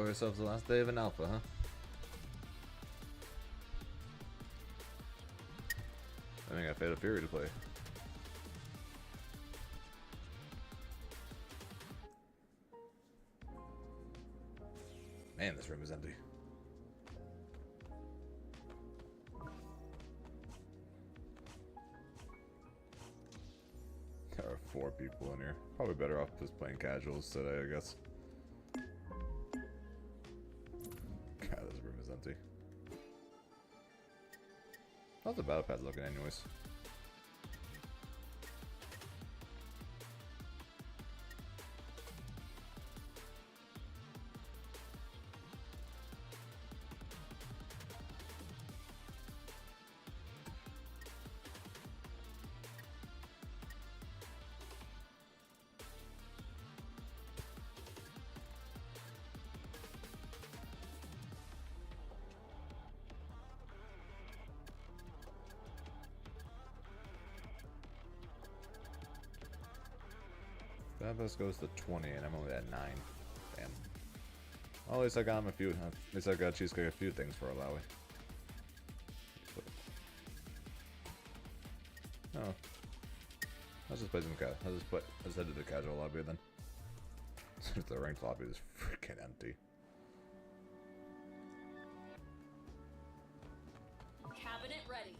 enjoy ourselves the last day of an alpha, huh? I think I got Fatal Fury to play. Man, this room is empty. There are 4 people in here. Probably better off just playing casuals today, I guess. God, this room is empty. How's the battle pass looking anyways? That goes to 20 and I'm only at 9. Damn. Well, at least I got him a few. At least I got Cheesecake a few things for Alawi. Oh. Let's just play some cat. Let's head to the casual lobby then. Since the ranked lobby is freaking empty. Cabinet ready.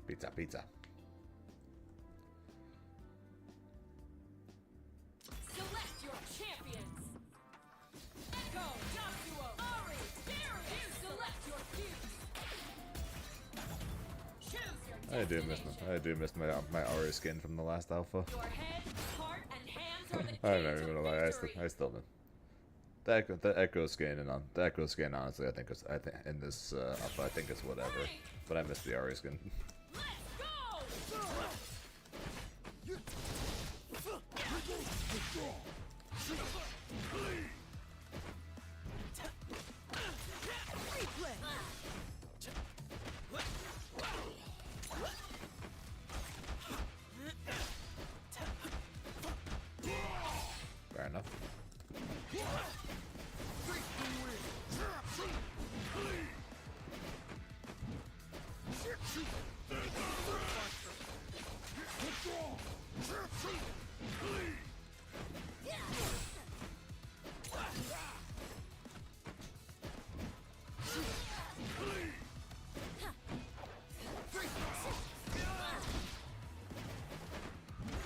Pizza, pizza. Select your champions. Echo, Joshua, Ari, Darius. Select your cues. Choose your destination. I do miss my Aria skin from the last alpha. Your head, heart, and hands are the keys I'm not even to gonna lie. victory. I still the Echo skin and the Echo skin. Honestly, I think in this alpha, I think it's whatever. But I miss the Aria skin. Let's go! Fair enough.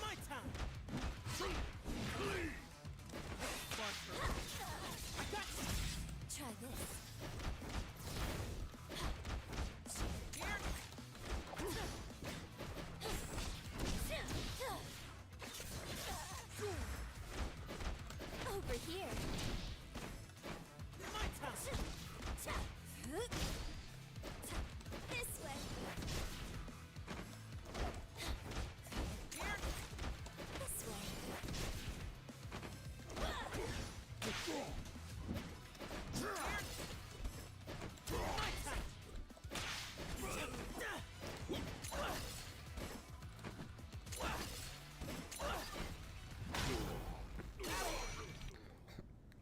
My time. Try this. Over here. My time. This way. This way.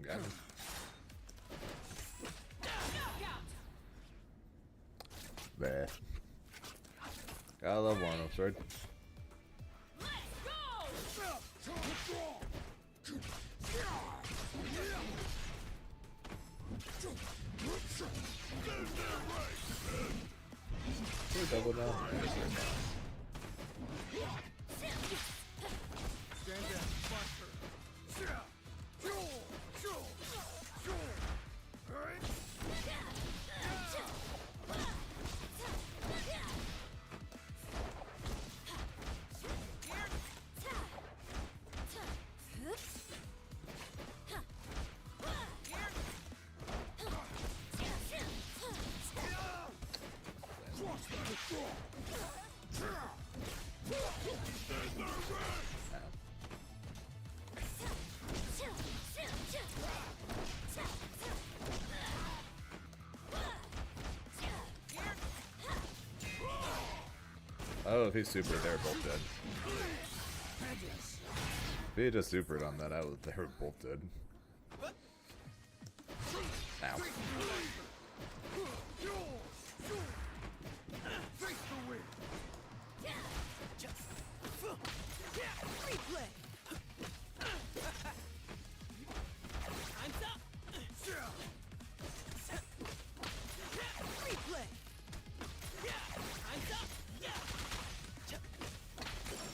Got him. Knockout. Bah. Gotta love one-ups, right? Let's go! Can we double now? Stand down. Buster. Oh, if he's super, they're both dead. If he just supered on that, they were both dead. Ow. Replay. Time's up. Replay. Time's up.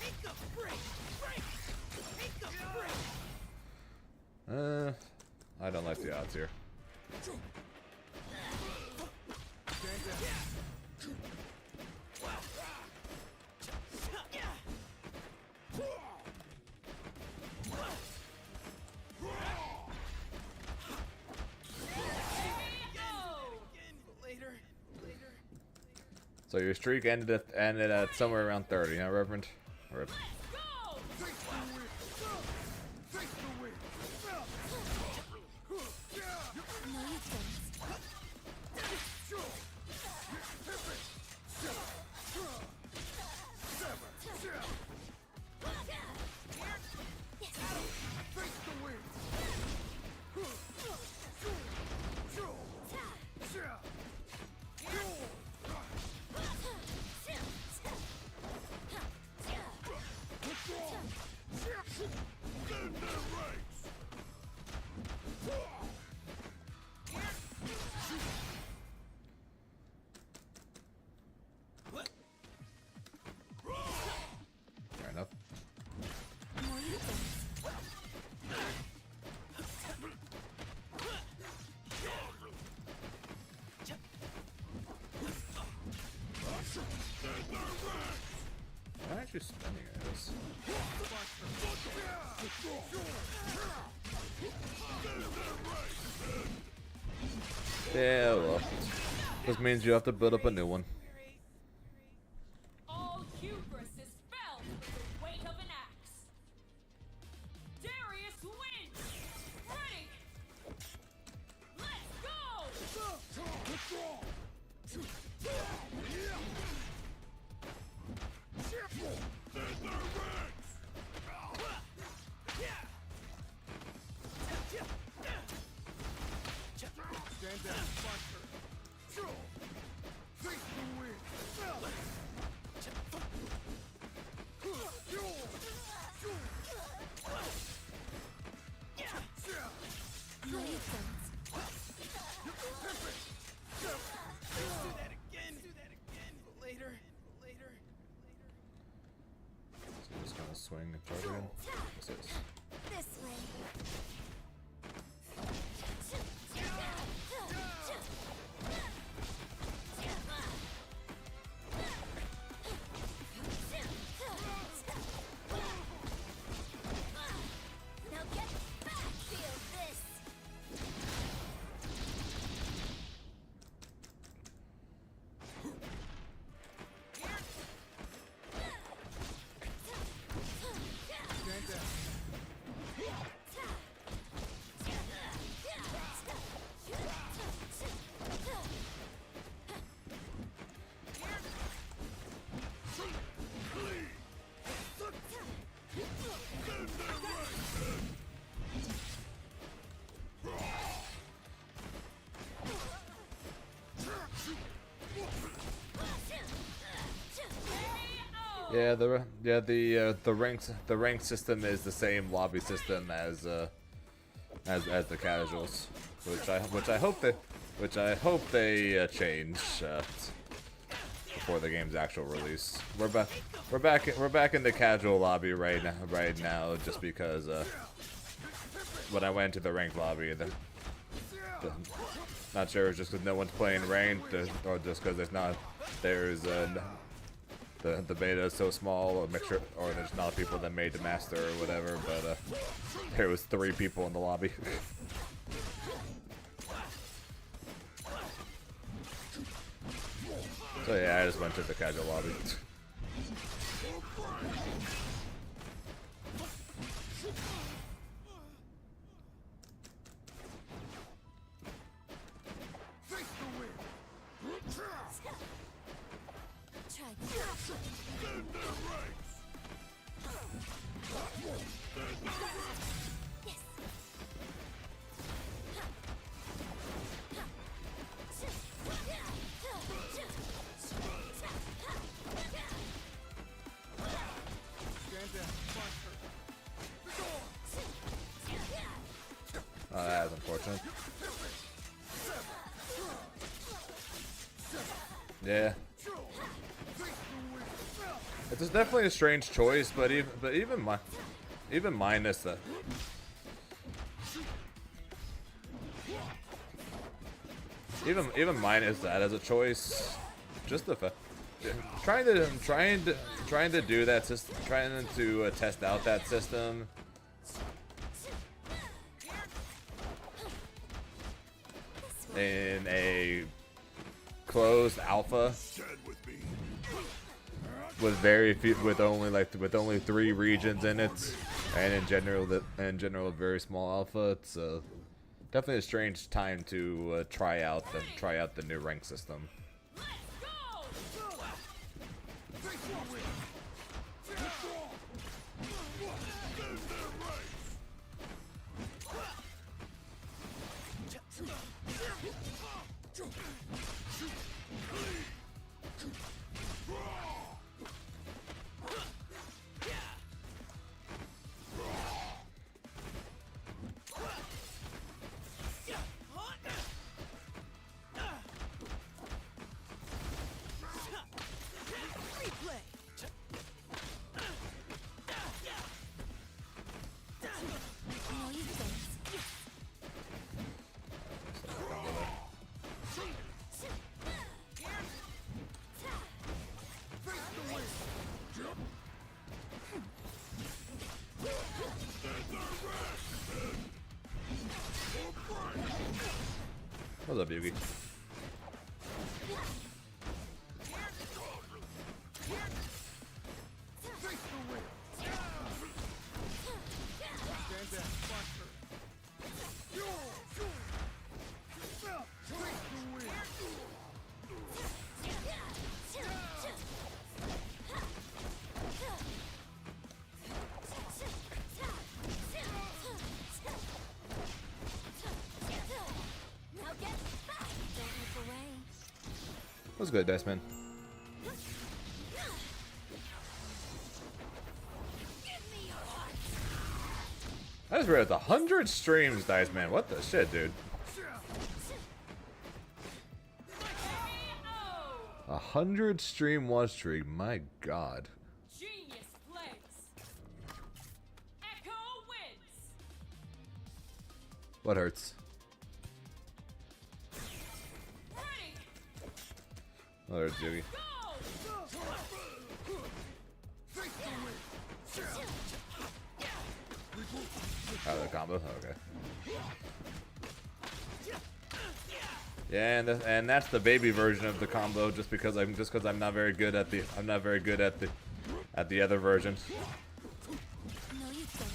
Take a break. Take a break. I don't like the odds here. Later. So your streak ended at somewhere around 30, huh, Reverend? Rip. Go! No, you don't. Fair enough. No, you don't. I'm actually spinning this. Yeah, well. This means you have to build up a new one. All hubris is felled with the weight of an axe. Darius wins! Ready! Let's go! Stand down, Buster. No, you don't. Do that again. Later. So just gonna swing and charge again. What's this? This way. Now get back, feel this. Stand down. Yeah, the rank system is the same lobby system as the casuals, which I hope they change before the game's actual release. We're back in the casual lobby right now just because when I went to the ranked lobby, not sure it's just because no one's playing ranked or just because the beta is so small, or mixture, or there's not people that made the master or whatever. But there was 3 people in the lobby. So yeah, I just went to the casual lobby. Try this. Oh, that is unfortunate. Yeah. It's definitely a strange choice, but even minus that. Even minus that as a choice, just the trying to do that system, trying to test out that system. In a closed alpha with with only 3 regions in it, and in general a very small alpha, it's definitely a strange time to try out the new rank system. What's up, Yugi? What's good, Dice Man? I just read 100 streams, Dice Man. What the shit, dude? 100 stream watch streak. My God. Genius plays. Echo wins. What hurts? Ready. What hurts, Yugi? Go. Out of the combo. Okay. Yeah, and that's the baby version of the combo. Just because I'm not very good at the other versions. No, you don't.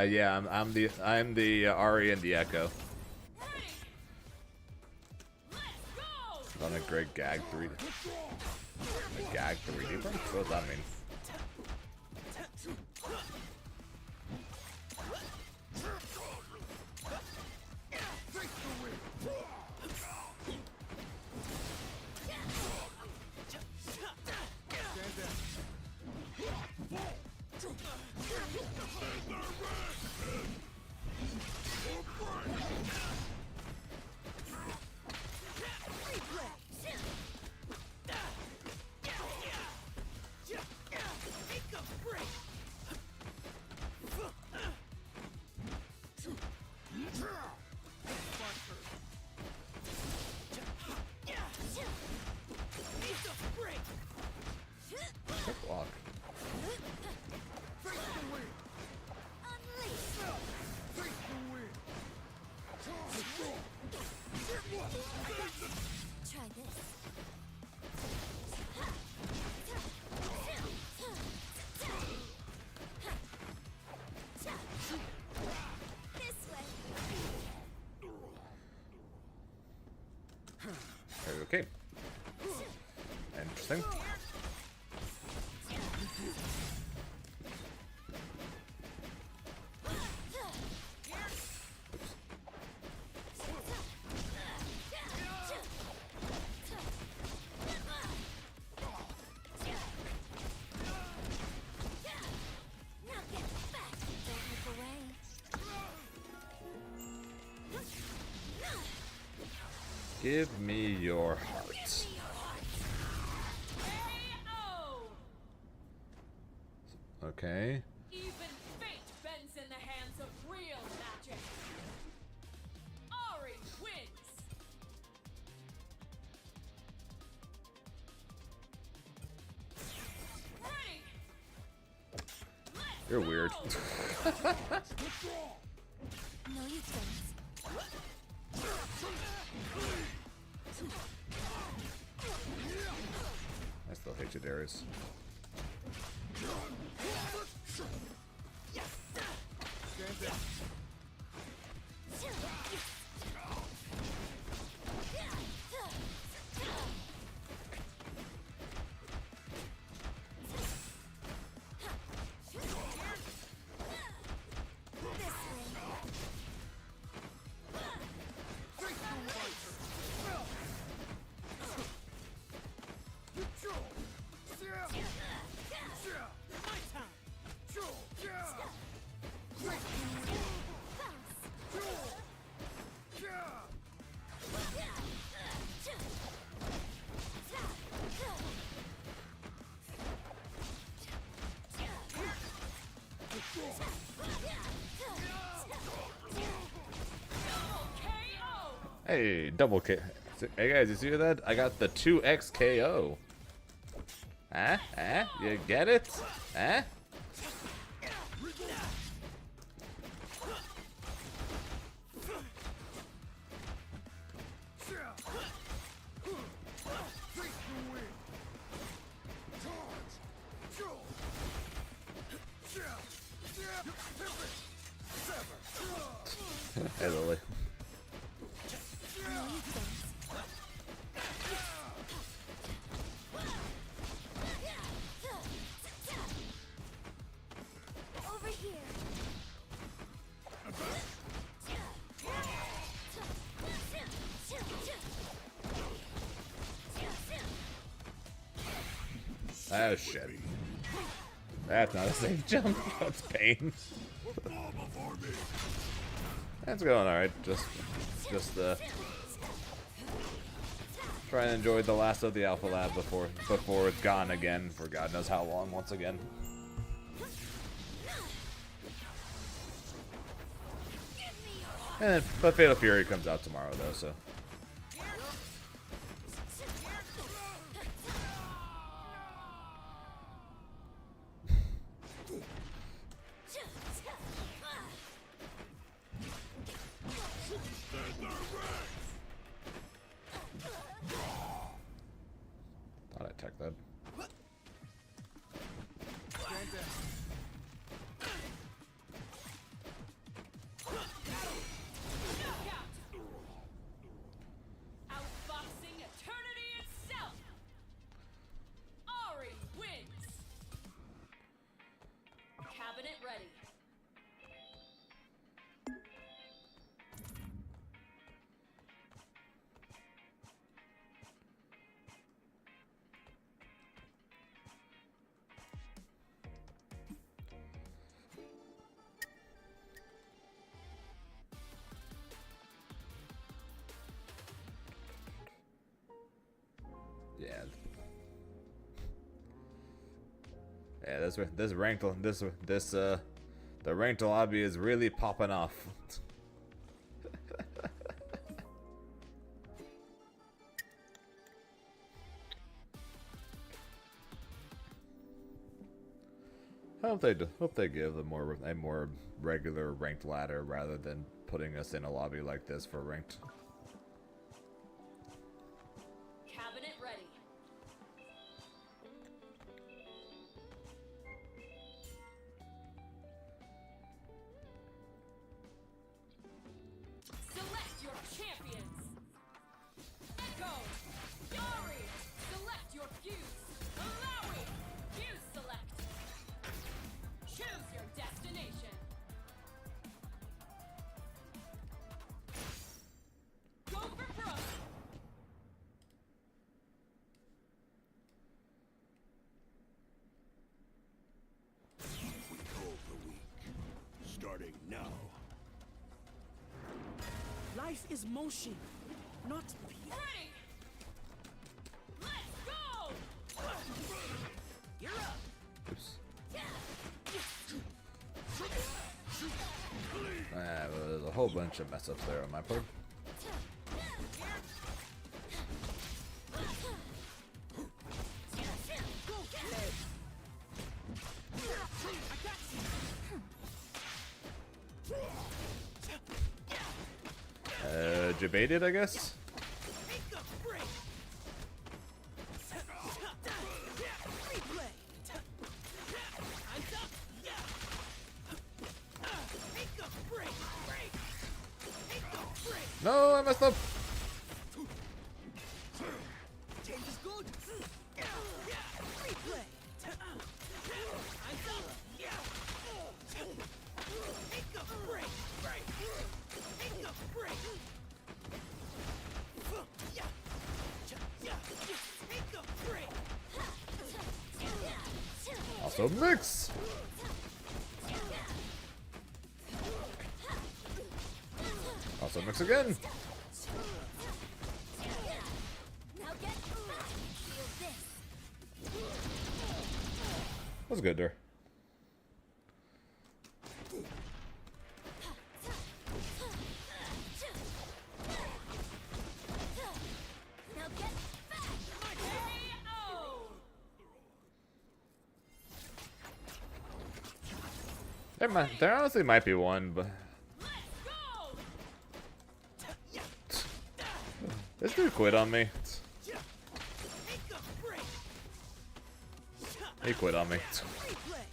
Yeah, I'm the Ari and the Echo. On a great gag 3D. A gag 3D. What does that mean? Interesting. Give me your heart. KO! Okay. Even fate bends in the hands of real magic. Ari wins. Ready. You're weird. No, you don't. I still hate you, Darius. KO! Hey, double K. Hey guys, you see that? I got the 2x KO. Huh? Huh? You get it? Huh? Hey, Lily. Over here. Oh shit. That's not a safe jump. That's pain. That's going alright. Just try and enjoy the last of the Alpha Lab before it's gone again for God knows how long once again. But Fatal Fury comes out tomorrow though, so. Thought I'd tech that. Outboxing eternity itself. Ari wins. Cabinet ready. Yeah. Yeah, the ranked lobby is really popping off. Hope they give a more regular ranked ladder rather than putting us in a lobby like this for ranked. Cabinet ready. Select your champions. Echo. Yari. Select your fusion. No. Life is motion, not peace. Ready! Let's go! You're up. Oops. Well, there's a whole bunch of mess ups there on my part. Debated, I guess. No, I messed up. Change is good. Replay. Make a break. Make a break. Make a break. Also mix. Also mix again. Now get back. Feel this. That's good there. Now get back. KO! There honestly might be one, but Let's go! this dude quit on me. Make a break. He quit on me. Replay. Replay.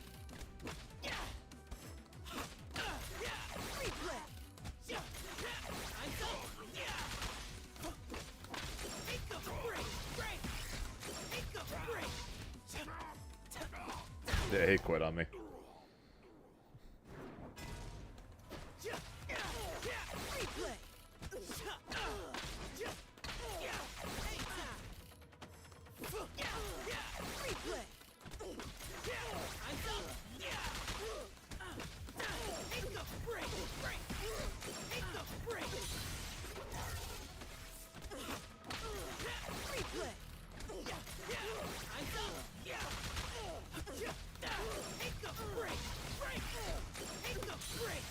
Make a break. Make a break. Yeah, he quit on me. Replay. Replay. Make a break. Make a break. Replay. Make a break. Make a break.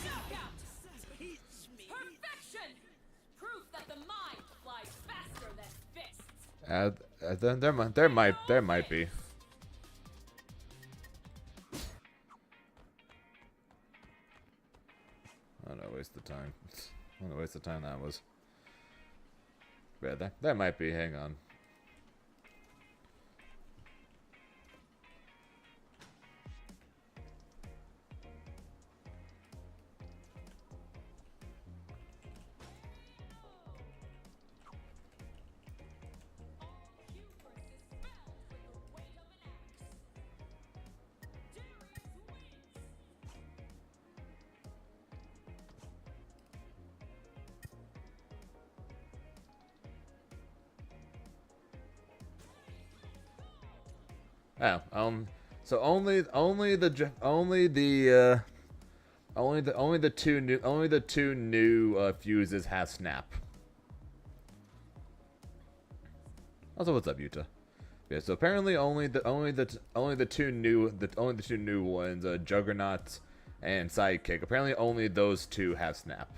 Knockout! Teach me. Perfection! Proof that the mind flies faster than fists. There might be. I don't know, waste the time. I don't know, waste the time that was. Yeah, that might be. Hang on. You versus spells with the weight of an axe. Darius wins! Oh, so only the two new fuses have snap. Also, what's up, Yuta? Yeah, so apparently only the two new ones, Juggernaut and Sidekick. Apparently only those two have snap.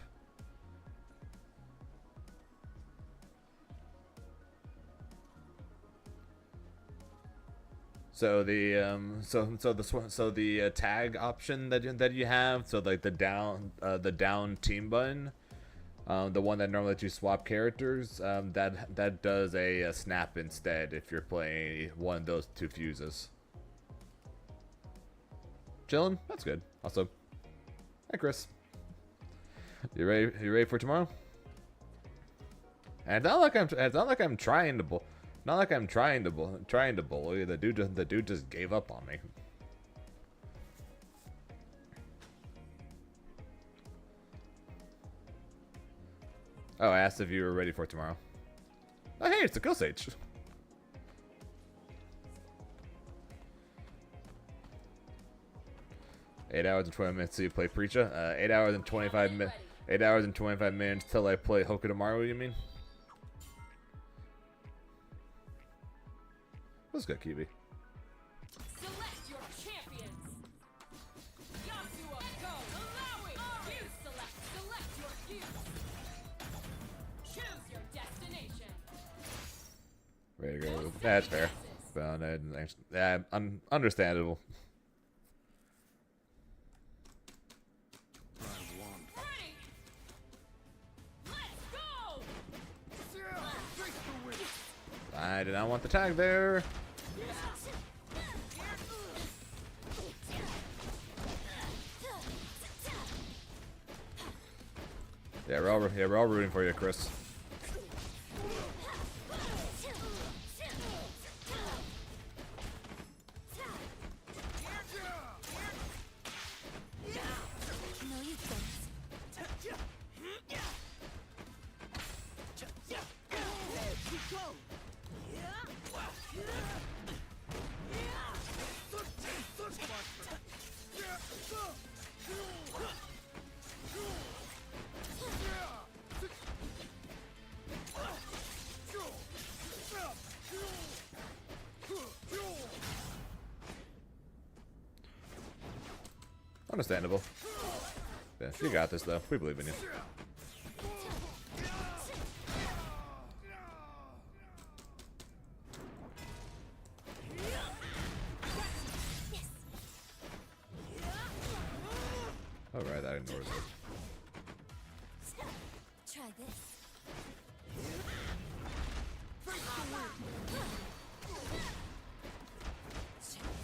So the tag option that you have, so like the down team button, the one that normally lets you swap characters, that does a snap instead if you're playing one of those two fuses. Chillin'? That's good. Also, hi Chris. You ready for tomorrow? And it's not like I'm trying to bully. The dude just gave up on me. Oh, I asked if you were ready for tomorrow. Oh, hey, it's the Kill Sage. 8 hours and 20 minutes till you play Preacher. 8 hours and 25 minutes. 8 hours and 25 minutes till I play Hokutomaru, you mean? Let's go, Kiwi. Select your champions. Yasuo, go. Malawi, you select your gears. Choose your destination. Ready to go. That's fair. Yeah, understandable. Ready. Let's go. I did not want the tag there. Yeah, we're all rooting for you, Chris. No, you don't. Understandable. Yeah, you got this, though. We believe in you. Alright, that ignores it. Try this. Ready. Let's go.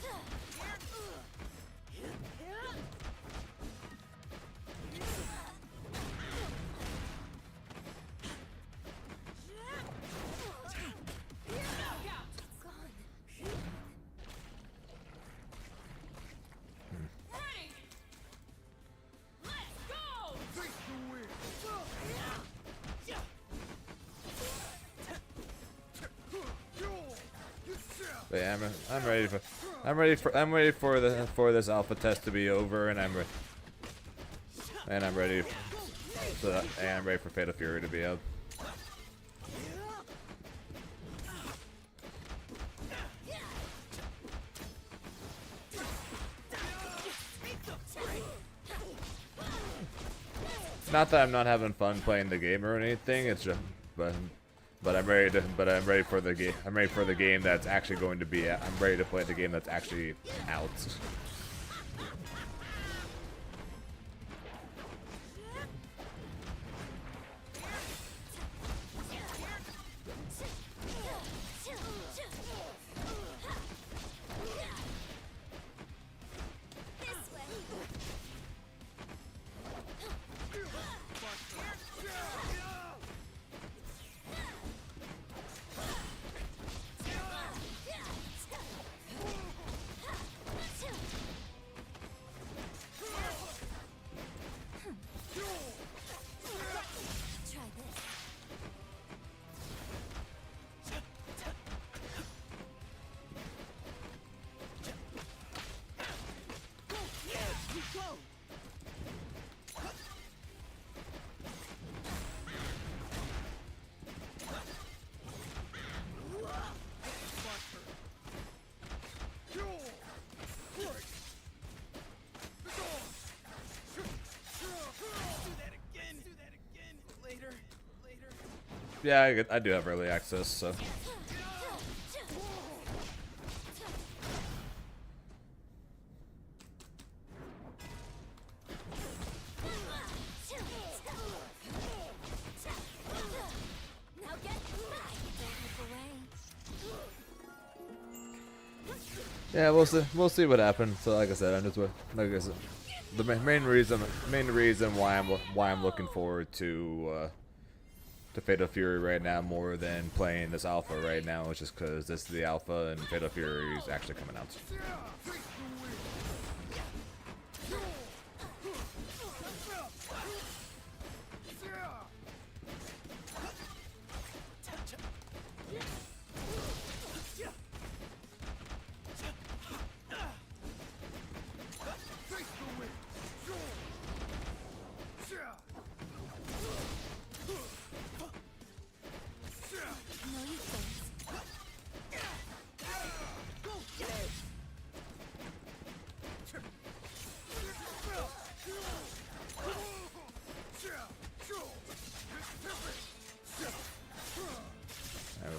But yeah, I'm ready for this alpha test to be over, and I'm ready for Fatal Fury to be out. Not that I'm not having fun playing the game or anything. It's just, but I'm ready for the game. I'm ready for the game that's actually going to be. I'm ready to play the game that's actually out. Try this. Yeah, I do have early access, so. Now get back. Don't look away. Yeah, we'll see what happens. So like I said, the main reason why I'm looking forward to Fatal Fury right now more than playing this alpha right now is just because this is the alpha and Fatal Fury is actually coming out.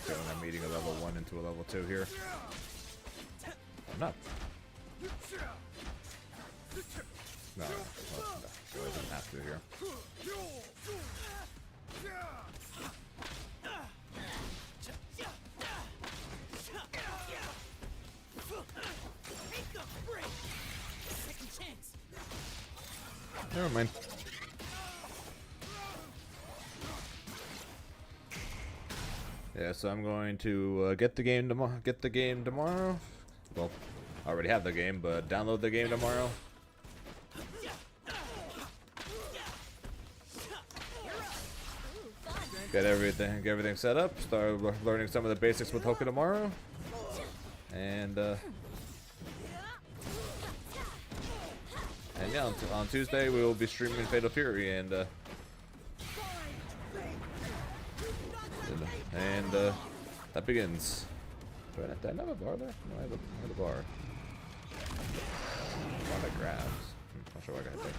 feeling I'm meeting a level 1 into a level 2 here. I'm not. No, I didn't have to here. Second chance. Never mind. Yeah, so I'm going to get the game tomorrow. Get the game tomorrow. Well, I already have the game, but download the game tomorrow. Get everything set up. Start learning some of the basics with Hoka tomorrow. And yeah, on Tuesday we will be streaming Fatal Fury, and that begins. Did I have a bar there? No, I had a bar. A lot of grabs. Not sure what I gotta take.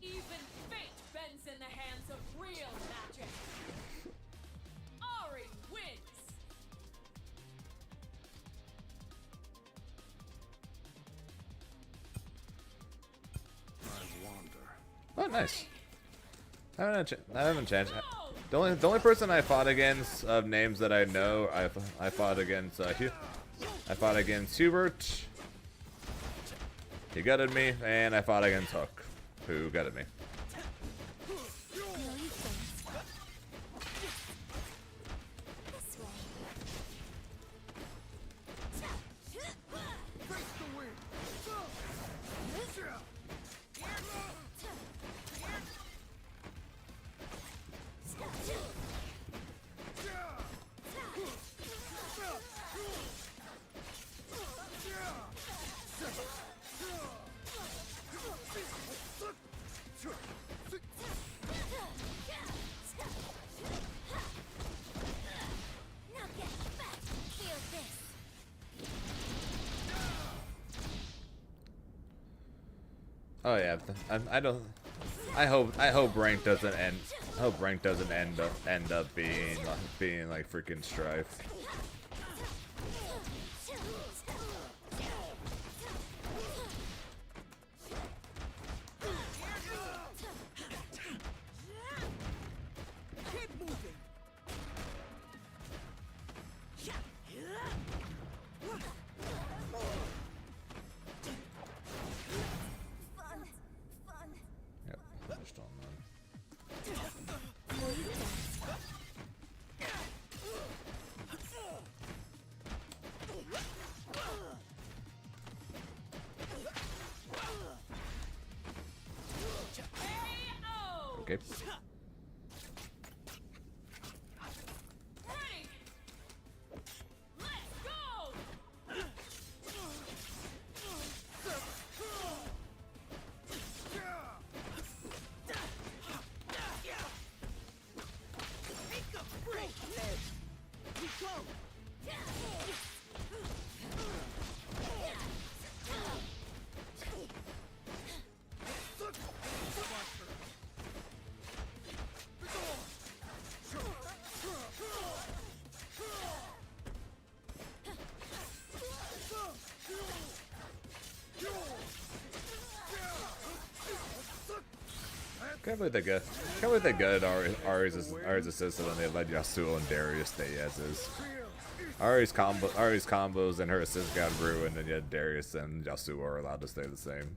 Even fate bends in the hands of real magic. Ari wins. Oh, nice. I haven't changed. The only person I fought against of names that I know, I fought against I fought against Hubert. He gutted me, and I fought against Hook, who gutted me. Oh yeah, I don't. I hope rank doesn't end. I hope rank doesn't end up being like freaking Strife. Keep moving. Fun. Yep, just on that. KO. Okay. Ready. Let's go. Take a break. We go. Can't believe they gutted Ari's assist when they let Yasuo and Darius stay as is. Ari's combos and her assist got ruined, and yet Darius and Yasuo are allowed to stay the same.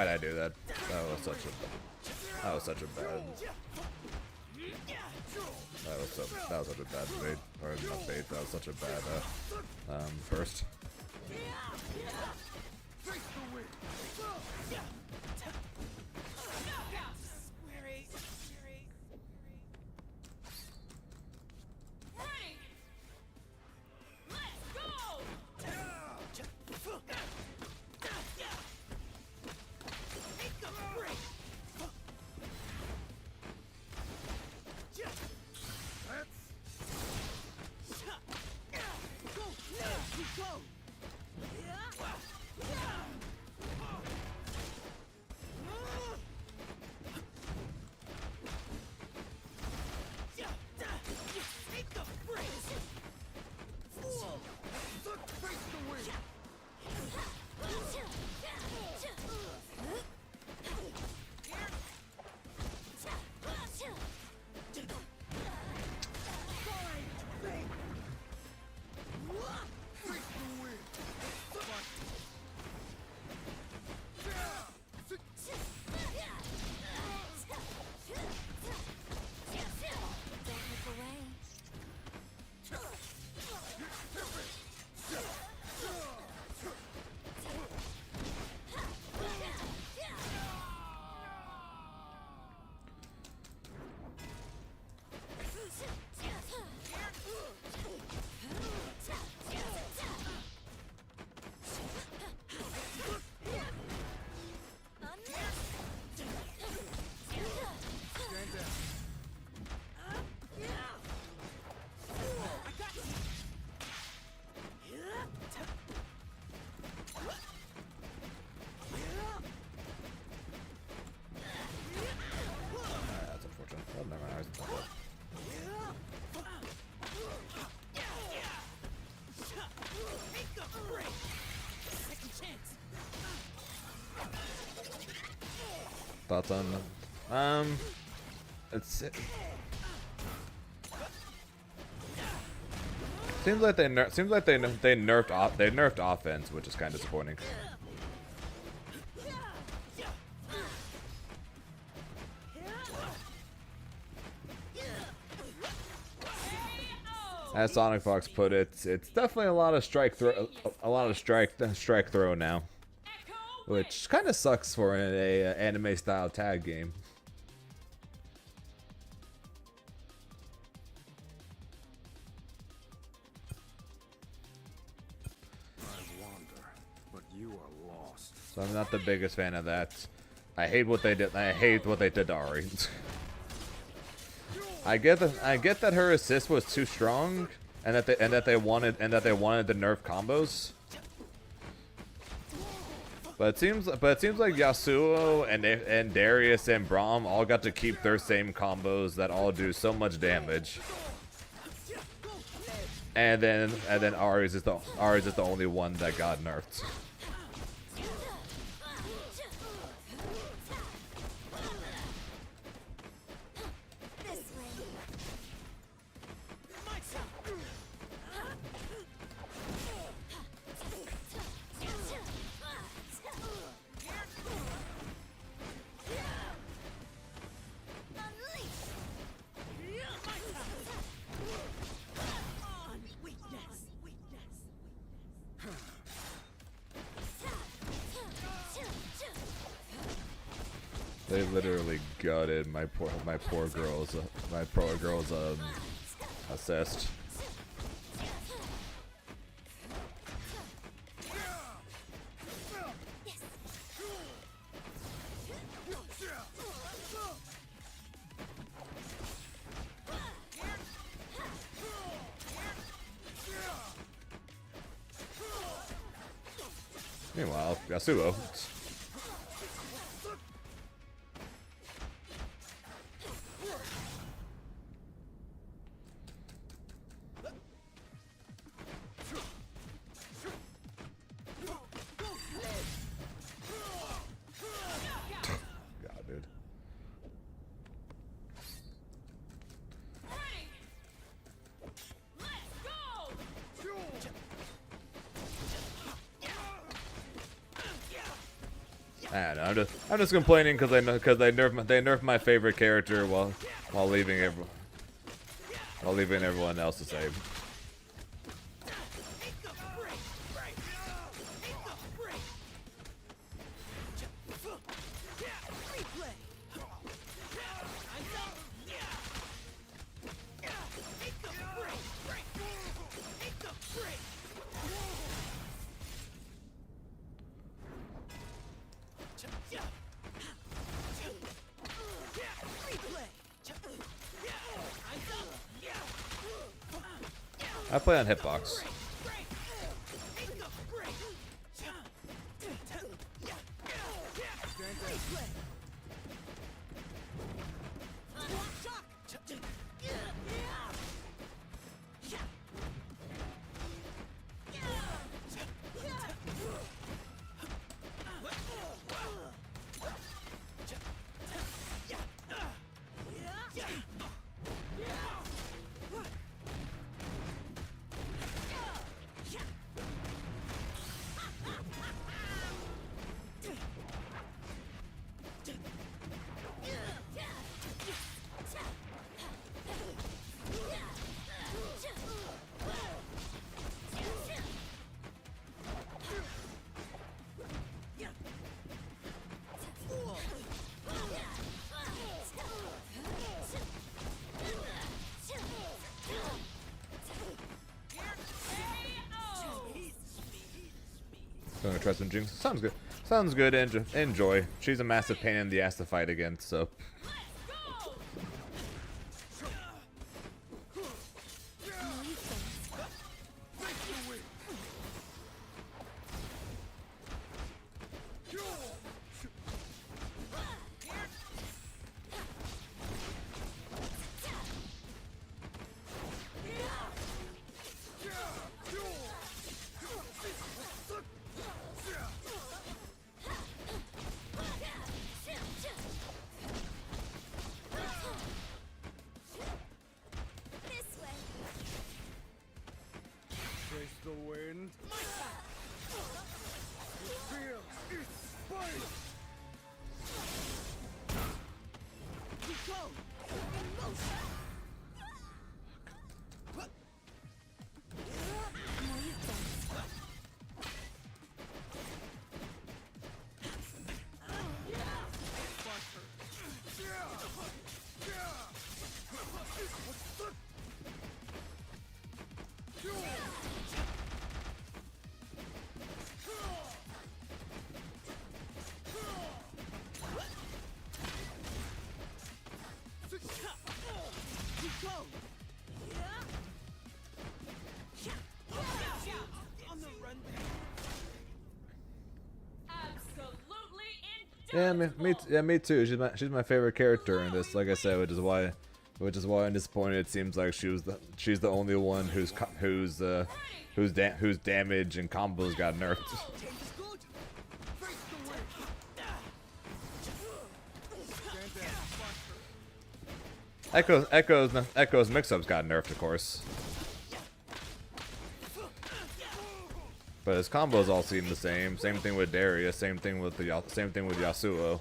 Why'd I do that? That was such a bad. That was such a bad bait, or not bait. That was such a bad burst. Ready. Let's go. That's unfortunate. Oh, never mind. I was thoughts on it's seems like they nerfed offense, which is kind of disappointing. As Sonic Fox put it, it's definitely a lot of strike throw now, which kind of sucks for an anime style tag game. I wander, but you are lost. So I'm not the biggest fan of that. I hate what they did. I hate what they did to Ari. I get that her assist was too strong, and that they wanted to nerf combos. But it seems like Yasuo and Darius and Braum all got to keep their same combos that all do so much damage. And then Ari's is the only one that got nerfed. They literally gutted my poor girl's assist. Meanwhile, Yasuo. God, dude. Ready. Let's go. I don't know. I'm just complaining because I know they nerfed my favorite character while leaving everyone else the same. I play on Hitbox. Gonna try some Jinx. Sounds good. Sounds good. Enjoy. She's a massive pain in the ass to fight against, so. The wind. Feel its spine. Yeah, me too. She's my favorite character in this. Like I said, which is why I'm disappointed. It seems like she's the only one whose damage and combos got nerfed. Echo's mix-ups got nerfed, of course. But his combos all seem the same. Same thing with Darius. Same thing with Yasuo.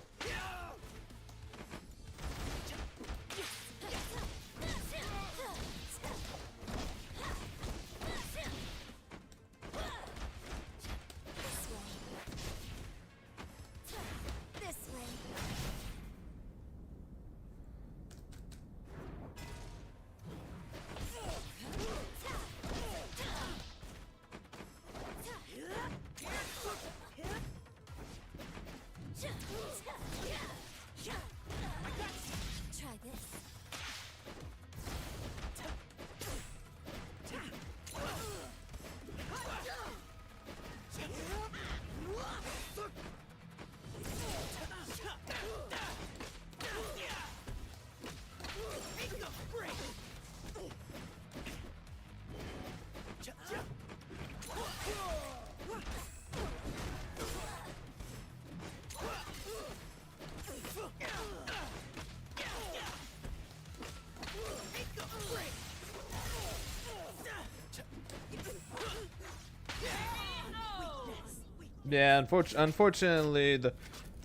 Yeah, unfortunately,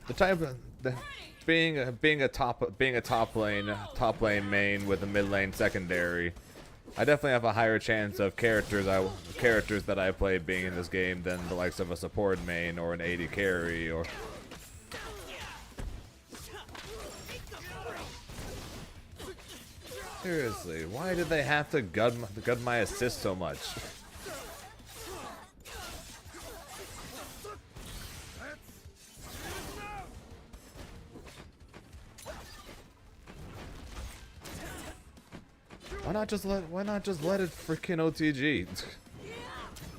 the type of being a top lane main with a mid lane secondary. I definitely have a higher chance of characters that I played being in this game than the likes of a support main or an AD carry or. Seriously, why did they have to gut my assist so much? Why not just let it freaking OTG?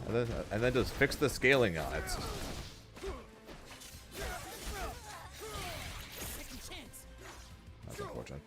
and then just fix the scaling on it. That's unfortunate.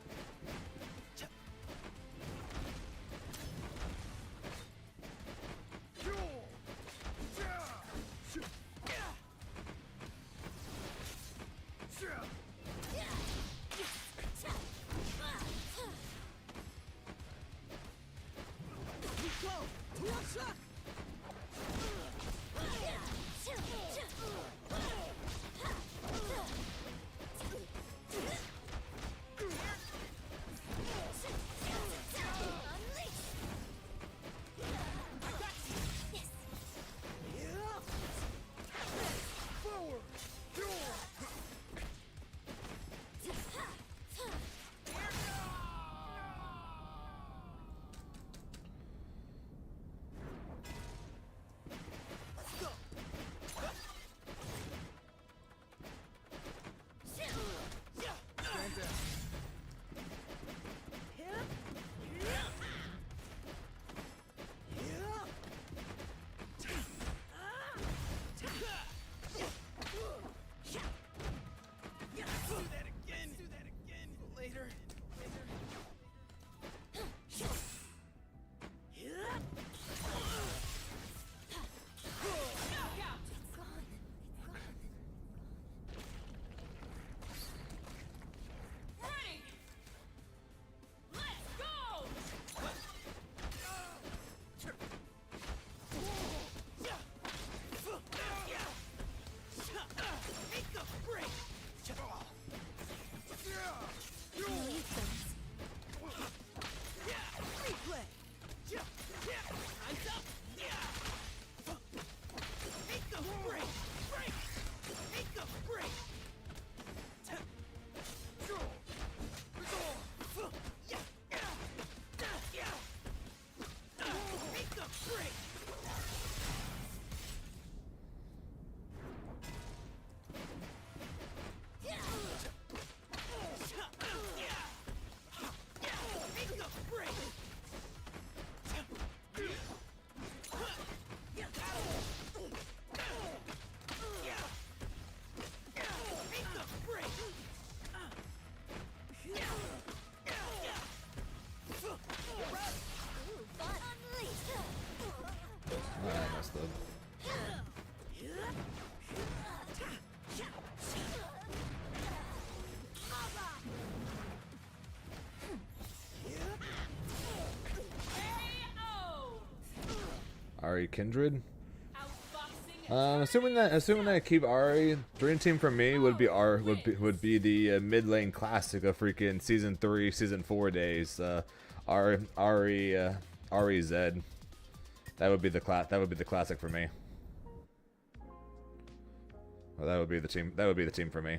I messed up. Ari Kindred. Assuming that I keep Ari, dream team for me would be the mid lane classic of freaking season 3, season 4 days. Ari Zed. That would be the classic for me. Well, that would be the team. That would be the team for me.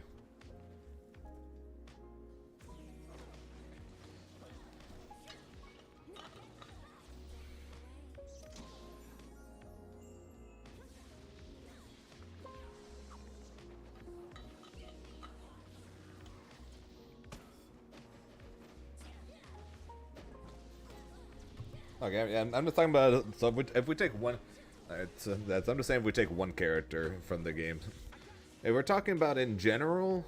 Okay, yeah, I'm just talking about. So if we take one, I'm just saying if we take one character from the game. If we're talking about in general,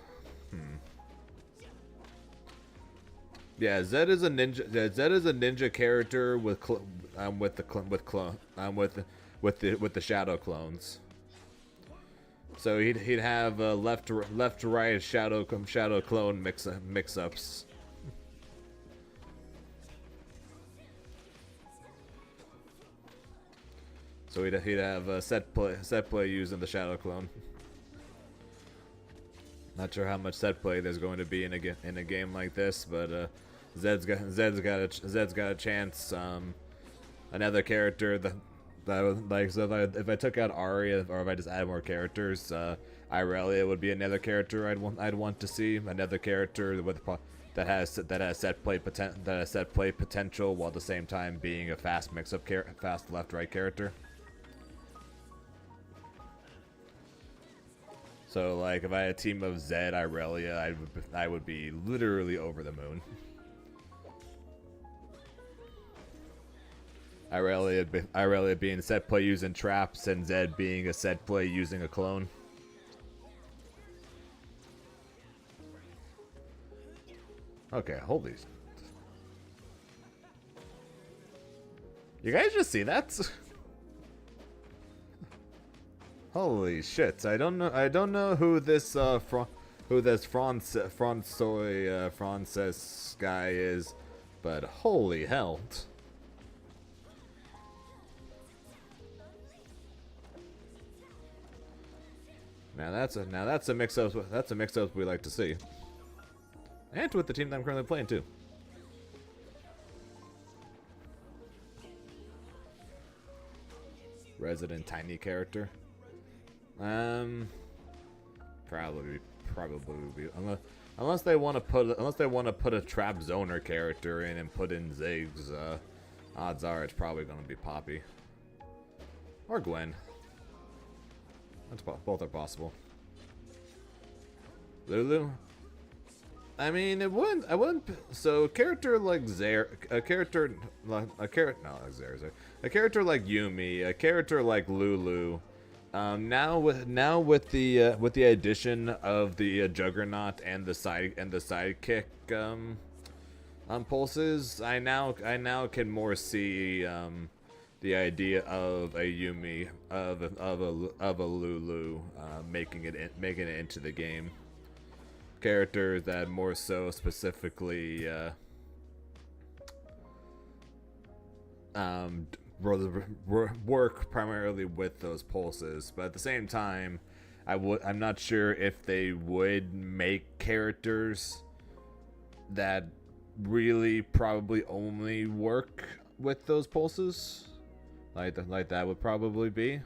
yeah, Zed is a ninja. Zed is a ninja character with the shadow clones. So he'd have left to right shadow clone mix ups. So he'd have set play using the shadow clone. Not sure how much set play there's going to be in a game like this, but Zed's got a chance. Another character that would, like, so if I took out Arya, or if I just add more characters, Irelia would be another character I'd want to see. Another character that has set play potential, while at the same time being a fast mix-up fast left-right character. So, like, if I had a team of Zed, Irelia, I would be literally over the moon. Irelia being set play using traps, and Zed being a set play using a clone. Okay, holy. You guys just see that? Holy shit! I don't know who this Frances guy is, but holy hell! Now that's a mix-up. That's a mix-up we like to see, and with the team that I'm currently playing too. Resident tiny character. Probably be unless they want to put a trap zoner character in and put in Ziggs. Odds are it's probably gonna be Poppy or Gwen. Both are possible. Lulu. I mean, I wouldn't. So a character like a character like Yumi, a character like Lulu. Now with the addition of the Juggernaut and the sidekick pulses, I now can more see the idea of a Yumi of a Lulu making it into the game. Characters that more so specifically work primarily with those pulses, but at the same time, I'm not sure if they would make characters that really probably only work with those pulses. Like that would probably be.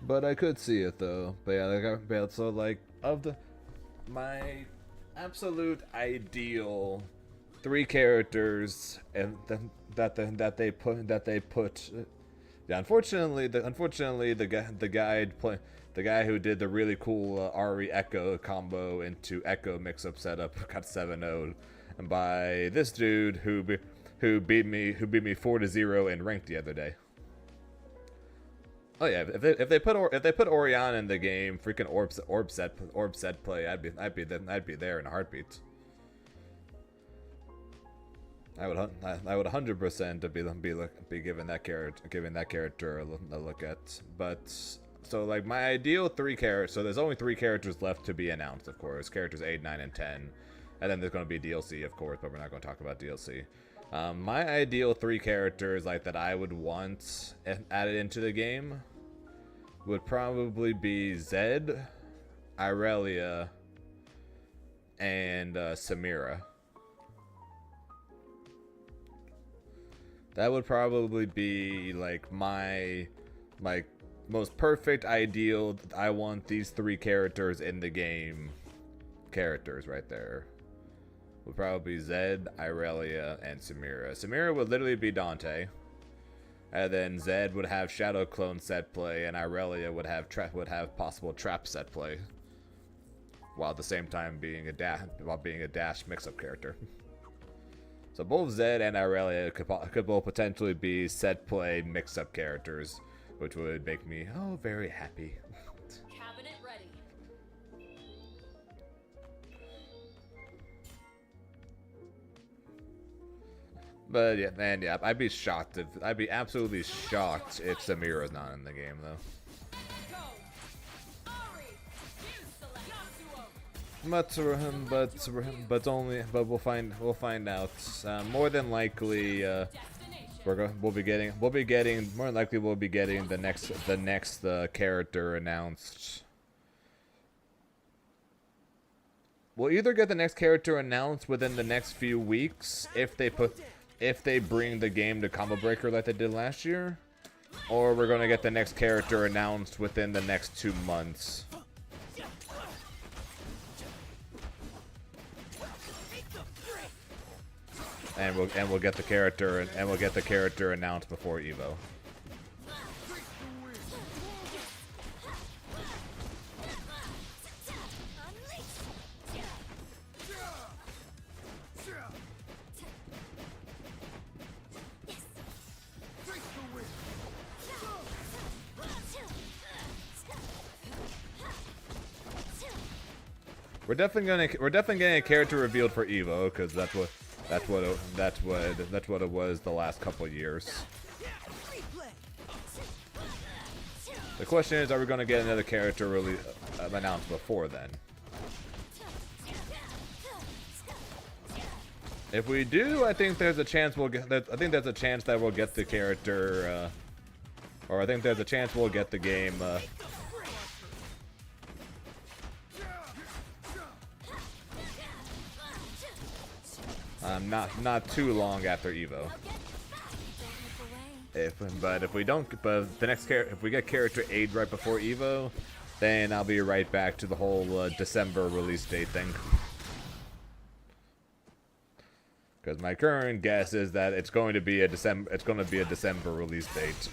But I could see it though. But yeah, so like my absolute ideal 3 characters and that they put. Yeah, unfortunately the guy who did the really cool Ari Echo combo into Echo mix-up setup got 7-0'd. And by this dude who beat me 4-0 in ranked the other day. Oh yeah, if they put Orianna in the game, freaking orb set play, I'd be there in a heartbeat. I would 100% be giving that character a look at. But so like my ideal 3 characters. So there's only 3 characters left to be announced, of course. Characters 8, 9, and 10. And then there's going to be DLC, of course, but we're not going to talk about DLC. My ideal 3 characters like that I would want added into the game would probably be Zed, Irelia, and Samira. That would probably be like my most perfect ideal. I want these 3 characters in the game. Characters right there. Would probably be Zed, Irelia, and Samira. Samira would literally be Dante, and then Zed would have Shadow Clone set play, and Irelia would have possible trap set play, while at the same time being a dash mix-up character. So both Zed and Irelia could both potentially be set play mix-up characters, which would make me very happy. Cabinet ready. But yeah, man, yeah, I'd be absolutely shocked if Samira's not in the game though. Go. Ari. You select. Yasuo. But we'll find out. More than likely, Destination. we'll be getting more than likely we'll be getting the next character announced. We'll either get the next character announced within the next few weeks if they bring the game to Combo Breaker like they did last year, or we're gonna get the next character announced within the next 2 months. And we'll get the character announced before Evo. We're definitely getting a character revealed for Evo, because that's what it was the last couple of years. The question is, are we going to get another character really announced before then? If we do, I think there's a chance we'll get. I think there's a chance that we'll get the character, or I think there's a chance we'll get the game. Not too long after Evo. If we don't, but the next if we get character aid right before Evo, then I'll be right back to the whole December release date thing. Because my current guess is that it's going to be a December release date.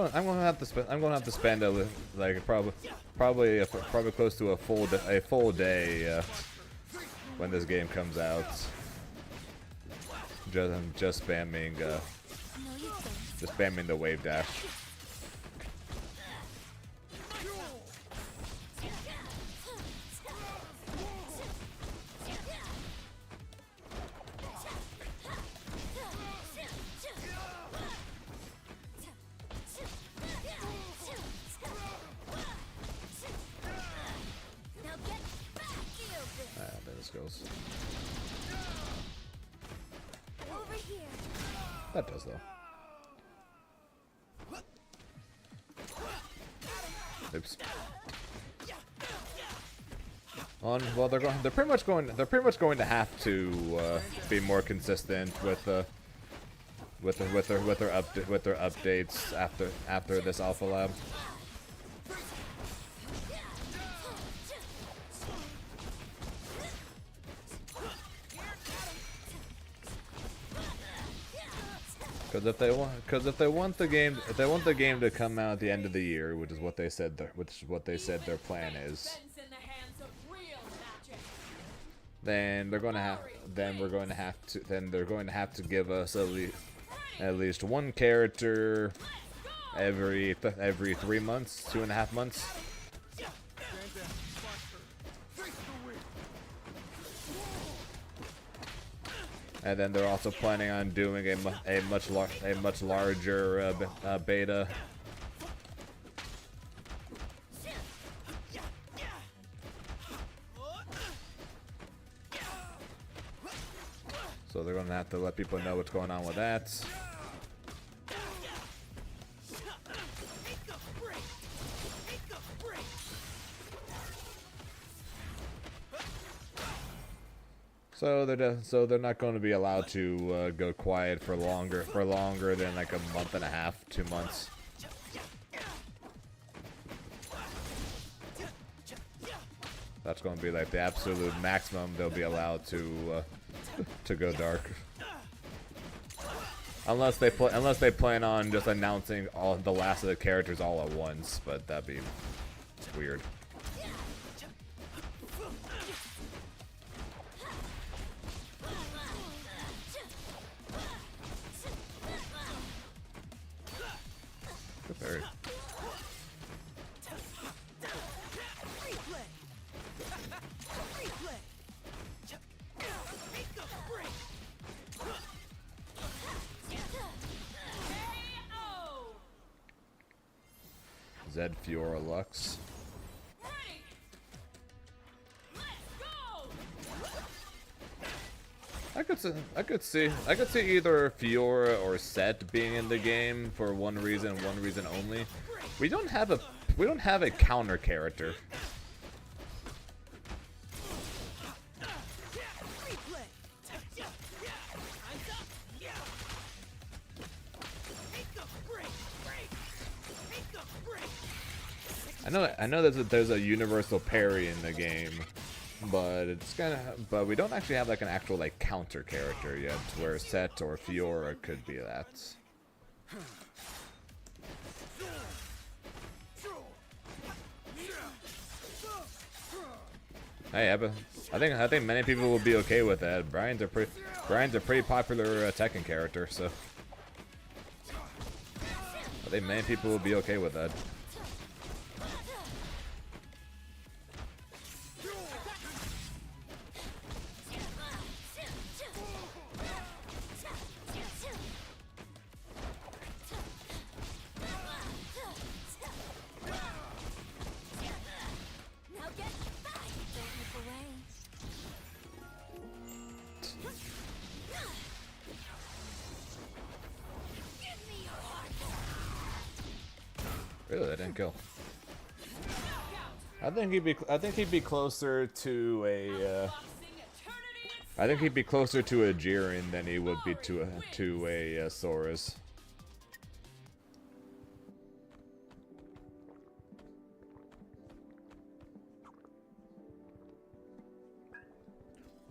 I'm gonna have to spend like probably close to a full day when this game comes out. Just spamming the wave dash. Goes. Over here. That does though. Oops. Well, they're pretty much going to have to be more consistent with their updates after this alpha lab. Because if they want the game to come out at the end of the year, which is what they said their plan is, then they're going to have to give us at least one character every 3 months, 2.5 months. And then they're also planning on doing a much larger beta. So they're gonna have to let people know what's going on with that. So they're not going to be allowed to go quiet for longer than like a month and a half, 2 months. That's going to be like the absolute maximum they'll be allowed to go dark. Unless they plan on just announcing all the last of the characters all at once, but that'd be weird. Zed Fiora Lux. Ready. Let's go. I could see either Fiora or Set being in the game for one reason only. We don't have a counter character. Replay. Time's up. Take the break. Take the break. I know there's a universal parry in the game, but but we don't actually have like an actual like counter character yet, where Set or Fiora could be that. Hey, I think many people will be okay with that. Brian's a pretty popular Tekken character, so I think many people will be okay with that. Now get back! Don't look away. Give me your heart. Really, that didn't kill. I think he'd be closer to a. I think he'd be closer to a Jiren than he would be to a Saurus.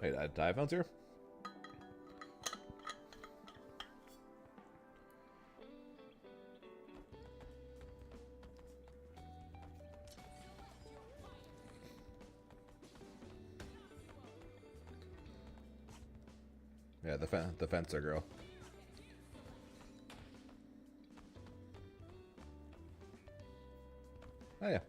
Wait, Dive here? Yeah, the fencer girl. Oh yeah.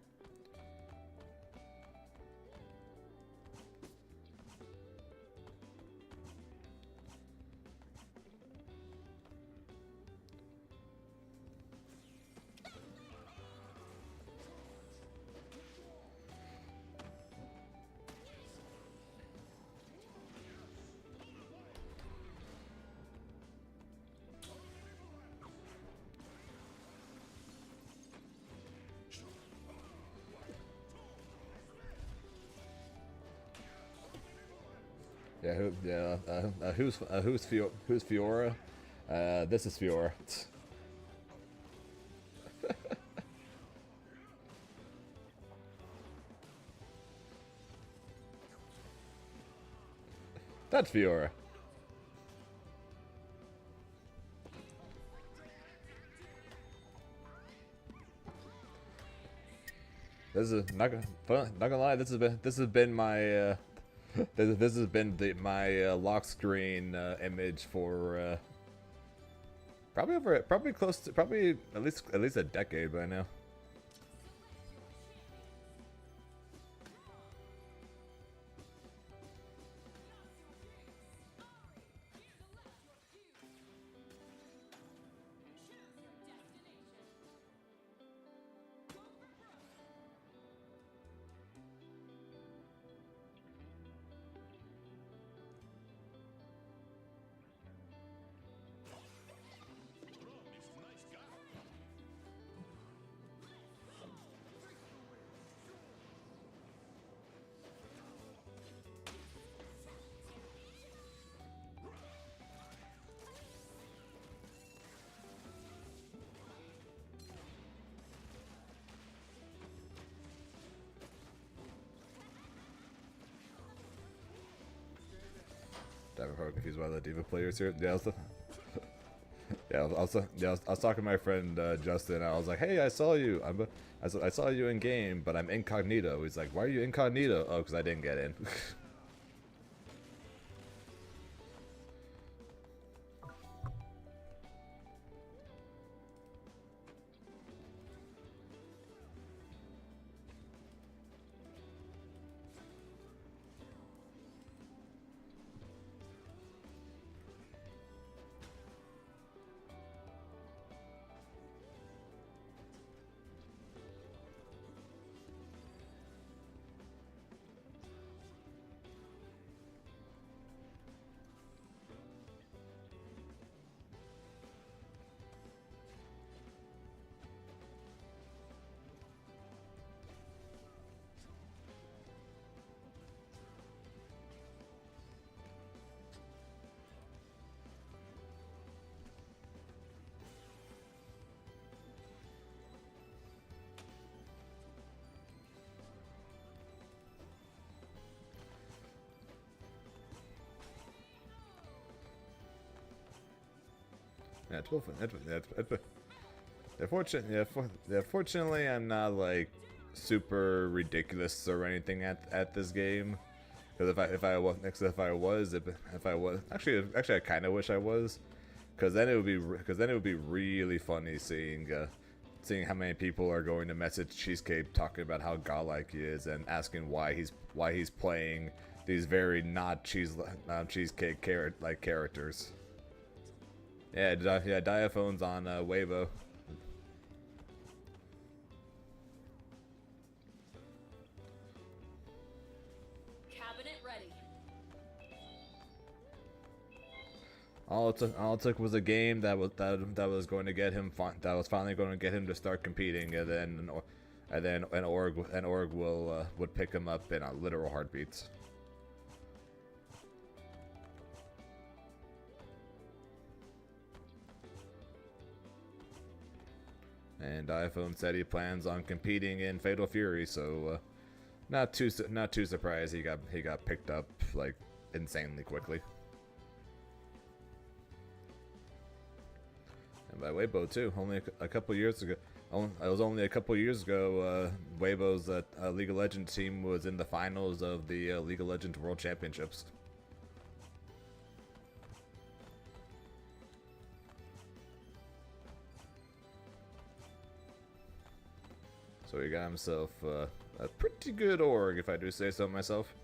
Who's Fiora? This is Fiora. That's Fiora. This is not gonna lie. This has been my this has been my lock screen image for probably close to at least a decade by now. I'm probably confused by the Diva players here. Yeah, I was talking to my friend Justin. I was like, "Hey, I saw you. I saw you in game, but I'm incognito." He's like, "Why are you incognito?" Oh, because I didn't get in. Yeah, 12. Fortunately, I'm not like super ridiculous or anything at this game. Because if I was, actually I kind of wish I was. Because then it would be really funny seeing how many people are going to message Cheesecake talking about how godlike he is and asking why he's playing these very not Cheesecake characters. Yeah, Diaphone's on Weibo. Cabinet ready. All it took was a game that was going to get him that was finally going to get him to start competing, and then Org would pick him up in a literal heartbeat. And iPhone said he plans on competing in Fatal Fury, so not too surprised he got picked up like insanely quickly. And by Weibo too, only a couple years ago. It was only a couple years ago. Weibo's League of Legends team was in the finals of the League of Legends World Championships. So he got himself a pretty good org, if I do say so myself.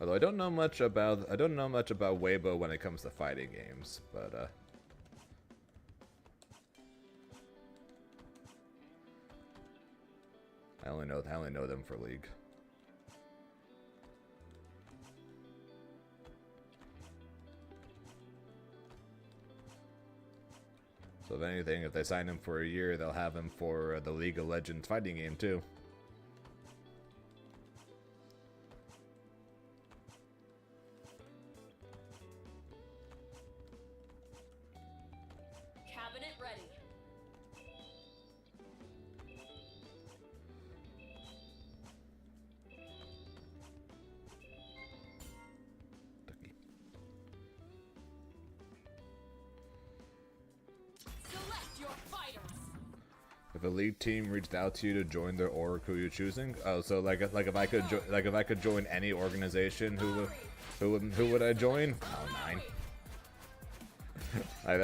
Although I don't know much about Weibo when it comes to fighting games, but I only know them for League. So if anything, if they sign him for a year, they'll have him for the League of Legends fighting game too. Cabinet ready. Select your fighters. If a League team reached out to you to join their org, who you're choosing? Oh, so like if I could join any organization, who would I join? Cloud9. that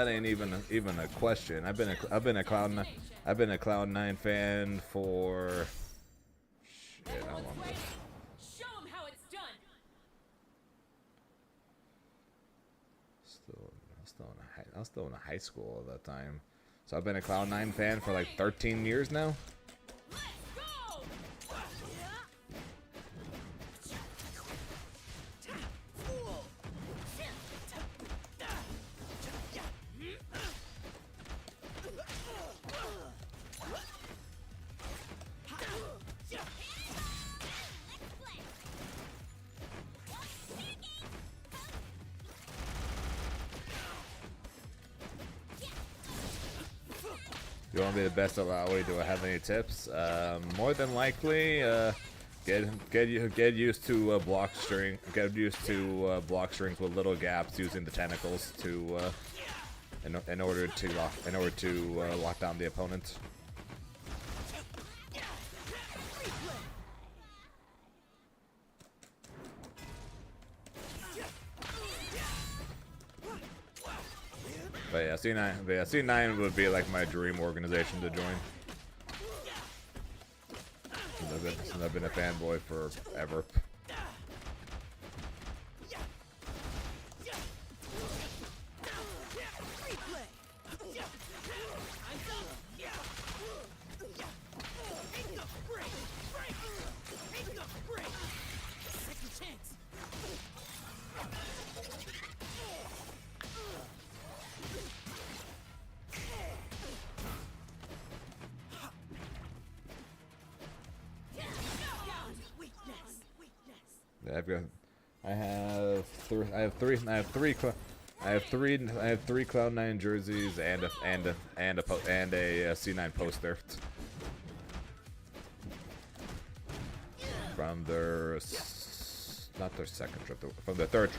ain't even a question. I've been a Cloud9 fan for shit. How long? Show 'em how it's done. I was still in high school at that time, so I've been a Cloud9 fan for like 13 years now. Let's go. You want to be the best at Laoi? Do I have any tips? More than likely, get used to block string. Get used to block strings with little gaps using the tentacles to in order to lock down the opponent. But yeah, C9 would be like my dream organization to join. Since I've been a fanboy forever. I have three Cloud9 jerseys and a C9 poster from their not their second trip from the third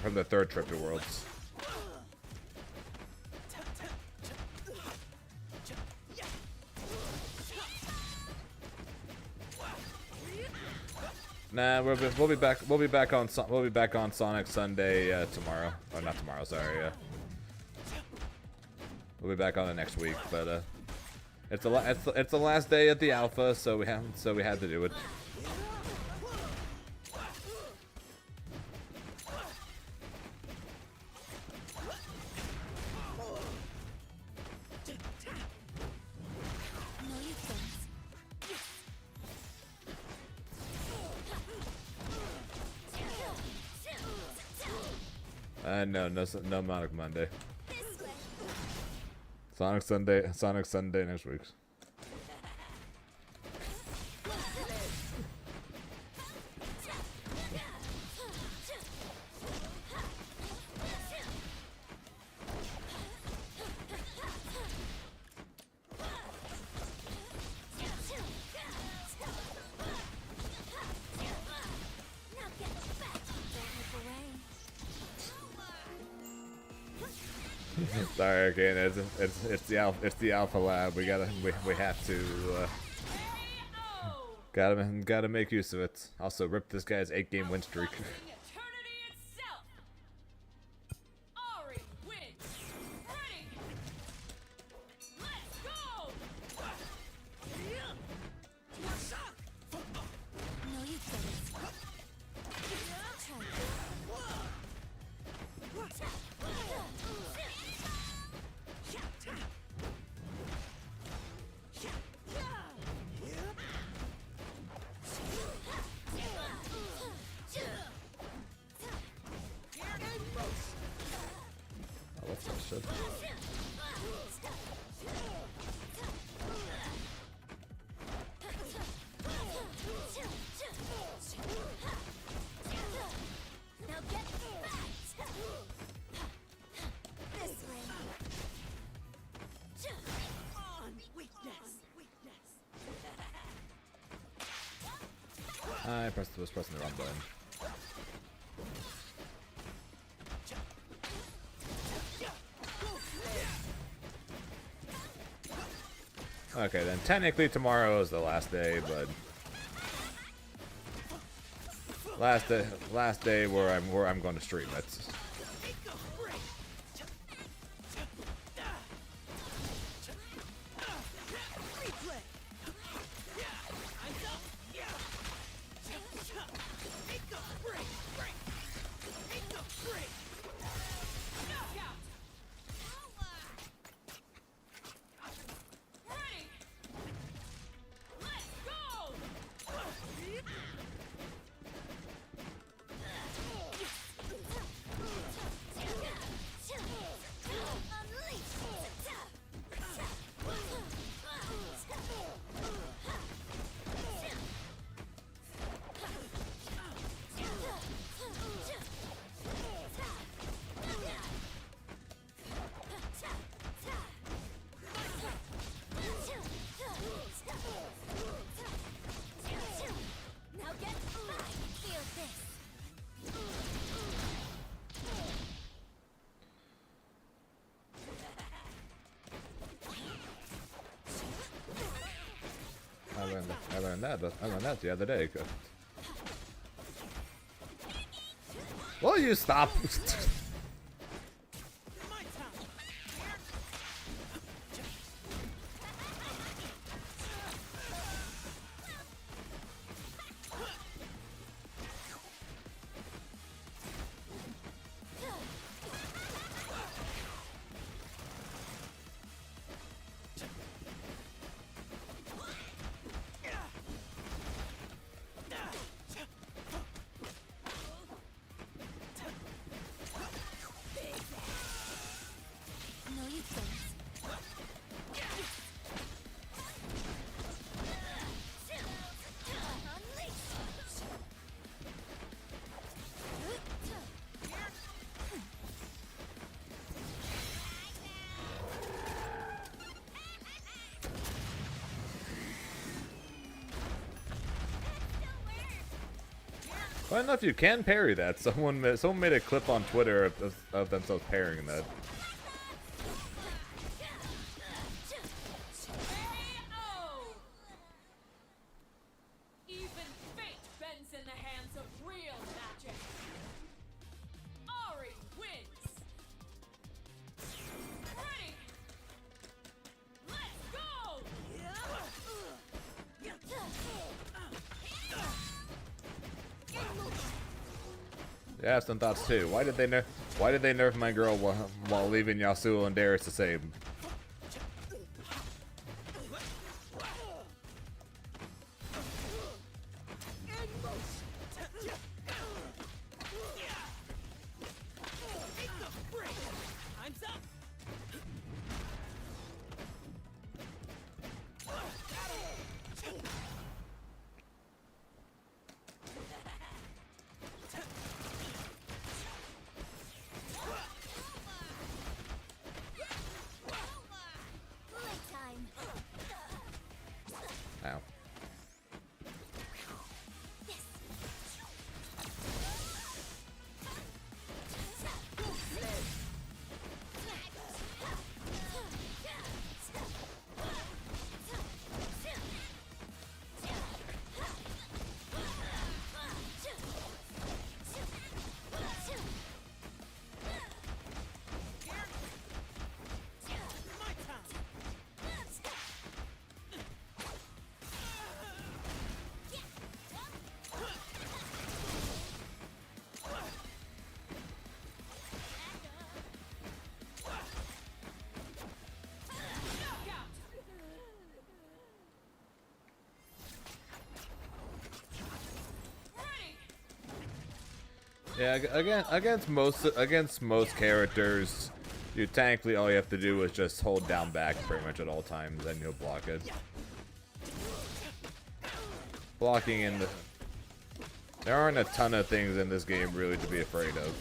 trip to Worlds. Nah, we'll be back. We'll be back on Sonic Sunday tomorrow. Or not tomorrow. Sorry. We'll be back on it next week. But it's the last day of the alpha, so we had to do it. No, you don't. No Sonic Monday. This way. Sonic Sunday next week. Now get back. Don't look away. Sorry, again, it's the alpha lab. We have to gotta make use of it. Also, rip this guy's 8-game win streak. Eternity itself. Ari wins. Ready. Let's go. No, you don't. Try Oh, what's that shit? Now get back. This way. On weakness. Weakness. I was pressing the wrong button. Okay, then technically tomorrow is the last day, but last day where I'm going to stream it. Replay. Knockout. Ready. Let's go. Now get back. Feel this. I learned that the other day. Will you stop? My time. No, you don't. I don't know if you can parry that. Someone made a clip on Twitter of themselves parrying that. KO. Even fate bends in the hand. Yeah, I have some thoughts too. Why did they nerf my girl while leaving Yasuo and Darius the same? Time's up. Playtime. Ow. My time. Yeah, again, against most characters, you technically all you have to do is just hold down back pretty much at all times, and you'll block it. Blocking in the... There aren't a ton of things in this game really to be afraid of.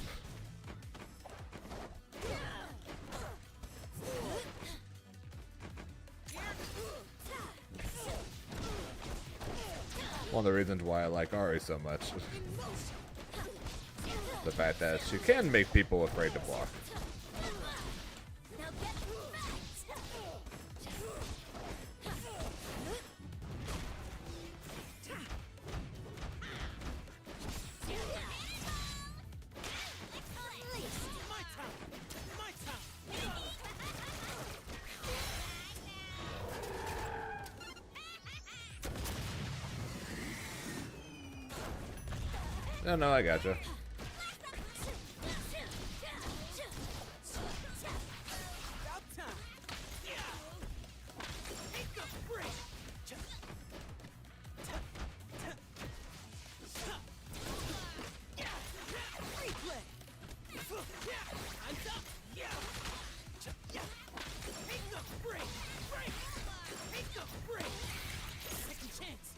One of the reasons why I like Ari so much. The fact that she can make people afraid to block. Now get back. My time. My time. No, I gotcha. About time. Take a break. Replay. Time's up. Take a break. Take a break. Second chance.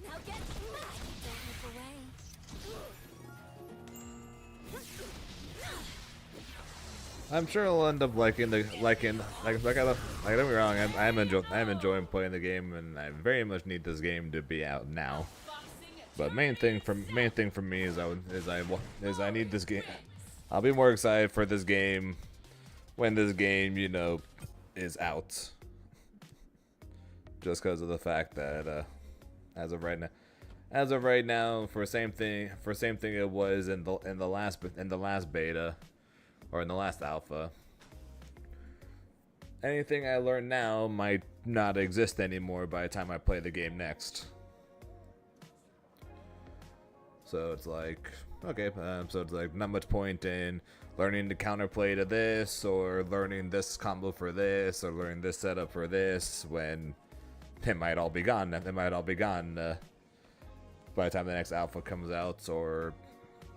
Now get back. Don't look away. I'm sure I'll end up liking don't get me wrong, I'm enjoying playing the game, and I very much need this game to be out now. But main thing for me is I need this game. I'll be more excited for this game when this game, you know, is out. Just because of the fact that as of right now, for same thing it was in the last beta or in the last alpha. Anything I learn now might not exist anymore by the time I play the game next. So it's like, okay, so it's like not much point in learning the counterplay to this, or learning this combo for this, or learning this setup for this, when it might all be gone. It might all be gone by the time the next alpha comes out, or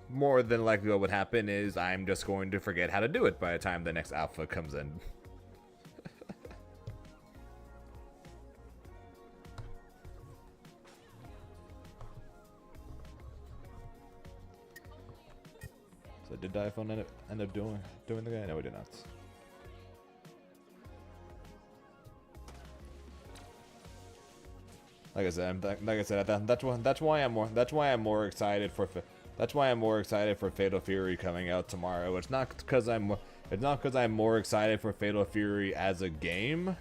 more than likely what would happen is I'm just going to forget how to do it by the time the next alpha comes in. So did iPhone end up doing the guy? No, we did not. Like I said, that's why I'm more excited for Fatal Fury coming out tomorrow. It's not because I'm more excited for Fatal Fury as a game.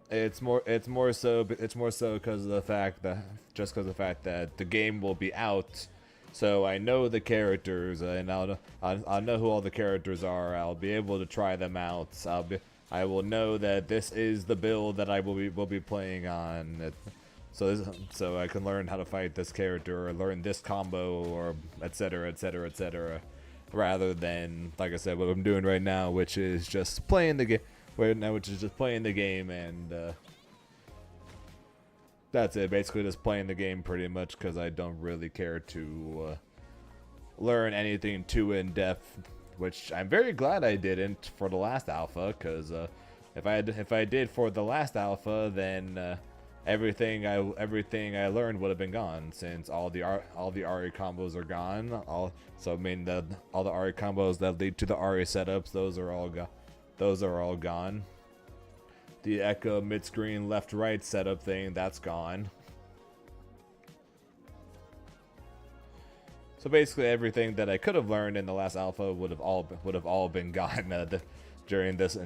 It's more so because of the fact that the game will be out, so I know the characters and I'll know who all the characters are. I'll be able to try them out. I will know that this is the build that I will be playing on. So I can learn how to fight this character or learn this combo or etc. Rather than, like I said, what I'm doing right now, which is just playing the game. And that's it. Basically, just playing the game pretty much because I don't really care to learn anything too in depth. Which I'm very glad I didn't for the last alpha, because if I did for the last alpha, then everything I learned would have been gone, since all the Ahri combos are gone. All the Ahri combos that lead to the Ahri setups, those are all gone. The Echo mid-screen left-right setup thing, that's gone. So basically, everything that I could have learned in the last alpha would have all been gone during this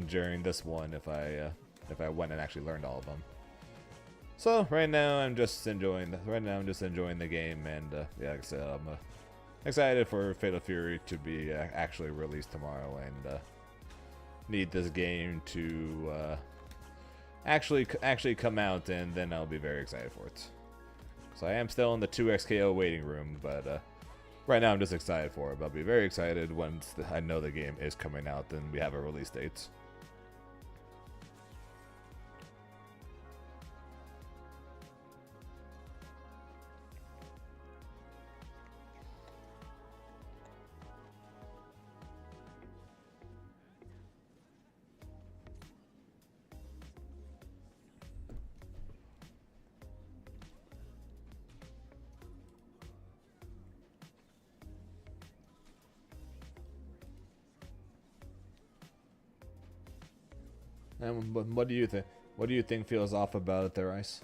one if I went and actually learned all of them. So right now I'm just enjoying the game, and yeah, like I said, I'm excited for Fatal Fury to be actually released tomorrow, and need this game to actually come out, and then I'll be very excited for it. So I am still in the 2XKO waiting room, but right now I'm just excited for it. But I'll be very excited once I know the game is coming out and we have a release date. And what do you think? What do you think feels off about it there, Ice?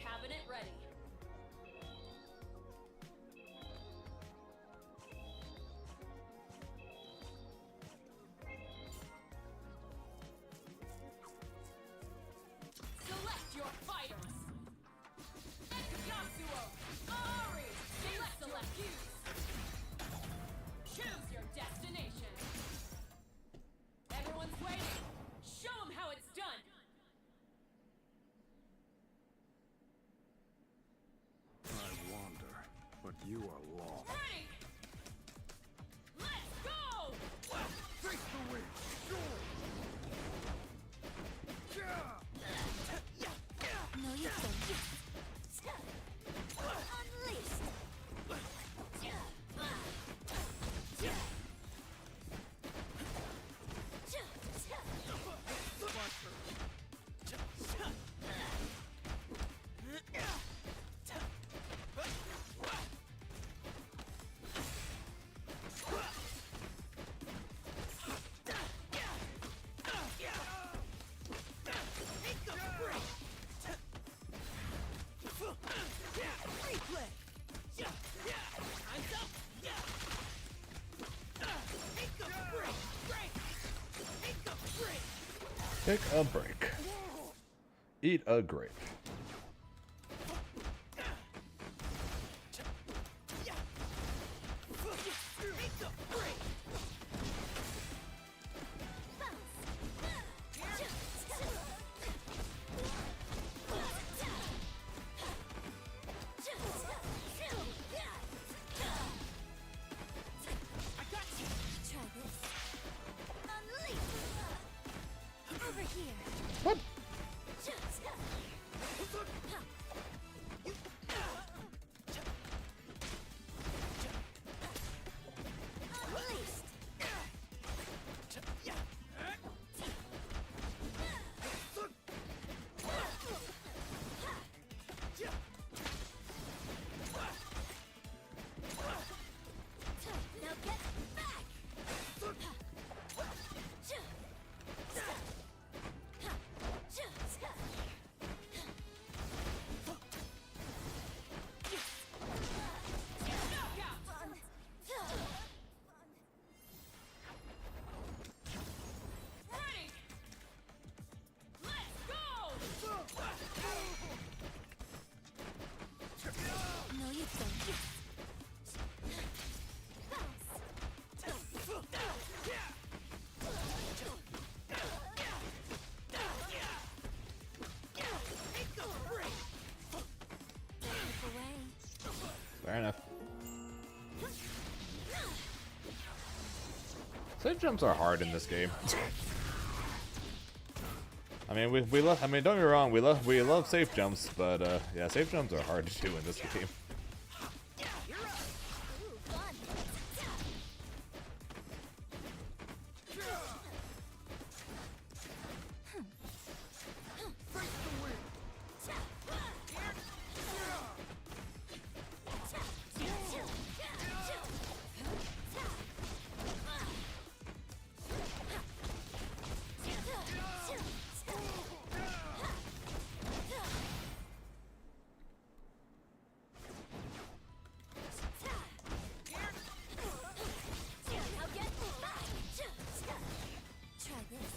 Cabinet ready. Select your fighters. Yasuo, Ahri, select fuse. Choose your destination. Everyone's waiting. Show them how it's done. I wander, but you are lost. Frank! Let's go! Face the wind, sure. No, you don't. Unleashed. Take a break. Eat a grape. Try this. Unleash. Over here. Safe jumps are hard in this game. I mean, we love. I mean, don't get me wrong. We love safe jumps, but yeah, safe jumps are hard to do in this game. Ooh, fun. Now get try this.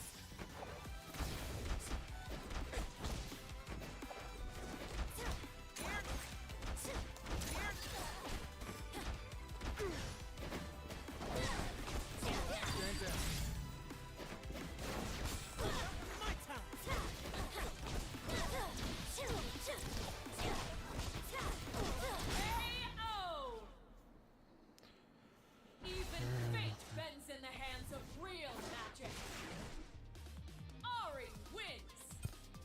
My time. KO! Even fate bends in the hands of real magic. Ari wins.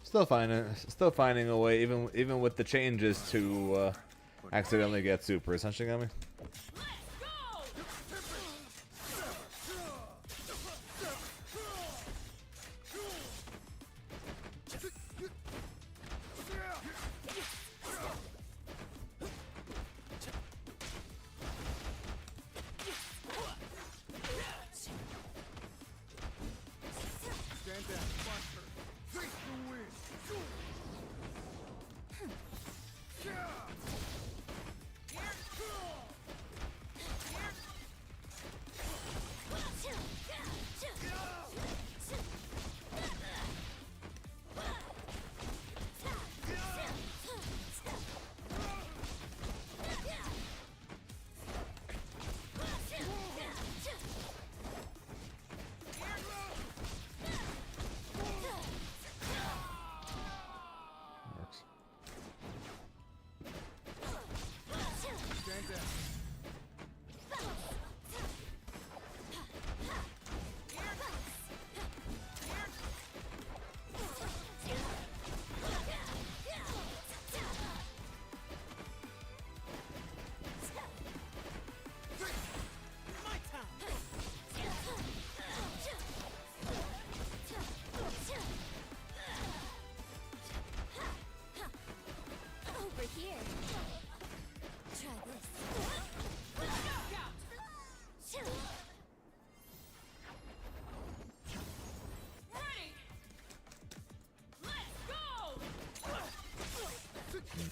Still finding a way, even with the changes to accidentally get super. Huh, Shigami? Let's go! Stand down, Buster. Face the wind. Works. Stand down. My time. Over here. Try this. Knockout! Ready! Let's go!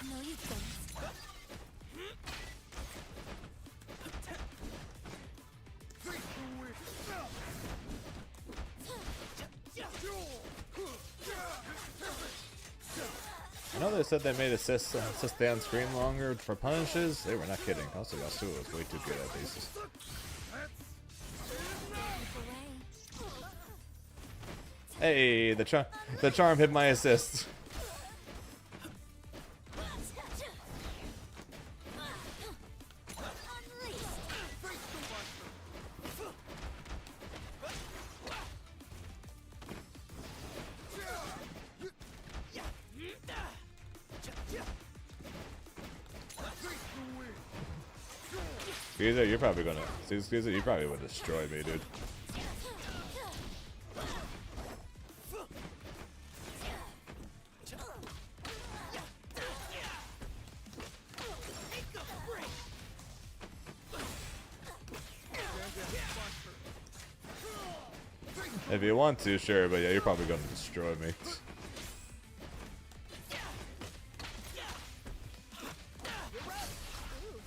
No, you don't. Face the wind. I know they said they made assist stay on screen longer for punishes. They were not kidding. Also, Yasuo was way too good at bases. Hey, the charm hit my assist. Skeezer, you're probably gonna. Skeezer, you probably would destroy me, dude. If you want to, sure, but yeah, you're probably gonna destroy me. Ooh,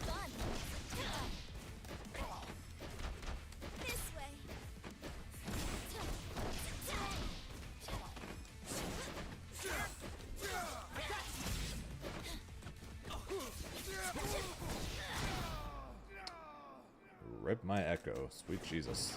fun. This way. Rip my echo, sweet Jesus.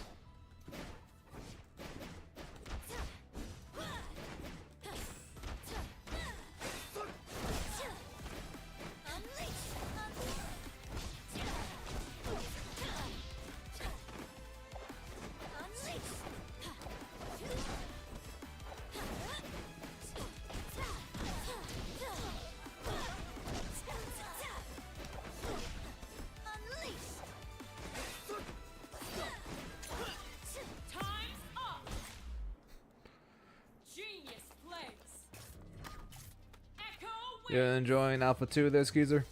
You enjoying Alpha 2 there, Skeezer?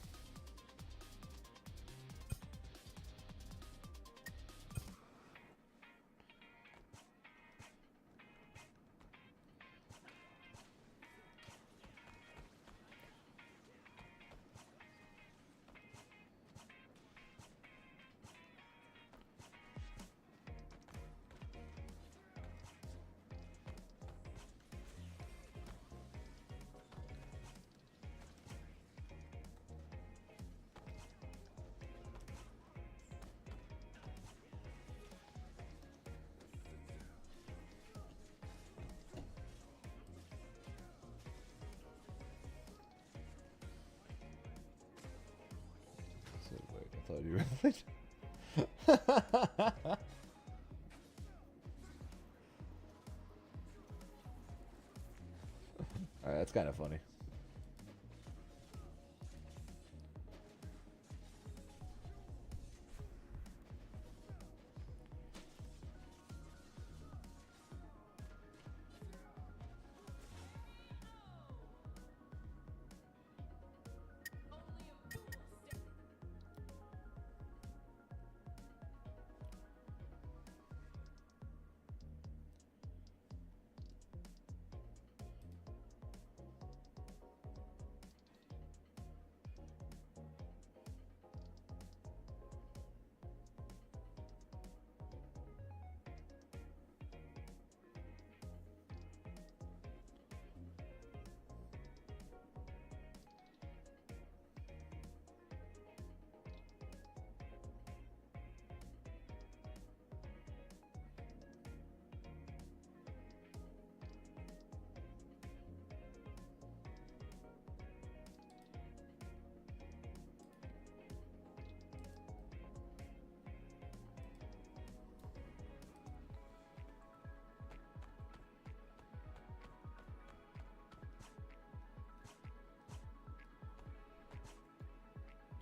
So, wait, I thought you were. Alright, that's kind of funny.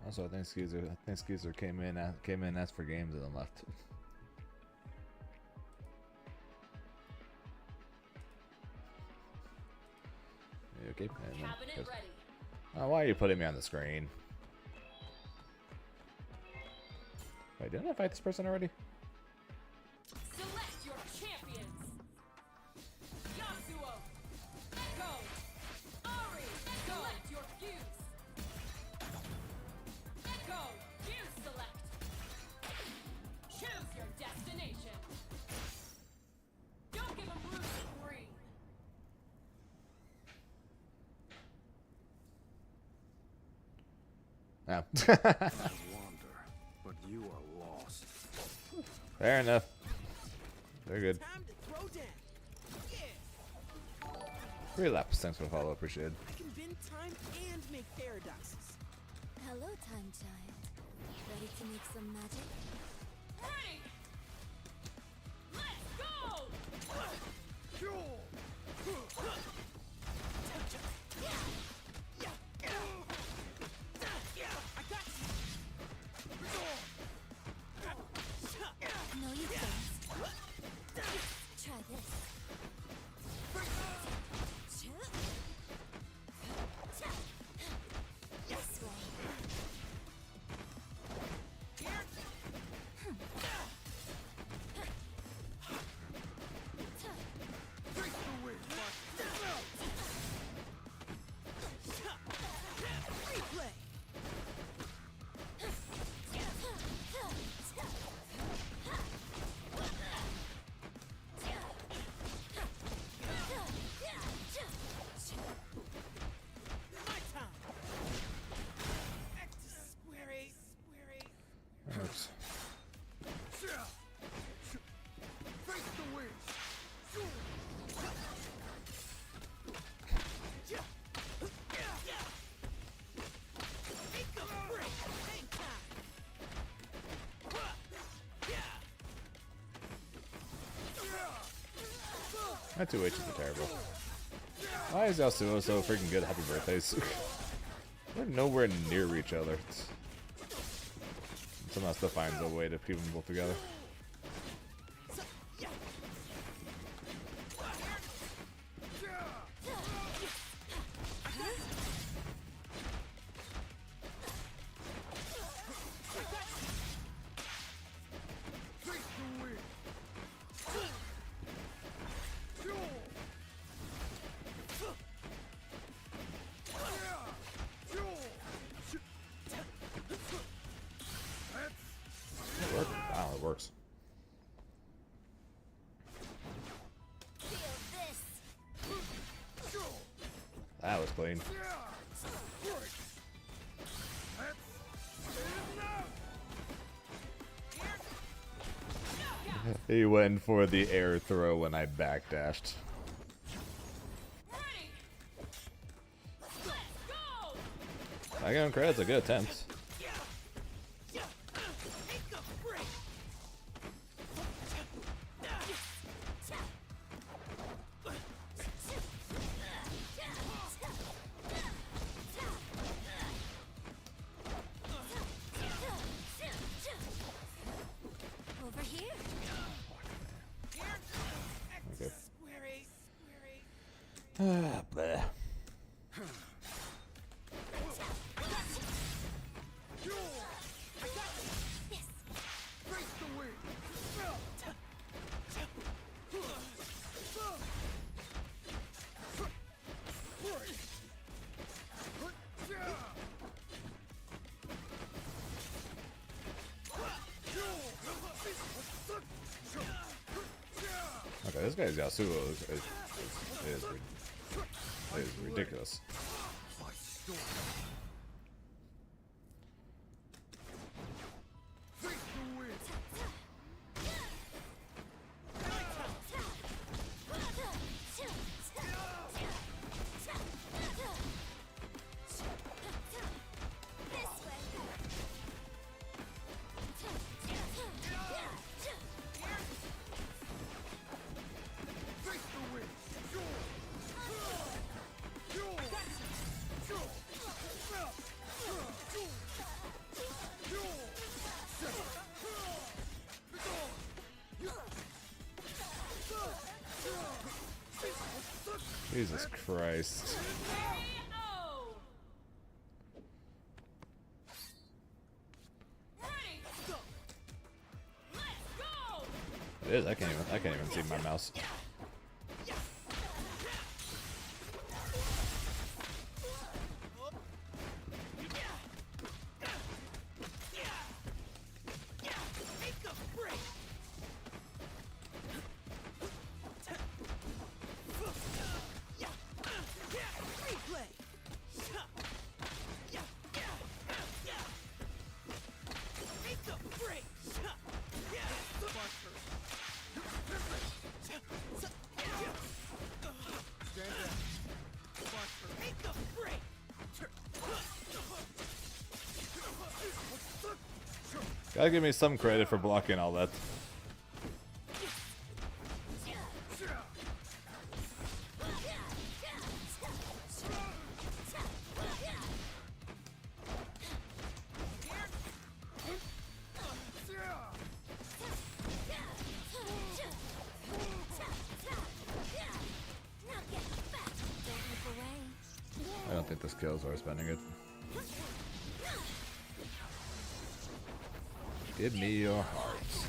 Also, I think Skeezer came in, asked for games, and then left. You okay? And then Cabinet goes, ready. oh, why are you putting me on the screen? Wait, didn't I fight this person already? Select your champions. Yasuo. Echo. Ari. Select your fuse. Echo. Fuse select. Choose your destination. Don't give him room to breathe. No. I wander, but you are lost. Fair enough. They're good. Time to throw down. Yeah, Relapse. Thanks for the follow. Appreciated. I can bend time and make paradoxes. Hello, time child. Ready to make some magic? Ready. Let's go. I got you. No, you don't. Try this. This way. Replay. My time. Back to square eight. Square eight. Oops. Face the wind. Take a break. Hang time. My 2 H's are terrible. Why is Yasuo so freaking good? Happy birthdays. We're nowhere near each other. Somehow still finds a way to keep them both together. That was clean. He went for the air throw when I backdashed. Ready. Let's go. I give him credit, it's a good attempt. Over here. Okay. Square eight. Ah, bleh. Okay, this guy's Yasuo is ridiculous. Jesus Christ. KO. Ready. Let's go. It is, I can't even see my mouse. Gotta give me some credit for blocking all that. I don't think this kills or spending it. Give me your hearts.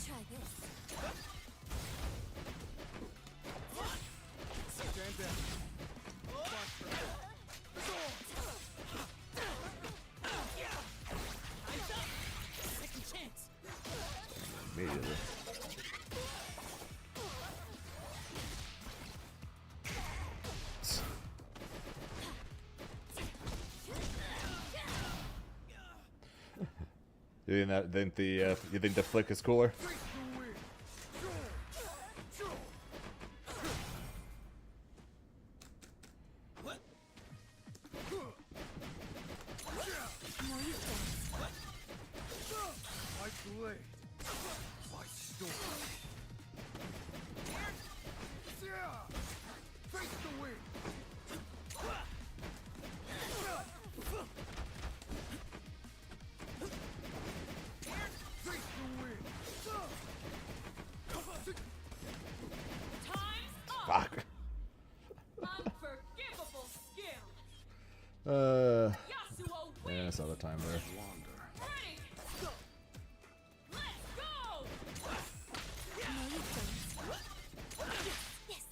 Try this. Second chance. Immediately. You think the flick is cooler? More you think. My blade. My storm. Face the wind. Face the wind. Time's up. Fuck. Unforgivable skill. Yeah, Yasuo wins. I saw the time there. Wander. Ready. Let's go. More you think. Yes.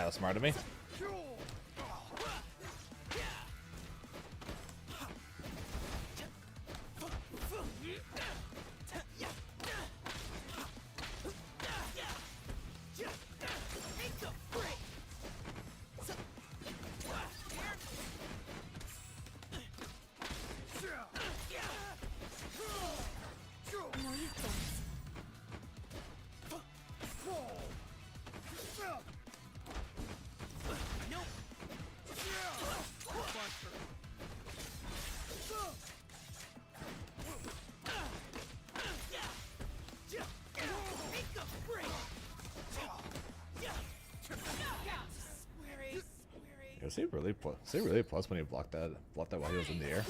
was smart of me. No, you don't. Was he really plus when he blocked that while he was in the air?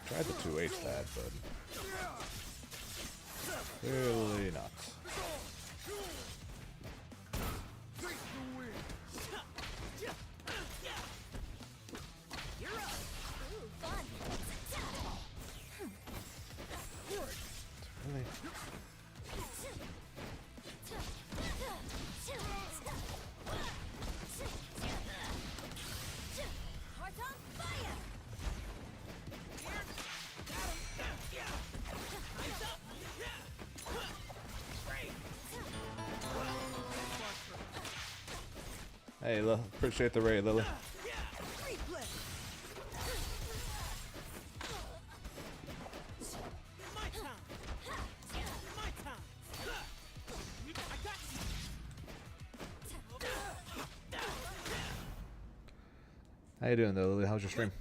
Tried to 2H that, but clearly not. Ooh, fun. Really? Heart on fire! Hey, appreciate the raid, Lily. How you doing, though, Lily? How's your stream?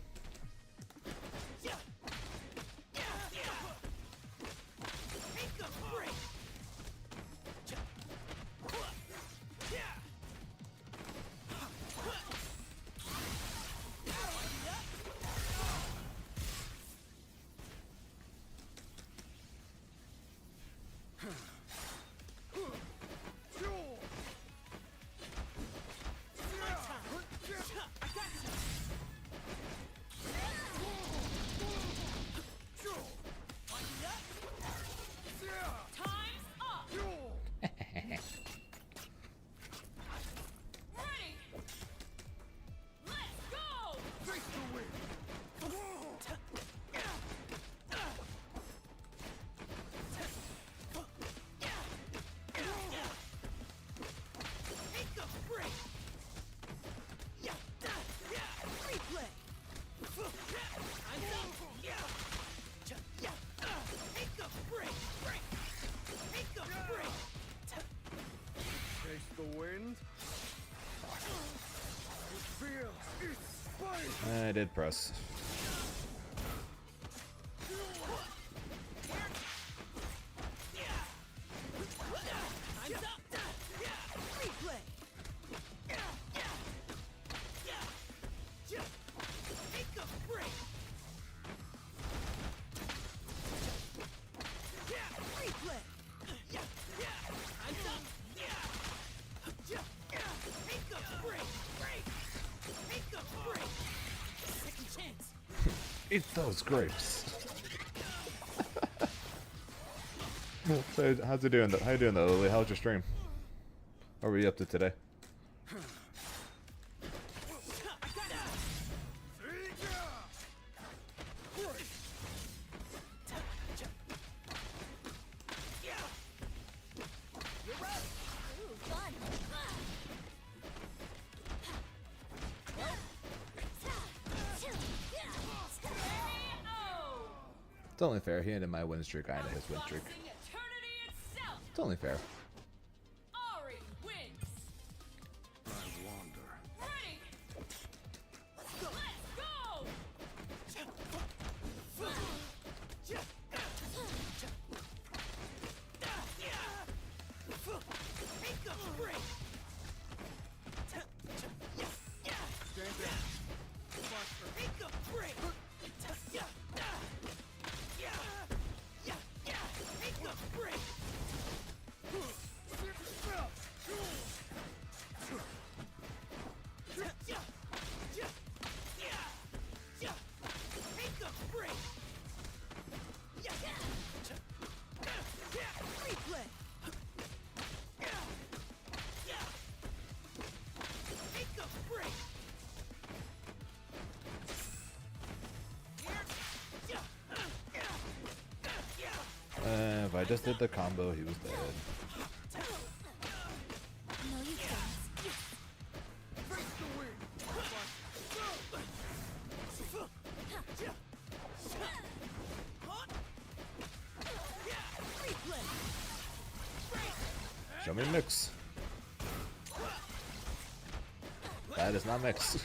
I did press. Eat those grapes. So, how's it doing? How you doing, though, Lily? How's your stream? What were you up to today? Ooh, fun. It's only fair. He ended my win streak. I ended his win streak. Eternity itself. It's only fair. just did the combo. He was dead. No, you don't. Show me mix. That is not mix.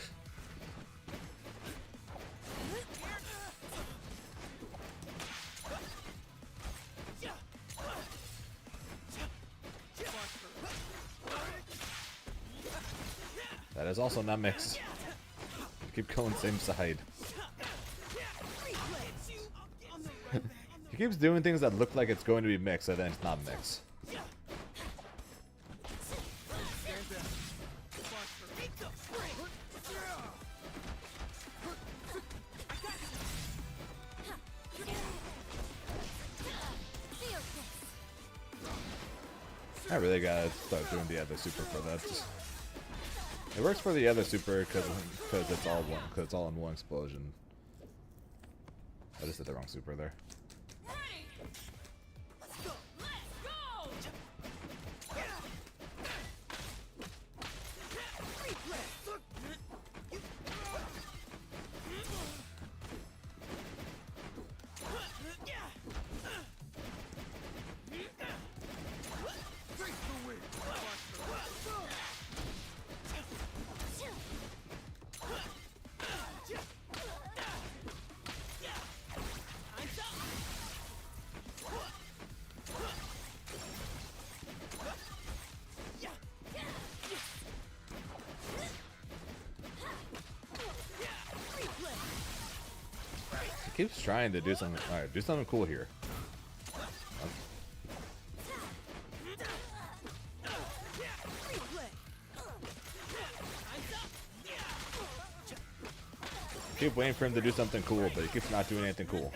That is also not mix. Keep going same side. He keeps doing things that look like it's going to be mix, and then it's not mix. I really gotta start doing the other super for that. It works for the other super because it's all one, because it's all in one explosion. I just did the wrong super there. He keeps trying to do something. Alright, do something cool here. Keep waiting for him to do something cool, but he keeps not doing anything cool.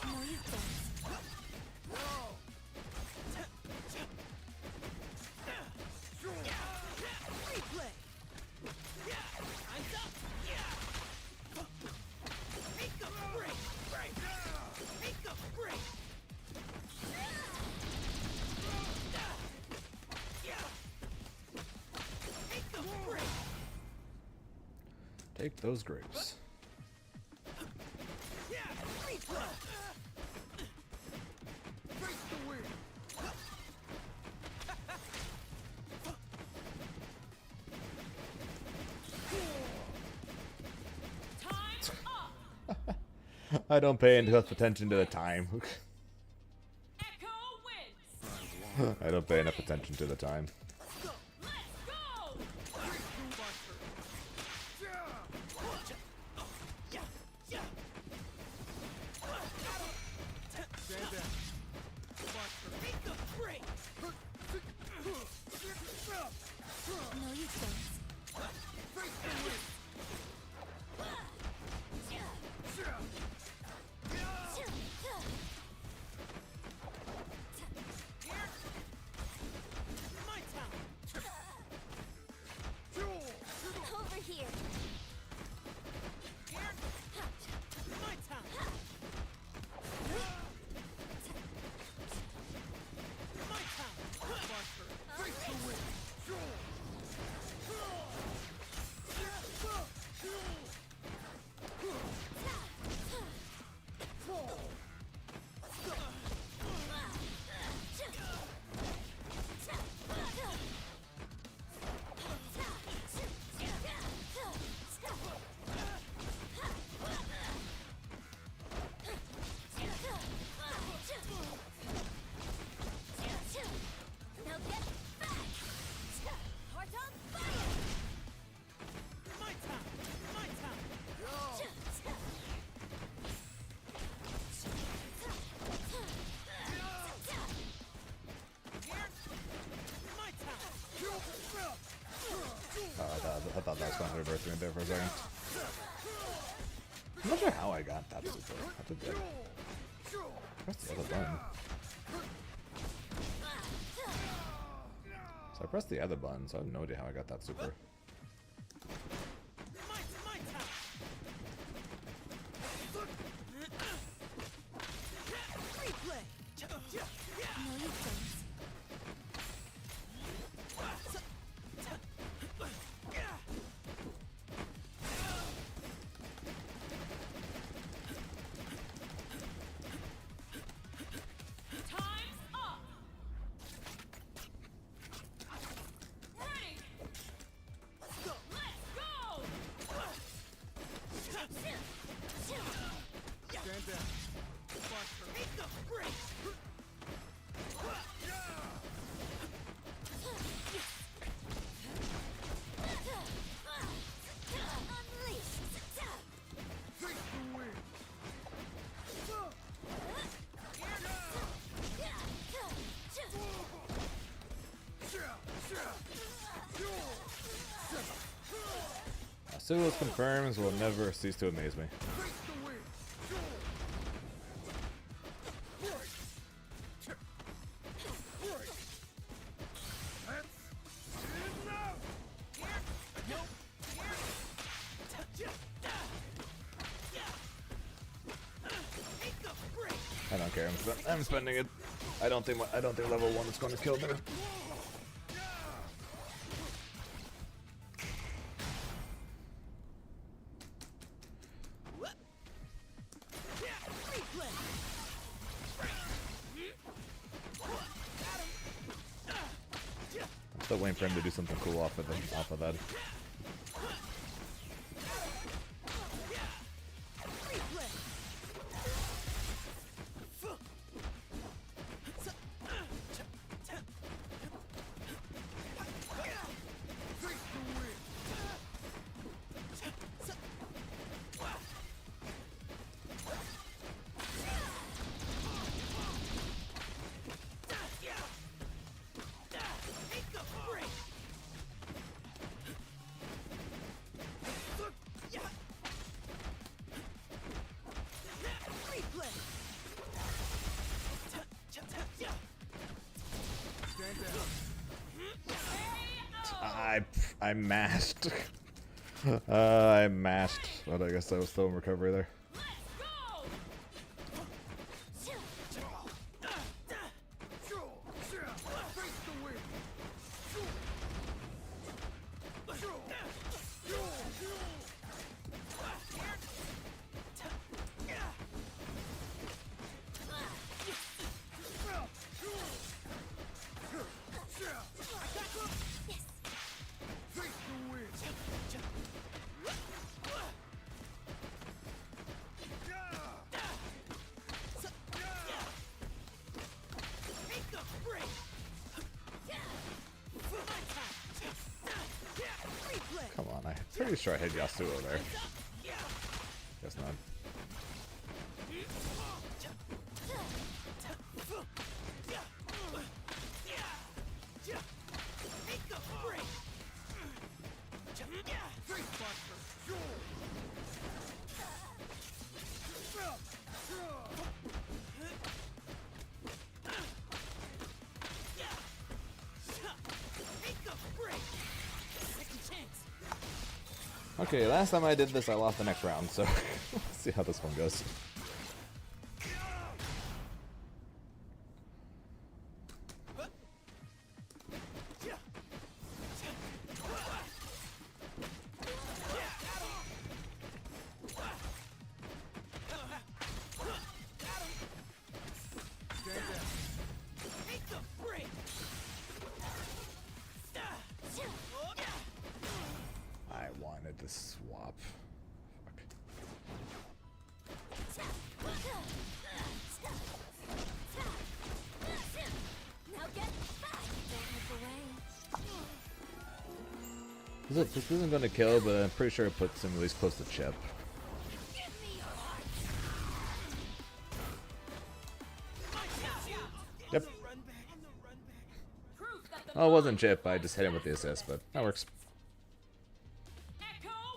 No, you don't. Take those grapes. Time's up. I don't pay enough attention to the time. Echo wins. I don't pay enough attention to the time. Let's go. No, you don't. My time. worth me there for a second. I'm not sure how I got that super. How did that? Press the other button. So I pressed the other button, so I have no idea how I got that super. My time. Replay. No, you don't. Time's up. Ready. Let's go. Stand down. Take the break. Unleash. Take the win. Sulos confirms will never cease to amaze me. Take the win. Break. Break. That's enough. Take the break. I don't care. I'm spending it. I don't think level 1 is going to kill me. Replay. I'm still waiting for him to do something cool off of that. Replay. Take the win. Take the break. Replay. Stand down. I mashed. I mashed, but I guess I was still in recovery there. Let's go. Take the win. Take the win. Take the break. Replay. Come on, I'm pretty sure I hit Yasuo there. Guess not. Take the break. Take the break. Second chance. Okay, last time I did this, I lost the next round, so let's see how this one goes. Take the break. I wanted to swap. Fuck. Now get back. Don't look away. This isn't gonna kill, but I'm pretty sure it puts him at least close to Chip. Give me your heart. Yep. Run back. On the run back. Proof that the Oh, it wasn't Chip. I just hit him with the assist, but that works. Echo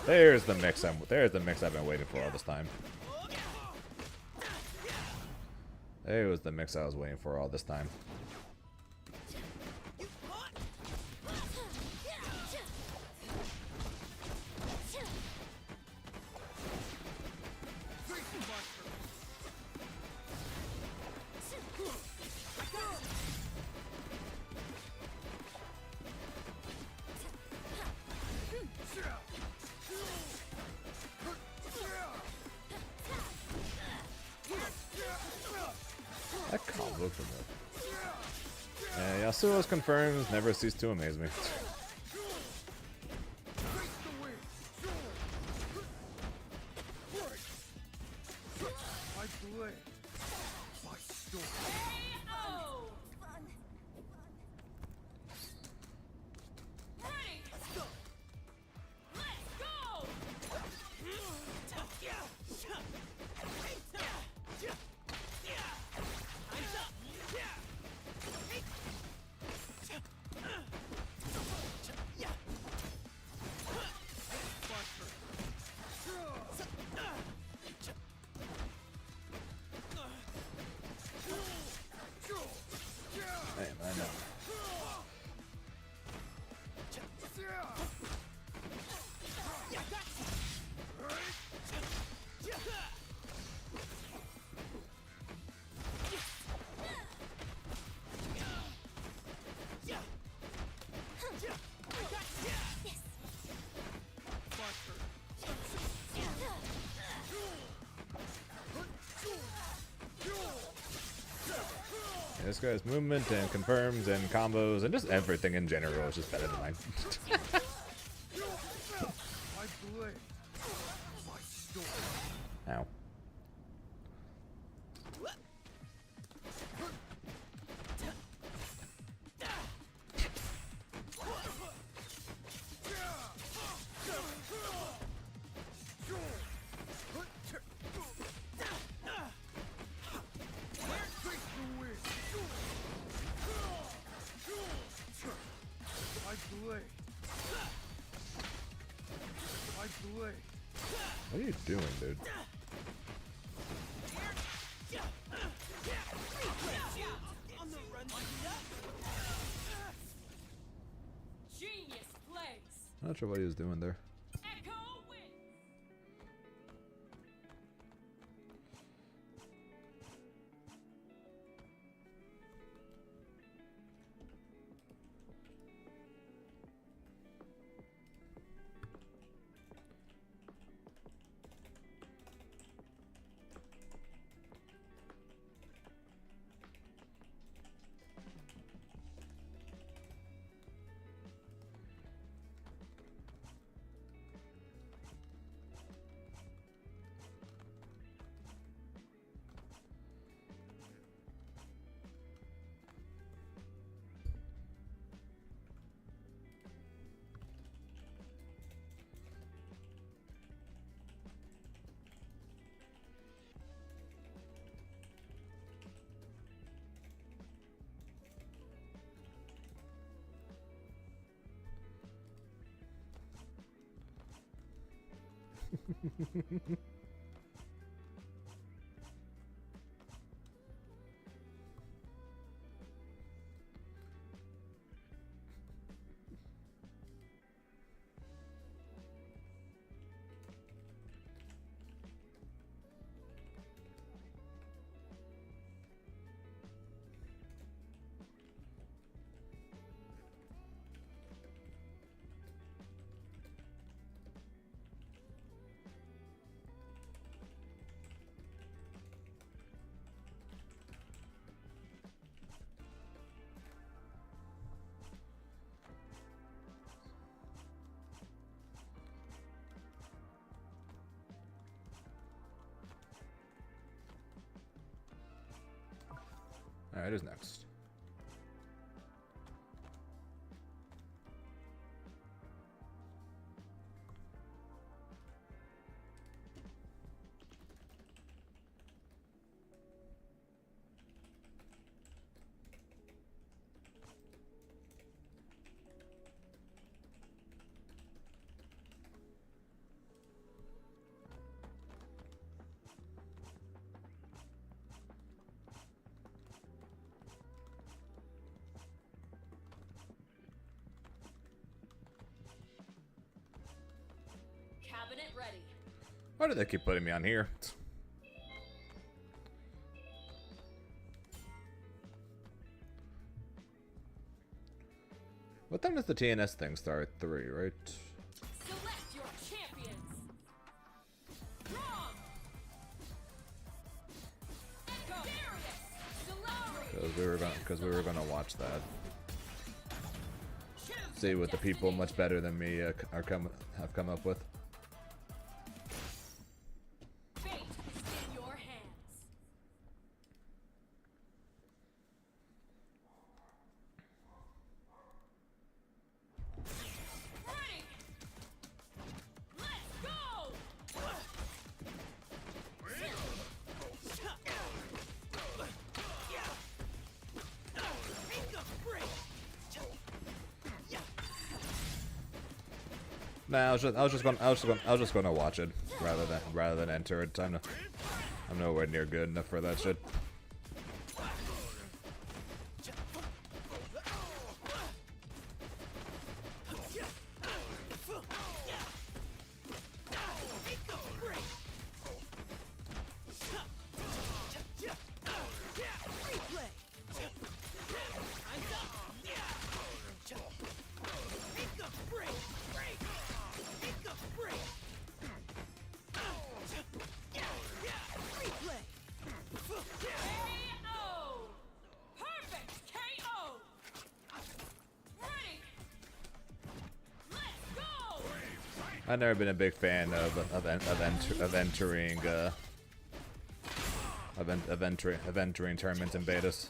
There's the mix. There's the mix I've been waiting for all this time. There was the mix I was waiting for all this time. That combo from it. Yeah, Yasuo's confirms never cease to amaze me. I know. This guy's movement and confirms and combos and just everything in general is just better than mine. Ow. What are you doing, dude? Genius plays. Not sure what he was doing there. Echo wins. Alright, who's next? Cabinet ready. Why do they keep putting me on here? What time does the TNS thing start? 3, right? Select your champions. Rom. Echo. Darius. Solari. Because we were gonna watch that. See what the people much better than me have come up with. Fate is in your hands. Ready. Let's go. Take a break. Nah, I was just gonna watch it rather than enter it. I'm nowhere near good enough for that shit. KO. Perfect KO. Ready. Let's go. I've never been a big fan of entering tournaments and betas.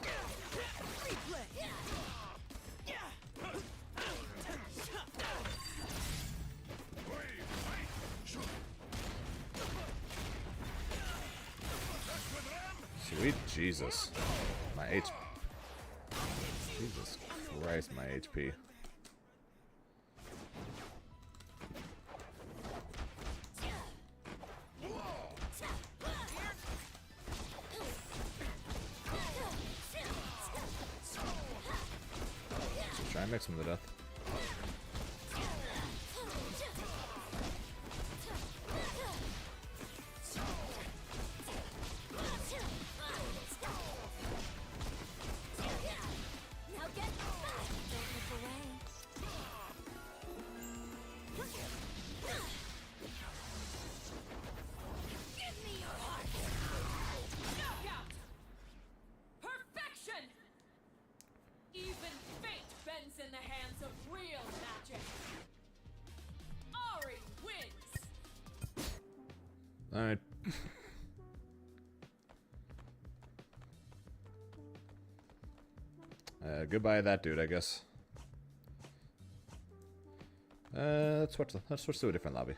Sweet Jesus, my HP. Jesus Christ, my HP. Try and mix him to death. Now get back. Don't look away. Give me your heart. Knockout. Perfection. Even fate bends in the hands of real magic. Ari wins. Alright. Goodbye that dude, I guess. Let's switch to a different lobby.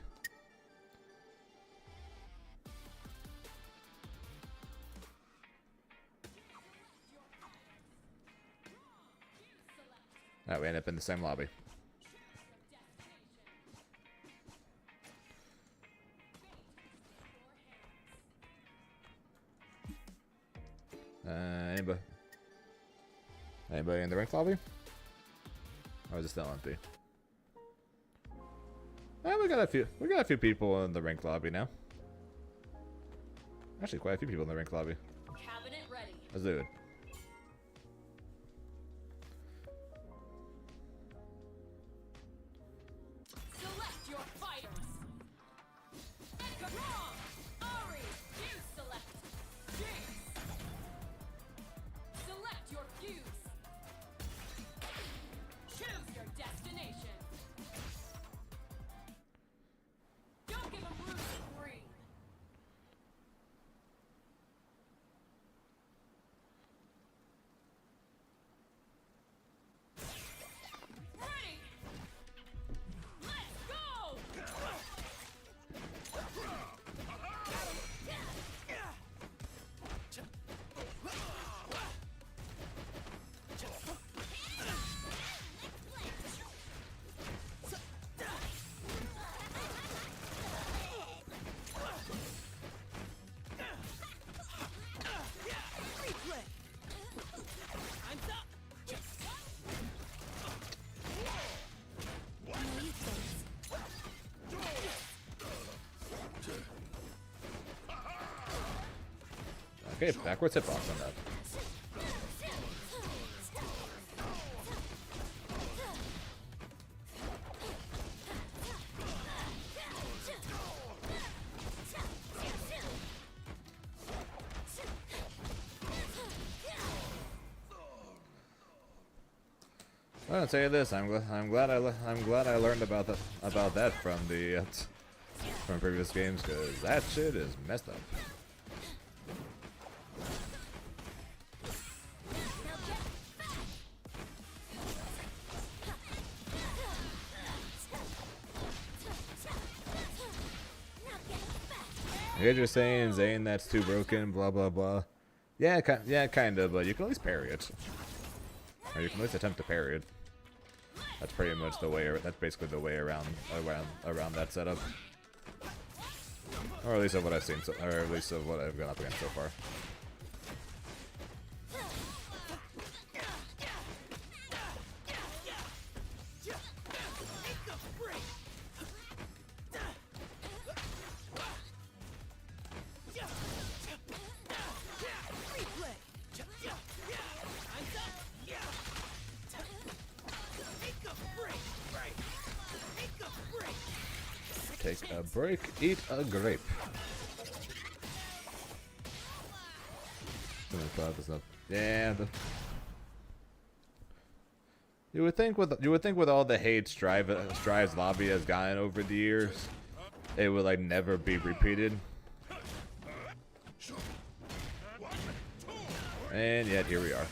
Alright, we end up in the same lobby. Anybody in the ranked lobby? Or is it still empty? We got a few people in the ranked lobby now. Actually, quite a few people in the ranked lobby. Cabinet ready. Let's do it. Select your fighters. Rom. Ari. You select. Jinx. Select your fuse. Choose your destination. Don't give him room to breathe. Okay, backwards hitbox on that. I'll tell you this. I'm glad I learned about that from the from previous games, because that shit is messed up. You guys are saying Zane that's too broken, blah blah blah. Yeah, kind of, but you can at least parry it, or you can at least attempt to parry it. That's pretty much the way. That's basically the way around that setup, or at least of what I've seen, or at least of what I've gone up against so far. Take a break, eat a grape. Yeah. You would think with all the hate Strive's lobby has gotten over the years, it would like never be repeated. And yet here we are.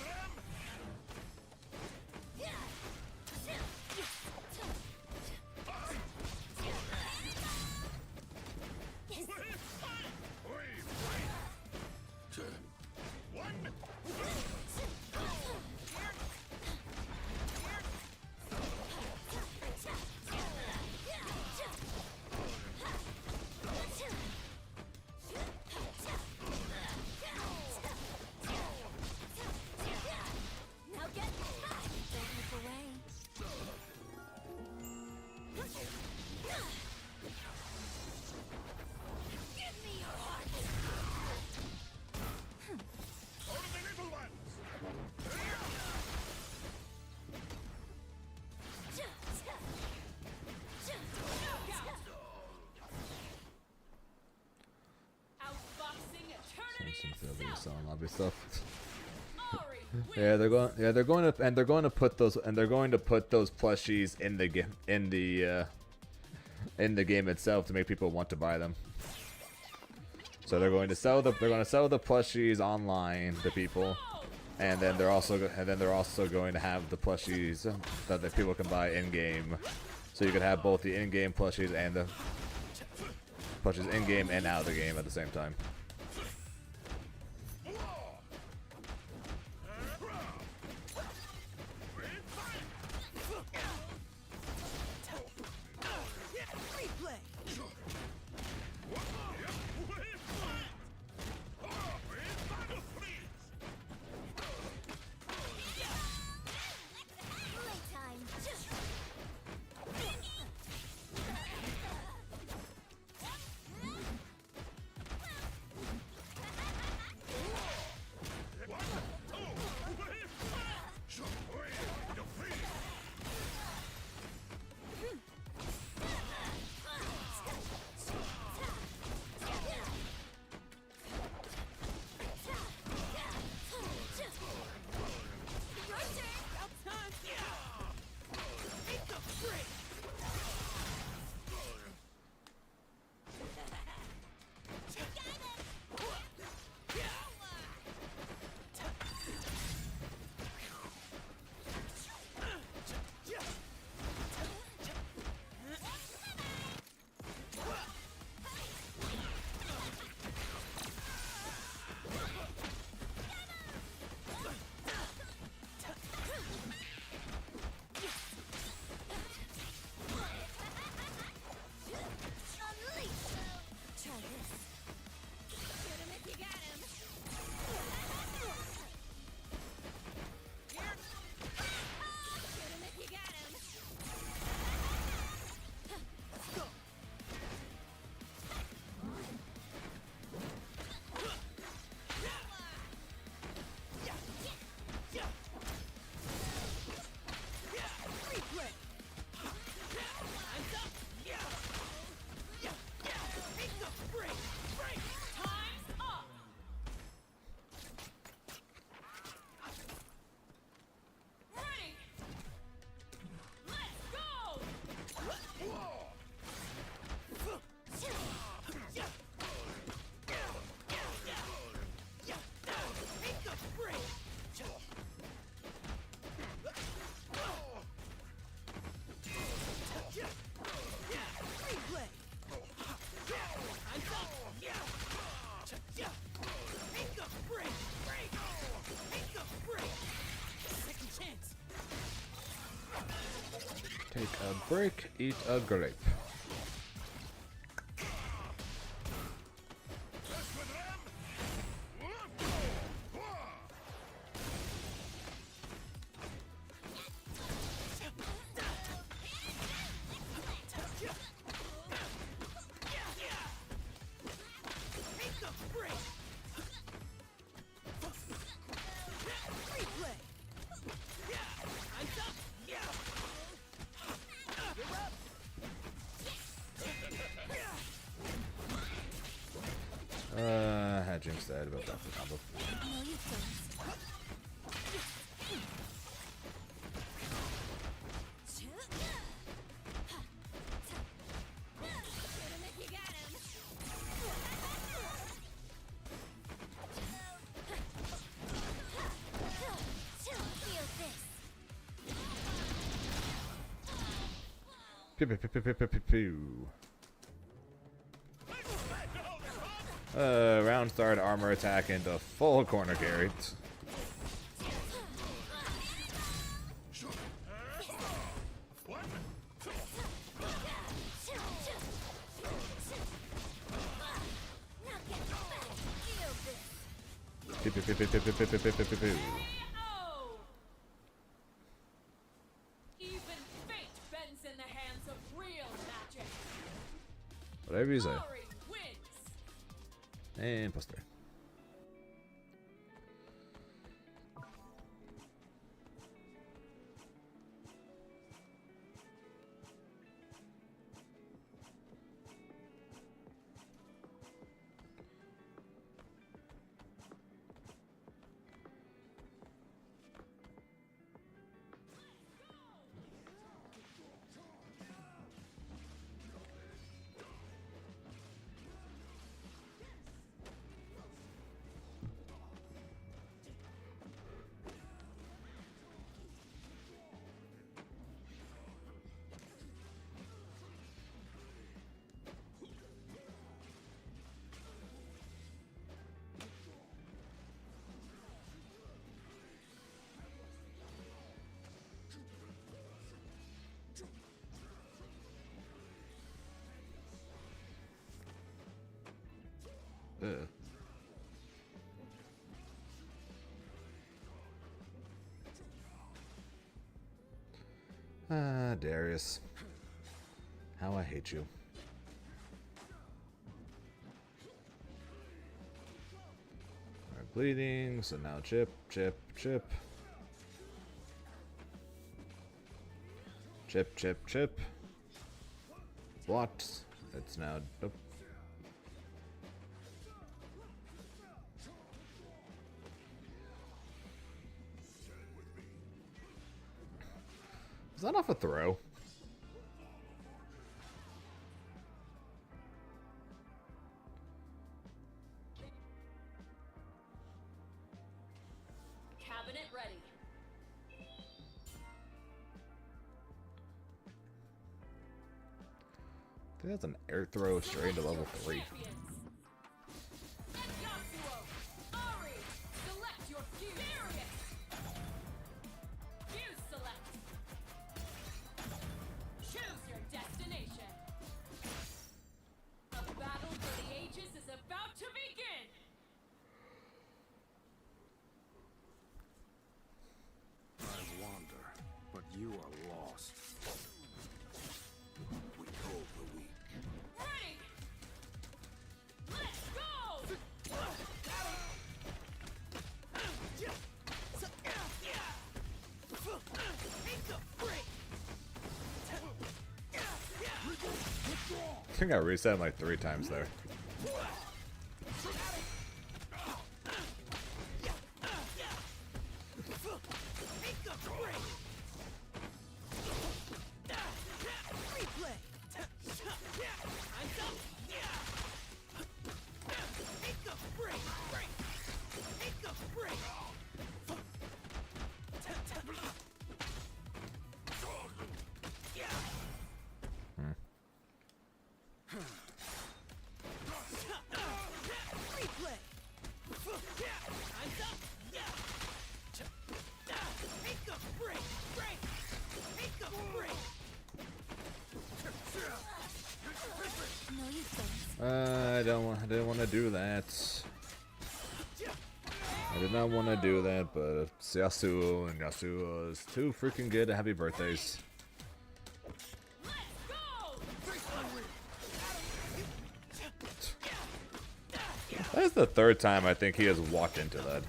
Now get back! Don't look away. Give me your heart! Outboxing eternity Some itself. selling lobby stuff. Ori Yeah, they're going to put those plushies in the game in the game itself to make people want to buy them. So they're going to sell the plushies online to people, and then they're also going to have the plushies that the people can buy in game. So you can have both the in-game plushies and the plushies in game and out of the game at the same time. Playtime! Take a break, eat a grape. Take a break. Replay. Time's up. You're up. Had Jinx dead, but that's the combo. No, you don't. Should've if you got him. Feel this. Pew pew pew pew pew pew pew pew. Round start, armor attack into full corner carried. Pew pew pew pew pew pew pew pew pew pew pew. KO! Even fate bends in the hands of real magic. Whatever you say. Glory wins. And plus 3. Ah, Darius. How I hate you. Alright, bleeding, so now chip, chip, chip. Chip, chip, chip. Blocked. It's now... Nope. Is that off a throw? Cabinet ready. I think that's an air throw straight to level 3. Champions. Yasuo, Ari, select your fuse. Darius. Fuse select. Choose your destination. A battle for the ages is about to begin. I wander, but you are lost. We hold the weak. Ready. Let's go. Take a break. I think I reset like 3 times there. Take a break. Replay. Time's up. Take a break. Take a break. I didn't want to do that. I did not want to do that, but it's Yasuo, and Yasuo is too freaking good. Happy birthdays. That's the third time I think he has walked into that.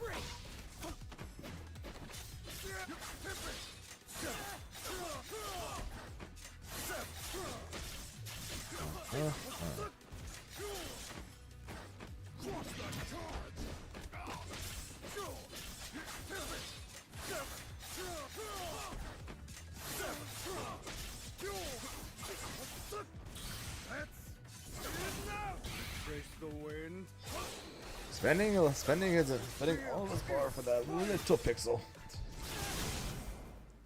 Face the wind. Spending all this bar for that little pixel.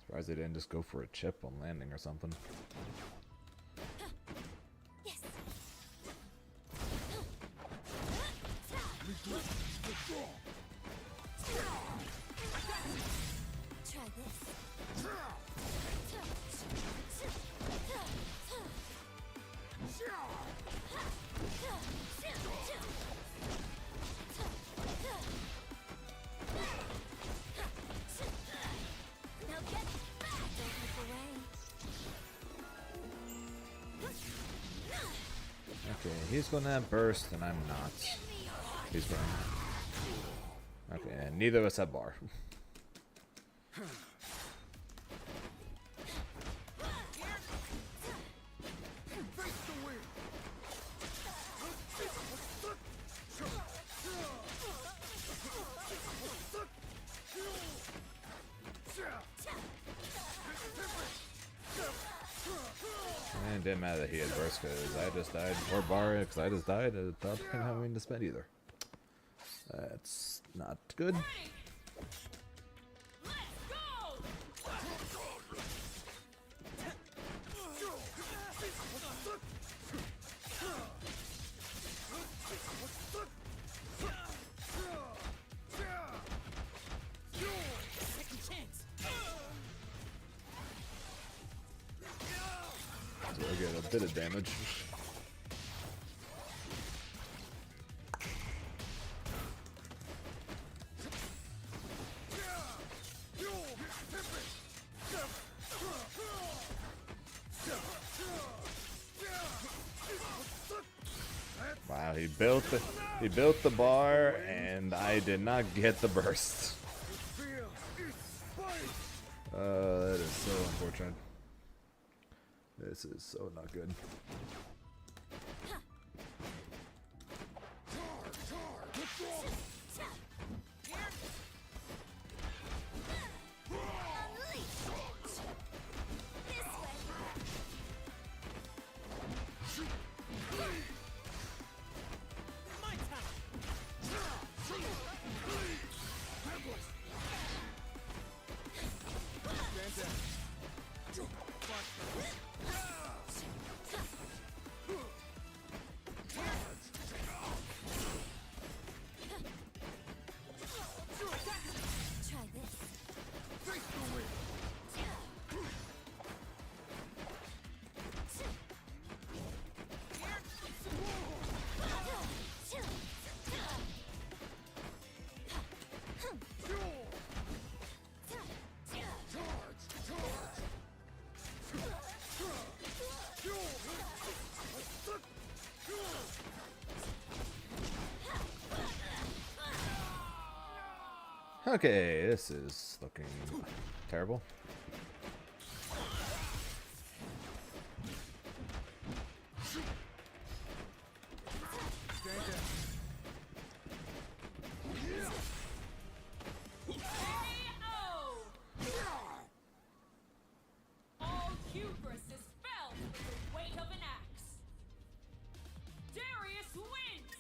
Surprised they didn't just go for a chip on landing or something. Yes. Try this. Now get back! Don't look away. Okay, he's gonna burst and I'm not. He's running. Okay, and neither of us have bar. And it didn't matter that he had burst because I just died, or bar because I just died without him having to spend either. That's not good. Second chance. So I get a bit of damage. Wow, he built the bar and I did not get the burst. That is so unfortunate. This is so not good. My time. Try this. Okay, this is looking terrible. All hubris is felled with the weight of an axe. Darius wins!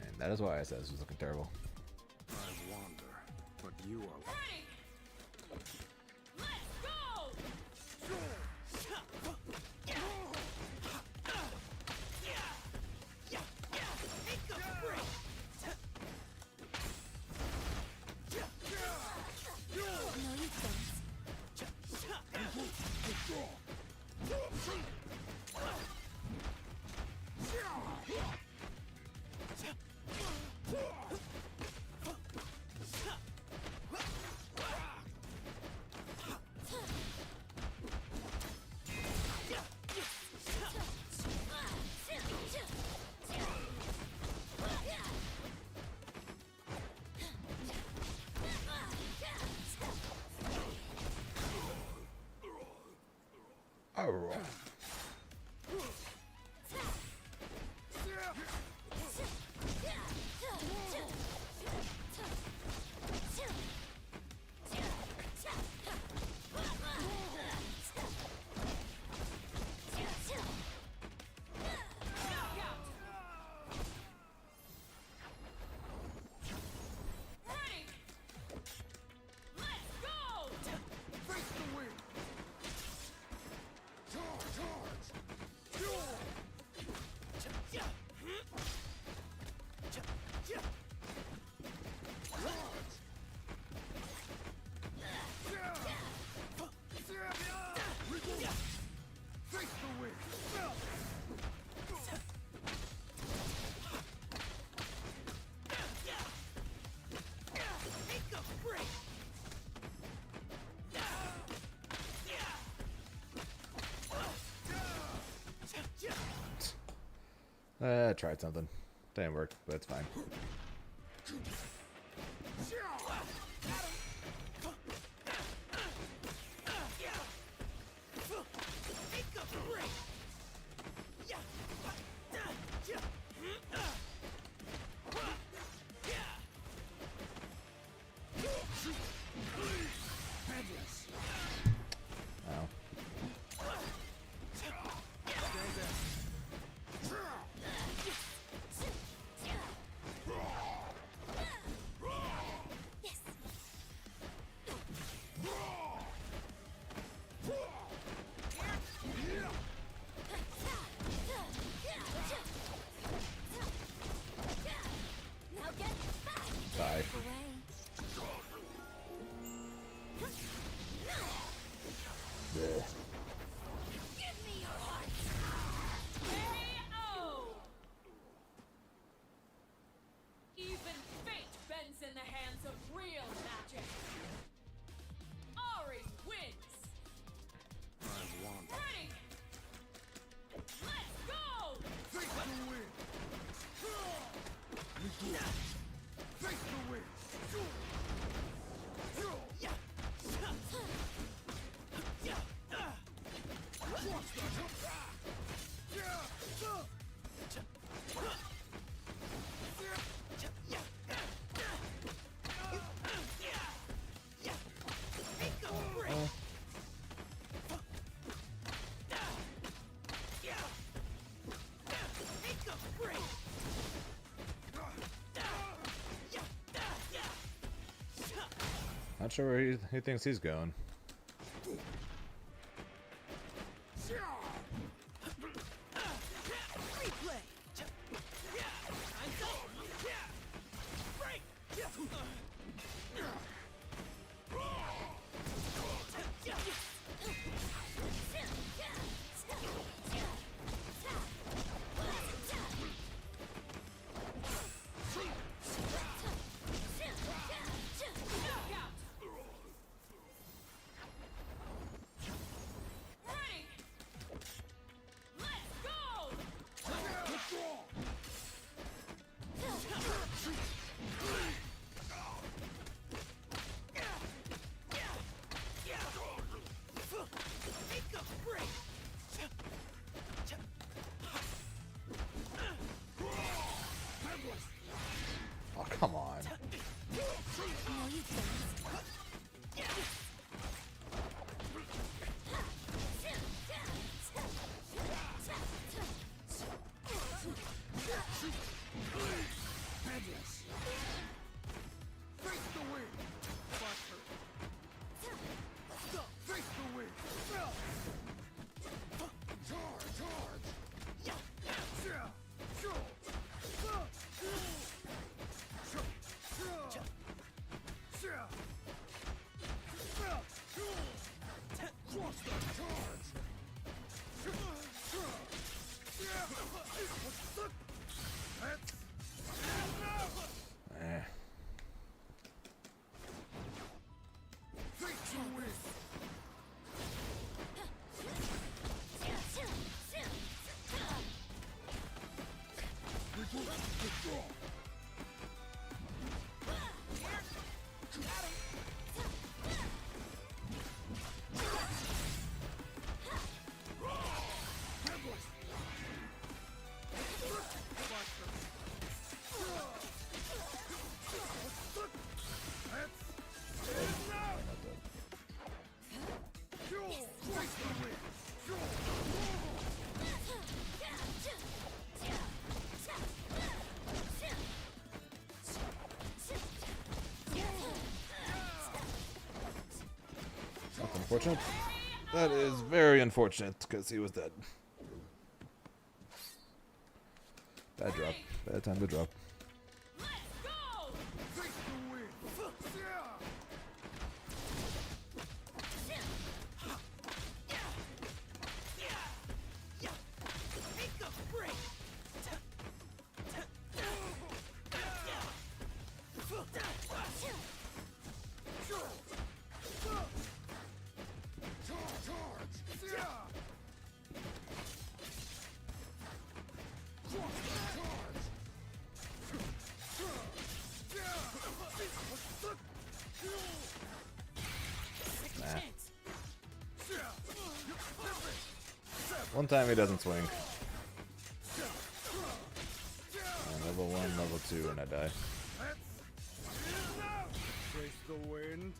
And that is why I said this was looking terrible. I wander, but you are Ready! Let's go! No, you don't. I tried something. Didn't work, but it's fine. Ow. Yes. Now get back. Die. Away. Give me your heart. KO! Even fate bends in the hands of real magic. Ari wins. I've wandered, Ready? Let's go! face the wind. Face the wind. Not sure where he thinks he's going. Replay. Time's up. Break. Knockout! Ready? Let's go! Make a break. Oh, come on. No, you don't. Fabulous. Face the wind. Faster. Face the wind. Charge, charge. Cross the charge. Eh. Face the wind. Withdraw. That's unfortunate. That is very unfortunate because he was dead. Bad drop. Bad time to drop. Let's go! Face the wind. Make a break. Charge. One time he doesn't swing. And level 1, level 2, and I die. Face the wind.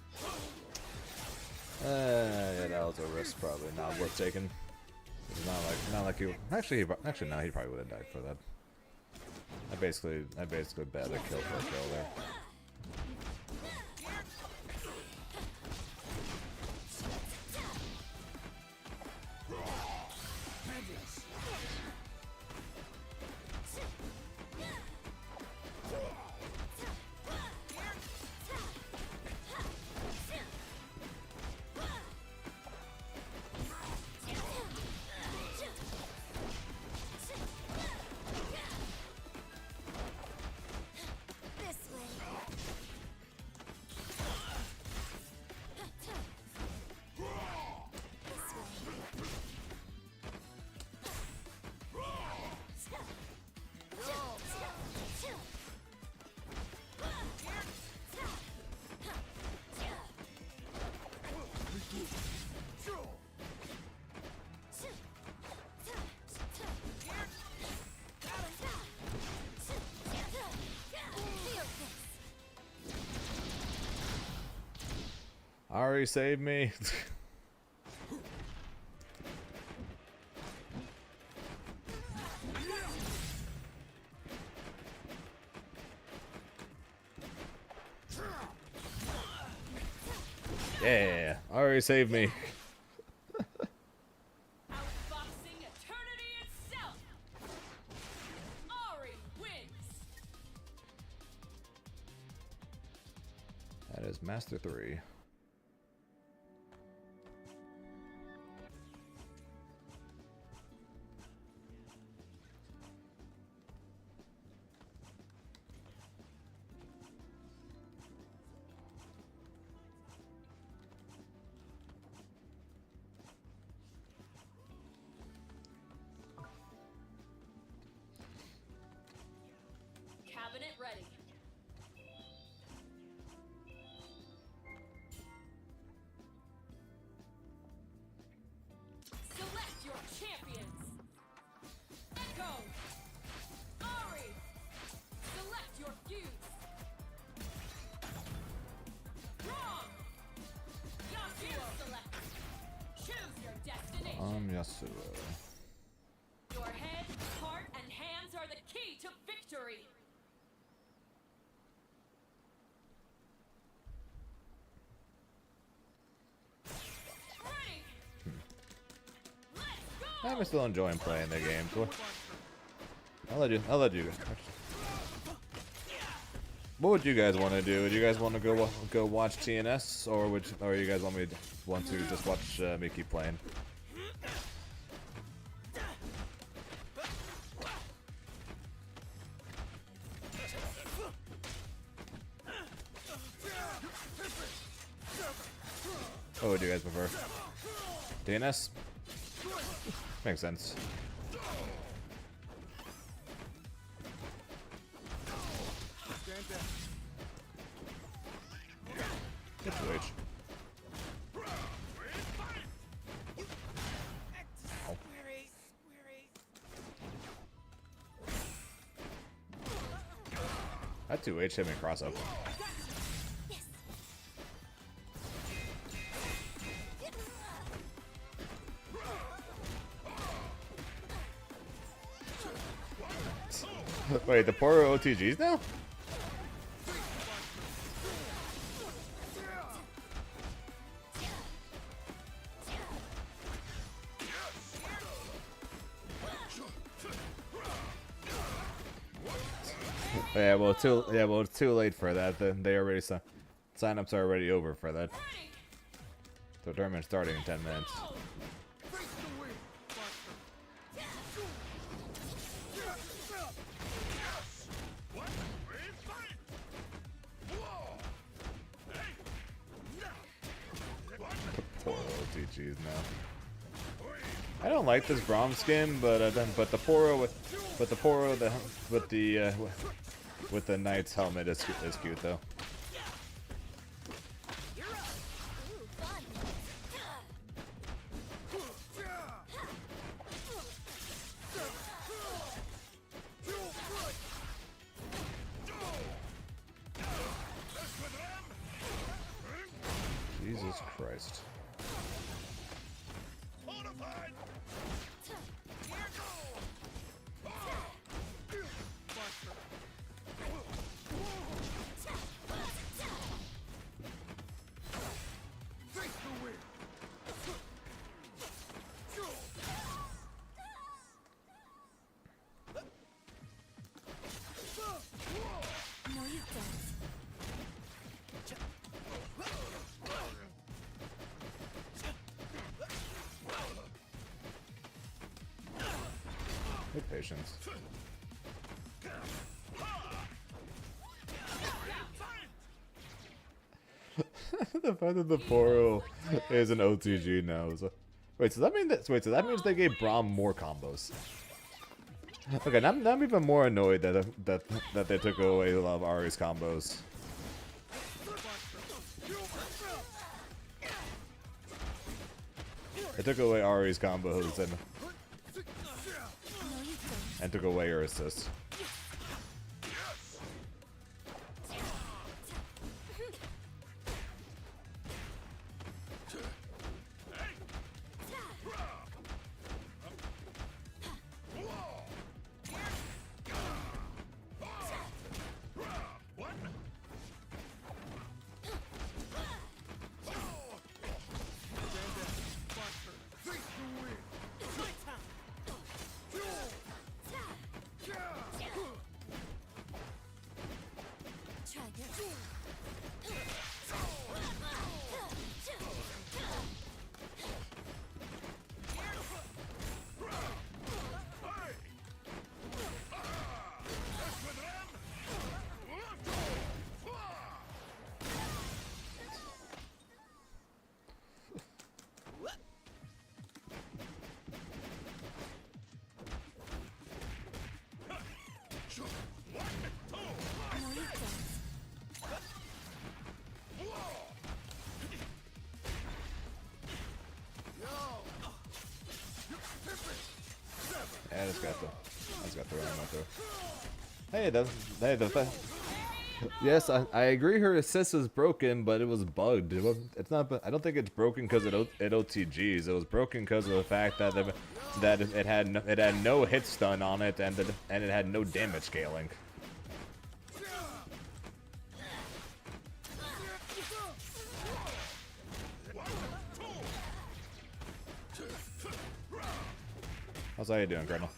Yeah, that was a risk, probably not worth taking. It's not like he. Actually, no, he probably would have died for that. I basically bet a kill for a kill there. This way. This way. Ari, save me! Yeah, Ari, save me! Outboxing eternity itself. Ari wins. That is Master 3. Cabinet ready. Select your champions. Echo. Ari. Select your fuse. Wrong. Yasuo select. Choose your destination. Yasuo. Your head, heart, and hands are the key to victory. Ready. Let's go. I'm still enjoying playing the game. So I'll let you go. What would you guys want to do? Would you guys want to go watch TNS, or you guys want to just watch me keep playing? What would you guys prefer? DNS? Makes sense. Stand down. Get to H. Ow. That 2H hit me cross up. Wait, the Poro OTGs now? Yeah, well, too late for that. Then they already sign-ups are already over for that. Ready. The tournament's starting in 10 minutes. Go. Face the wind. Poor OTGs now. I don't like this Braum skin, but the Poro with the Knight's helmet is cute though. Ooh, fun. Jesus Christ. Fortified. Here Face the wind. No, you don't. With patience. The fact that the Poro is an OTG now is wait, so that mean that wait, so that means they gave Braum more combos. Okay, now I'm even more annoyed that they took away a lot of Ari's combos. They took away Ari's combos and took away her assists. Try this. No, you don't. Yeah, I just got the run out there. Hey, yes, I agree. Her assist is broken, but it was bugged. It's not. I don't think it's broken because it OTGs. It was broken because of the fact that it had no hit stun on it, and it had no damage scaling. How's how you doing, Colonel?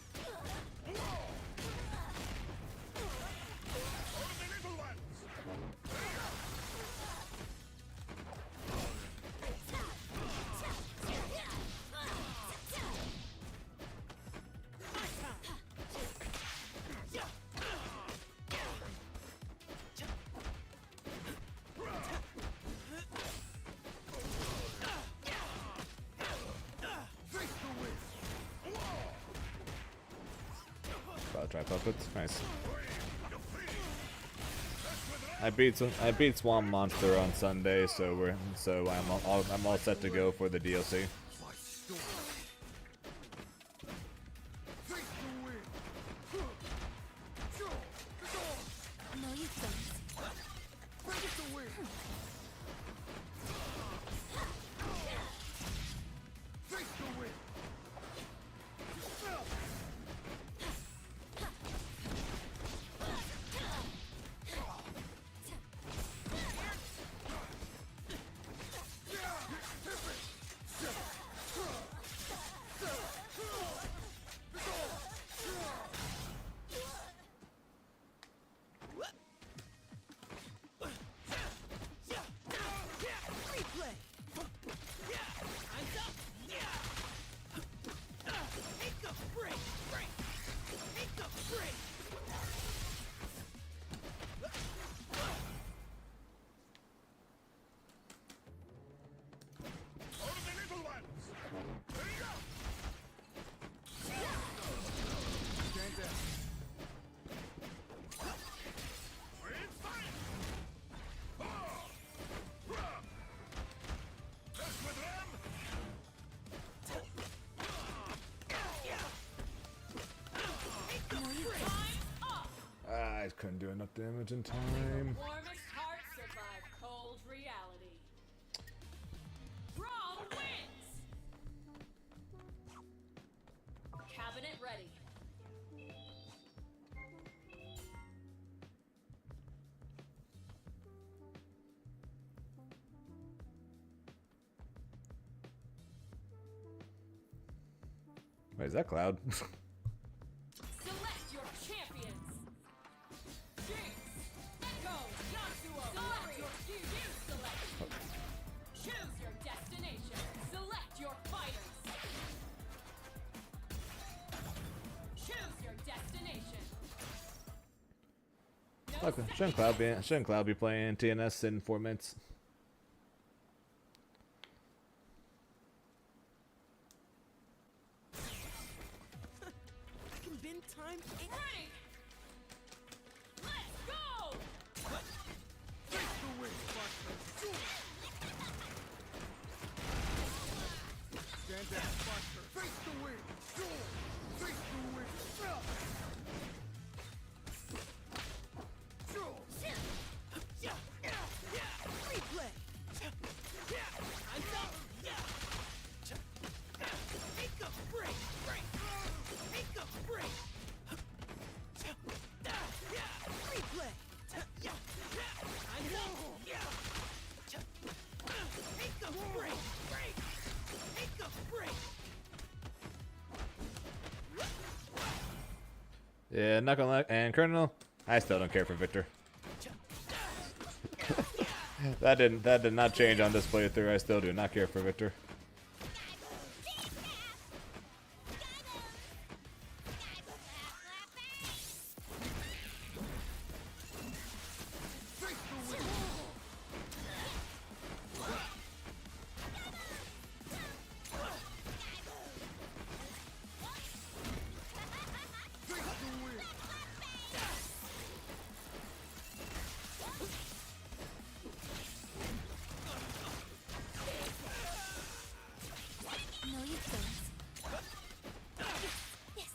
Try puppets. Nice. I beat Swamp Monster on Sunday, so I'm all set to go for the DLC. No, you don't. I couldn't do enough damage in time. Warmest hearts survive cold reality. Wait, is that Cloud? Select your champions. Jinx, Echo, Yasuo. Select your hero. Select. Choose your destination. Select your fighters. Choose your destination. No Okay, shouldn't Cloud be playing TNS in 4 minutes? I can bend time. Ready. Let's go. Face the wind, Buster. Stand down, Buster. Face the wind. Face the wind. Replay. I'm up. Take a break. Take a break. Replay. I'm up. Take a break. Take a break. Yeah, not gonna lie. And Colonel, I still don't care for Victor. that did not change on this playthrough. I still do not care for Victor. No, you don't. Yes.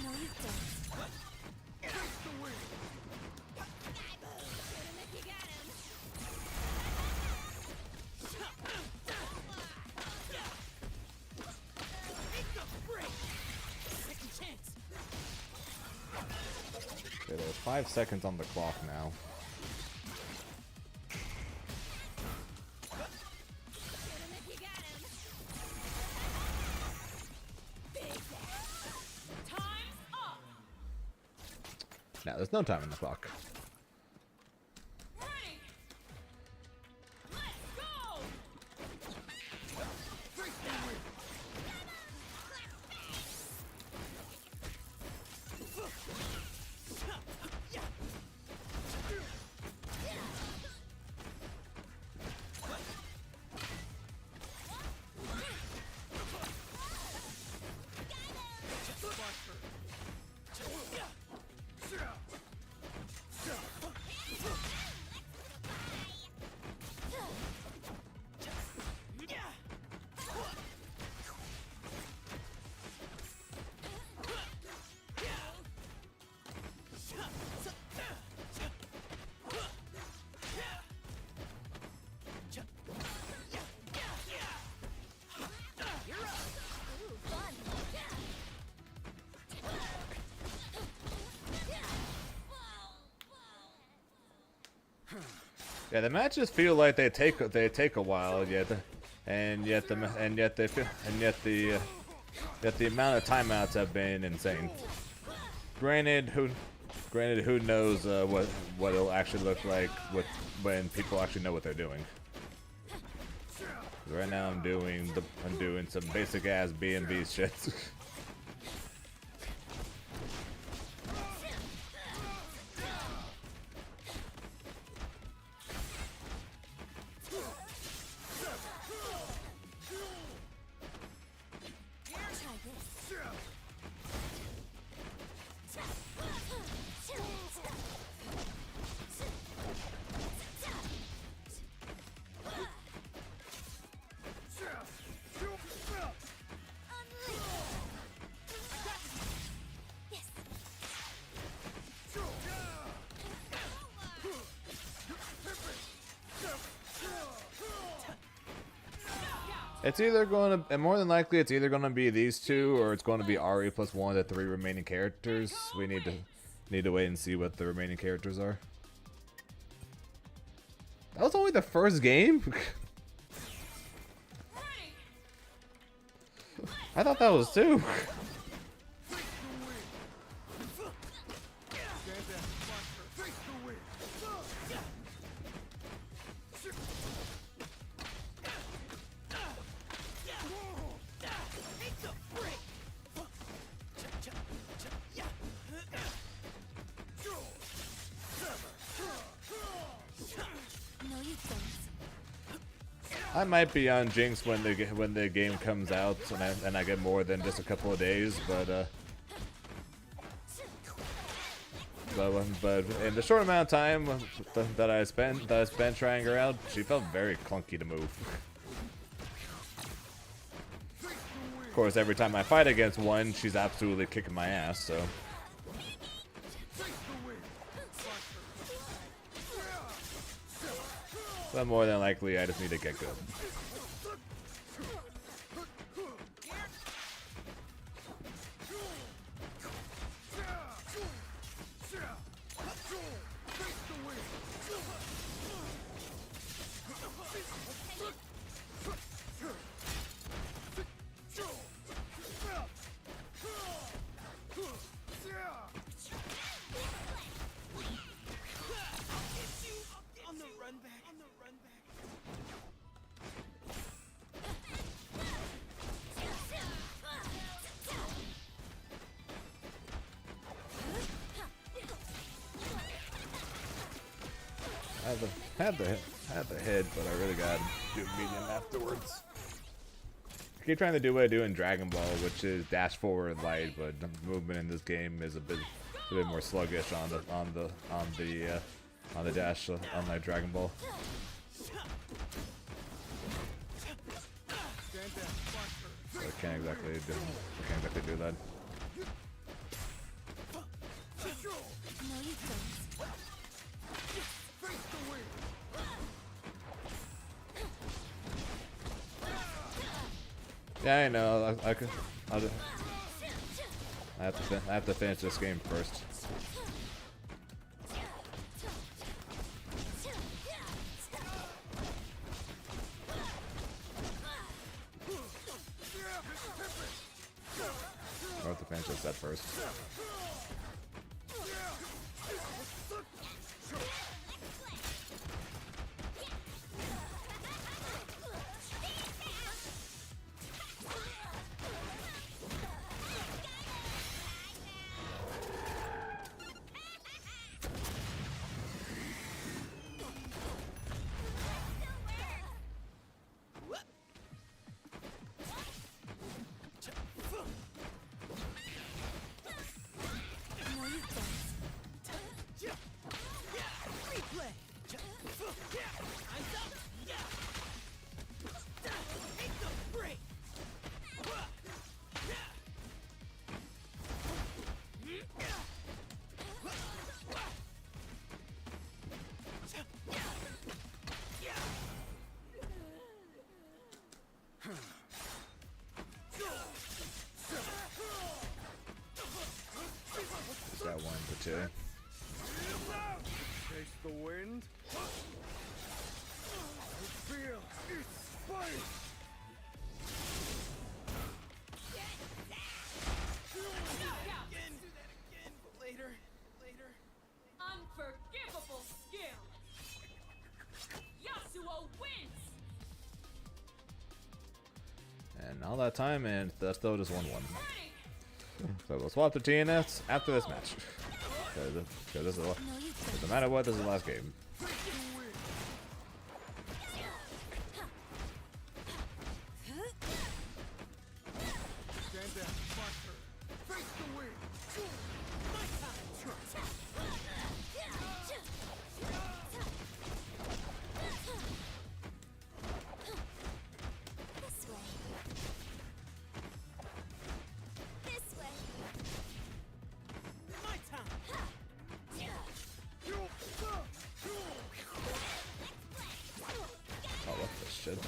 No, you don't. You got him. Take a break. Second chance. Okay, there's 5 seconds on the clock now. You got him. Time's up. Now there's no time on the clock. Ready. Let's go. Ooh, fun. Yeah, the matches feel like they take a while, yet the amount of timeouts have been insane. Granted, who knows what it'll actually look like when people actually know what they're doing. Right now, I'm doing some basic ass B&B shit. Try this. It's either going to, and more than likely, it's either going to be these two, or it's going to be Ari plus one of the 3 remaining characters. We need to wait and see what the remaining characters are. That was only the first game. I thought that was 2. No, you don't. I might be on Jinx when the game comes out, and I get more than just a couple of days, but in the short amount of time that I spent trying her out, she felt very clunky to move. Of course, every time I fight against one, she's absolutely kicking my ass. So. But more than likely, I just need to get good. On the run back. On the run back. Had the head, but I really got to do medium afterwards. I keep trying to do what I do in Dragon Ball, which is dash forward light, but the movement in this game is a bit more sluggish on the dash unlike Dragon Ball. So I can't exactly do that. No, you don't. Yeah, I know. I have to finish this game first. I have to finish this set first. That one for two. Taste the wind. Feel its spice. Again. Do that again. Later. Later. Unforgivable skill. Yasuo wins. And all that time, and that's still just 1-1. So we'll swap to TNS after this match. Because this is no matter what, this is the last game. Stand down. Monster. Face the wind. This way. This way. My time. Oh, what the shit?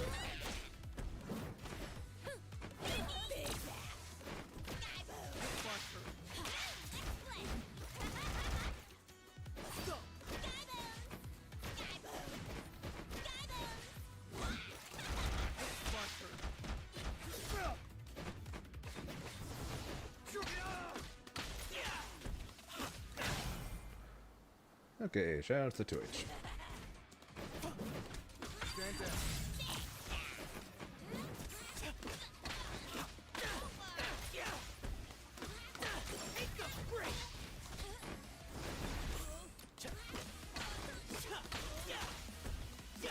Okay, shout out to 2H. Stand down.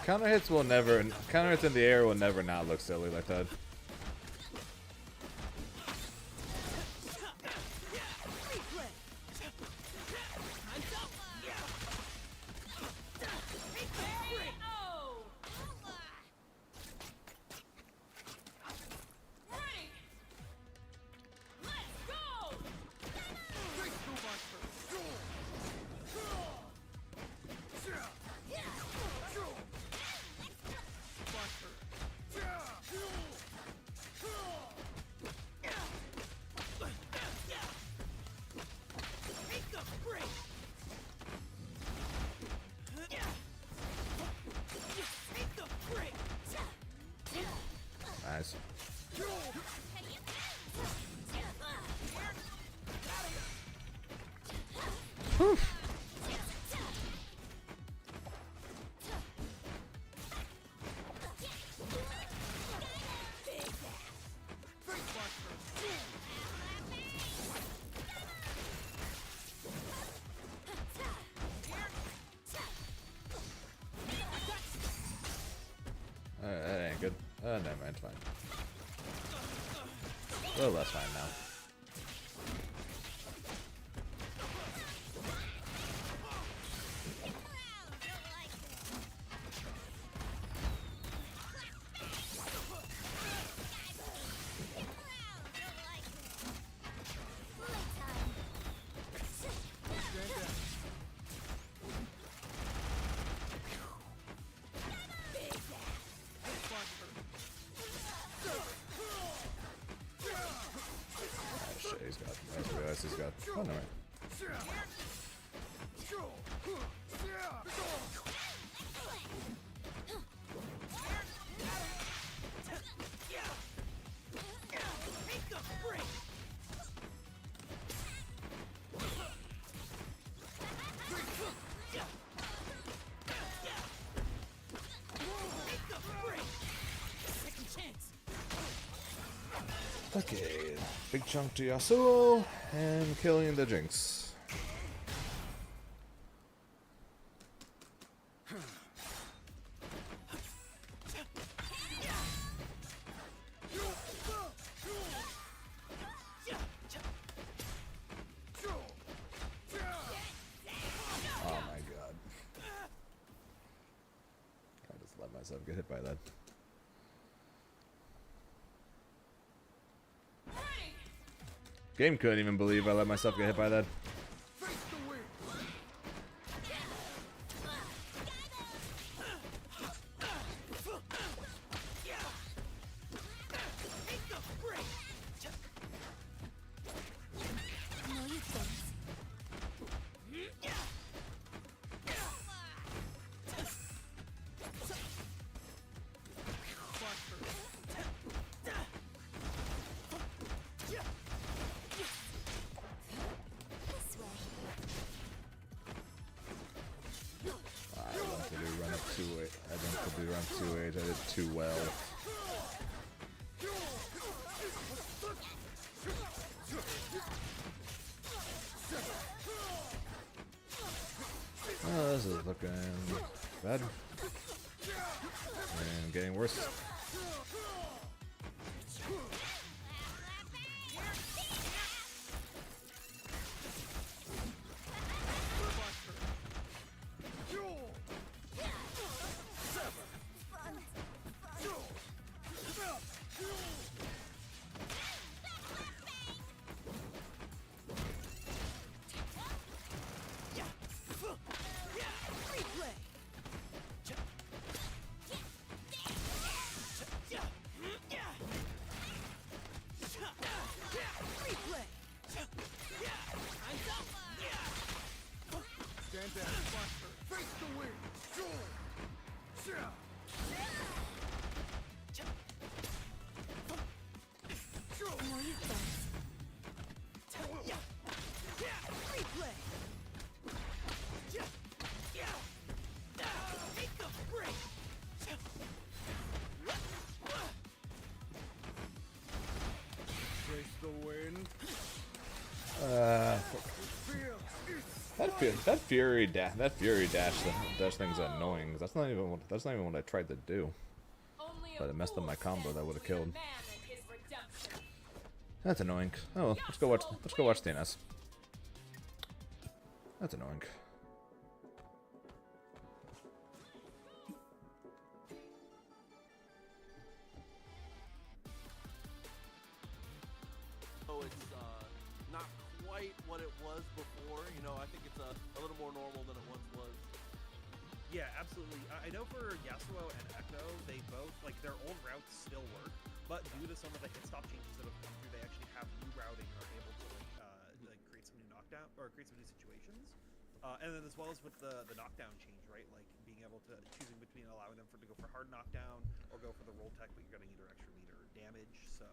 Counter hits in the air will never not look silly like that. Oh! Ready! Let's go! Face the monster. Nice. Whew. That ain't good. Never mind, it's fine. A little less fine now. Shit, he's got. I just realized he's got. Oh, no. Okay, big chunk to Yasuo and killing the Jinx. Oh my god. I just let myself get hit by that. Game couldn't even believe I let myself get hit by that. Face the wind. No, you don't. This way. I don't think we run up 2-8. I don't think we run 2-8. I did too well. Oh, this is looking bad. And getting worse. Fury dash thing's annoying. That's not even what I tried to do. Only a But it messed up fool my combo that would have stands killed. between a man and his redemption. That's annoying. Oh well, let's go watch DNS. That's annoying. So it's not quite what it was before. You know, I think it's a little more normal than it once was. Yeah, absolutely. I know for Yasuo and Echo, they both, like, their old routes still work, but due to some of the hit stop changes that have come through, they actually have new routing and are able to, like create some new knockdown, or create some new situations. And then as well as with the knockdown change, right? Like, being able to, choosing between allowing them to go for hard knockdown, or go for the roll tech, but you're getting either extra meter or damage, so...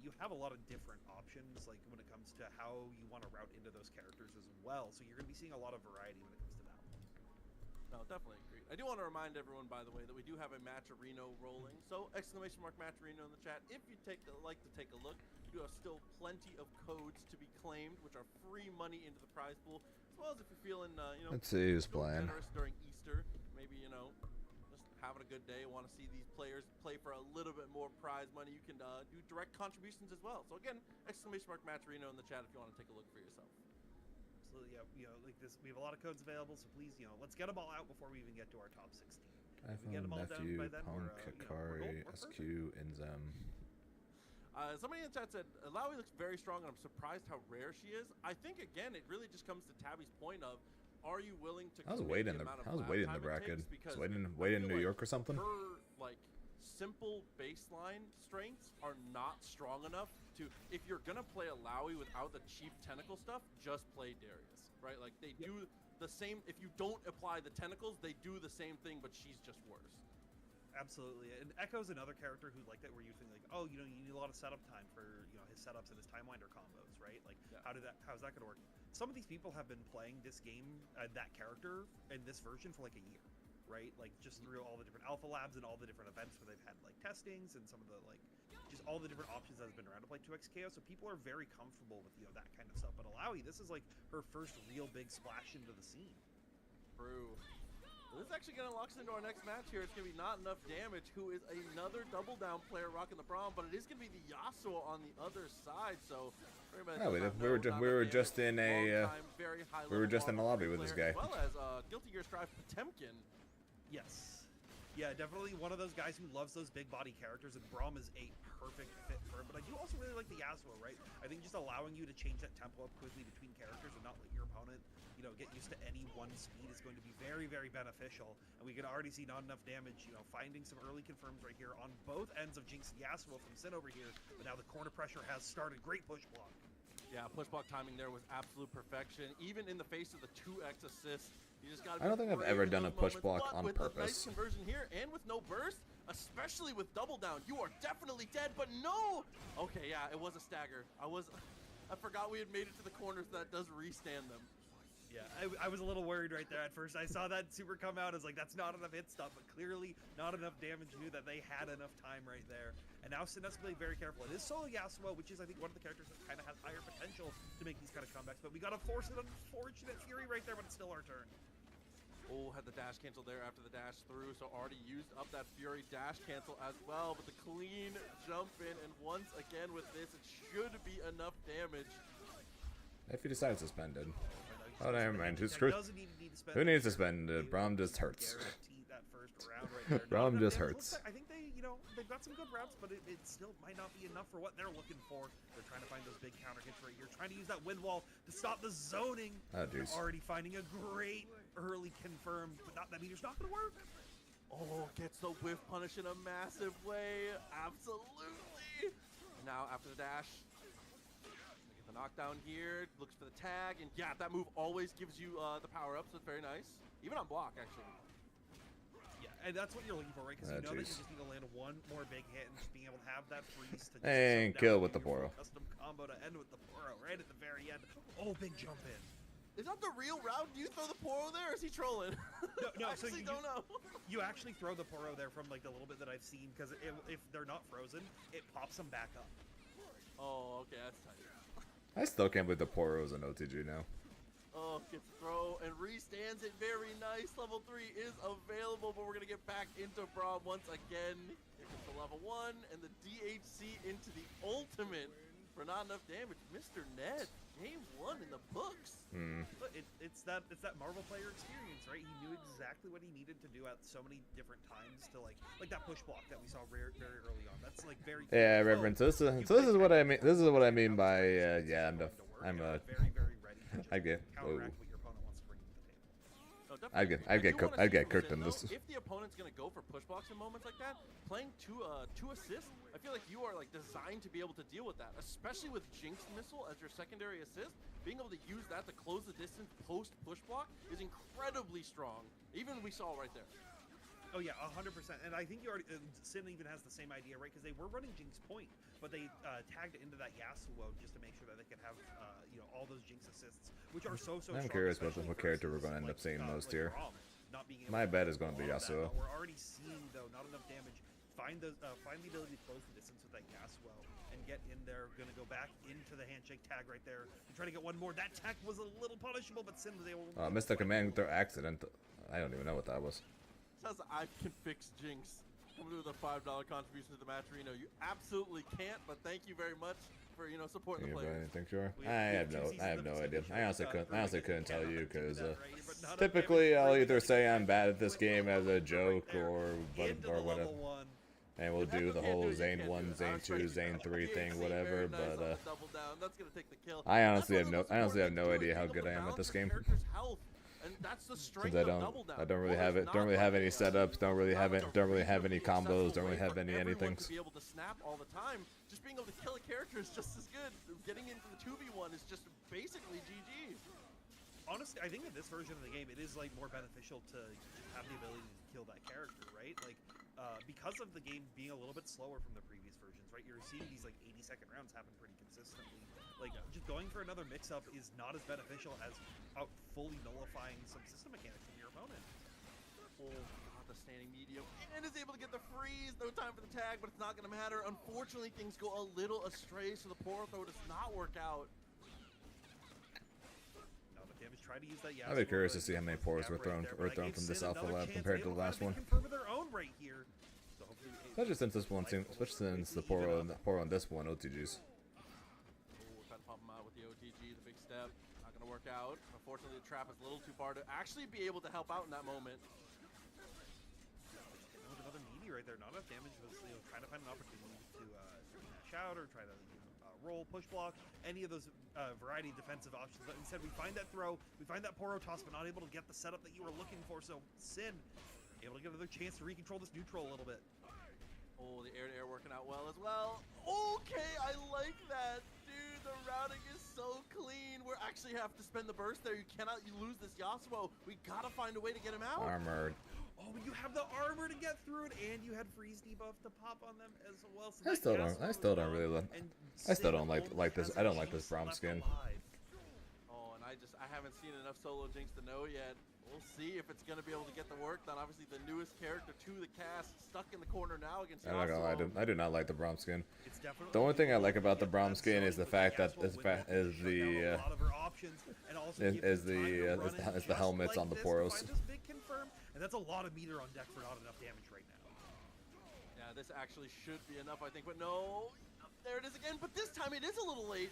you have a lot of different options, like, when it comes to how you want to route into those characters as well, so you're going to be seeing a lot of variety when it comes to that one. No, definitely agree. I do want to remind everyone, by the way, that we do have a Matcherino rolling. So, !Matcherino in the chat. If you like to take a look, you do have still plenty of codes to be claimed, which are free money into the prize pool. As well as if you're feeling, you know, Let's see who's feeling playing. generous during Easter, maybe, you know, just having a good day, want to see these players play for a little bit more prize money, you can do direct contributions as well. So again, !Matcherino in the chat if you want to take a look for yourself. Absolutely, yeah, you know, like this, we have a lot of codes available, so please, you know, let's get them all out before we even get to our top 16. If we get them iPhone, all done Nephew, by then, Punk, we're Kakari, perfect. SQ, Inzem. Somebody in the chat said, Alawi looks very strong and I'm surprised how rare she is. I think, again, it really just comes to Tabby's point of, are you willing to I was commit waiting the the amount of I was lab waiting time the it bracket. takes? Because Waiting I in feel New like York or something. her, like, simple baseline strengths are not strong enough to, if you're gonna play Alawi without the cheap tentacle stuff, just play Darius, right? Like, they do the same, if you don't apply the tentacles, they do the same thing, but she's just worse. Absolutely, and Echo's another character who like that, where you think like, oh, you know, you need a lot of setup time for, you know, his setups and his Timewinder combos, right? Like, Yeah. how's that going to work? Some of these people have been playing this game, that character, and this version for like a year, right? Like, just through all the different alpha labs and all the different events where they've had like testings and some of the like, just all the different options that has been around to play 2xKO. So people are very comfortable with, you know, that kind of stuff. But Alawi, this is like her first real big splash into the scene. True. Well, this is actually going to lock us into our next match here. It's going to be Not Enough Damage, who is another double down player rocking the Braum, but it is going to be the Yasuo on the other side. So Yeah, we were just in a lobby with this guy. As well as Guilty Gear Strive Potemkin. Yes. Yeah, definitely one of those guys who loves those big body characters, and Braum is a perfect fit for him. But I do also really like the Yasuo, right? I think just allowing you to change that tempo up quickly between characters and not let your opponent, you know, get used to any one speed is going to be very, very beneficial. And we can already see Not Enough Damage, you know, finding some early confirms right here on both ends of Jinx and Yasuo from Sin over here. But now the corner pressure has started. Great push block. Yeah, push block timing there was absolute perfection. Even in the face of the 2x assist, you just gotta I don't think I've ever done a push block on with purpose. A nice conversion here and with no burst, especially with double down, you are definitely dead. But no. Okay, yeah, it was a stagger. I forgot we had made it to the corners. That does restand them. Yeah, I was a little worried right there at first. I saw that super come out. I was like, that's not enough hit stop, but clearly not enough damage. Knew that they had enough time right there. And now Sin has to play very careful. It is solo Yasuo, which is, I think, one of the characters that kind of has higher potential to make these kind of comebacks. But we got to force an unfortunate Fury right there, but it's still our turn. Oh, had the dash cancel there after the dash through, so already used up that Fury dash cancel as well, but the clean jump in, and once again with this, it should be enough damage. If he decides to spend it. Oh, Oh, never mind. Who's Who Who needs to spend it? Braum just hurts. That first round right there. Braum Not enough just damage. hurts. Looks like- I think they, you know, they've got some good routes, but it still might not be enough for what they're looking for. They're trying to find those big counter hits right here, trying to use that wind wall to stop the zoning. Oh, They're jeez. already finding a great early confirmed, but not that meter's not going to work. Oh, gets the whiff punish in a massive way. Absolutely. Now after the dash, get the knockdown here. Looks for the tag, and yeah, that move always gives you the power up, so it's very nice. Even on block, actually. Yeah, and that's what you're looking for, right? Because you know that you jeez. just need to land one more big hit and just being able to have that freeze to just And slow kill down with the your full Poro. custom combo to end with the Poro right at the very end. Oh, big jump in. Is that the real route? Do you throw the Poro there, or is he trolling? No, I so actually you- don't know. You actually throw the Poro there from like the little bit that I've seen, because if they're not frozen, it pops them back up. Oh, okay, that's tight. I still can't believe the Poro is an OTG now. Oh, gets throw and restands it. Very nice. Level 3 is available, but we're gonna get back into Braum once again. It gets the level 1 and the DHC into the ultimate for not enough damage. Mr. Ned, game 1 in the books. But it's that Marvel player experience, right? He knew exactly what he needed to do at so many different times to like that push block that we saw very early on. That's like very Yeah, Reverend. So this is what I mean. This is what I mean by yeah. I'm very very ready to just I get. counteract what your opponent wants to bring to the table. No, I get- definitely. I get do cooked- wanna I see get from cooked Sin, in though, this. If the opponent's gonna go for push blocks in moments like that, playing two assists, I feel like you are like designed to be able to deal with that, especially with Jinx Missile as your secondary assist. Being able to use that to close the distance post push block is incredibly strong. Even we saw right there. Oh yeah, 100%. And I think you already Sin even has the same idea, right? Because they were running Jinx Point, but they tagged it into that Yasuo just to make sure that they could have all those Jinx assists, which are so strong. I'm curious what especially character we're versus, gonna end up seeing most like here. Braum not being able My to bet is gonna do be all of that, Yasuo. but we're already seeing though not enough damage. Find the ability to close the distance with that Yasuo and get in there. Gonna go back into the handshake tag right there and try to get one more. That tag was a little punishable, but Sin was able. Missed the command throw accident. I don't even know what that was. Says I can fix Jinx. Coming with a $5 contribution to the match, Reno. You absolutely can't, but thank you very much for supporting the Anybody players. think sure? We I have have two seasons no of idea. this I honestly edition, couldn't tell you cannot because do that, right? But not enough typically damage I'll to either break say it. I'm bad at this With game as a right joke there, or into the whatever, level 1. and we'll If do Echo the can't whole do it, you Zane can't 1, do it. Zane I'm 2, ready Zane to 3 go. thing, DHC, whatever. very nice But on the double down. That's gonna take the kill. I That's honestly one have of the no most I honestly have important no things, too, idea is how being good able I to am at this balance your game. character's health. And that's the strength Since of double down. I don't really Well, have it's it. Don't not really have like any a, setups. Don't really have not it. like a Don't really reason have to any be a successful combos. Don't really way have for any everyone anything. To be able to snap all the time, just being able to kill a character is just as good. Getting into the 2v1 is just basically GG. Honestly, I think in this version of the game, it is like more beneficial to have the ability to kill that character, right? Like, because of the game being a little bit slower from the previous versions, right? You're seeing these like 80-second rounds happen pretty consistently. Like, just going for another mix-up is not as beneficial as fully nullifying some system mechanics from your opponent. Oh god, the standing medium and is able to get the freeze. No time for the tag, but it's not going to matter. Unfortunately, things go a little astray, so the Poro throw does not work out. Now the damage try to use that. I'd be curious to Yasuo, see how many but poros gap were right thrown there, but that from gives this Sin alpha another lab chance. compared to They the will last have one. to confirm their own right here. So hopefully Especially since this one seems, especially since the Poro on this one OTGs. Oh, trying to pump him out with the OTG, the big step. Not going to work out. Unfortunately, the trap is a little too far to actually be able to help out in that moment. With another meaty right there, not enough damage. Was trying to find an opportunity to dash out or try to roll, push block, any of those variety of defensive options. But instead, we find that throw, we find that Poro toss, but not able to get the setup that you were looking for. So Sin able to get another chance to recontrol this neutral a little bit. Oh, the air-to-air working out well as well. Okay, I like that. Dude, the routing is so clean. We actually have to spend the burst there. You cannot lose this Yasuo. We gotta find a way to get him out. Armored. Oh, but you have the armor to get through it, and you had freeze debuff to pop on them as well. So I that still Yasuo don't is really gone, look. and I still Sin don't like only this. has I a don't like this Jinx Braum left skin. alive. Oh, and I haven't seen enough solo Jinx to know yet. We'll see if it's gonna be able to get the work done. Obviously, the newest character to the cast, stuck in the corner now against I'm not gonna lie, Yasuo. I do not like the Braum skin. It's definitely The only thing I like doable. about the Yeah, Braum that's skin so is the with fact that Yasuo is window, is shut down the a lot of her options, and also is- gives is her time the, to is run the- in is the just helmets like on the this, Poros. find this big confirm, and that's a lot of meter on deck for not enough damage right now. Yeah, this actually should be enough, I think, but no. There it is again, but this time it is a little late.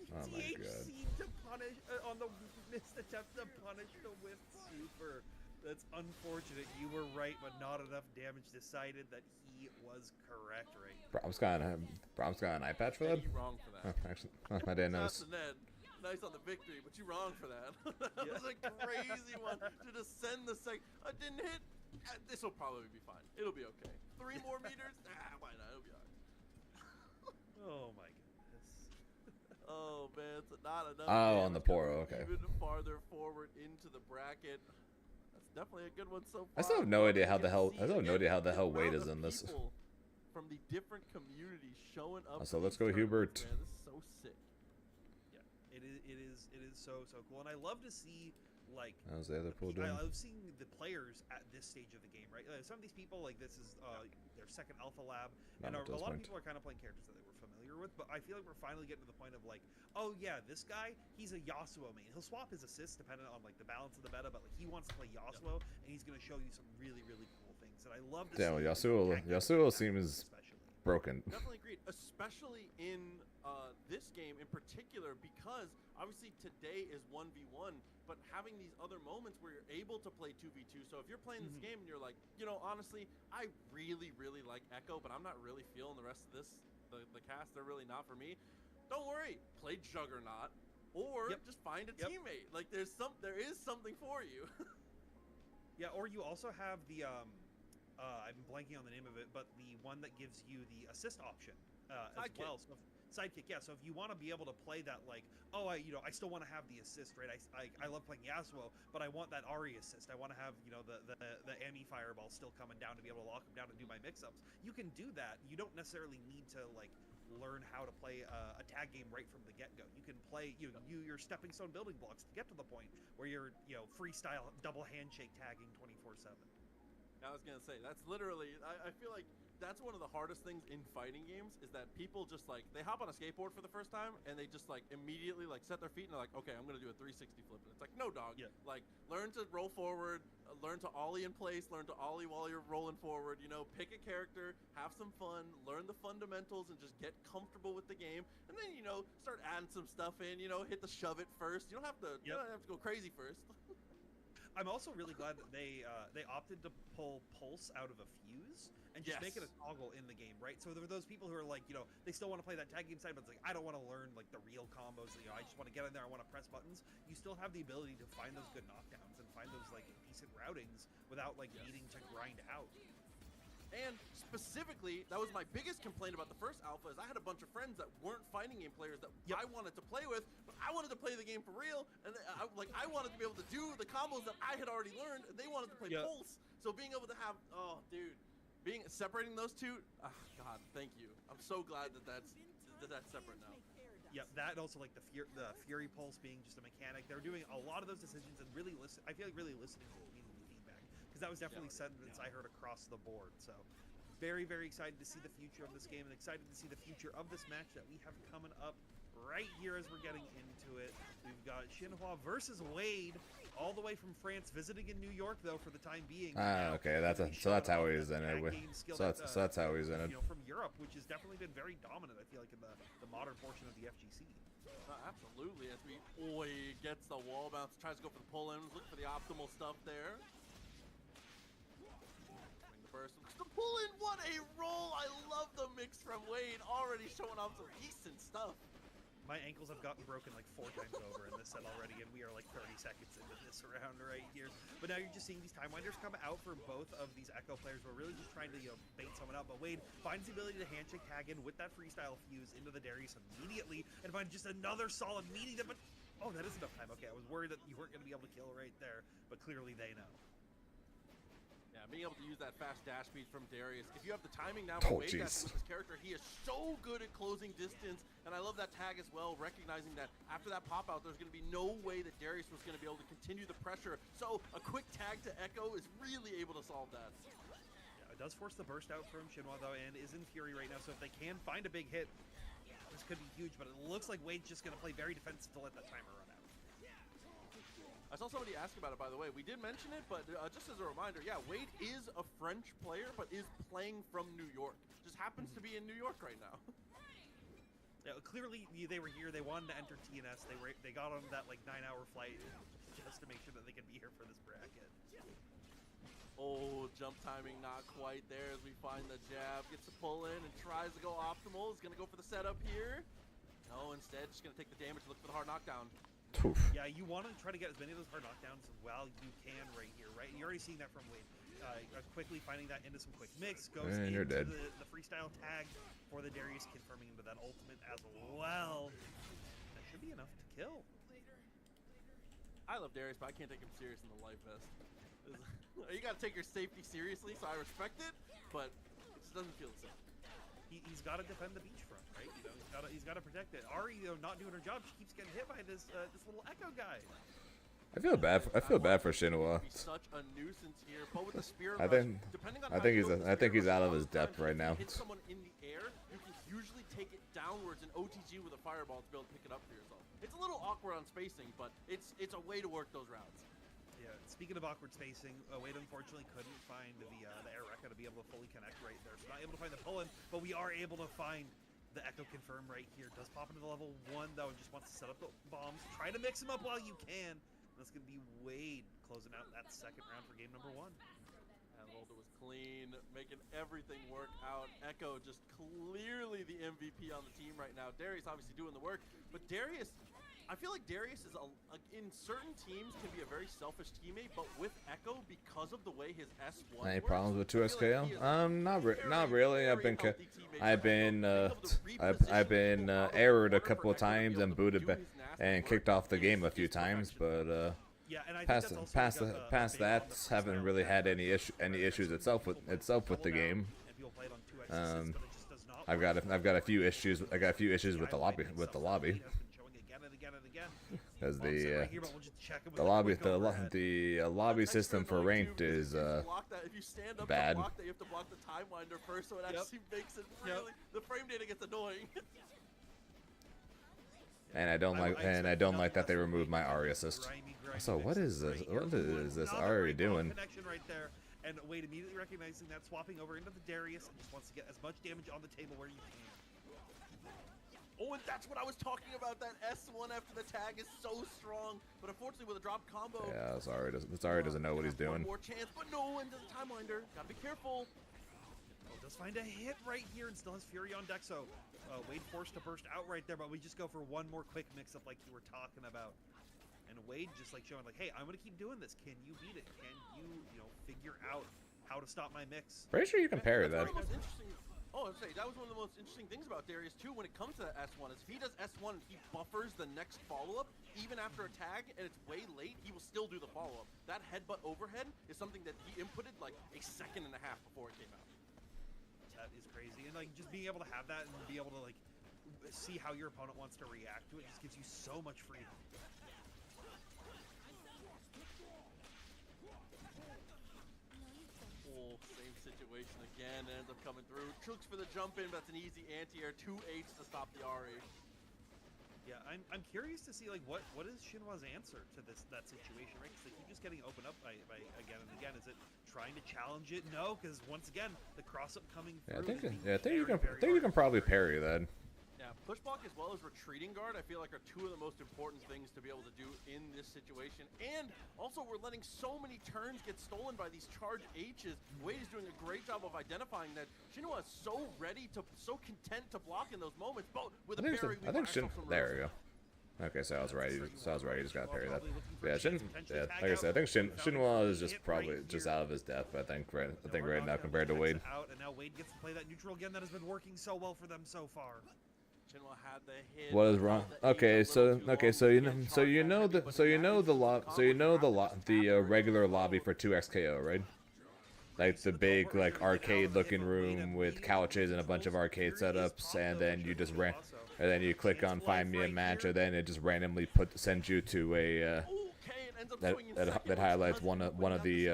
Oh my god. DHC to punish on the missed attempt to punish the whiff super. That's unfortunate. You were right, but not enough damage. Decided that he was correct, right? Braum's got an eye patch for Yeah, that. you wrong for that. Oh, actually, I didn't notice. Shots to Ned. Nice on the victory, but you wrong for that. That was a crazy one to just send the sec. I didn't hit. This will probably be fine. It'll be okay. 3 more meters? Why not? It'll be alright. Oh my goodness. Oh man, it's not enough. Oh, on the damage Poro, coming okay. Even farther forward into the bracket. That's definitely a good one so far. I still have no idea how You the can hell- see I still have no again idea how the hell amount Wade is of in this. people From the different communities showing up. So to let's these go, Hubert. tournaments, Man, this is so sick. Yeah, it is so cool, and I love to see like That was the other pool I doing. love seeing the players at this stage of the game, right? Some of these people, like this is their second alpha lab, Not and a much else lot of point. people are kind of playing characters that they were familiar with. But I feel like we're finally getting to the point of like, oh yeah, this guy, he's a Yasuo main. He'll swap his assists depending on like the balance of the meta, but like he wants to play Yasuo, and he's going to show you some really cool things. And I love to Damn, see Yasuo tag games Yasuo like that, seems especially. broken. Definitely agreed, especially in this game in particular, because obviously today is 1v1, but having these other moments where you're able to play 2v2. So if you're playing this game and you're like, you know, honestly, I really like Echo, but I'm not really feeling the rest of this, the cast, they're really not for me. Don't worry, play Juggernaut, or Yep. just find a Yep. teammate. Like there is something for you. Yeah, or you also have the I'm blanking on the name of it, but the one that gives you the assist option as Sidekick. well. So sidekick, yeah. So if you want to be able to play that, like, oh, I still want to have the assist, right? I love playing Yasuo, but I want that Ari assist. I want to have the Ami fireball still coming down to be able to lock him down and do my mix-ups. You can do that. You don't necessarily need to like learn how to play a tag game right from the get-go. You can play your stepping stone building blocks to get to the point where you're freestyle double handshake tagging 24/7. I was gonna say that's literally. I feel like that's one of the hardest things in fighting games is that people just like they hop on a skateboard for the first time and they just like immediately like set their feet and they're like, okay, I'm gonna do a 360 flip. And it's like, no, dog. Yeah. Like learn to roll forward, learn to ollie in place, learn to ollie while you're rolling forward. You know, pick a character, have some fun, learn the fundamentals, and just get comfortable with the game. And then start adding some stuff in. Hit the shove it first. You don't have to. You don't have to go crazy first. I'm also really glad that they opted to pull Pulse out of a fuse and just make it a toggle in the game, right? So there are those people who are like, they still want to play that tag game side, but it's like, I don't want to learn like the real combos. I just want to get in there. I want to press buttons. You still have the ability to find those good knockdowns and find those like decent routings without like needing to grind out. And specifically, that was my biggest complaint about the first alpha is I had a bunch of friends that weren't fighting game players that I wanted to play with, but I wanted to play the game for real, and I wanted to be able to do the combos that I had already learned, and they wanted to play Pulse. So being able to have, separating those two, God, thank you. I'm so glad that that's separate now. Yeah, that and also like the Fury Pulse being just a mechanic. They're doing a lot of those decisions and really I feel like really listening to the community feedback, because that was definitely sentiments I heard across the board. So very excited to see the future of this game and excited to see the future of this match that we have coming up right here as we're getting into it. We've got Shinhwa versus Wade, all the way from France, visiting in New York though for the time being. Okay, so that's how he's in it. So that's how he's in it. From Europe, which has definitely been very dominant, I feel like, in the modern portion of the FGC. Absolutely, as he gets the wall bounce, tries to go for the pull-ins, look for the optimal stuff there. First, the pull-in, what a roll! I love the mix from Wade, already showing off some decent stuff. My ankles have gotten broken like 4 times over in this set already, and we are like 30 seconds into this round right here. But now you're just seeing these Time Winders come out for both of these Echo players. We're really just trying to bait someone out. But Wade finds the ability to handshake tag in with that freestyle fuse into the Darius immediately, and finds just another solid meeting them. But oh, that is enough time. Okay, I was worried that you weren't going to be able to kill right there, but clearly they know. Yeah, being able to use that fast dash speed from Darius. If you have the timing now for Wade with his character, he is so good at closing distance. And I love that tag as well, recognizing that after that pop out, there's going to be no way that Darius was going to be able to continue the pressure. So a quick tag to Echo is really able to solve that. Yeah, it does force the burst out from Shinhwa though, and is in Fury right now. So if they can find a big hit, this could be huge. But it looks like Wade's just going to play very defensive to let that timer run out. I saw somebody ask about it, by the way. We did mention it, but just as a reminder, yeah, Wade is a French player, but is playing from New York. Just happens to be in New York right now. Yeah, clearly they were here. They wanted to enter TNS. They got on that like 9-hour flight just to make sure that they could be here for this bracket. Oh, jump timing not quite there as we find the jab. Gets a pull in and tries to go optimal. Is going to go for the setup here. No, instead, just going to take the damage, look for the hard knockdown. Oof. Yeah, you want to try to get as many of those hard knockdowns while you can right here, right? And you're already seeing that from Wade. Quickly finding that into some quick mix, goes And into you're dead. the freestyle tag for the Darius, confirming into that ultimate as well. That should be enough to kill. I love Darius, but I can't take him serious in the life vest. You got to take your safety seriously, so I respect it, but it just doesn't feel the same. He's got to defend the beachfront, right? He's got to protect it. Ari, not doing her job, she keeps getting hit by this little Echo guy. I feel bad for Shinwa. Be such a nuisance here, but with the spirit I rush, think depending on I how think you he's go with the I think spirit he's rush, out of his sometimes depth right if you now. hit someone in the air, you can usually take it downwards and OTG with a fireball to be able to pick it up for yourself. It's a little awkward on spacing, but it's a way to work those routes. Yeah, speaking of awkward spacing, Wade unfortunately couldn't find the air Rekka to be able to fully connect right there. So not able to find the pull-in, but we are able to find the Echo confirm right here. Does pop into the level 1 though, and just wants to set up the bombs. Try to mix them up while you can. That's going to be Wade closing out that second round for game number 1. And Volta was clean, making everything work out. Echo just clearly the MVP on the team right now. Darius obviously doing the work, but Darius, I feel like Darius is in certain teams can be a very selfish teammate, but with Echo, because of the way his S1 Any works, problems with I feel like he is 2SKO? a Not very, really. very healthy teammate I've for Echo. been Being able to reposition I've been people out of the errored a corner for couple of Echo to be times able and to booted do back his nasty and work kicked off the game a is few times, perfection. but Yeah, and I think past that's also past because, past big on that, the freestyle haven't really had attack. any issues itself with the Double game. down, and people play it on 2x assists, but it just does not I've work. got a few issues. I got a few issues with the lobby Wade with the himself, lobby. Wade has been showing again and again and again. As Bumps it the right here, but we'll just check him with the a lobby quick overhead. the lobby That's extra system for annoying, ranked too, because is if you block that, if you stand up bad. to block that, you have to block the time winder first, so it actually makes it really the frame data gets annoying. and I don't like that they removed my Ari assist. So what is this? What is this Ari doing? Connection right there, and Wade immediately recognizing that, swapping over into the Darius, and just wants to get as much damage on the table where you can. Oh, and that's what I was talking about. That S1 after the tag is so strong, but unfortunately with a drop combo. Yeah, Ari doesn't know what he's doing. One more chance, but no, into the time winder. Gotta be careful. Oh, does find a hit right here and still has Fury on deck, so Wade forced to burst out right there, but we just go for one more quick mix-up like you were talking about. And Wade just like showing like, hey, I'm gonna keep doing this. Can you beat it? Can you figure out how to stop my mix? Pretty sure you can parry that. That's one of the most interesting. Oh, I'd say that was one of the most interesting things about Darius too when it comes to that S1 is if he does S1 and he buffers the next follow-up, even after a tag and it's way late, he will still do the follow-up. That headbutt overhead is something that he inputted like a second and a half before it came out. That is crazy, and like just being able to have that and be able to like see how your opponent wants to react to it just gives you so much freedom. Same situation again, ends up coming through. Chooks for the jump in, but that's an easy anti-air. 2H to stop the Ari. Yeah, I'm curious to see like what is Shinwa's answer to that situation, right? Because they keep just getting opened up by again and again. Is it trying to challenge it? No, because once again the cross up coming through. I think you can probably parry that. Yeah, push block as well as retreating guard, I feel like are two of the most important things to be able to do in this situation. And also we're letting so many turns get stolen by these charge H's. Wade is doing a great job of identifying that Shinwa is so ready to, so content to block in those moments, but with a parry, we find ourselves some there we go. Okay, so I was right. So I was right. He just got to parry that. Yeah, like I said, I think Shinwa is just probably just out of his depth. I think right now compared to Wade. Out, and now Wade gets to play that neutral again. That has been working so well for them so far. Shinwa had the hit. What is wrong? Okay, so the regular lobby for 2XKO, right? Like the big like arcade looking room with couches and a bunch of arcade setups, and then you just and then you click on find me a match, and then it just randomly sends you to a that highlights one of the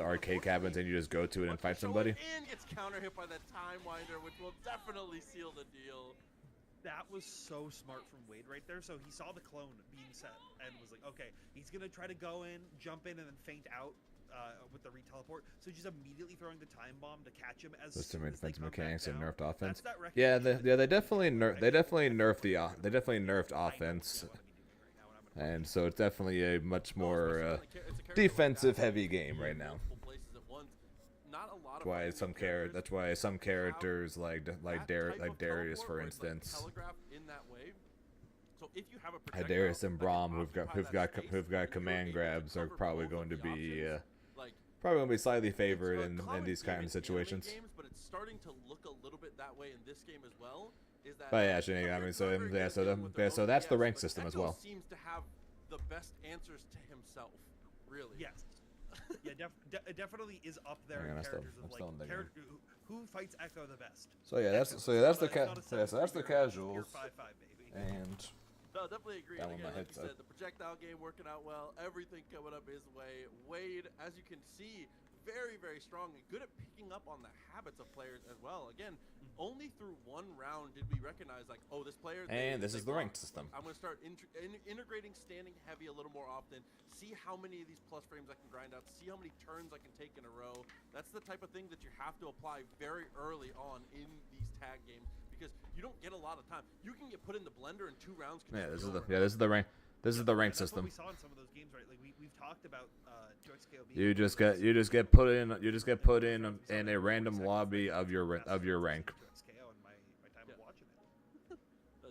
arcade cabins, and you just go to it and fight somebody. And gets counter hit by that time winder, which will definitely seal the deal. That was so smart from Wade right there. So he saw the clone being set and was like, okay, he's going to try to go in, jump in, and then feint out with the re-teleport. So just immediately throwing the time bomb to catch him as System soon as they defense come back mechanics and down. nerfed offense. That's that Yeah, recognition. they definitely nerfed offense, and so it's definitely a much more defensive heavy game right now. That's why some characters like Darius, for instance, Darius and Braum, who've got command grabs, are probably going to be slightly favored in these kind of situations. But it's starting to look a little bit that way in this game as well. Is that? But yeah, I mean, so that's the rank system as well. Seems to have the best answers to himself, really. Yes. Yeah, it definitely is up there in characters of like who fights Echo the best. So yeah, that's the casuals, Tier 5-5, baby. and No, definitely agree. That And one again, my like you headset. said, the projectile game working out well. Everything coming up his way. Wade, as you can see, very, very strong and good at picking up on the habits of players as well. Again, only through one round did we recognize, like, oh, this player. And this is the block. ranked system. I'm going to start integrating standing heavy a little more often. See how many of these plus frames I can grind out. See how many turns I can take in a row. That's the type of thing that you have to apply very early on in these tag games because you don't get a lot of time. You can get put in the blender in 2 rounds. Yeah, this is the rank. This is the ranked That's what system. we saw in some of those games, right? Like we've talked about 2XKO being You just get put in in a random lobby of your rank. 2XKO in my time of watching it.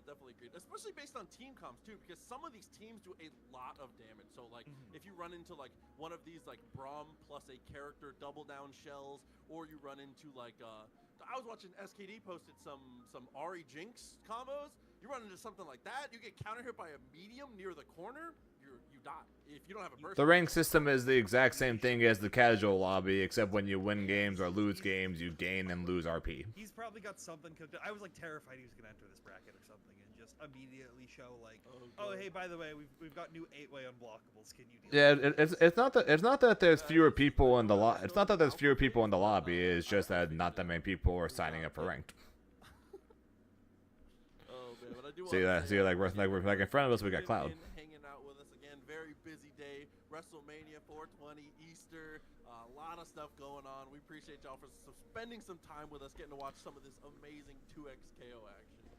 Definitely agreed, especially based on team comps too, because some of these teams do a lot of damage. So like, if you run into like one of these like Braum plus a character double down shells, or you run into like I was watching SKD posted some Ari Jinx combos. You run into something like that, you get counter hit by a medium near the corner, you die if you don't have a burst. The rank system is the exact same thing as the casual lobby, except when you win games or lose games, you gain and lose RP. He's probably got something cooked up. I was like terrified he was gonna enter this bracket or something and just immediately show like, oh hey, by the way, we've got new 8-way unblockables. Can you deal with Yeah, it's not that there's fewer people in the it's not that there's fewer people in the lobby. It's just that not that many people are signing up for ranked. Oh man, but I do See wanna that? say, See, like we're like in front of us, we got Women Cloud. hanging out with us again. Very busy day. WrestleMania 420, Easter, a lot of stuff going on. We appreciate y'all for spending some time with us, getting to watch some of this amazing 2XKO action.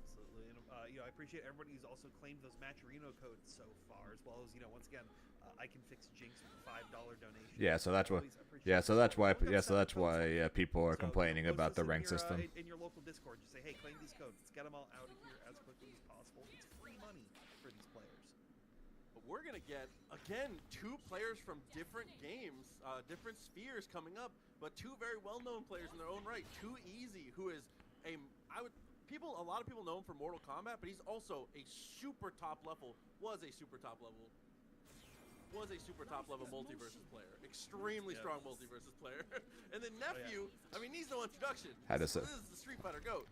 Absolutely, and I appreciate everybody who's also claimed those Matcherino codes so far, as well as once again, I can fix Jinx with a $5 donation. Yeah, so that's what. Always appreciate Yeah, so that. that's why. We've got Yeah, so 7 that's codes why so far. people are So complaining post about this the in rank your, system. in your local Discord, just say, hey, claim these codes. Let's get them all out of here as quickly as possible. It's free money for these players. But we're gonna get again 2 players from different games, different spheres coming up, but 2 very well-known players in their own right. 2Easy, who is a a lot of people know him for Mortal Kombat, but he's also a super top level. Was a super top level multiversus player. Extremely strong multiversus player. And then Nephew, I mean, needs no introduction. Had to This say- is the Street Fighter GOAT.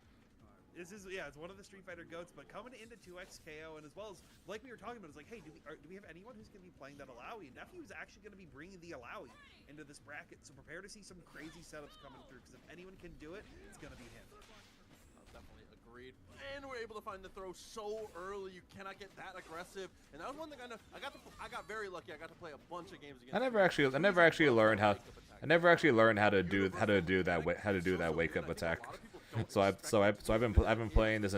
It's one of the Street Fighter goats, but coming into 2XKO, and as well as like we were talking about, it's like, hey, do we have anyone who's going to be playing that Alawi? Nephew is actually going to be bringing the Alawi into this bracket, so prepare to see some crazy setups coming through. Because if anyone can do it, it's going to be him. Definitely agreed. And we're able to find the throw so early. You cannot get that aggressive. And that was one thing I got very lucky. I got to play a bunch of games against. I never actually learned how to do that wake up attack. So I've been playing this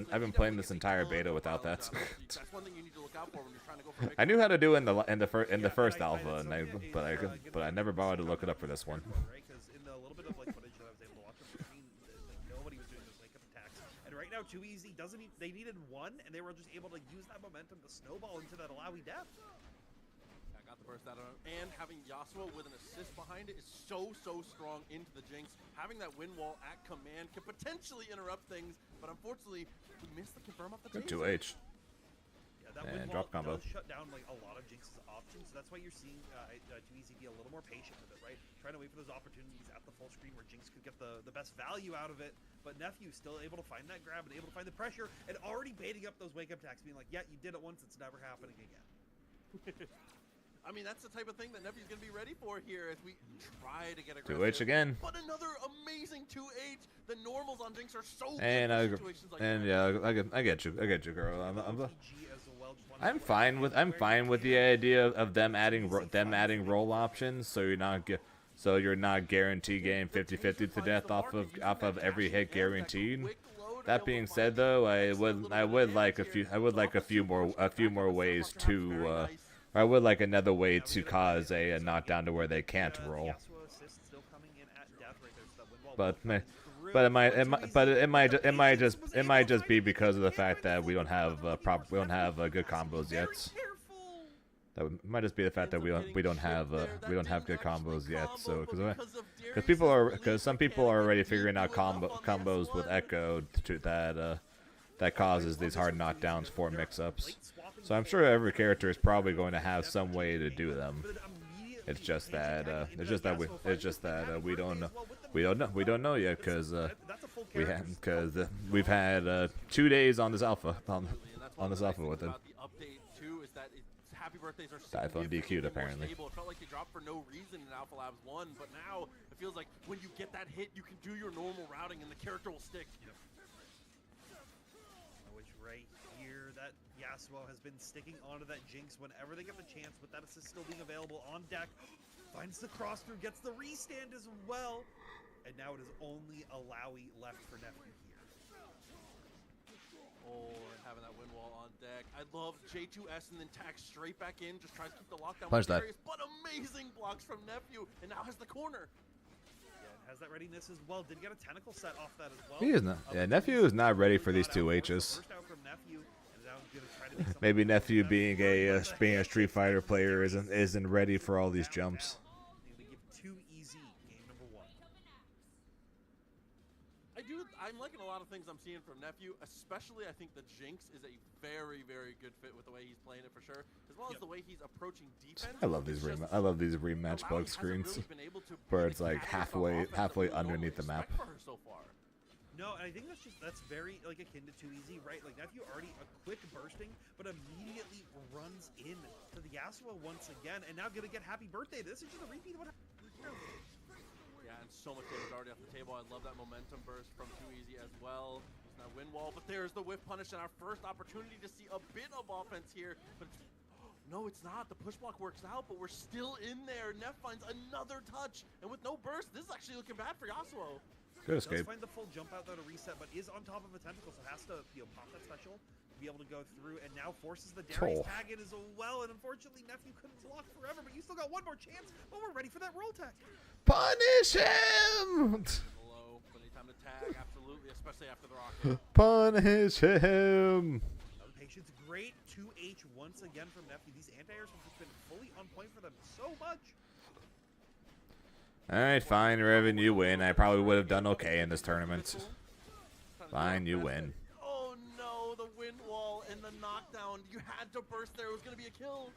entire beta without that. That's one thing you need to look out for when you're trying to go for. I knew how to do it in the first alpha, but I never bothered to look it up for this one. Right? Because in the little bit of like footage that I was able to watch on the screen, like nobody was doing those wake up attacks. And right now, 2Easy they needed 1, and they were just able to use that momentum to snowball into that Alawi death. I got the burst out of him, and having Yasuo with an assist behind it is so strong into the Jinx. Having that wind wall at command can potentially interrupt things, but unfortunately, we missed the confirm off the Good taser. 2H. Yeah, that And wind drop wall combo. does shut down like a lot of Jinx's options. So that's why you're seeing 2Easy be a little more patient with it, right? Trying to wait for those opportunities at the full screen where Jinx could get the best value out of it. But Nephew still able to find that grab and able to find the pressure and already baiting up those wake up attacks, being like, yeah, you did it once, it's never happening again. I mean, that's the type of thing that Nephew's going to be ready for here as we try to get aggressive. 2H again. But another amazing 2H. The normals on Jinx are so And good for situations like that. yeah, I get you, girl. OTG as well, just wanted I'm to fine play with where you the can. idea of them adding roll options, so you're not guaranteed getting 50-50 to death off of every hit guaranteed. That being said, though, I would like a few more ways to I would like another way to cause a knockdown to where they can't roll. Yasuo assist still coming in at death right there, so that wind wall But will come but through. it might just be because of the fact that we don't have good combos yet. That might just be the fact that we don't have good combos yet. So because some people are already figuring out combos with Echo that causes these hard knockdowns for mix-ups. So I'm sure every character is probably going to have some way to do them. It's just that we don't know yet because we've had 2 days on this alpha. on us the off nice with things it. about the update too is that happy birthdays are Typhon significantly DQ'd more apparently. stable. It felt like they dropped for no reason in Alpha Labs 1, but now it feels like when you get that hit, you can do your normal routing and the character will stick. Which right here, that Yasuo has been sticking onto that Jinx whenever they get the chance, with that assist still being available on deck. Finds the cross through, gets the restand as well. And now it is only Alawi left for Nephew here. Oh, and having that wind wall on deck. I love J2S and then tags straight back in, just tries to keep the lockdown Punch with that. Darius, but amazing blocks from Nephew, and now has the corner. Yeah, and has that readiness as well. Did get a tentacle set off that as well. He is not. Yeah, Nephew is not ready for these two H's. First out from Nephew, and now gonna try to make something Maybe happen. Nephew being a But being a Street Fighter player isn't ready for all these jumps. They give too easy game number 1. I'm liking a lot of things I'm seeing from Nephew, especially I think the Jinx is a very, very good fit with the way he's playing it for sure, as well as the way he's approaching defense. I love these rematch bug screens where it's like halfway underneath the map. For her so far. No, and I think that's very like akin to too easy, right? Like Nephew already a quick bursting, but immediately runs in to the Yasuo once again, and now gonna get happy birthday. This is just a repeat of what happened. Yeah, and so much damage already off the table. I love that momentum burst from Too Easy as well. There's that wind wall, but there's the whiff punish, and our first opportunity to see a bit of offense here. But no, it's not. The push block works out, but we're still in there. Neff finds another touch, and with no burst, this is actually looking bad for Yasuo. Good Does escape. find the full jump out though to reset, but is on top of a tentacle, so has to pop that special to be able to go through, and now forces the Darius Oh. tag in as well. And unfortunately, Nephew couldn't block forever, but you still got one more chance. But we're ready for that roll tag. Punish him! Below, plenty of time to tag, absolutely, especially after the rocket. Punish him! Patience, great 2H once again from Nephew. These anti-airs have just been fully on point for them so much. Alright, fine, Revan, you win. I probably would have done okay in this tournament. Fine, you win. Oh no, the wind wall and the knockdown. You had to burst there. It was going to be a kill.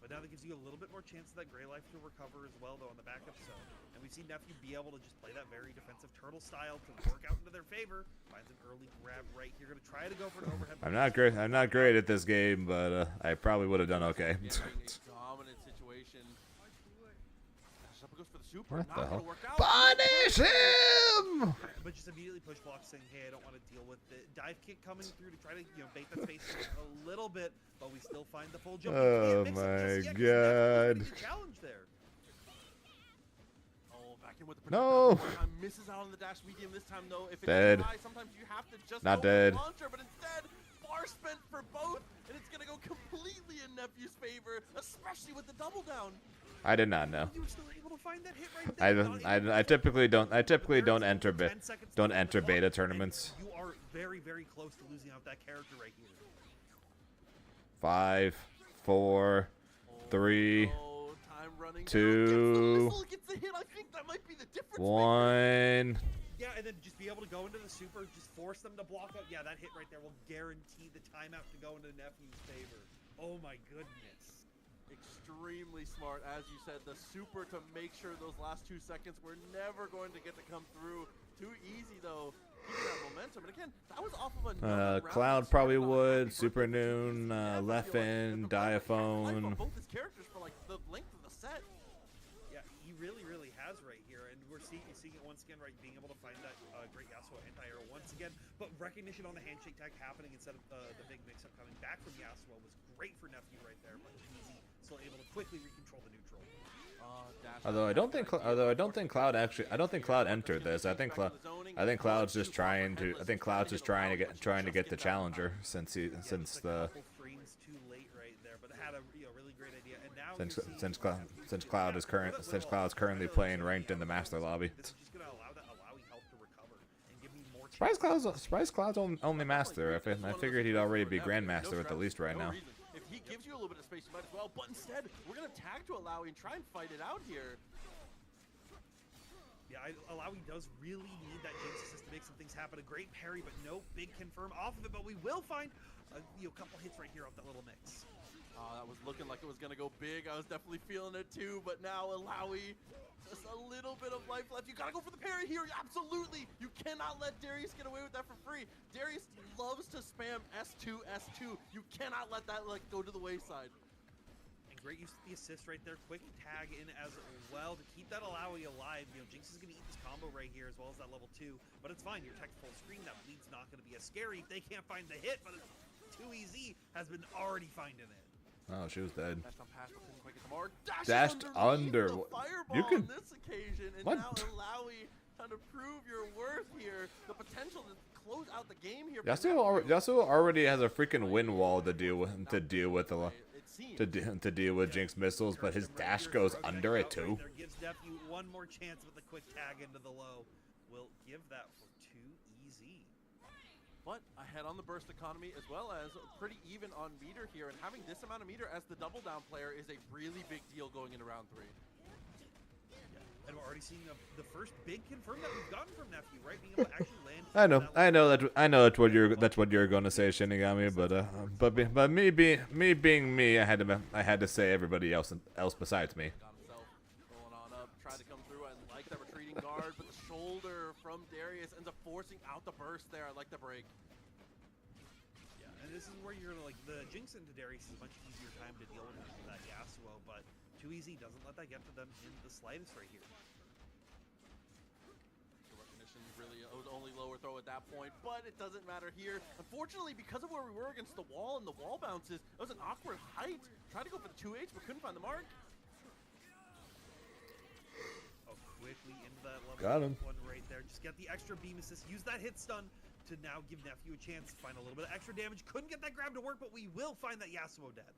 But now that gives you a little bit more chance of that Grey Life to recover as well, though, on the backup zone. And we see Nephew be able to just play that very defensive turtle style to work out into their favor. Finds an early grab right here. Going to try to go for an overhead. I'm not great. I'm not great at this game, but I probably would have done okay. Dominant situation. Dashes up and goes for the super. What Not the gonna hell? work out. Punish him! But just immediately push block, saying, "Hey, I don't want to deal with the dive kick coming through to try to bait that space a little bit." But we still find the full jump. Oh We can't mix it just my yet 'cause Nephew God. is gonna be challenge there. Oh, back in with the No. projectile one time, misses out on the dash medium this time though. If it's Dead. too high, sometimes you have to just Not go for the dead. launcher, but instead, bar spent for both, and it's gonna go completely in Nephew's favor, especially with the double down. I did not know. You were still able to find that hit right there. I typically don't enter 10 seconds don't left on enter the beta clock, tournaments. and you are very, very close to losing out that character right here. 5, 4, 3, Oh, time running 2, down. Gets the hit. I think that might be the difference. 1. Yeah, and then just be able to go into the super, just force them to block out. Yeah, that hit right there will guarantee the timeout to go into Nephew's favor. Oh my goodness. Extremely smart, as you said, the super to make sure those last 2 seconds were never going to get to come through. Too easy though, keeping that momentum. And again, that was off of another round Cloud that probably started on would. Happy Super Birthday. Noon, Never feel like Leffen, the life Diaphone. on both his characters for like the length of the set. Yeah, he really, really has right here, and we're seeing it once again, right? Being able to find that great Yasuo anti-air once again, but recognition on the handshake tag happening instead of the big mix-up coming back from Yasuo was great for Nephew right there, but easy, still able to quickly recontrol the neutral. Although I don't think Cloud entered this. I think Cloud's just trying to get the challenger since the Couple frames too late right there, but had a really great idea, and now since Cloud's currently playing ranked in the master lobby. This is just gonna allow that Alawi health to recover and give me more. Surprise Cloud's only master. I figured he'd already be grandmaster at the least right now. If he gives you a little bit of space, you might as well. But instead, we're gonna tag to Alawi and try and fight it out here. Yeah, Alawi does really need that Jinx assist to make some things happen. A great parry, but no big confirm off of it. But we will find a couple hits right here off that little mix. That was looking like it was gonna go big. I was definitely feeling it too. But now Alawi just a little bit of life left. You gotta go for the parry here. Absolutely. You cannot let Darius get away with that for free. Darius loves to spam S2, S2. You cannot let that like go to the wayside. And great use of the assist right there. Quick tag in as well to keep that Alawi alive. You know, Jinx is going to eat this combo right here as well as that level 2. But it's fine. Your tech full screen. That bleed's not going to be as scary if they can't find the hit. But it's too easy. Has been already finding it. Oh, she was dead. Dashed on past, but couldn't quite get the mark. Dashed Dashed under. underneath the fireball You can- on this occasion. And What? now Alawi trying to prove your worth here. The potential to close out the game here. for Yasuo already has a freaking wind wall to deal with a lot. It seems. To deal with Jinx missiles, but his dash goes under it too. There gives Nephew one more chance with the quick tag into the low. Will give that for too easy. But ahead on the burst economy as well as pretty even on meter here. And having this amount of meter as the double down player is a really big deal going into round 3. And we're already seeing the first big confirm that we've gotten from Nephew, right? Being able to actually land. I know that's what you're going to say, Shinigami. But me being me, I had to say everybody else besides me. Got himself going on up, tried to come through. I like that retreating guard, but the shoulder from Darius ends up forcing out the burst there. I like the break. Yeah, and this is where you're like the Jinx into Darius is a much easier time to deal with than that Yasuo, but too easy doesn't let that get to them in the slightest right here. The recognition really was only lower throw at that point, but it doesn't matter here. Unfortunately, because of where we were against the wall and the wall bounces, it was an awkward height. Tried to go for the 2H, but couldn't find the mark. Oh, quickly into that level Got him. one right there. Just get the extra beam assist. Use that hit stun to now give Nephew a chance to find a little bit of extra damage. Couldn't get that grab to work, but we will find that Yasuo dead.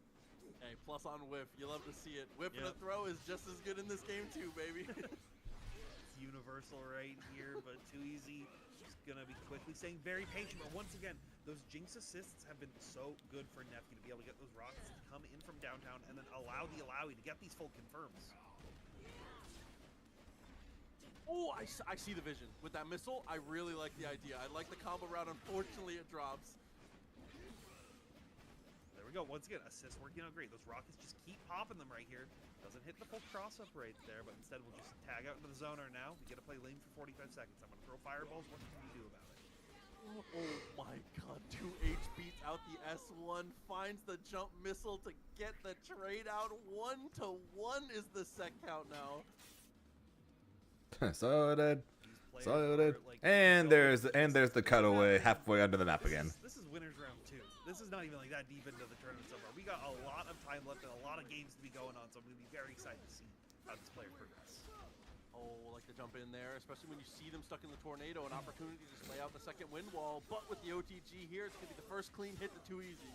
Hey, plus on whiff. You love to see it. Whiff and a Yep. throw is just as good in this game too, baby. It's universal right here, but too easy. Just gonna be quickly staying very patient. But once again, those Jinx assists have been so good for Nephew to be able to get those rockets to come in from downtown and then allow the Alawi to get these full confirms. Oh, I see the vision. With that missile, I really like the idea. I like the combo route. Unfortunately, it drops. There we go. Once again, assist working out great. Those rockets just keep popping them right here. Doesn't hit the full cross up right there, but instead we'll just tag out into the zoner now. We get to play lane for 45 seconds. I'm going to throw fireballs. What can we do about it? Oh my god, 2H beats out the S1, finds the jump missile to get the trade out. 1-1 is the set count now. So did. He's So playing did. for, like, And so there's the cutaway halfway under the map again. This is winners round 2. This is not even like that deep into the tournament so far. We got a lot of time left and a lot of games to be going on, so I'm going to be very excited to see how this player progress. Oh, like to jump in there, especially when you see them stuck in the tornado. An opportunity to just lay out the second wind wall, but with the OTG here, it's going to be the first clean hit to Too Easy.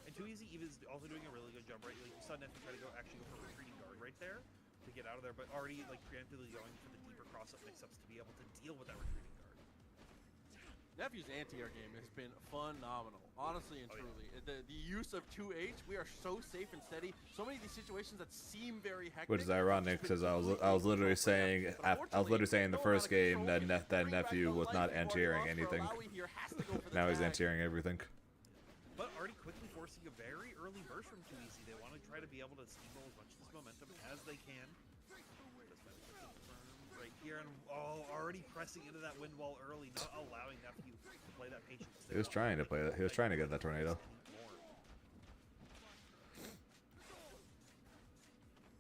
And Too Easy even is also doing a really good job, right? Like you saw Nephew try to actually go for a retreating guard right there to get out of there, but already like preemptively going for the deeper cross-up mix-ups to be able to deal with that retreating guard. Nephew's anti-air game has been phenomenal, honestly and Oh, yeah. truly. The use of 2H, we are so safe and steady. So many of these situations that seem very hectic. Which is ironic because I was literally saying in the first game that Nephew was not anti-airing anything. Now he's anti-airing everything. But already quickly forcing a very early burst from Too Easy. They want to try to be able to steamroll as much of this momentum as they can. Right here, and already pressing into that wind wall early, not allowing Nephew to play that patient. He was trying to play that. He was trying to get that tornado.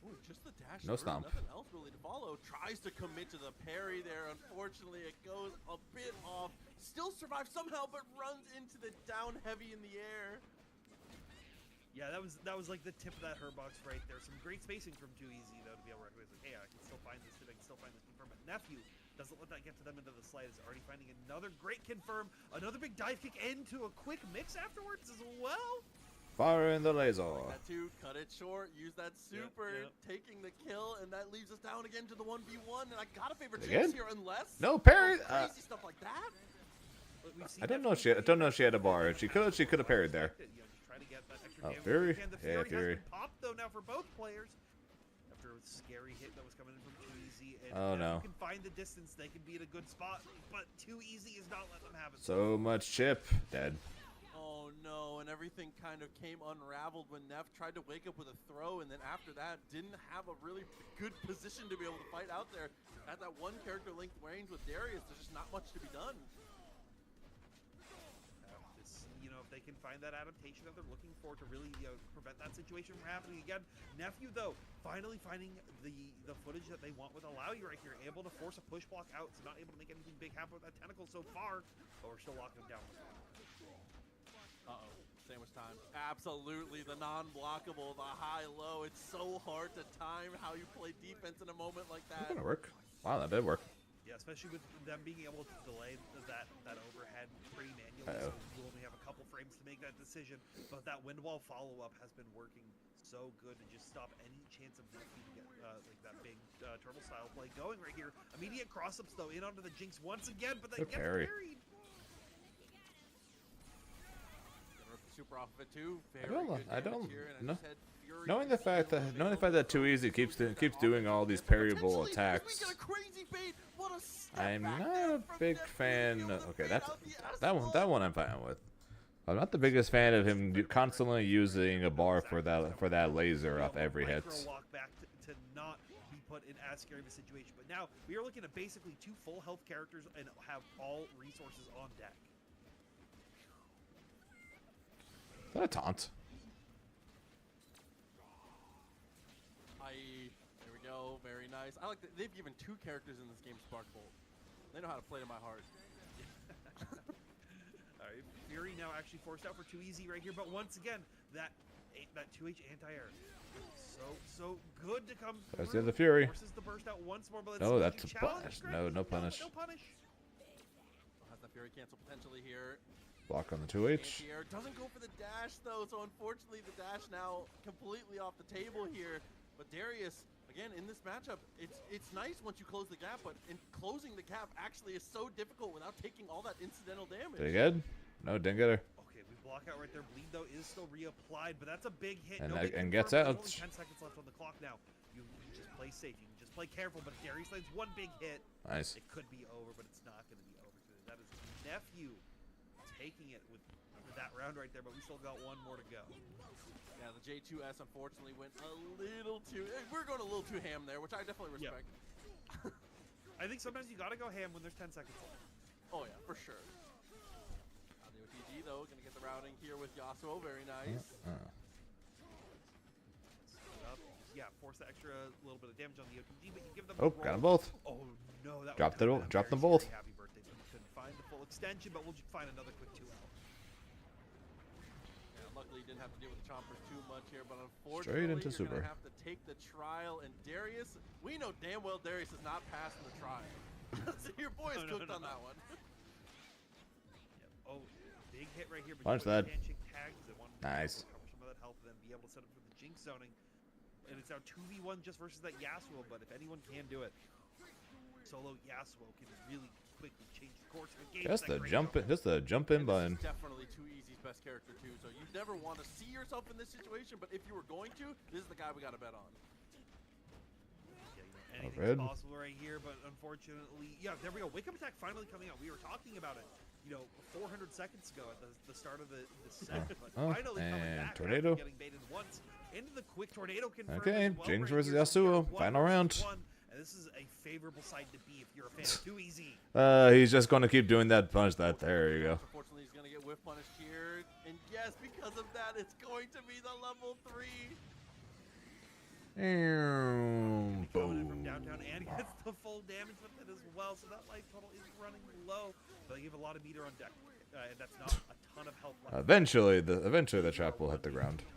Ooh, just the dash. No through, stomp. Nothing else really to follow. Tries to commit to the parry there. Unfortunately, it goes a bit off. Still survives somehow, but runs into the down heavy in the air. Yeah, that was like the tip of that herb box right there. Some great spacing from Too Easy though to be able to recognize like, hey, I can still find this hit, I can still find this confirm. But Nephew doesn't let that get to them into the slightest. Already finding another great confirm, another big dive kick into a quick mix afterwards as well. Fire in the laser. That too, cut it short, use that super, yep. taking the kill, and that leaves us down again to the 1v1. And I gotta favor Again? Jinx here unless No parry. crazy stuff like that. But we've seen I don't Nephew know if she had a bar. She could have parried there. You know, just try to get that extra Oh, damage Fury? if you can. The Yeah, Fury Fury. has been popped though now for both players. After a scary hit that was coming in from Too Easy, and Oh, now no. you can find the distance, they can be at a good spot, but Too Easy is not letting them have it. So much chip. Dead. Oh no, and everything kind of came unraveled when Neff tried to wake up with a throw, and then after that didn't have a really good position to be able to fight out there. At that one character length range with Darius, there's just not much to be done. You know, if they can find that adaptation that they're looking for to really prevent that situation from happening again. Nephew, though, finally finding the footage that they want with Alawi right here, able to force a push block out, so not able to make anything big happen with that tentacle so far, but we're still locking him down. Uh-oh, sandwich time. Absolutely, the non-blockable, the high-low. It's so hard to time how you play defense in a moment like That's that. gonna work. Wow, that did work. Yeah, especially with them being able to delay that overhead pretty manually, Uh-oh. so you only have a couple frames to make that decision. But that wind wall follow-up has been working so good to just stop any chance of Nephew to get like that big turtle style play going right here. Immediate cross-ups though in onto the Jinx once again, but they Good get parry. parried. Gonna rip the super off of it too. Very don't- good I damage don't here, and know. I said Fury Knowing the is fact still that Too Easy keeps doing all these parryable Potentially, attacks, we get a crazy bait. What a step I'm back not there a from big Nephew to fan. be able to Okay, bait that's out the that one I'm fine with. I'm not the biggest fan of him constantly using a bar for that laser off every hit. Micro walk back to not be put in as scary of a situation. But now we are looking at basically 2 full health characters and have all resources on deck. Is that a taunt? There we go. Very nice. I like that they've given 2 characters in this game Spark Bolt. They know how to play to my heart. All right, Fury now actually forced out for Too Easy right here, but once again, that 2H anti-air, so good to come through. There's the other Fury. Forces the burst out once more, but No, let's that's see, a challenge, punish. Greg? No punish. No punish. Has the Fury cancel potentially here. Block on the 2H. Anti-air doesn't go for the dash though, so unfortunately the dash now completely off the table here. But Darius, again, in this matchup, it's nice once you close the gap, but in closing the gap actually is so difficult without taking all that incidental damage. Did he get? No, didn't get her. Okay, we block out right there. Bleed though is still reapplied, but that's a big hit. And no that- big and confirm, gets there's out. Only 10 seconds left on the clock now. You can just play safe. You can just play careful. But if Darius lands one big hit, Nice. it could be over, but it's not going to be over. That is Nephew taking it with that round right there, but we still got one more to go. Yeah, the J2S unfortunately went a little too. We're going a little too ham there, which I definitely Yeah. respect. I think sometimes you got to go ham when there's 10 seconds left. Oh yeah, for sure. The OTG though, gonna get the routing here with Yasuo. Very nice. Set up, yeah, force the extra little bit of damage on the OTG, but you give them. Oh, the got them roll. both. Oh no, that Dropped would it have all- been a dropped them very both. scary Happy birthday, but we couldn't find the full extension, but we'll just find another quick 2L. Yeah, luckily didn't have to deal with the chompers too much here, but Straight unfortunately into you're super. gonna have to take the trial. And Darius, we know damn well Darius is not passing the trial. So your boy is No, cooked on that one. Yep. Oh, big hit right here. But Punch you put that. the handshake tags that want to Nice. recover some of that health, and then be able to set up for the Jinx zoning. And it's now 2v1 just versus that Yasuo, but if anyone can do it, solo Yasuo can really quickly change the course of a game. Just That the great jump in, opener. just the jump in And this button. is definitely Too Easy's best character too. So you never want to see yourself in this situation, but if you were going to, this is the guy we got to bet on. Yeah, you know, Red. anything's possible right here, but unfortunately, yeah, there we go. Wake Up Attack finally coming out. We were talking about it, 400 seconds ago at the start of the set, but finally coming and back. tornado. After getting baited once into the quick tornado confirmed Okay, as well Jinx right versus here. So we Yasuo, got one final versus round. one, and this is a favorable side to be if you're a fan of Too Easy. He's just gonna keep doing that. Punch that. There you go. Unfortunately, he's gonna get whiff punished here, and yes, because of that, it's going to be the level 3. Coming in from Boom. downtown and gets the full damage with it as well, so that life total is running low. But they give a lot of meter on deck. And that's not a ton of health left. Eventually, the trap will hit the ground. Touches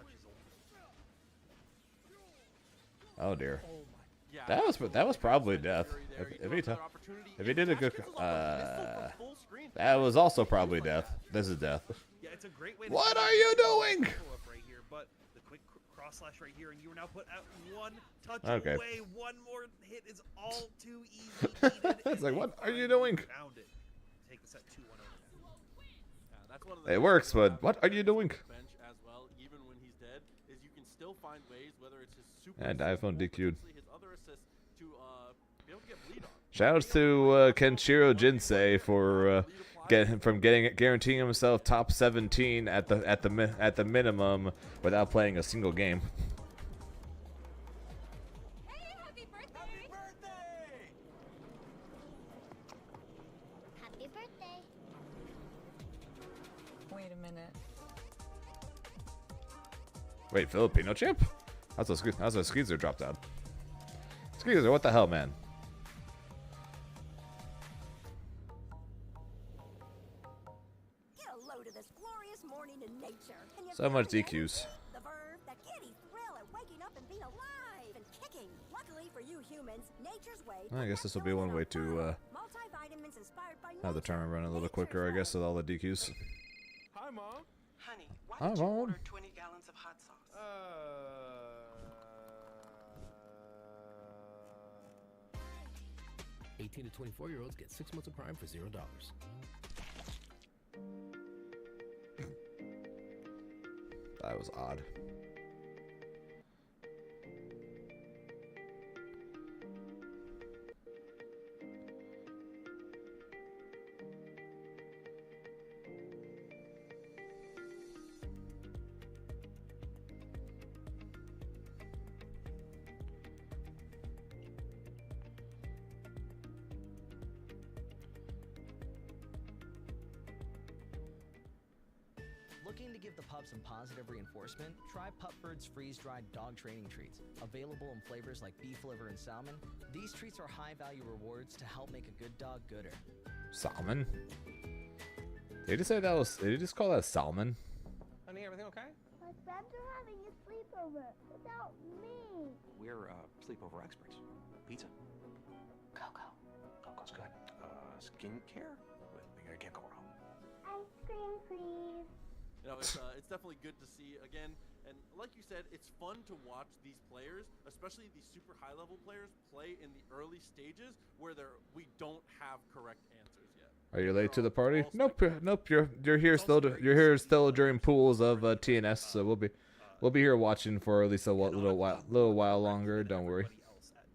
only. Oh dear. Oh my. Yeah, That was probably Spencer death. Fury there. If You he do have t- another opportunity. if he And did a Dash good, gets a lot of pistol from full screen. That was also probably death. This is death. Yeah, it's a great way to What start are the you doing? follow-up right here, but the quick cross slash right here, and you are now put out one touch Okay. away. One more hit is all too easy. Needed, It's and like, they what are you finally doing? Found it. Take the set 2-1 over. Yeah, that's one of the It things works, about but what are you doing? Bench as well, even when he's dead, is you can still find ways, whether it's his super And assist iPhone or DQ'd. potentially his other assists, to be able to get bleed on. Shoutouts to Kenshiro Jinsei for guaranteeing himself top 17 at the minimum without playing a single game. Hey, happy birthday! Happy birthday. Wait a minute. Wait, Filipino champ? That's a Skeezer dropped out. Skeezer, what the hell, man? Get a load of this glorious morning in nature. And you So much found it? DQs. The verve, the giddy thrill at waking up and being alive and kicking. Luckily for you humans, nature's way. I guess this will be one way to multivitamins inspired by have the nature. tournament run a little quicker, I guess, with all the DQs. Hi, Mom. Honey, why Hi, did you Mom. order 20 gallons of hot sauce? 18 to 24-year-olds get 6 months of Prime for $0. That was odd. Looking to give the pup some positive reinforcement? Try Pupbird's freeze-dried dog training treats. Available in flavors like beef liver and salmon, these treats are high-value rewards to help make a good dog gooder. Salmon? Did he just say that was? Did he just call that salmon? Honey, everything okay? My friends are having a sleepover without me. We're sleepover experts. Pizza. Cocoa. Cocoa's good. Skincare? You can't go wrong. Ice cream, please. You know, it's definitely good to see again, and like you said, it's fun to watch these players, especially these super high-level players, play in the early stages where we don't have correct answers yet. Are you late to the party? All Nope, nope. You're here still. You're here still during pools of TNS, so we'll be here watching for at least a little while longer. Don't worry.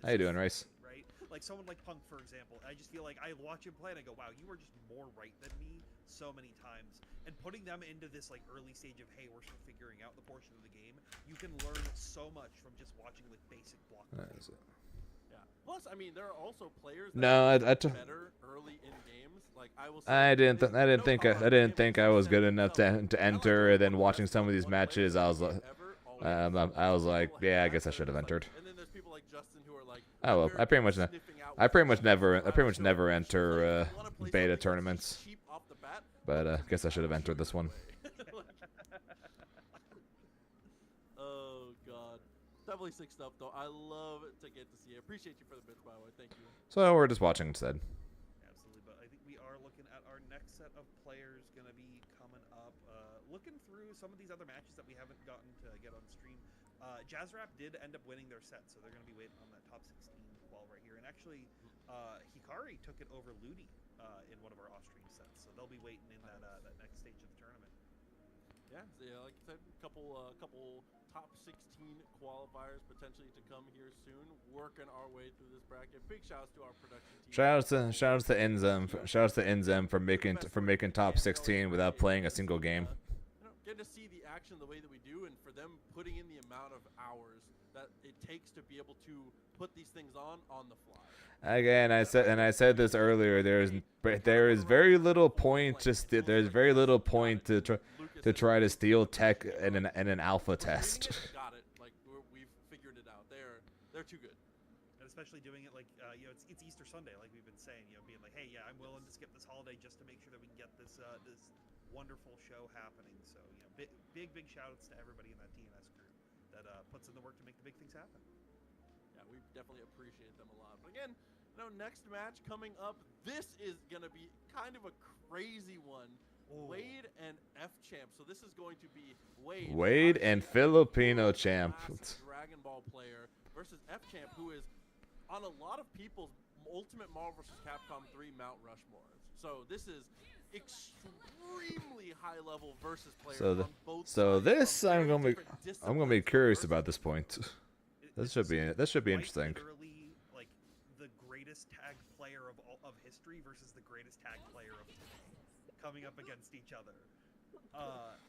How you doing, Rice? Right? Like someone like Punk, for example. I just feel like I watch him play and I go, wow, you are just more right than me so many times. And putting them into this like early stage of, hey, we're still figuring out the portion of the game, you can learn so much from just watching like basic block. Yeah. Plus, I mean, there are also players that No, are I better early in games. Like I will. Say, I didn't think I was good enough to enter. And then Like, watching some of these one matches, player I was like, ever, always I was like, people yeah, I have guess I should have access, entered. And then there's people like Justin who are like, Oh well, very I pretty much sniffing out I pretty much which never routes to enter like, you wanna play beta something tournaments. that's cheap off the bat, But guess I should have entered this one. Oh god, definitely sick stuff though. I love to get to see it. Appreciate you for the bits, by the way. Thank you. So we're just watching instead. Absolutely, but I think we are looking at our next set of players gonna be coming up. Looking through some of these other matches that we haven't gotten to get on stream. Jazzrap did end up winning their set, so they're gonna be waiting on that top 16 qual right here. And actually, Hikari took it over Ludi in one of our off-stream sets, so they'll be waiting in that next stage of the tournament. Yeah, so yeah, like I said, couple top 16 qualifiers potentially to come here soon. Working our way through this bracket. Big shouts to our production team. Shout outs to Inzem for making top 16 without playing a single game. Getting to see the action the way that we do, and for them putting in the amount of hours that it takes to be able to put these things on the fly. Again, I said this earlier. There is very little point to try to steal tech in an alpha test. Got it. Like we've figured it out. They're too good. And especially doing it like it's Easter Sunday, like we've been saying. Being like, hey, yeah, I'm willing to skip this holiday just to make sure that we can get this this wonderful show happening. So big shout outs to everybody in that DNS group that puts in the work to make the big things happen. Yeah, we definitely appreciate them a lot. But again, next match coming up, this is gonna be kind of a crazy one. Ooh. Wade and F Champ. So this is going to be Wade And Filipino champ. Dragon Ball player versus F Champ, who is on a lot of people's Ultimate Marvel vs. Capcom 3 Mount Rushmores. So this is extremely high level versus players on both sides. This I'm from very gonna be different curious disciplines. about this point. This should be Quite interesting. Literally, like the greatest tag player of history versus the greatest tag player of today. coming up against each other.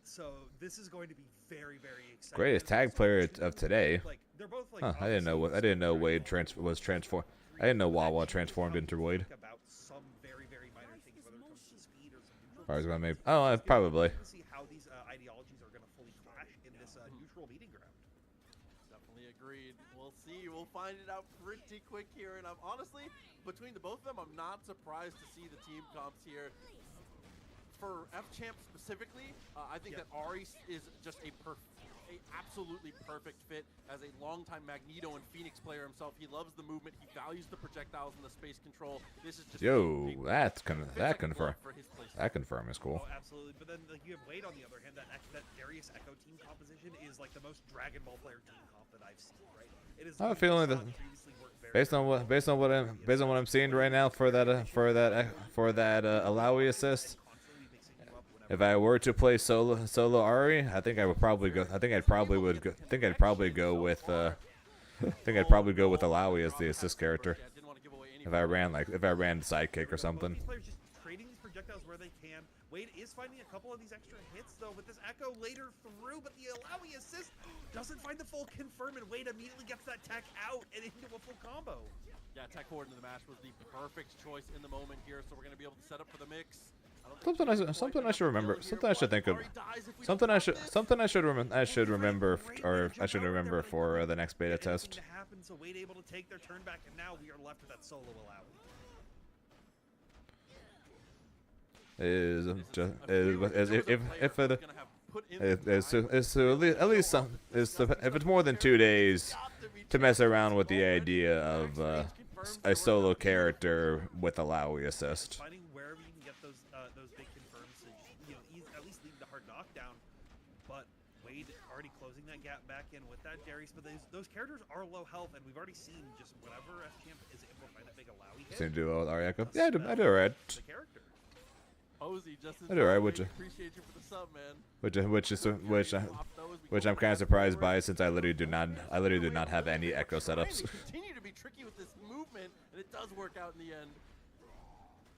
So this is going to be very, very exciting. Greatest tag player of today. Like, they're both, like, Huh, I didn't know Wade was transformed. I didn't know Wawa transformed into Wade. about some very, very minor things, whether it comes to speed or some neutral. Or I was gonna make. Oh, probably. See how these ideologies are going to fully clash in this neutral meeting ground. Definitely agreed. We'll see. We'll find it out pretty quick here. And I'm honestly, between the both of them, I'm not surprised to see the team comps here. For F-Champ specifically, I think that Ari is just a absolutely perfect fit as a longtime Magneto and Phoenix player himself. He loves the movement. He values the projectiles and the space control. This is just that confirm is cool. Oh, absolutely. But then like, you have Wade on the other hand. That Darius Echo team composition is like the most Dragon Ball player team comp that I've seen. Right? It is. I have a feeling that based on what I'm seeing right now for that Alawi assist. If I were to play solo Ari, I think I would probably go. I think I'd probably go with Alawi as the assist character. If I ran sidekick or something. These players just trading these projectiles where they can. Wade is finding a couple of these extra hits though with this Echo later through, but the Alawi assist doesn't find the full confirm, and Wade immediately gets that tech out and into a full combo. Yeah, tech forward into the match was the perfect choice in the moment here, so we're gonna be able to set up for the mix. Something I should remember. Something I should think of. Something I should remember for the next beta test. So Wade able to take their turn back, and now we are left with that solo Alawi. If it's more than 2 days to mess around with the idea of a solo character with Alawi assist. Finding wherever you can get those big confirms to at least lead to hard knockdown, but Wade already closing that gap back in with that Darius. But those characters are low health, and we've already seen just whenever F-Champ is able to find that big Alawi hit. Same duo with Ari Echo. Yeah, I do alright. The character. Posey, just I do alright, would you? Appreciate you for the sub, man. Which I'm kind of surprised by, since I literally do not have any Echo setups. Continue to be tricky with this movement, and it does work out in the end.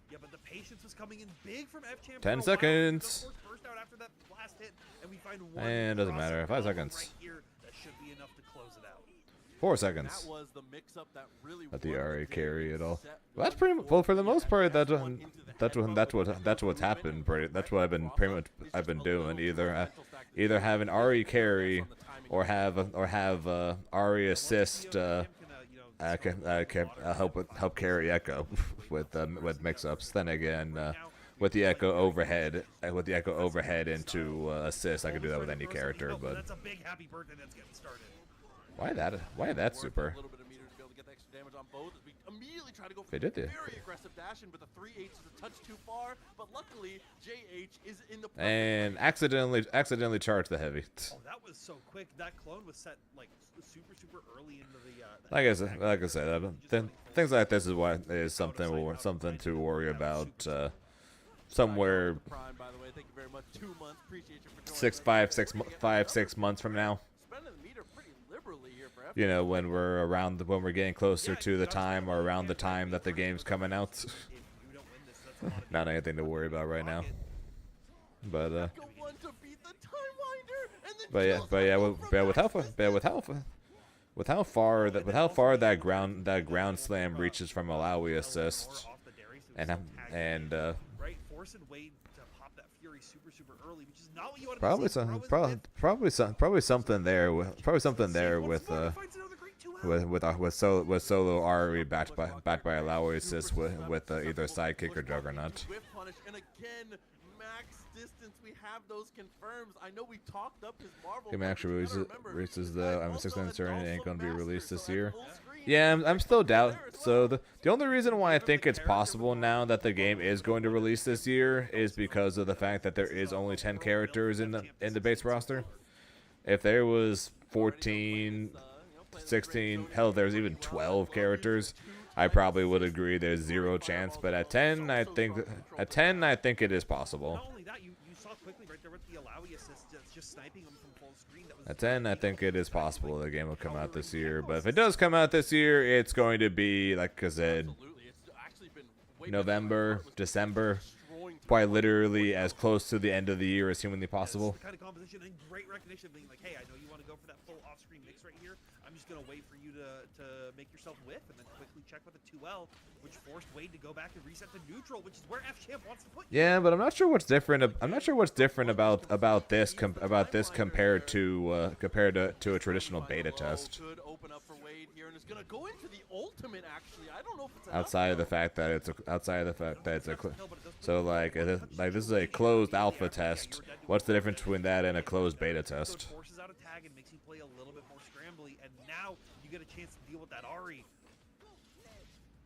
Yeah, but the patience was coming in big from F-Champ. 10 seconds. Burst out after that last hit, and we find one. And doesn't matter. 5 seconds. Right here, that should be enough to close it out. 4 seconds. That was the mix-up that really Let the Ari carry it all. Well, that's pretty well for the most part. That's what's happened. That's what I've been doing. Either have an Ari carry, or have Ari assist. Help carry Echo with mix-ups. Then again, with the Echo overhead into assist, I could do that with any character. But that's a big happy birthday that's getting started. Why that super? They did it. Very aggressive dash in, but the 3H is a touch too far. But luckily, JH is in the and accidentally charged the heavy. Oh, that was so quick. That clone was set like super early into the. Like I said, things like this is something to worry about. Somewhere 6 months from now. You know, when we're getting closer to the time, or around the time that the game's coming out. Not anything to worry about right now. But with how far that ground slam reaches from Alawi assist, and right, forcing Wade to pop that Fury super early, which is not what you want to probably something there with solo Ari backed by Alawi assist with either sidekick or Juggernaut. And again, max distance, we have those confirms. I know we talked up his Marvel. Game actually releases I'm 6 certain it ain't gonna be released this year. Yeah, I'm still doubt. So the only reason why I think it's possible now that the game is going to release this year is because of the fact that there is only 10 characters in the base roster. If there was 14, 16, hell, there's even 12 characters, I probably would agree there's zero chance. But at 10, I think it is possible. Not only that, you saw quickly right there with the Alawi assist, just sniping him from full screen. At 10, I think it is possible the game will come out this year. But if it does come out this year, it's going to be, like I said, November, December. quite literally as close to the end of the year as humanly possible. The kind of composition and great recognition, being like, hey, I know you want to go for that full off-screen mix right here. I'm just gonna wait for you to make yourself whiff, and then quickly check with a 2L, which forced Wade to go back and reset to neutral, which is where F-Champ wants to put you. Yeah, but I'm not sure what's different. I'm not sure what's different about this compared to a traditional beta test. Could open up for Wade here, and it's gonna go into the ultimate. Actually, I don't know if it's Outside of the fact that it's so like this is a closed alpha test. What's the difference between that and a closed beta So it test? forces out a tag and makes you play a little bit more scrambly, and now you get a chance to deal with that Ari.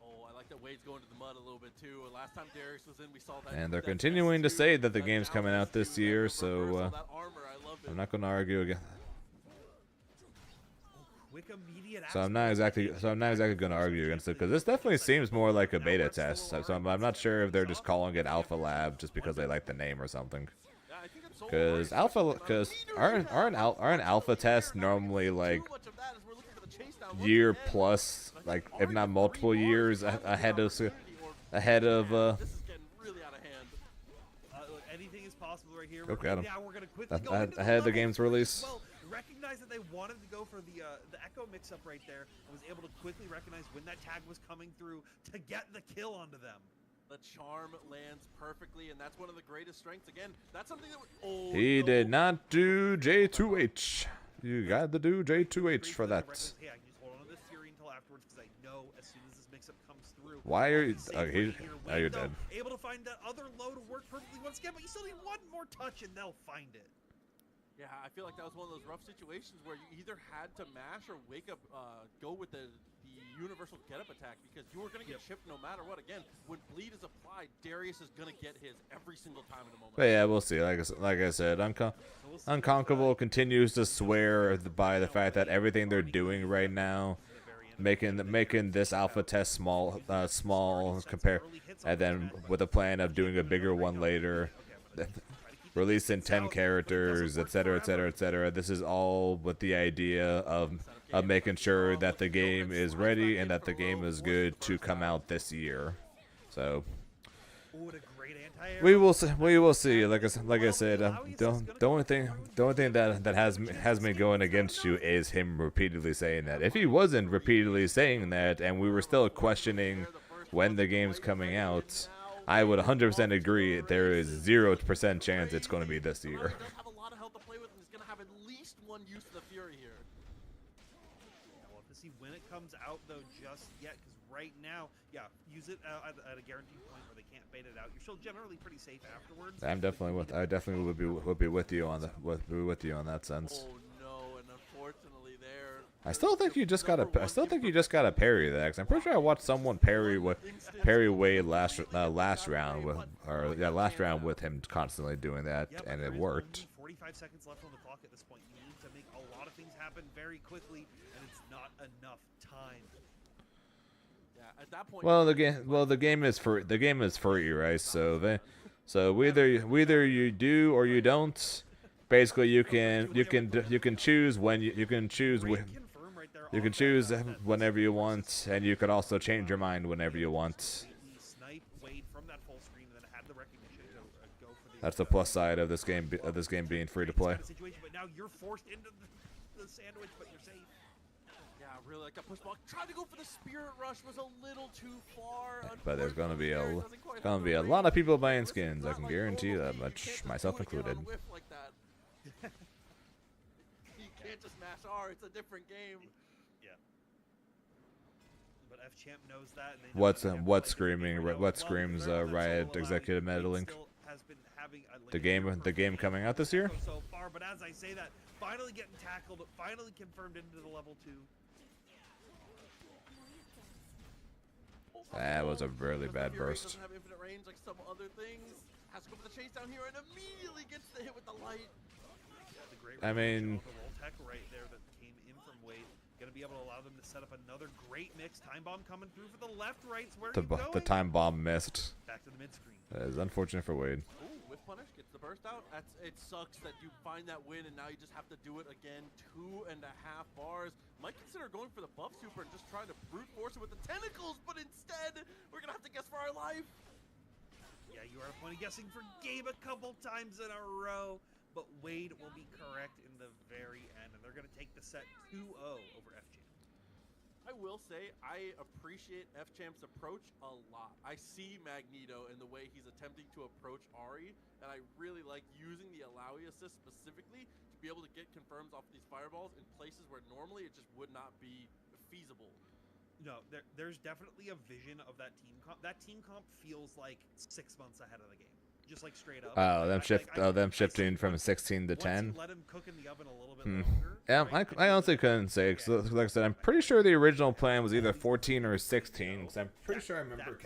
Oh, I like that Wade's going to the mud a little bit too. Last time Darius was in, we saw that. And they're that continuing to S2, say that the that game's coming down out this S2, year, that so reversal, that armor, I love it. I'm not going to argue again. Quick, immediate So I'm not exactly going to argue against it because this definitely seems more like a beta test. So I'm not sure if they're just calling it Alpha Lab just because they like the name or something. Yeah, I think it's so Because aren't alpha tests normally like year plus, like if not multiple years ahead of This is getting really out of hand. Look, anything is possible right here. Okay, Right Adam. now, we're gonna quickly go Ahead into of the level game's 3 as release. well. Recognize that they wanted to go for the Echo mix-up right there, and was able to quickly recognize when that tag was coming through to get the kill onto them. The charm lands perfectly, and that's one of the greatest strengths. Again, that's something that. Oh, He no. did not do J2H. You got to do J2H for that. Hey, I can just hold on to this Fury until afterwards because I know as soon as this mix-up comes through. Why are you? Safe Oh, right here. now you're Wade, though, dead. Able to find that other low to work perfectly once again, but you still need one more touch and they'll find it. Yeah, I feel like that was one of those rough situations where you either had to mash or wake up, go with the universal get-up attack because you were going to get chipped no matter what. Again, when bleed is applied, Darius is going to get his every single time in a moment. But yeah, we'll see. Like I said, Unconquerable continues to swear by the fact that everything they're doing right now, making this alpha test small compare, and then with a plan of doing a bigger one later. Releasing 10 characters, etc., etc., etc. This is all with the idea of making sure that the game is ready and that the game is good to come out this year. So we will see. We will see. Like I said, the only thing that has me going against you is him repeatedly saying that. If he wasn't repeatedly saying that, and we were still questioning when the game's coming out, I would 100% agree. There is 0% chance it's going to be this year. He does have a lot of health to play with, and he's going to have at least one use of the Fury here. We'll have to see when it comes out, though, just yet, because right now, yeah, use it at a guaranteed point where they can't bait it out. You're still generally pretty safe afterwards. I definitely would be with you on that sense. Oh no, and unfortunately there. I still think you just gotta parry that. 'Cause I'm pretty sure I watched someone parry Wade last round with him constantly doing that, Yep, and there it is worked. only 45 seconds left on the clock at this point. You need to make a lot of things happen very quickly, and it's not enough time. Yeah, at that point. Well, the game is free, right? So either you do or you don't. Basically, you can choose when you can choose whenever you want, and you can also change your mind whenever you want. That's the plus side of this game being free to play. But now you're forced into the sandwich, but you're safe. Yeah, really, like a push block. Tried to go for the Spirit Rush, was a little too far. But there's gonna be a lot of people buying skins. I can guarantee you that much, myself included. You can't just mash R. It's a different game. Yeah. But F-Champ knows that. And they know What screams Riot executive meddling? The game coming out this year? So far, but as I say that, finally getting tackled, finally confirmed into the level 2. That was a really bad burst. Doesn't have infinite range like some other things. Has to go for the chase down here and immediately gets the hit with the light. I mean, The roll tech right there that came in from Wade, gonna be able to allow them to set up another great mix. Time bomb coming through for the left, right. Where are you going? the time bomb missed. Back to the mid screen. That is unfortunate for Wade. Ooh, whiff punish gets the burst out. It sucks that you find that win and now you just have to do it again. 2.5 bars. Might consider going for the buff super and just trying to brute force it with the tentacles, but instead we're gonna have to guess for our life. Yeah, Yeah, you are at a point of guessing for Gabe a couple times in a row, but Wade will be correct in the very end, and they're going to take the set 2-0 over FChamp. I will say I appreciate FChamp's approach a lot. I see Magneto in the way he's attempting to approach Ahri, and I really like using the Alawi assist specifically to be able to get confirms off these fireballs in places where normally it just would not be feasible. No, there's definitely a vision of that team comp. That team comp feels like 6 months ahead of the game, just like straight up. Oh, them I shifting see from once- 16 to once 10. you let him cook in the oven a little bit longer. Yeah, right, I honestly couldn't say. 'Cause like I said, I'm pretty sure the original plan was either 14 or 16. Because I'm pretty sure I remember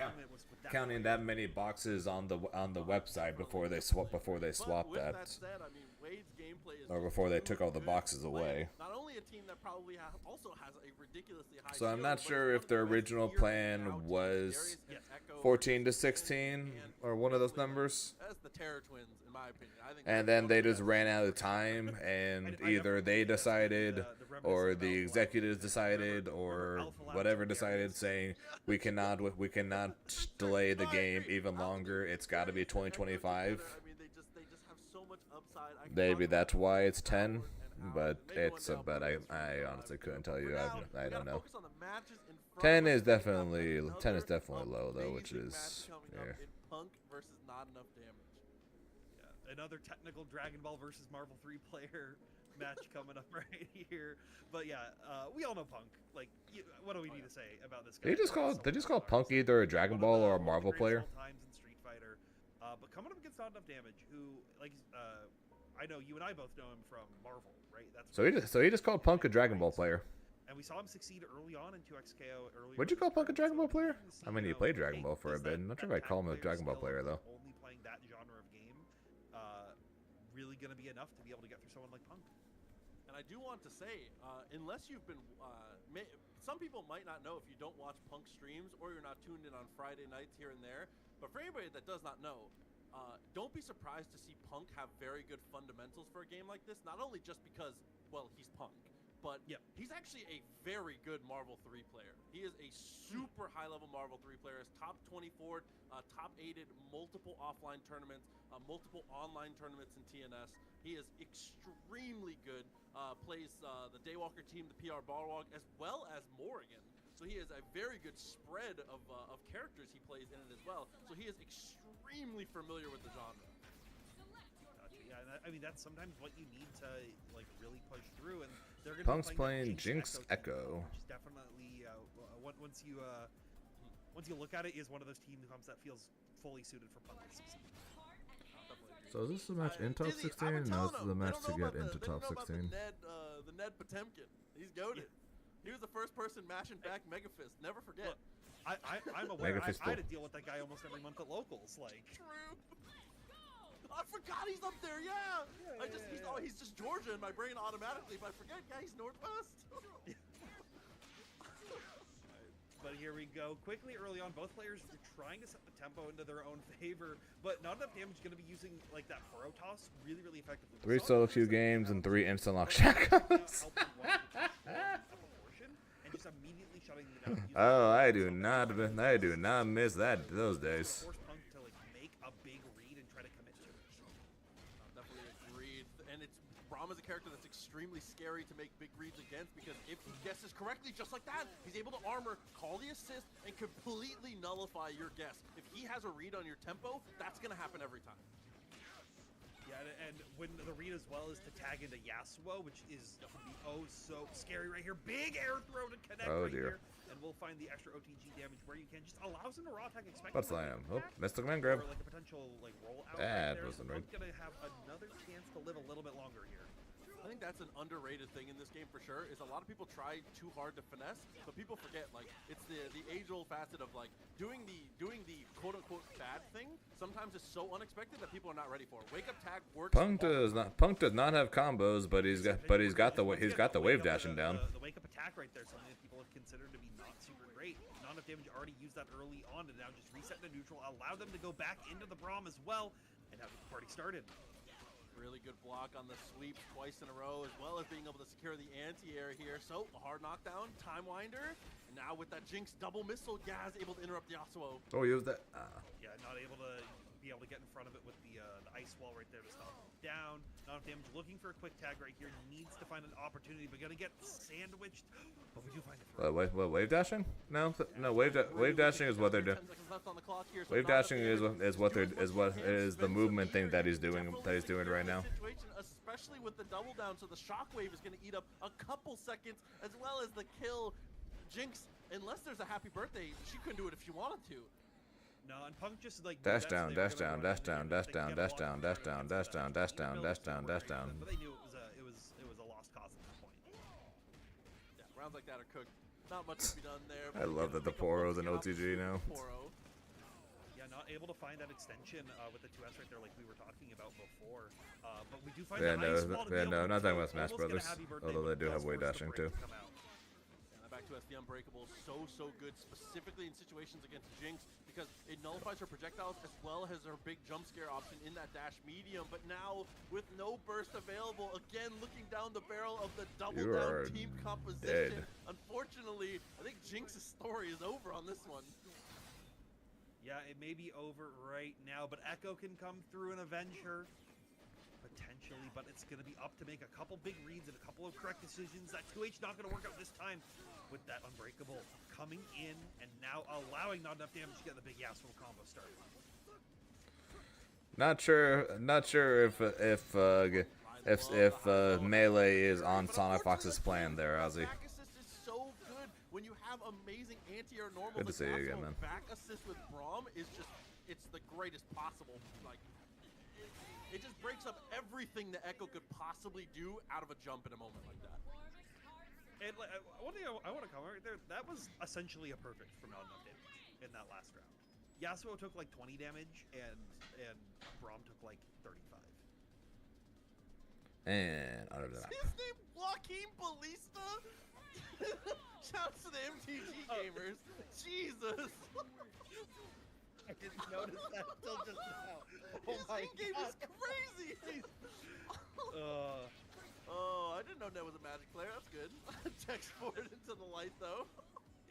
counting that many boxes on the website before they swapped With that, that said, I mean, Wade's gameplay is or before they too took all the good boxes to play. away. Not only a team that probably also has a ridiculously high. So I'm ceiling, not but sure it's if the one of the best original years plan now teams, was Darius and Echo 14 to versus 16 and or one of those really, numbers. That's the Terror Twins, in my opinion. I think And that's then one they of the just best ran out of teams. time, and I either they definitely decided, the reminiscent or of the Alpha executives Lab. decided, Remember or Alpha Lab whatever took decided, Darius? saying we cannot delay the game even longer. It's got to be 2025. I mean, they just have so much upside. I can Maybe talk that's about why it it's for 10, hours and but hours, and maybe one it's day I'll but put it I in honestly for couldn't now, tell you. we I gotta don't know. focus on the matches in front 10 of is us. We got definitely another low though, which amazing is match coming up yeah. in Punk versus Not Enough Damage. Yeah, another technical Dragon Ball versus Marvel 3 player match coming up right here. But yeah, we all know Punk. Like, what do we need to say about this guy? They just call Punk either a Dragon Ball or a Marvel player. Times in Street Fighter, but coming up against Not Enough Damage, who I know you and I both know him from Marvel, right? That's So he just called Punk a Dragon Ball player. And we saw him succeed early on in 2XKO. Would you call Punk a Dragon Ball player? I mean, he played Dragon Ball for a bit. I'm not sure if I'd call him a Dragon Ball player though. Only playing that genre of game, really going to be enough to be able to get through someone like Punk. And I do want to say, unless you've been, some people might not know if you don't watch Punk streams or you're not tuned in on Friday nights here and there. But for anybody that does not know, don't be surprised to see Punk have very good fundamentals for a game like this. Not only just because, well, he's Punk, but he's actually a very good Marvel 3 player. He is a super high-level Marvel 3 player. He's top 24, top 8'd multiple offline tournaments, multiple online tournaments in TNS. He is extremely good. Plays the Daywalker team, the PR Balrog, as well as Morrigan. So he has a very good spread of characters he plays in it as well. So he is extremely familiar with the genre. Gotcha. Yeah, I mean that's sometimes what you need to like really push through, and they're going Punk's to be playing that Jinx Echo. which is definitely once you look at it, is one of those team comps that feels fully suited for Punk to succeed. So is this the match in top 16? No, this is the match to get into top 16. The Ned Potemkin. He's goated. He was the first person mashing back Megafist. Never forget. Look, I'm aware. I Megafist had to deal with that guy almost every month at locals. Like, True. I forgot he's up there. Yeah. He's just Georgia in my brain automatically, but I forget. Yeah, he's Northwest. But here we go. Quickly early on, both players are trying to set the tempo into their own favor, but Not Enough Damage going to be using like that Furrow toss really, really effectively. 3 solo queue games and 3 instant lock shotguns. And just immediately shutting them down. Oh, I do not miss those days. Force Punk to like make a big read and try to commit to it. Definitely agreed. And Braum is a character that's extremely scary to make big reads against, because if he guesses correctly, just like that, he's able to armor, call the assist, and completely nullify your guess. If he has a read on your tempo, that's going to happen every time. Yeah, and when the read as well is to tag into Yasuo, which is to be so scary right here. Big air throw to connect Oh, right dear. here. And we'll find the extra OTG damage where you can. Just allows him to raw attack expect. But slam. Oh, Mystic Man grab. Or like a potential like roll out That right there. wasn't So right. Punk's gonna have another chance to live a little bit longer here. I think that's an underrated thing in this game for sure, is a lot of people try too hard to finesse, but people forget, like, it's the age-old facet of, like, doing the quote-unquote bad thing sometimes is so unexpected that people are not ready for it. Wake up tag works. Punk does not have combos, but he's got the wave dashing down. The wake up attack right there, something that people have considered to be not super great. Not enough damage, already used that early on, and now just reset to neutral, allow them to go back into the Braum as well, and have the party started. Really good block on the sweep twice in a row, as well as being able to secure the anti-air here. So, a hard knockdown, Time Winder, and now with that Jinx double missile, Gaz able to interrupt the Yasuo. Oh, he used that. Yeah, not able to be be able to get in front of it with the ice wall right there to stop him down. Not enough damage. Looking for a quick tag right here. Needs to find an opportunity, but gonna get sandwiched. But we do find it. What, wave dashing? No, no, wave dashing is what they're doing. Wave dashing is the movement thing that he's doing right now. Especially with the double down, so the shockwave is going to eat up a couple seconds, as well as the kill. Jinx, unless there's a happy birthday, she couldn't do it if she wanted to. No, and Punk just like dash down, dash down, dash down, dash down, dash down, dash down, dash down, dash down, dash down, dash down. But they knew it was a lost cause at that point. Yeah, rounds like that are cooked. Not much to be done there. I love that the Poro's an OTG now. Yeah, not able to find that extension with the 2S right there like we were talking about before. But we do find no, not talking about Smash Brothers. Although they do have wave dashing too. Back to the Unbreakable, so good, specifically in situations against Jinx, because it nullifies her projectiles as well as her big jump scare option in that dash medium. But now, with no burst available, again looking down the barrel of the double down team composition. Unfortunately, I think Jinx's story is over on this one. Yeah, it may be over right now, but Echo can come through and avenge her. Potentially, but it's going to be up to make a couple big reads and a couple of correct decisions. That 2H not going to work out this time with that Unbreakable coming in and now allowing not enough damage to get the big Yasuo combo started. Not sure if melee is on Sonic Fox's plan there, Ozzy. Back assist is so good when you have amazing anti-air normal. Good to see you again, man. Back assist with Braum is just, it's the greatest possible. Like, it just breaks up everything that Echo could possibly do out of a jump in a moment like that. And like, one thing I want to comment right there, that was essentially a perfect for not enough damage in that last round. Yasuo took like 20 damage, and Braum took like 35. And under that. His name Joaquin Ballista? Shouts to the MTG gamers. Jesus. I didn't notice that until just now. His in-game is crazy. Oh, I didn't know Ned was a Magic player. That's good. Text forward into the light though.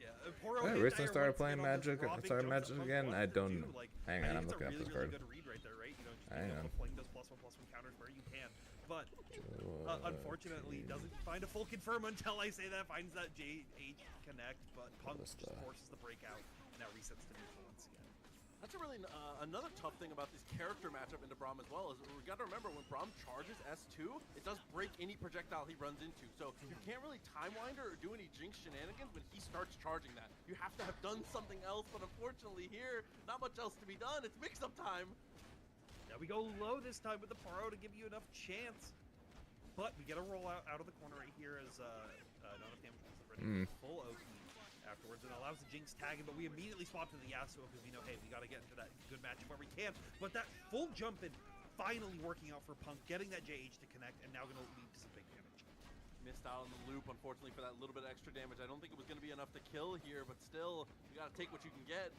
Yeah, I recently started playing Magic. Started Magic again. I don't. Hang on, I'm looking up this card. Good read right there, right? You know, just hang on. Playing those +1/+1 counters where you can, but unfortunately doesn't find a full confirm until I say that. Finds that J8 connect, but Punk just forces the breakout and now resets to neutral once again. That's a really another tough thing about this character matchup into Braum as well is we got to remember when Braum charges S2, it does break any projectile he runs into. So you can't really time winder or do any Jinx shenanigans when he starts charging that. You have to have done something else, but unfortunately here, not much else to be done. It's mix-up time. Now we go low this time with the Poro to give you enough chance, but we get a roll out of the corner right here as not enough damage ready full OP. Afterwards, and allows the Jinx tagging, but we immediately swap to the Yasuo because we know, hey, we got to get into that good matchup where we can. But that full jump in finally working out for Punk, getting that JH to connect, and now going to lead to some big damage. Missed out on the loop, unfortunately, for that little bit extra damage. I don't think it was going to be enough to kill here, but still, you got to take what you can get.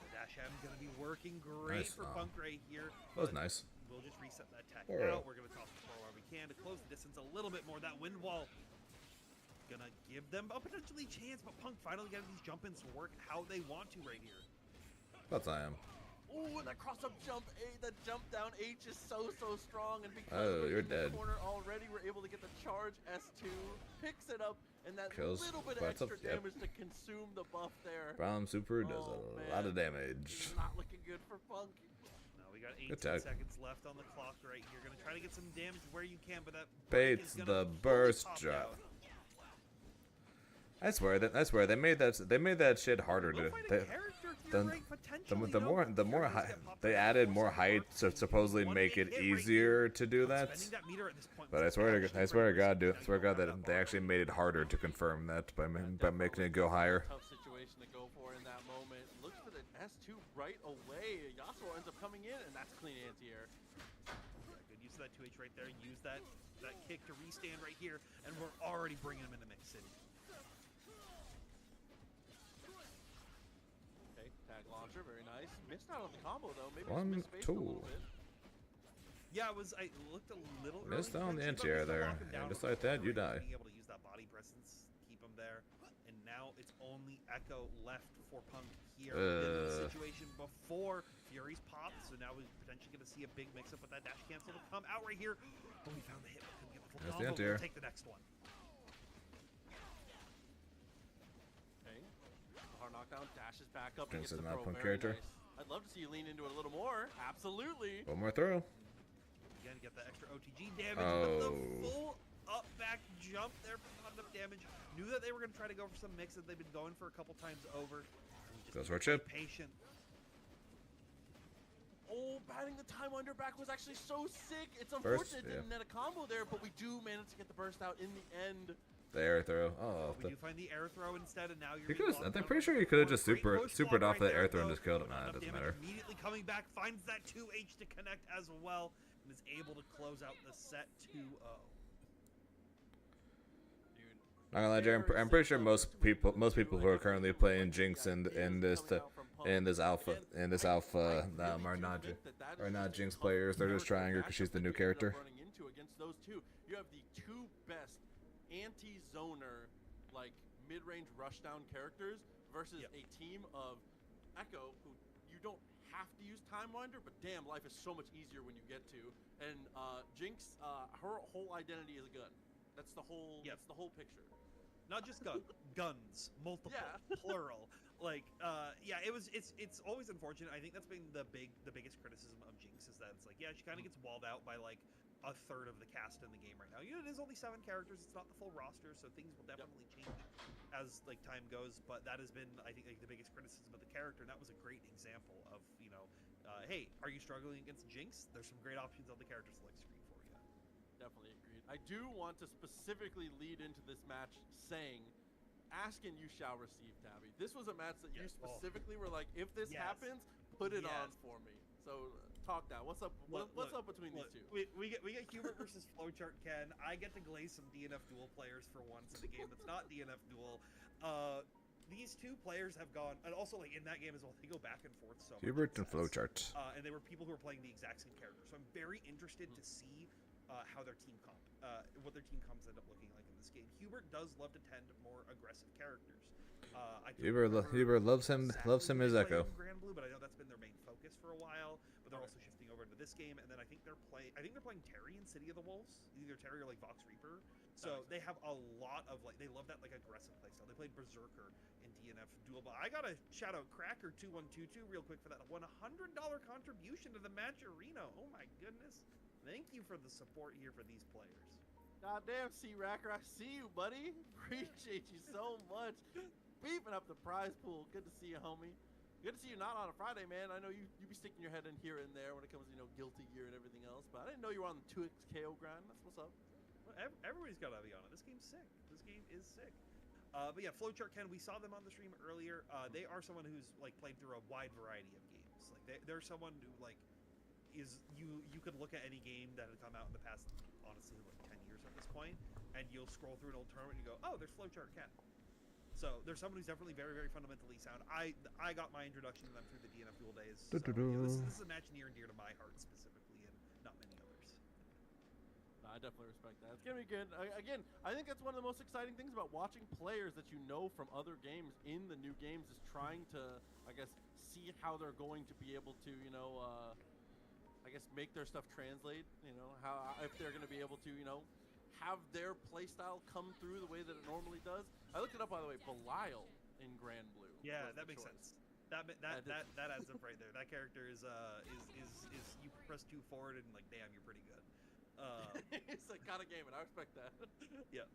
The Dash M going to be working great for Punk right here. That was nice. We'll just reset that tech out. We're going to toss the ball where we can to close the distance a little bit more. That wind wall gonna give them a potentially chance, but Punk finally getting these jump-ins to work how they want to right here. That's I am. Ooh, and that cross-up jump, the jump down H is so strong, and because you're in dead. The corner already, we're able to get the charge S2, picks it up, and that Kills. little bit of extra damage to consume the buff there. Braum Super does a lot of damage. Not looking good for Punk. Now we got 18 seconds left on the clock right here. Gonna try to get some damage where you can, but that baits the burst drop. I swear they made that shit harder to. The more they added more height to supposedly make it easier to do that. But I swear to God that they actually made it harder to confirm that by making it go higher. Tough situation to go for in that moment. Looks for the S2 right away. Yasuo ends up coming in, and that's clean anti-air. Good use of that 2H right there. Use that kick to restand right here, and we're already bringing him into Mix City. Launcher, very nice. Missed out on the combo though. Maybe 1, 2. Yeah, I looked a little. Missed on the anti-air there, and just like that, you die. Being able to use that body presence, keep him there, and now it's only Echo left for Punk here in the situation. before Fury's popped, so now we're potentially going to see a big mix-up with that dash cancel to come out right here. Oh, we found the hit, but couldn't get the full There's the combo. anti-air. We'll take the next one. Okay. Hard knockdown, dashes back up Jinx and gets is the not throw. point Very character. nice. I'd love to see you lean into it a little more. Absolutely. One more throw. Again, get that extra OTG damage, but the Oh. full up back jump there for not enough damage. Knew that they were going to try to go for some mix that they've been going for a couple times over. Goes for a chip. Patient. Oh, batting the time under back was actually so sick. It's Burst, unfortunate it yeah. didn't net a combo there, but we do manage to get the burst out in the end. The air throw. Oh, We do find the air throw instead, and now you're. He being could've- locked I'm down pretty by sure he the could've floor. just Great supered push block off that there, air throw and though. just killed him. Not Nah, it enough doesn't damage. matter. Immediately coming back, finds that 2H to connect as well, and is able to close out the set 2-0. Not gonna lie, Jerry, I'm pretty sure most people who are currently playing Jinx in this alpha are not Jinx players. They're just trying her because she's the new character. Running into against those two, you have the two best anti-zoner, like mid-range rushdown characters versus a team of Echo, who you don't have to use Time Winder, but damn, life is so much easier when you get to. And Jinx, her whole identity is a gun. That's the whole. That's the whole picture. Not just guns, multiple, plural. Like, yeah, it's always unfortunate. I think that's been the biggest criticism of Jinx is that it's like, yeah, she kind of gets walled out by like a third of the cast in the game right now. You know, it is only 7 characters. It's not the full roster, so things will definitely change as like time goes. But that has been, I think, like the biggest criticism of the character, and that was a great example of, you know, hey, are you struggling against Jinx? There's some great options on the character select screen for you. Definitely agreed. I do want to specifically lead into this match saying, ask and you shall receive, Tabby. This was a match that you specifically were like, if this happens, put it on for me. So talk now. What's up? What's up between these two? We get Hubert versus Flowchart Ken. I get to glaze some DNF Duel players for once in a game that's not DNF Duel. These two players have gone, and also like in that game as well, they go back and forth so much. Hubert and Flowchart. And they were people who were playing the exact same character. So I'm very interested to see how their team what their team comps end up looking like in this game. Hubert does love to tend more aggressive characters. Hubert loves him as Echo. Grand Blue, but I know that's been their main focus for a while. But they're also shifting over into this game, and then I think they're playing Terry in City of the Wolves, either Terry or like Vox Reaper. So they have a lot of like, they love that like aggressive playstyle. They played Berserker in DNF Duel, but I gotta shout out Cracker 2122 real quick for that $100 contribution to the match arena. Oh my goodness! Thank you for the support here for these players. Goddamn, C-Racker, I see you, buddy. Appreciate you so much. Beefing up the prize pool. Good to see you, homie. Good to see you not on a Friday, man. I know you be sticking your head in here and there when it comes to, you know, Guilty Gear and everything else, but I didn't know you were on the 2XKO grind. That's what's up. Well, everybody's got to be on it. This game's sick. This game is sick. But yeah, Flowchart Ken, we saw them on the stream earlier. They are someone who's like played through a wide variety of games. Like they're someone who like is you could look at any game that had come out in the past, honestly, like 10 years at this point, and you'll scroll through an old tournament and you go, oh, there's Flowchart Ken. So there's someone who's definitely very, very fundamentally sound. I got my introduction to them through the DNF Duel days. So, you know, this is a match near and dear to my heart specifically, and not many others. No, I definitely respect that. It's gonna be good. Again, I think that's one of the most exciting things about watching players that you know from other games in the new games is trying to, I guess, see how they're going to be able to, you know, I guess make their stuff translate. You know, how if they're gonna be able to, you know, have their playstyle come through the way that it normally does. I looked it up, by the way. Belial in Grand Blue. Yeah, that makes sense. That adds up right there. That character is you press 2 forward and like, damn, you're pretty good. It's like kind of gaming. I respect that. Yeah.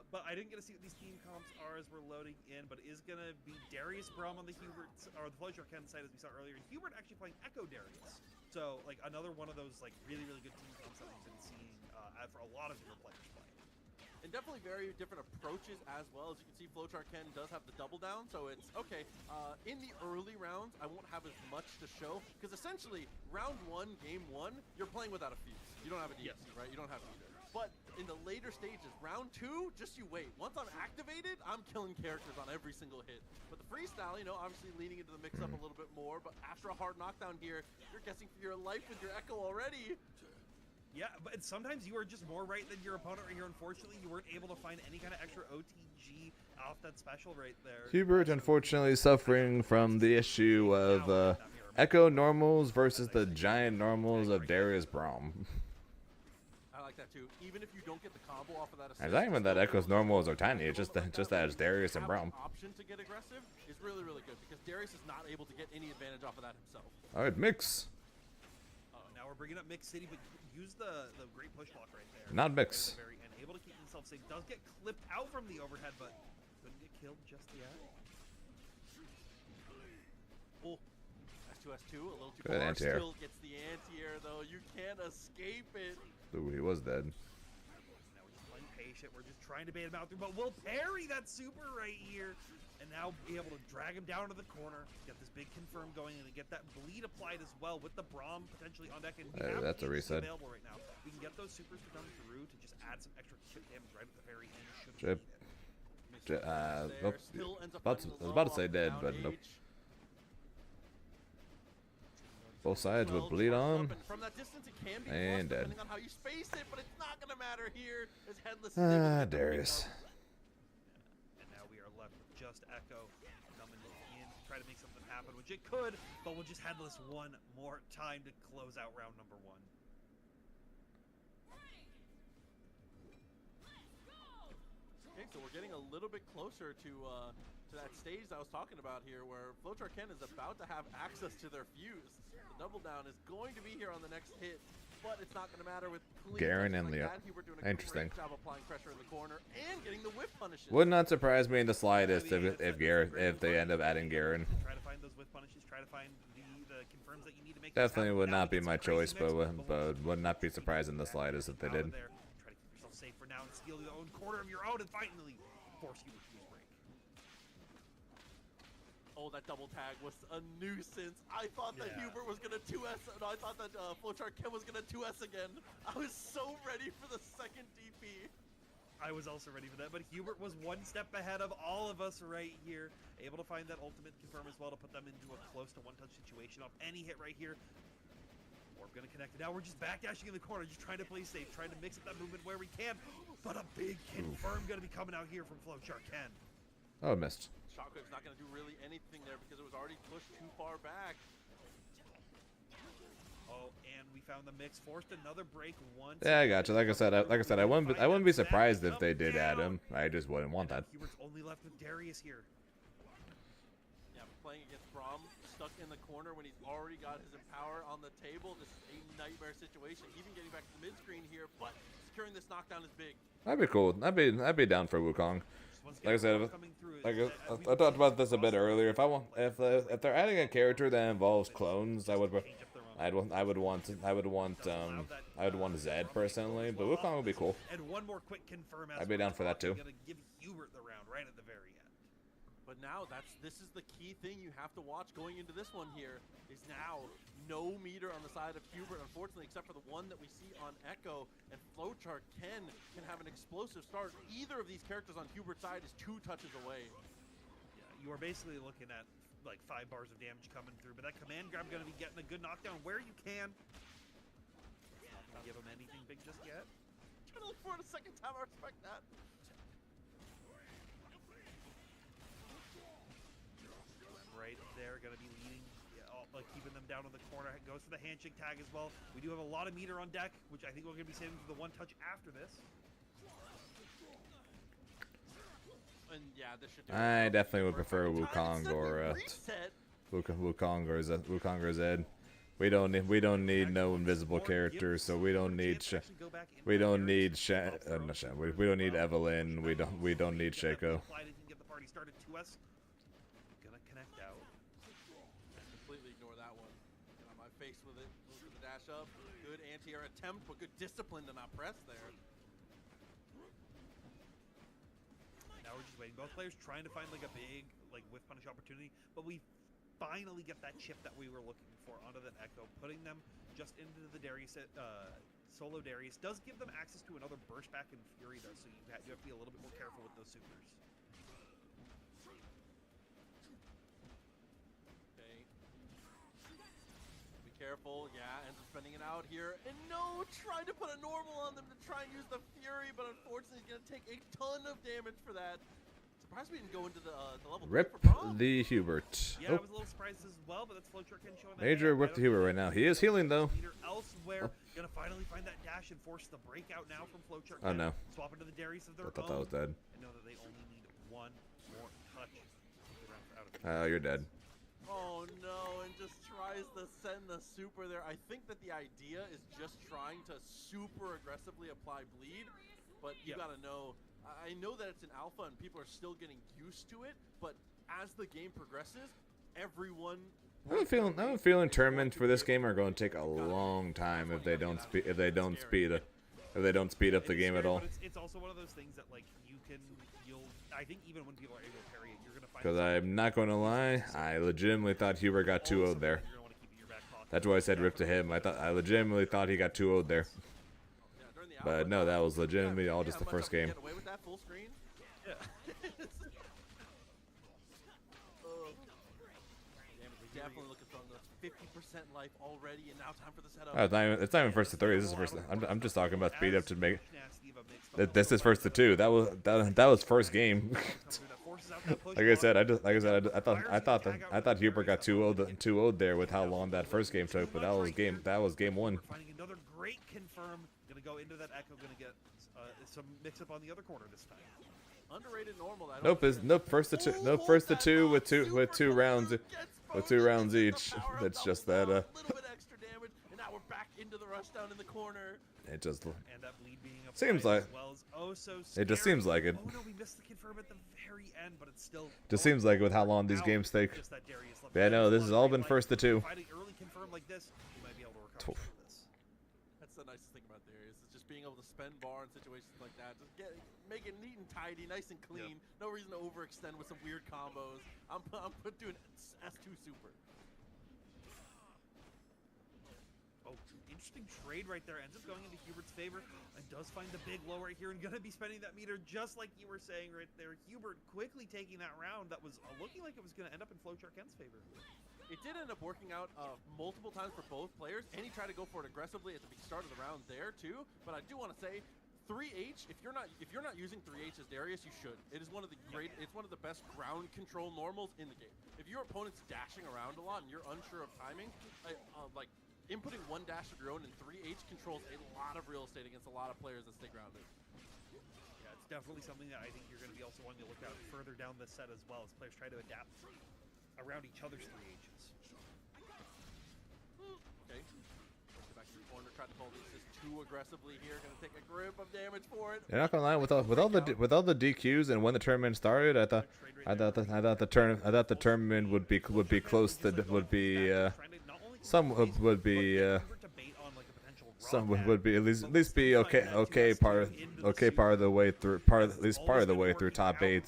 But I didn't get to see what these team comps are as we're loading in, but it is gonna be Darius Brum on the Hubert or the Flowchart Ken side as we saw earlier. Hubert actually playing Echo Darius. So like another one of those like really, really good team comps that we've been seeing for a lot of different players playing. And definitely very different approaches as well. As you can see, Flowchart Ken does have the double down, so it's okay. In the early rounds, I won't have as much to show because essentially, round 1, game 1, you're playing without a fuse. You don't have an EXP, right? You don't have either. But in the later stages, round 2, just you wait. Once I'm activated, I'm killing characters on every single hit. But the freestyle, you know, obviously leaning into the mix-up a little bit more. But after a hard knockdown here, you're guessing for your life with your Echo already. Yeah, but sometimes you are just more right than your opponent right here. Unfortunately, you weren't able to find any kind of extra OTG off that special right there. Hubert, unfortunately, suffering from the issue of Echo normals versus the giant normals of Darius Braum. I like that too. Even if you don't get the combo off of that assist, It's not even that Echo's normals are tiny. It's just that it's Darius and Braum. Option to get aggressive is really, really good because Darius is not able to get any advantage off of that himself. All right, mix. Now we're bringing up Mix City, but use the great push block right there. Not Mix. Right at the very end. Able to keep himself safe. Does get clipped out from the overhead, but couldn't get killed just yet. Oh, S2S2, a little too Good far. anti-air. Still gets the anti-air though. You can't escape it. Ooh, he was dead. Now we're just playing patient. We're just trying to bait him out through, but we'll parry that super right here. And now be able to drag him down to the corner, get this big confirm going, and get that bleed applied as well with the Braum potentially on deck. And we have that's a TNT reset. available right now. We can get those supers to come through to just add some extra chip damage right at the very end. Chip. Nope. Still ends up I was about to say dead, but nope. Both sides with bleed on. From that distance, it can be and dead. depending on how you space it, but it's not gonna matter here. As Headless is able to get the Darius. pick up. And now we are left with just Echo coming in to try to make something happen, which it could, but we'll just Headless one more time to close out round number 1. Okay, so we're getting a little bit closer to that stage that I was talking about here, where Flowchart Ken is about to have access to their fuse. The double down is going to be here on the next hit, but it's not going to matter with clean Garen touches and like Leo. that. Hubert doing a Interesting. great job applying pressure in the corner and getting the whip punishes. Would not surprise me in the slightest if they end up adding Garen. Try to find those whiff punishes, try to find the confirms that you need to make Definitely would not be my choice, but but would not be surprised in the slightest if they did. Try to keep yourself safe for now and steal your own corner of your own and finally force you to fuse break. Oh, that double tag was a nuisance. I thought that Hubert was going to 2S. No, I thought that Flowchart Ken was going to 2S again. I was so ready for the second DP. I was also ready for that, but Hubert was one step ahead of all of us right here. Able to find that ultimate confirm as well to put them into a close to one-touch situation off any hit right here. Orb gonna connect it. Now we're just backdashing in the corner, just trying to play safe, trying to mix up that movement where we can. But a big confirm gonna be coming out here from Flowchart Ken. Oh, missed. Shockwave's not going to do really anything there because it was already pushed too far back. Oh, and we found the mix, forced another break once. Yeah, I got you. Like I said, I wouldn't be surprised if they did add him. I just wouldn't want that. Hubert's only left with Darius here. Yeah, but playing against Braum, stuck in the corner when he's already got his Empower on the table. This is a nightmare situation. Even getting back to the mid-screen here, but securing this knockdown is big. That'd be cool. I'd be down for Wukong. Like I said, I talked about this a bit earlier. If they're adding a character that involves clones, I would want Zed personally, but Wukong would be cool. And one more quick confirm. I'd be down for that too. Gonna give Hubert the round right at the very end. But now this is the key thing you have to watch going into this one here is now no meter on the side of Hubert, unfortunately, except for the one that we see on Echo. And Flowchart Ken can have an explosive start. Either of these characters on Hubert's side is 2 touches away. Yeah, you are basically looking at like 5 bars of damage coming through, but that command grab going to be getting a good knockdown where you can. Not going to give him anything big just yet. Trying to look for it a second time. I respect that. Right there, going to be leading, keeping them down in the corner. Goes for the handshake tag as well. We do have a lot of meter on deck, which I think we're going to be saving for the one touch after this. And yeah, this should do I definitely would prefer Wukong or Wukong or Zed. We don't need no invisible characters, so we don't need we don't need Evelyn. We don't need Shaco. Get the party started to us. Gonna connect out. Completely ignore that one. Get on my face with it. Goes for the dash up. Good anti-air attempt, but good discipline to not press there. Now we're just waiting. Both players trying to find like a big whiff punish opportunity, but we finally get that chip that we were looking for onto that Echo, putting them just into the Darius. Solo Darius does give them access to another burst back in Fury though, so you have to be a little bit more careful with those supers. Okay. Be careful. Yeah, ends up spending it out here. And no, trying to put a normal on them to try and use the Fury, but unfortunately he's going to take a ton of damage for that. surprised we didn't go into the level Rip 3 for Braum. the Hubert. Yeah, I Oh, was a little surprised as well, but that's Flowchart can show that. major whip the Hubert right now. He is healing though. Leader elsewhere, gonna finally find that dash and force the breakout now from Flowchart. Oh, no. Swap into the Darius of their I thought own. that was dead. And know that they only need one more touch. to get the round out of it. Oh, you're dead. Oh no, and just tries to send the super there. I think that the idea is just trying to super aggressively apply bleed, but you gotta know, I know that it's an alpha and people are still getting used to it, but as the game progresses, everyone... I have a feeling tournaments for this game are going to take a long time if they don't speed up the game at all. But it's also one of those things that like I think even when people are able to parry it, you're gonna find. Because I'm not going to lie, I legitimately thought Hubert got 2-0'd there. That's why I said rip to him. I legitimately thought he got 2-0'd there. But no, that was legitimately all just the first game. Get away with that full screen? Yeah. Definitely looking from the 50% life already, and now time for the setup. Oh, it's not even first to 3. This is first. I'm just talking about speed up to make. This is first to 2. That was first game. Like I said, I thought Hubert got 2-0'd there with how long that first game took, but that was game 1. Finding another great confirm. Gonna go into that echo. Gonna get some mix up on the other corner this time. Underrated normal. Nope. First to 2. Nope. First to 2 with two rounds. With 2 rounds each. That's just that. A little bit extra damage, and now we're back into the rush down in the corner. It just And that bleed being seems like. It just seems like it. Oh no, we missed the confirm at the very end, but it's still. Just seems like with how long these games take. Yeah, no, this has all been first to 2. Fighting early confirm like this, you might be able to recover from this. That's the nicest thing about Darius, is just being able to spend bar in situations like that. Just make it neat and tidy, nice and clean. Yep. No reason to overextend with some weird combos. I'm doing S2 super. Oh, interesting trade right there. Ends up going into Hubert's favor and does find the big low right here and gonna be spending that meter just like you were saying right there. Hubert quickly taking that round that was looking like it was gonna end up in Flowchart Ken's favor. It did end up working out multiple times for both players, and he tried to go for it aggressively at the start of the round there too. But I do want to say, 3H, if you're not using 3H as Darius, you should. It is one of the it's one of the best ground control normals in the game. If your opponent's dashing around a lot and you're unsure of timing, like inputting one dash of your own in 3H controls a lot of real estate against a lot of players that stay grounded. Yeah, it's definitely something that I think you're going to be also wanting to look at further down this set as well as players try to adapt around each other's 3Hs. Okay. Go back to the corner, try to pull this too aggressively here. Gonna take a grip of damage for it. You're not gonna lie, with all the DQs and when the tournament started, I thought the tournament would be close to some would be at least be okay part of the way through at least part of the way through top 8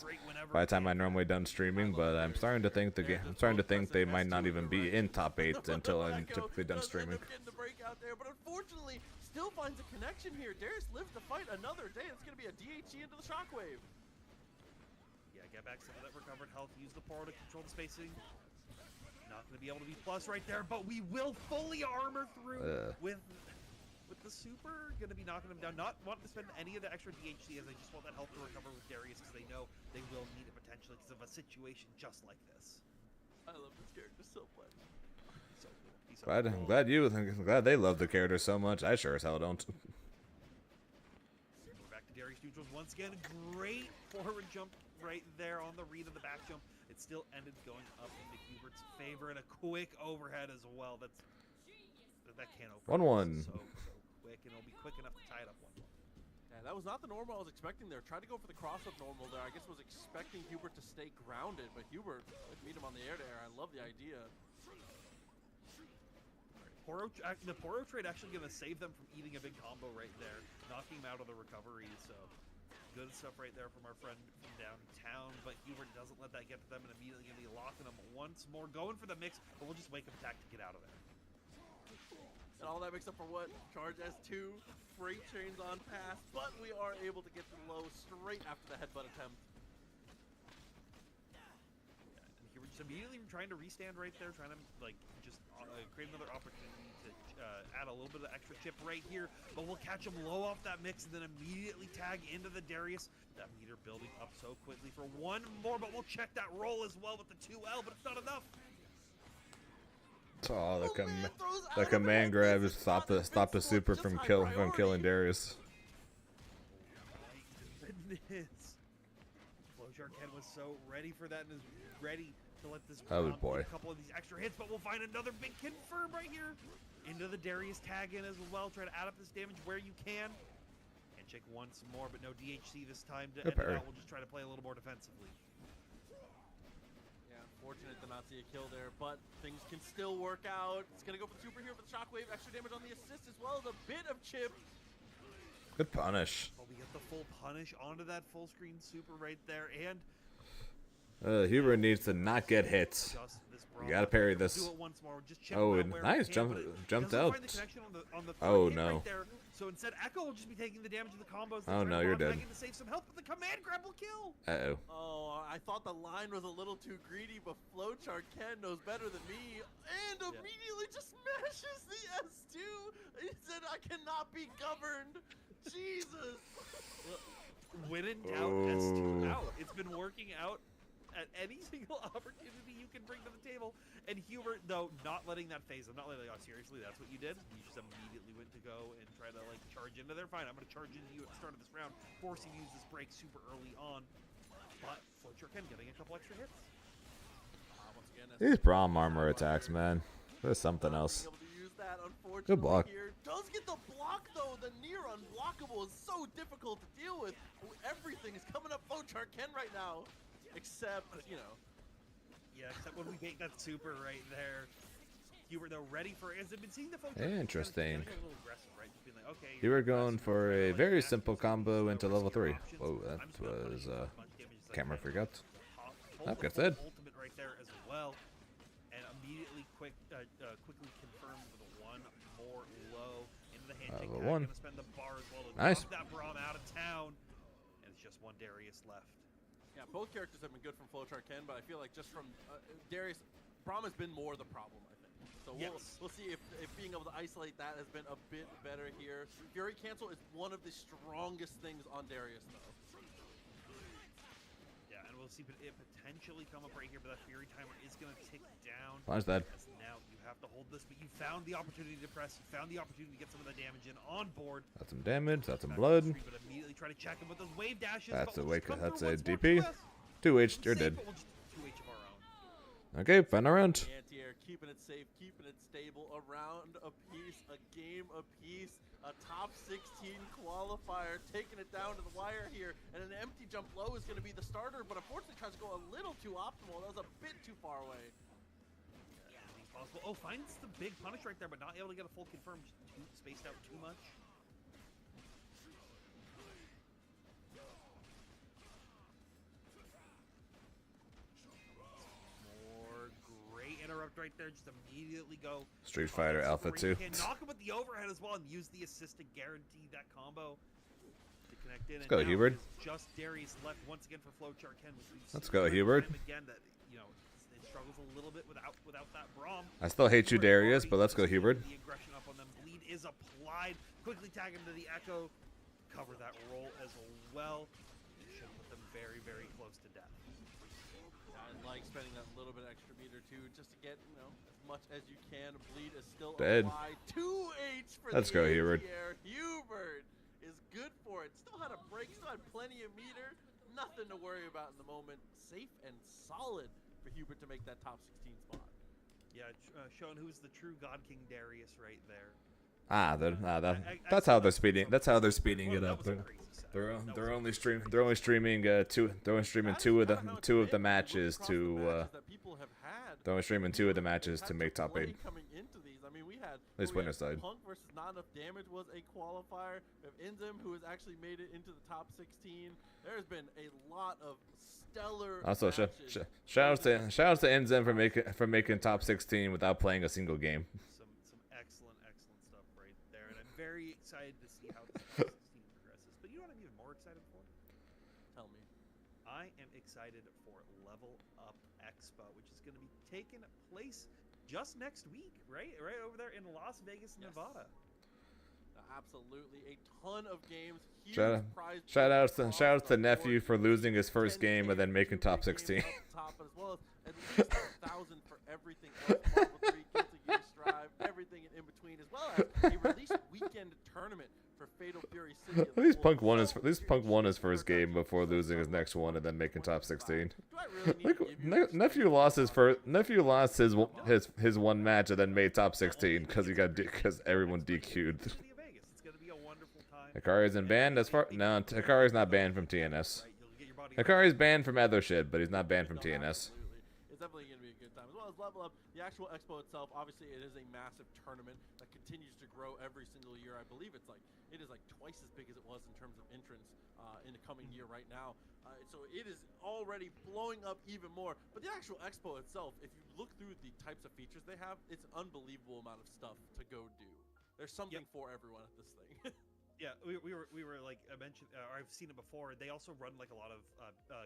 by the time I normally done streaming. But I'm starting to think they might not even be in top 8 until I'm typically done streaming. Getting the breakout there, but unfortunately still finds a connection here. Darius lives to fight another day. It's going to be a DHE into the shockwave. Yeah, get back some of that recovered health. Use the poro to control the spacing. Not going to be able to be plus right there, but we will fully armor through with the super. Going to be knocking him down. Not wanting to spend any of the extra DHC as they just want that health to recover with Darius because they know they will need it potentially because of a situation just like this. I love this character so much. I'm glad they love the character so much. I sure as hell don't. We're back to Darius neutrals once again. Great forward jump right there on the read of the back jump. It still ended going up into Hubert's favor and a quick overhead as well. That can't open. 1-1. So quick, and it'll be quick enough to tie it up 1-1. Yeah, that was not the normal I was expecting there. Tried to go for the cross-up normal there. I guess was expecting Hubert to stay grounded, but Hubert would meet him on the air-to-air. I love the idea. The Poro trade actually going to save them from eating a big combo right there, knocking him out of the recovery. So good stuff right there from our friend from downtown. But Hubert doesn't let that get to them and immediately going to be locking them once more. Going for the mix, but we'll just wake up attack to get out of there. And all that makes up for what? Charge S2, freight trains on pass, but we are able to get the low straight after the headbutt attempt. Just immediately trying to restand right there, trying to like just create another opportunity to add a little bit of extra chip right here, but we'll catch him low off that mix and then immediately tag into the Darius. That meter building up so quickly for one more, but we'll check that roll as well with the 2L, but it's not enough. Oh, the command grab is stop the super from killing Darius. My goodness. Flowchart Ken was so ready for that and is ready to let this Oh Braum boy. get a couple of these extra hits, but we'll find another big confirm right here. Into the Darius tag in as well. Try to add up this damage where you can. And check once more, but no DHC this time to end it out. We'll just try to play a little more defensively. Yeah, unfortunate to not see a kill there, but things can still work out. It's gonna go for the super here for the shockwave. Extra damage on the assist as well as a bit of chip. Good punish. Oh, we get the full punish onto that full screen super right there, and Hubert needs to not get hit. You gotta parry this. Do it once more. Just check Oh, out where nice we can, jumped doesn't out. find the connection on the Oh hit no. Right there. So instead, Echo will just be taking the damage of the combos. Oh no, you're dead. To save some health, but the command grab will kill. Uh-oh. Oh, I thought the line was a little too greedy, but Flowchart Ken knows better than me, and immediately just smashes the S2. He said, "I cannot be governed." Jesus. When in doubt, S2 out. It's been working out at any single opportunity you can bring to the table. And Hubert, though, not letting that phase him, not letting, oh, seriously, that's what you did? You just immediately went to go and try to, like, charge into there. Fine, I'm going to charge into you at the start of this round, forcing you to use this break super early on. But Flowchart Ken getting a couple extra hits. Once again, These Braum armor attacks, man. There's something else. Good block. Here. Does get the block, though. The near unblockable is so difficult to deal with. Everything is coming up Flowchart Ken right now. Except, you know. Yeah, except when we make that super right there. Hubert, though, ready for it. Has it been seeing the folks? Interesting. Kind of a little aggressive, right? Just being like, okay, You were going for a very simple combo into level 3. Whoa, that was camera freak out. Oh, good said. Ultimate right there as well. And immediately quickly confirmed with a one more low into the handshake. Level 1. Gonna spend the bar as well to Nice. knock that Braum out of town. And it's just one Darius left. Yeah, both characters have been good from Flowchart Ken, but I feel like just from Darius, Braum has been more the problem, I think. So we'll see if being able to isolate that has been a bit better here. Fury Cancel is one of the strongest things on Darius, though. Yeah, and we'll see it potentially come up right here, but that Fury timer is going to tick down. Mine's dead. As now you have to hold this, but you found the opportunity to press. You found the opportunity to get some of the damage in on board. That's some damage. That's some blood. But immediately try to check him with those wave dashes. That's a but we'll wake. just come That's through a once more. DP. 2H. You're dead. But we'll just 2H of our own. Okay, final round. Anti-air, keeping it safe, keeping it stable, a round apiece, a game apiece, a top 16 qualifier, taking it down to the wire here, and an empty jump low is going to be the starter, but unfortunately tries to go a little too optimal. That was a bit too far away. Yeah, anything's possible. Oh, finds the big punish right there, but not able to get a full confirm. Just spaced out too much. Interrupt right there, just immediately go. Street Fighter Alpha 2. Knock him with the overhead as well and use the assist to guarantee that combo to connect in. Let's go, Hubert. Just Darius left once again for Flowchart Ken. Let's go, Hubert. Again, that it struggles a little bit without that Braum. I still hate you, Darius, but let's go, Hubert. The aggression up on them. Bleed is applied. Quickly tag him to the Echo. Cover that roll as well. It should put them very, very close to death. I like spending that little bit extra meter too, just to get as much as you can. Bleed is still dead. applied. 2H for Let's the go, Hubert. Hubert is good for it. Still had a break. Still had plenty of meter. Nothing to worry about in the moment. Safe and solid for Hubert to make that top 16 spot. Yeah, showing who's the true God King Darius right there. That's how they're speeding. That's how they're speeding it up. They're only streaming two of the matches to. They're only streaming 2 of the matches to make top 8. Coming into these, I mean, we had At least winner side. Punk versus Not Enough Damage was a qualifier. We have Inzem, who has actually made it into the top 16. There's been a lot of stellar. Also, matches. shout outs to Inzem for making top 16 without playing a single game. Some excellent stuff right there, and I'm very excited to see how this 16 progresses. But you know what I'm even more excited for? Tell me. I am excited for Level Up Expo, which is going to be taking place just next week, right over there in Las Vegas, Yes. Nevada. Absolutely, a ton of games. Huge prize Shout pools outs across to the nephew board. for losing his first game and then making top 16. Up top, as well as at least 1,000 for everything else. Marvel 3, Guilty Gear Strive, everything in between, as well as a release weekend tournament for Fatal Fury City. At least Punk won his first game before losing his next one and then making top 16. Nephew lost his one match and then made top 16 because everyone DQ'd. Hikari's in banned as far no, Hikari's not banned from TNS. Hikari's banned from other shit, but he's not banned from TNS. It's definitely going to be a good time. As well as Level Up, the actual expo itself, obviously it is a massive tournament that continues to grow every single year. I believe it is like twice as big as it was in terms of entrance in the coming year right now. So it is already blowing up even more. But the actual expo itself, if you look through the types of features they have, it's an unbelievable amount of stuff to go do. There's something for everyone at this thing. Yeah, we were like I mentioned, or I've seen it before. They also run like a lot of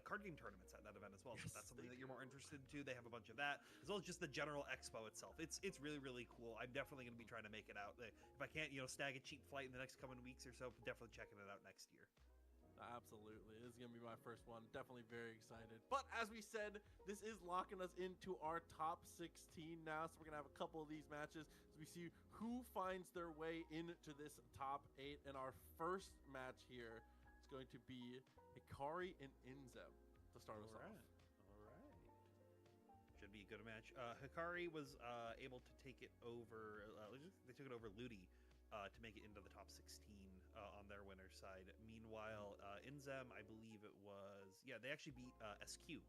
card game tournaments at that event as well. So if that's something that you're more interested in too, they have a bunch of that, as well as just the general expo itself. It's really cool. I'm definitely going to be trying to make it out. If I can't, snag a cheap flight in the next coming weeks or so, definitely checking it out next year. Absolutely. This is going to be my first one. Definitely very excited. But as we said, this is locking us into our top 16 now. So we're going to have a couple of these matches as we see who finds their way into this top 8. And our first match here is going to be Hikari and Inzem to start us off. All right. Should be a good match. Hikari was able to take it over. They took it over Ludi to make it into the top 16 on their winner's side. Meanwhile, Inzem, I believe it was, they actually beat SQ.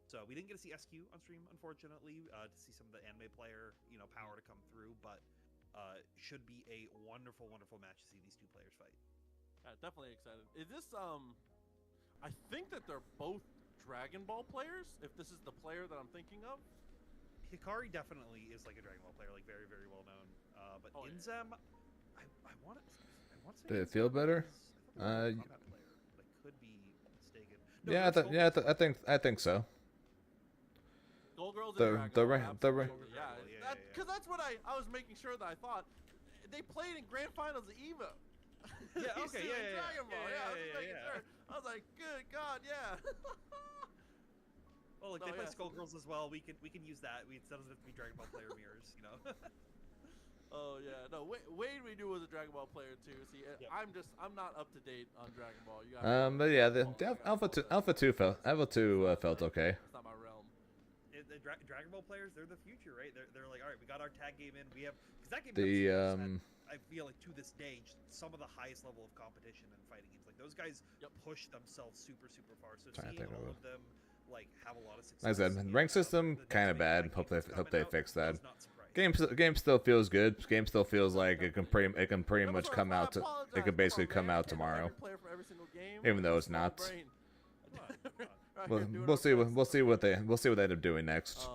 So we didn't get to see SQ on stream, unfortunately, to see some of the anime player, power to come through, but should be a wonderful match to see these two players fight. Definitely excited. Is this, I think that they're both Dragon Ball players, if this is the player that I'm thinking of. Hikari definitely is like a Dragon Ball player, like very well known. But Inzem, I want to say. Did it feel better? I could be mistaken. No, Yeah, I think so. Skullgirls The because that's what I was making sure that I thought. They played in grand finals of EVO. Yeah, okay, Dragon Ball. I was like, good God, yeah. Well, they play Skullgirls as well. We can use that. It doesn't have to be Dragon Ball player mirrors, Oh yeah, no. Wade we knew was a Dragon Ball player too. See, I'm not up to date on Dragon Ball. You but yeah, the Alpha 2 felt okay. That's not my realm. The Dragon Ball players, they're the future, right? They're like, all right, we got our tag game in. We have because that game. I feel like to this day, some of the highest level of competition in fighting games, like those guys push themselves super far. So seeing all of them like have a lot of success. Like I said, rank system kind of bad. Hope they fix that. Game still feels good. Game still feels like it can pretty much come out. It could basically come out tomorrow, even though it's not. We'll see what they end up doing next.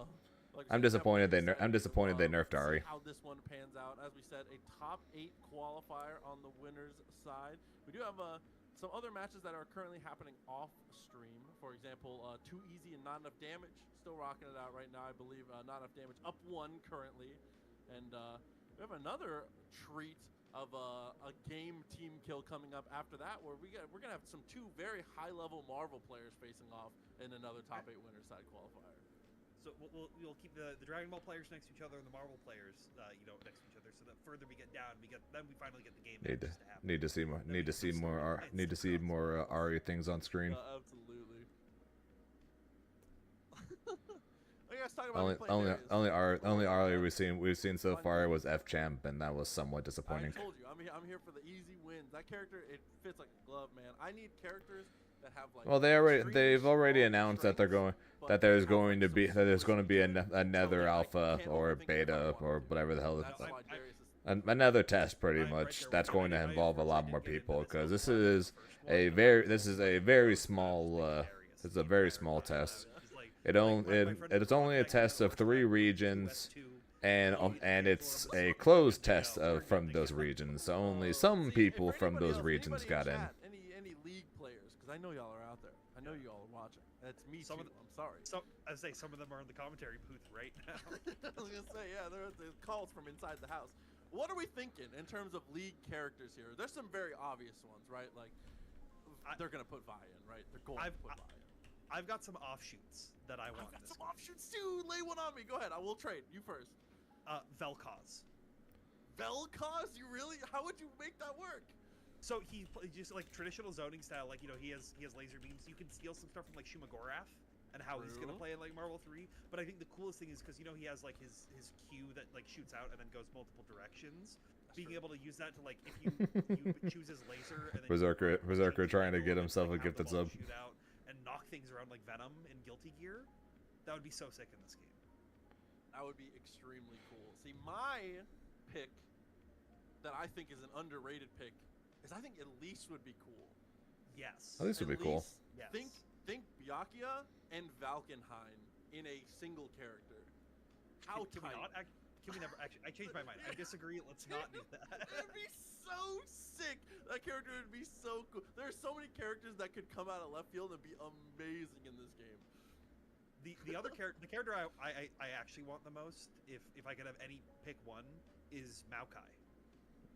I'm disappointed they nerfed Ari. How this one pans out. As we said, a top 8 qualifier on the winner's side. We do have some other matches that are currently happening off stream. For example, Too Easy and Not Enough Damage. Still rocking it out right now, I believe. Not Enough Damage up 1 currently. And we have another treat of a game team kill coming up after that, where we're gonna have some 2 very high-level Marvel players facing off in another top 8 winner's side qualifier. So we'll keep the Dragon Ball players next to each other and the Marvel players, next to each other. So that further we get down, then we finally get the game. Need to see more Ari things on screen. Absolutely. Only Ari we've seen so far was F Champ, and that was somewhat disappointing. I told you, I'm here for the easy wins. That character, it fits like a glove, man. I need characters that have like. Well, they've already announced that there's going to be another alpha or beta or whatever the hell. Another test, pretty much. That's going to involve a lot more people, because this is a very small test. It's only a test of 3 regions, and it's a closed test from those regions. So only some people from those regions got in. Any league players, because I know y'all are out there. I know y'all are watching. That's me Some too. of the- I'm sorry. So I say some of them are in the commentary booth right now. I was gonna say, yeah, there are calls from inside the house. What are we thinking in terms of league characters here? There's some very obvious ones, right? Like they're gonna put Vi in, right? They're going to put Vi in. I've got some offshoots that I want. I've got some offshoots too. Lay one on me. Go ahead. I will trade. You first. Vel'Koz. Vel'Koz? You really? How would you make that work? So he just like traditional zoning style, like he has laser beams. You can steal some stuff from like Shumagorath and how he's gonna play in like Marvel 3. But I think the coolest thing is because he has like his Q that like shoots out and then goes multiple directions. Being able to use that to like if you choose his laser and then Berserker trying to get himself a gifted sub. Shoot out and knock things around like Venom in Guilty Gear. That would be so sick in this game. That would be extremely cool. See, my pick that I think is an underrated pick is I think Elise would be cool. Yes. Elise would be cool. Yes. Think Byakuya and Valkenheim in a single character. How can we not? Can we never? Actually, I changed my mind. I disagree. Let's not do that. That'd be so sick. That character would be so cool. There are so many characters that could come out of left field and be amazing in this game. The other character, the character I actually want the most, if I could have any pick one, is Maokai.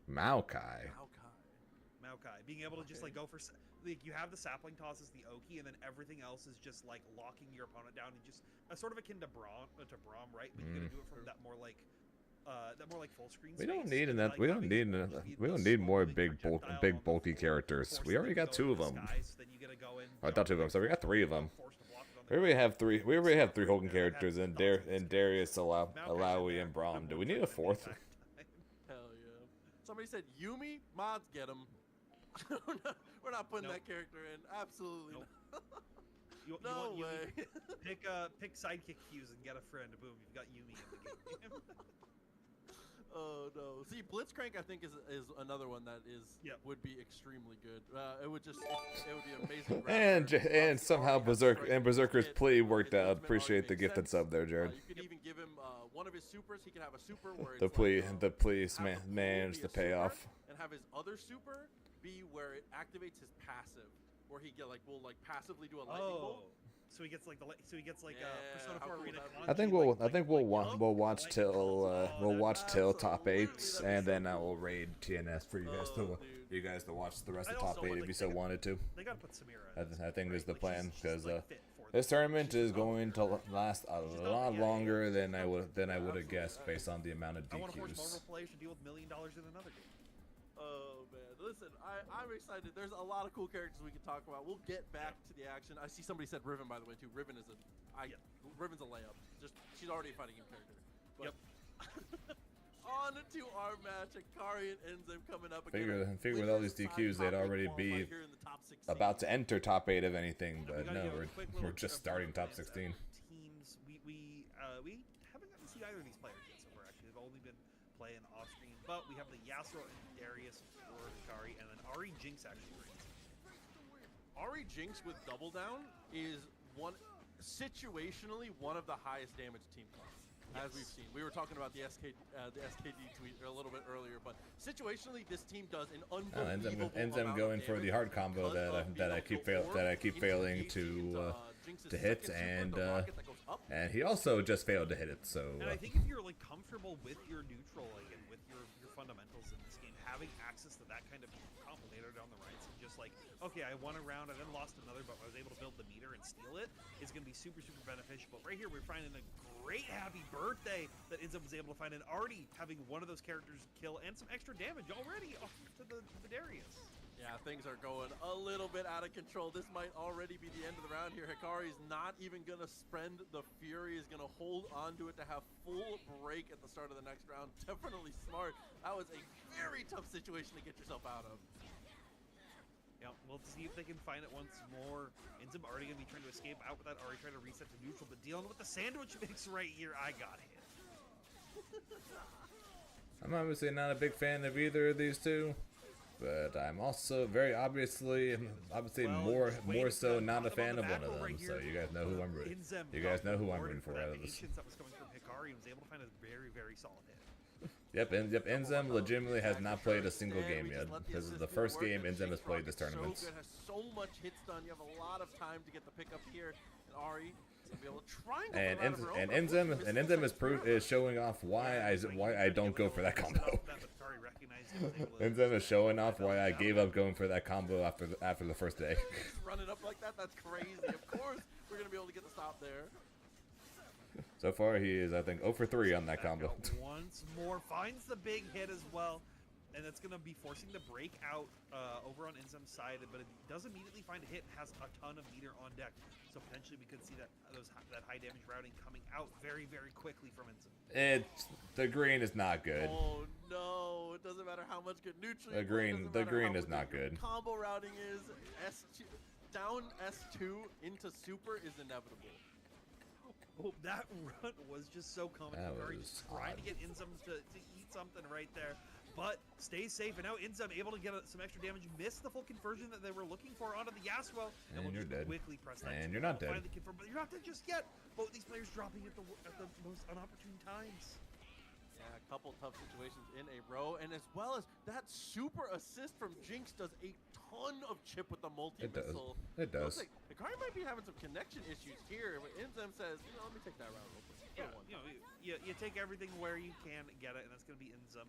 Maokai. Being able to just like go for like you have the sapling tosses, the Oki, and then everything else is just like locking your opponent down and just sort of akin to Braum, right? But you gotta do it from that more like full screen. We don't need enough. We don't need more big bulky characters. We already got 2 of them. I thought 2 of them. So we got 3 of them. We already have 3. We already have 3 Hogan characters in Darius, Alawi, and Braum. Do we need a 4th? Hell yeah! Somebody said Yumi mods get him. We're not putting that character in. Absolutely not. No way. Pick sidekick cues and get a friend. Boom, you've got Yumi in the game. Oh no! See, Blitzcrank I think is another one that would be extremely good. It would be amazing. And somehow Berserker's plea worked out. Appreciate the gifted sub there, Jared. You could even give him one of his supers. He can have a super where the plea managed to pay off. And have his other super be where it activates his passive, where he will passively do a lightning bolt. So he gets like Persona 4 Arena. I think we'll watch till top 8, and then I will raid TNS for you guys to watch the rest of top 8 if you so wanted to. They gotta put Samira. I think is the plan because this tournament is going to last a lot longer than I would have guessed based on the amount of DQs. I want to force Marvel players to deal with $1 million in another game. Oh man, listen, I'm excited. There's a lot of cool characters we can talk about. We'll get back to the action. I see somebody said Riven by the way too. Riven's a layup. She's already a fighting game character. But on to our match, Akari and Enzem coming up again. Figure with all these DQs, they'd already be about to enter top 8 of anything, but no, we're just starting top 16. Teams, we haven't gotten to see either of these players yet so far. Actually, they've only been playing off screen, but we have the Yasuo and Darius for Akari, and then Ari Jinx actually brings. Ari Jinx with double down is situationally one of the highest damage team costs. As we've seen, we were talking about the SKD tweet a little bit earlier, but situationally, this team does an unbelievable Enzem going for the hard combo that I keep failing to hit, and he also just failed to hit it. So. And I think if you're like comfortable with your neutral and with your fundamentals in this game, having access to that kind of combo later down the rights and just like, okay, I won a round, I then lost another, but I was able to build the meter and steal it, is going to be super beneficial. But right here, we're finding a great happy birthday that Enzem was able to find, and already having one of those characters kill and some extra damage already off to the Darius. Yeah, things are going a little bit out of control. This might already be the end of the round here. Hikari's not even going to spend the Fury. He's going to hold on to it to have full break at the start of the next round. Definitely smart. That was a very tough situation to get yourself out of. Yeah, we'll see if they can find it once more. Enzem already going to be trying to escape out with that. Already trying to reset to neutral, but dealing with the sandwich mix right here. I got hit. I'm obviously not a big fan of either of these two, but I'm also very obviously more so not a fan of one of them. So you guys know who I'm rooting. You guys know who I'm rooting for out of this. That was coming from Hikari and was able to find a very solid hit. Yep, Enzem legitimately has not played a single There, game we yet. just let the This is the assist first work, game and Enzem has Jinx played Rock this is so tournament. good, has so much hits done. You have a lot of time to get the pickup here. And Ari is gonna be able to triangle And around of her own, and but unfortunately misses Enzem the is showing off why I don't go for that combo. Enzem is showing off why I gave up going for that combo after the first day. Run it up like that, that's crazy. Of course, we're gonna be able to get the stop there. So far, he is, I think, 0 for 3 on that combo. Once more, finds the big hit as well, and that's going to be forcing the break out over on Enzem's side, but it does immediately find a hit, has a ton of meter on deck, so potentially we could see that high damage routing coming out very, very quickly from Enzem. The green is not good. Oh no, it doesn't matter how much good neutral The green is not good. Combo routing is S2, down S2 into super is inevitable. Oh, that run was just so common. That Hikari was just trying to get Enzem to eat something right there, but stays safe. And now Enzem able to get some extra damage. Missed the full conversion that they were looking for onto the Yasuo. And we'll you're just dead. quickly press that And to you're not dead. finally confirm, but you're not dead just yet. Both these players dropping at the most unopportune times. Yeah, a couple tough situations in a row, and as well as that super assist from Jinx does a ton of chip with the multi-missile. It does. Like, Hikari might be having some connection issues here, but Enzem says, you know, let me take that round real quick. Yeah, you take everything where you can get it, and that's going to be Enzem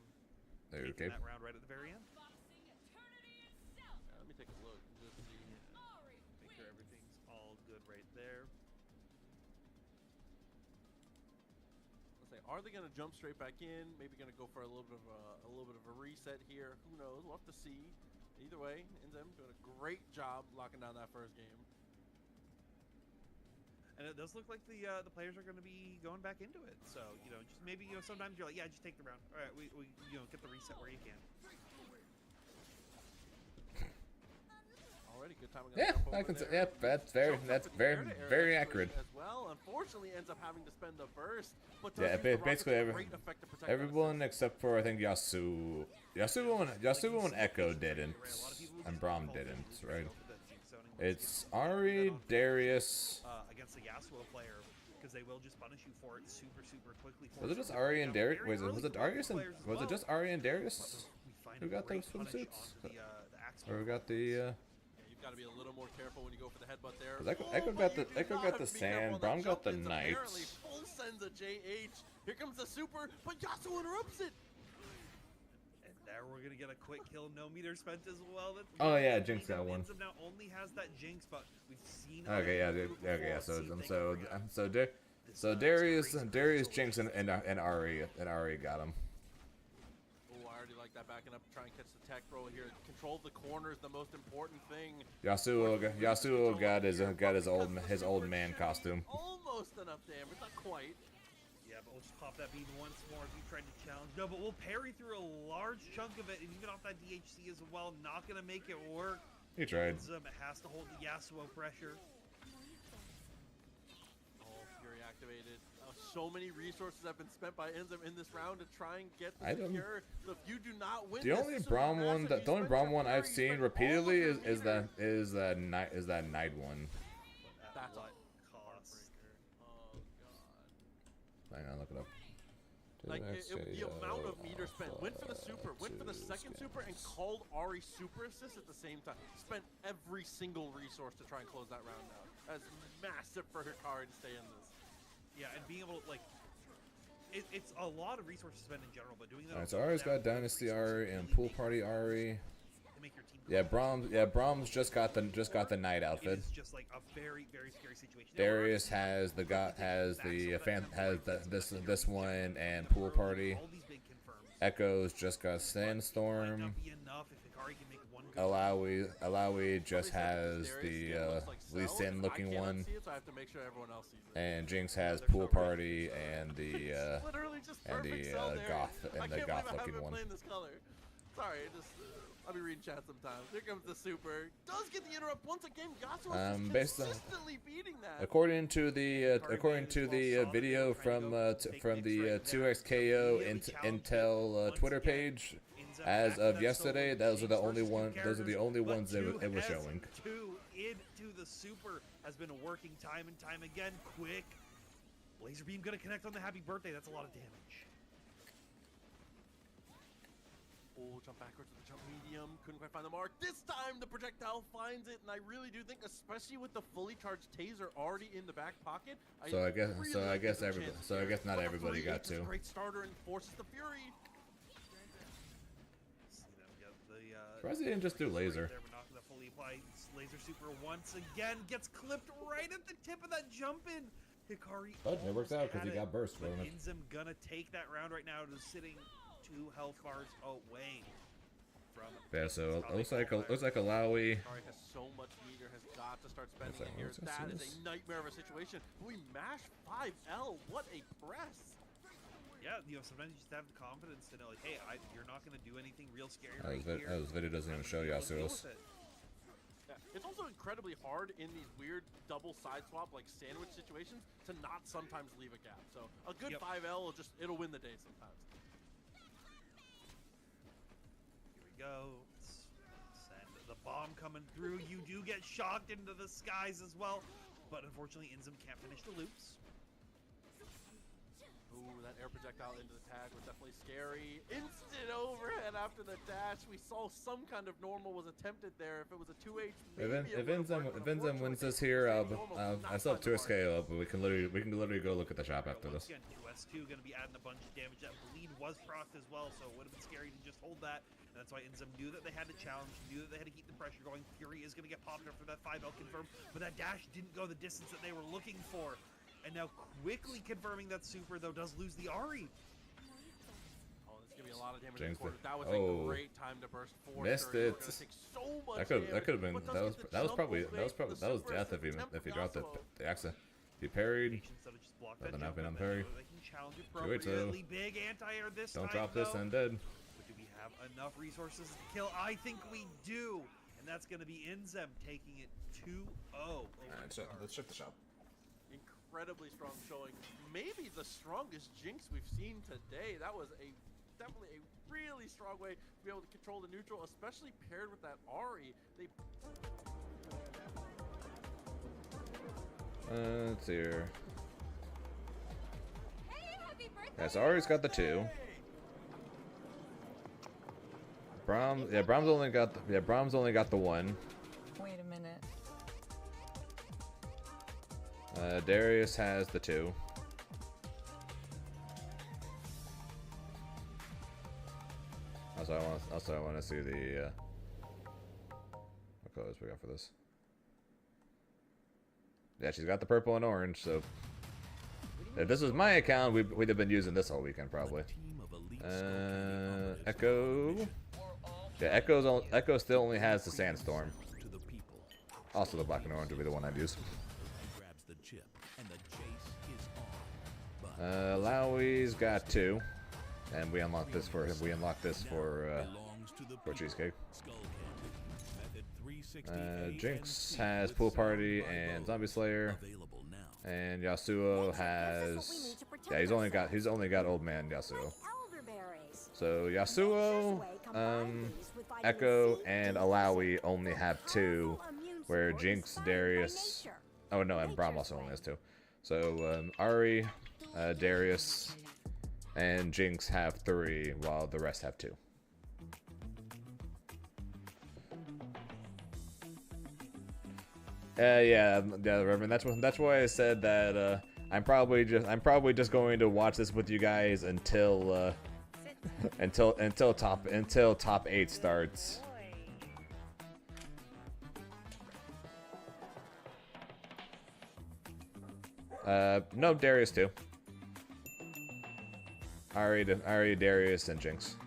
taking Okay. that round right at the very end. Yeah, let me take a look and just see. Make sure everything's all good right there. Let's say, are they going to jump straight back in? Maybe going to go for a little bit of a reset here. Who knows? We'll have to see. Either way, Enzem doing a great job locking down that first game. And it does look like the players are going to be going back into it. So, just maybe, sometimes you're like, yeah, just take the round. All right, we get the reset where you can. Already good time. Yeah, I can say. Yep, that's very accurate. As well, unfortunately, ends up having to spend the burst. But Yeah, basically everyone except for I think Yasuo and Echo didn't, and Braum didn't, right? It's Ari, Darius. Against the Yasuo player, because they will just punish you for it super quickly. Was it just Ari and Darius? Was it Darius and was it just Ari and Darius who got those swimsuits? Or we got the? You've got to be a little more careful when you go for the headbutt there. Echo got the sand. Braum got the knights. Full sends a JH. Here comes the super, but Yasuo interrupts it. There we're gonna get a quick kill, no meter spent as well. Oh yeah, Jinx got one. Enzem now only has that Jinx, but we've seen. Okay, yeah, okay, yeah. So Darius, Jinx, and Ari got him. Oh, I already like that backing up, try and catch the tech throw here. Control the corner is the most important thing. Yasuo got his old man costume. Almost enough damage, not quite. Yeah, but we'll just pop that beam once more if you tried to challenge. No, but we'll parry through a large chunk of it, and even off that DHC as well. Not gonna make it work. He tried. It has to hold the Yasuo pressure. Oh, Fury activated. So many resources have been spent by Enzem in this round to try and get the secure. So if you do not win, the only Braum one I've seen repeatedly is that Knight one. That's what cost. Oh god. Hang on, look it up. Like the amount of meter spent. Went for the super, went for the second super, and called Ari super assist at the same time. Spent every single resource to try and close that round out. That's massive for Hikari to stay in this. Yeah, and being able to it's a lot of resources spent in general, but doing that. Alright, so Ari's got Dynasty Ari and Pool Party Ari. Yeah, Braum's just got the Knight outfit. It's just like a very scary situation. Darius has this one and Pool Party. Echo's just got Sandstorm. Alawi just has the Lee Sin looking one. And Jinx has Pool Party and the Goth looking one. Sorry, I'll be reading chat sometimes. Here comes the super. Does get the interrupt once again. Yasuo is consistently beating that. According to the video from the 2XKO Intel Twitter page, as of yesterday, those are the only ones it was showing. Into the super has been working time and time again. Quick laser beam gonna connect on the happy birthday. That's a lot of damage. Oh, jump backwards with the jump medium. Couldn't quite find the mark. This time the projectile finds it, and I really do think, especially with the fully charged taser already in the back pocket. So I guess everybody. not everybody got to. Great starter and forces the Fury. Surprised he didn't just do laser. There, but not the fully applied laser super once again gets clipped right at the tip of that jump in. Hikari. But it works out because he got burst. But Inzem gonna take that round right now, just sitting 2 health bars away from. Yeah, so it looks like Alawi. Hikari has so much meter, has got to start spending it here. That is a nightmare of a situation. We mash 5L. What a press! Yeah, you know, sometimes you just have the confidence to know, like, hey, you're not gonna do anything real scary This video doesn't even show Yasuo's. Yeah, it's also incredibly hard in these weird double side swap like sandwich situations to not sometimes leave a gap. So a good 5L it'll win the day sometimes. Here we go. Send the bomb coming through. You do get shocked into the skies as well, but unfortunately Inzem can't finish the loops. Ooh, that air projectile into the tag was definitely scary. Instant overhead after the dash. We saw some kind of normal was attempted there. If it was a 2H, if Inzem wins this here, I still have 2 scale up, but we can literally go look at the shop after this. Again, 2S2 going to be adding a bunch of damage. That bleed was procced as well, so it would have been scary to just hold that. And that's why Inzem knew that they had to challenge, knew that they had to keep the pressure going. Fury is going to get popped after that 5L confirmed, but that dash didn't go the distance that they were looking for. And now quickly confirming that super, though, does lose the Ahri. Oh, this is going to be a lot of damage James in the corner. That was a great time to burst forward. Missed it. So much That could have been that was death if he dropped it. The accident. He parried. Nothing happened on parry. Wait, so big anti-air this don't time, drop this and dead. But do we have enough resources to kill? I think we do. And that's going to be Inzem taking it 2-0. Let's check the shop. Incredibly strong showing, maybe the strongest Jinx we've seen today. That was definitely a really strong way to be able to control the neutral, especially paired with that Ahri. Let's see here. Yeah, so Ahri's got the 2. Brahms only got the 1. Wait a minute. Darius has the 2. Also, I want to see the what colors we got for this. Yeah, she's got the purple and orange. So if this was my account, we'd have been using this all weekend probably. Echo. Yeah, Echo still only has the Sandstorm. Also, the black and orange would be the one I'd use. Lowy's got 2, and we unlocked this for Cheesecake. Jinx has Pool Party and Zombie Slayer, and Yasuo has he's only got Old Man Yasuo. So Yasuo, Echo, and Alawi only have 2, where Jinx, Darius, oh no, and Braum also only has 2. So Ahri, Darius, and Jinx have 3, while the rest have 2. Yeah, Reverend. That's why I said that I'm probably just going to watch this with you guys until top 8 starts. No, Darius too. Ahri, Darius, and Jinx.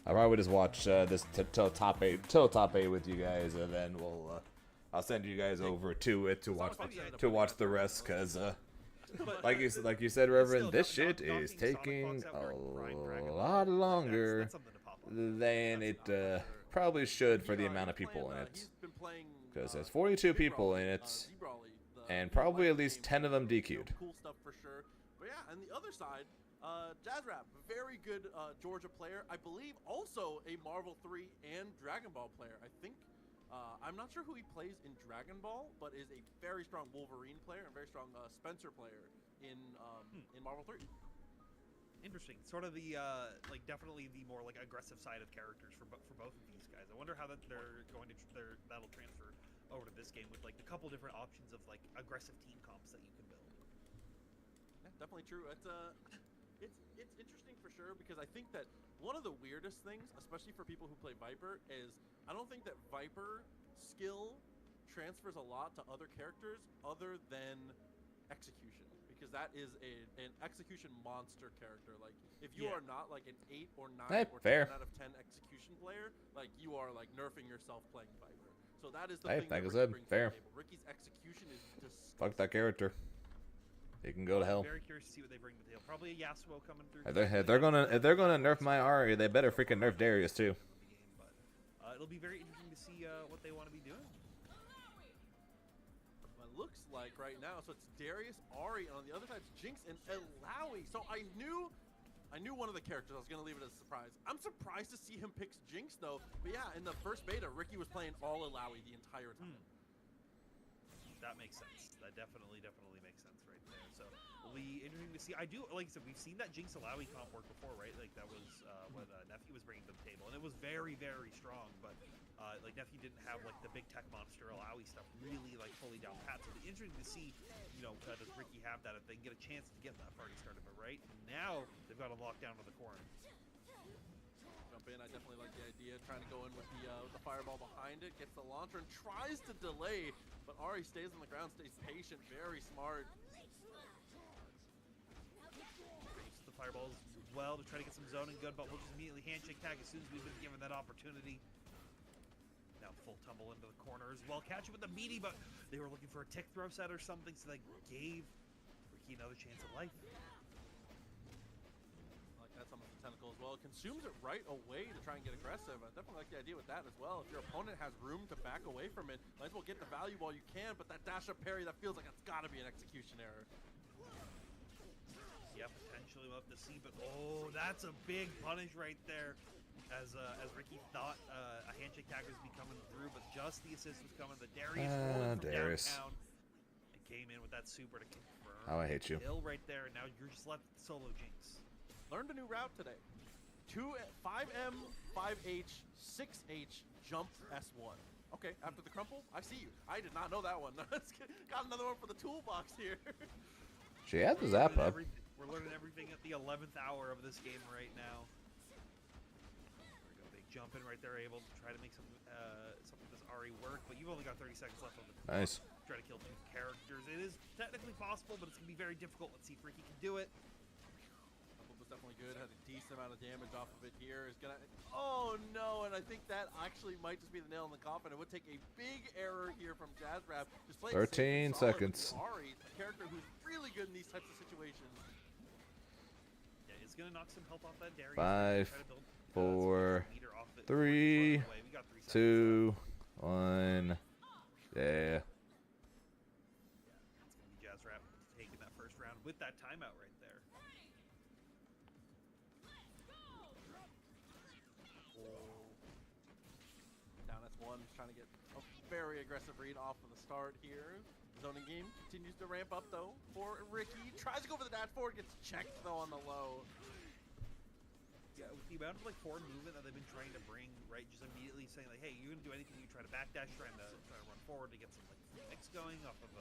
I'll probably just watch this till top 8 with you guys, and then I'll send you guys over to it to watch the rest, cause like you said, Reverend, this shit is taking a lot longer than it probably should for the amount of people in it, because there's 42 people in it. And probably at least 10 of them DQ'd. Cool stuff for sure. But yeah, on the other side, Jazzrap, very good Georgia player. I believe also a Marvel 3 and Dragon Ball player. I think, I'm not sure who he plays in Dragon Ball, but is a very strong Wolverine player and very strong Spencer player in Marvel 3. Interesting. Sort of the like definitely the more like aggressive side of characters for both of these guys. I wonder how that they're going to that'll transfer over to this game with like a couple different options of like aggressive team comps that you can build. Yeah, definitely true. It's interesting for sure because I think that one of the weirdest things, especially for people who play Viper, is I don't think that Viper skill transfers a lot to other characters other than execution, because that is an execution monster character. Like if you are not like an 8 or 9 or 10 out of 10 execution player, like you are like nerfing yourself playing Viper. So that is the thing that Ricky brings to the table. Ricky's execution is disgusting. Fuck that character. He can go to hell. I'm very curious to see what they bring to the table. Probably a Yasuo coming through. If they're gonna nerf my Ahri, they better freaking nerf Darius too. But it'll be very interesting to see what they want to be doing. It looks like right now, so it's Darius, Ahri, and on the other side it's Jinx and Illaoi. So I knew one of the characters. I was gonna leave it as a surprise. I'm surprised to see him pick Jinx though. But yeah, in the first beta, Ricky was playing all Illaoi the entire time. That makes sense. That definitely makes sense right there. So it'll be interesting to see. I do, like I said, we've seen that Jinx Illaoi comp work before, right? Like that was what Nephew was bringing to the table, and it was very, very strong. But like Nephew didn't have like the big tech monster Illaoi stuff really like fully down pat. So it'll be interesting to see, you know, does Ricky have that if they can get a chance to get that party started? But right now they've got him locked down to the corner. Jump in. I definitely like the idea. Trying to go in with the fireball behind it. Gets the launcher and tries to delay, but Ahri stays on the ground, stays patient, very smart. The fireballs as well to try to get some zoning good, but we'll just immediately handshake tag as soon as we've been given that opportunity. Now full tumble into the corner as well. Catch him with the meaty, but they were looking for a tick throw set or something, so they gave Ricky another chance at life. That's almost a tentacle as well. It consumes it right away to try and get aggressive. I definitely like the idea with that as well. If your opponent has room to back away from it, might as well get the value while you can, but that dash up parry, that feels like it's got to be an execution error. Yeah, potentially we'll have to see, but oh, that's a big punish right there. As Ricky thought a handshake tag was coming through, but just the assist was coming. The Darius rolling from downtown and came in with that super to confirm. Oh, I hate you. Kill right there, and now you're just left with solo Jinx. Learned a new route today. 5M, 5H, 6H, jump S1. Okay, after the crumple, I see you. I did not know that one. Got another one for the toolbox here. She had the zap up. We're learning everything at the 11th hour of this game right now. There we go, big jump in right there, able to try to make some of this Ahri work, but you've only got 30 seconds left on the clock. Nice. Try to kill 2 characters. It is technically possible, but it's gonna be very difficult. Let's see if Ricky can do it. Definitely good. Has a decent amount of damage off of it here. Is gonna. Oh no! And I think that actually might just be the nail in the coffin. It would take a big error here from Jazzrap. Just 13 seconds. Ahri, a character who's really good in these types of situations. Yeah, it's gonna knock some help off that Darius. 5, 4, 3, 2, 1. Yeah. It's gonna be Jazzrap taking that first round with that timeout right there. Down S1, trying to get a very aggressive read off of the start here. Zoning game continues to ramp up though for Ricky. Tries to go for the dash forward, gets checked though on the low. Yeah, with the amount of like forward movement that they've been trying to bring, right? Just immediately saying like, hey, you're gonna do anything. You try to backdash, trying to run forward to get some like mix going off of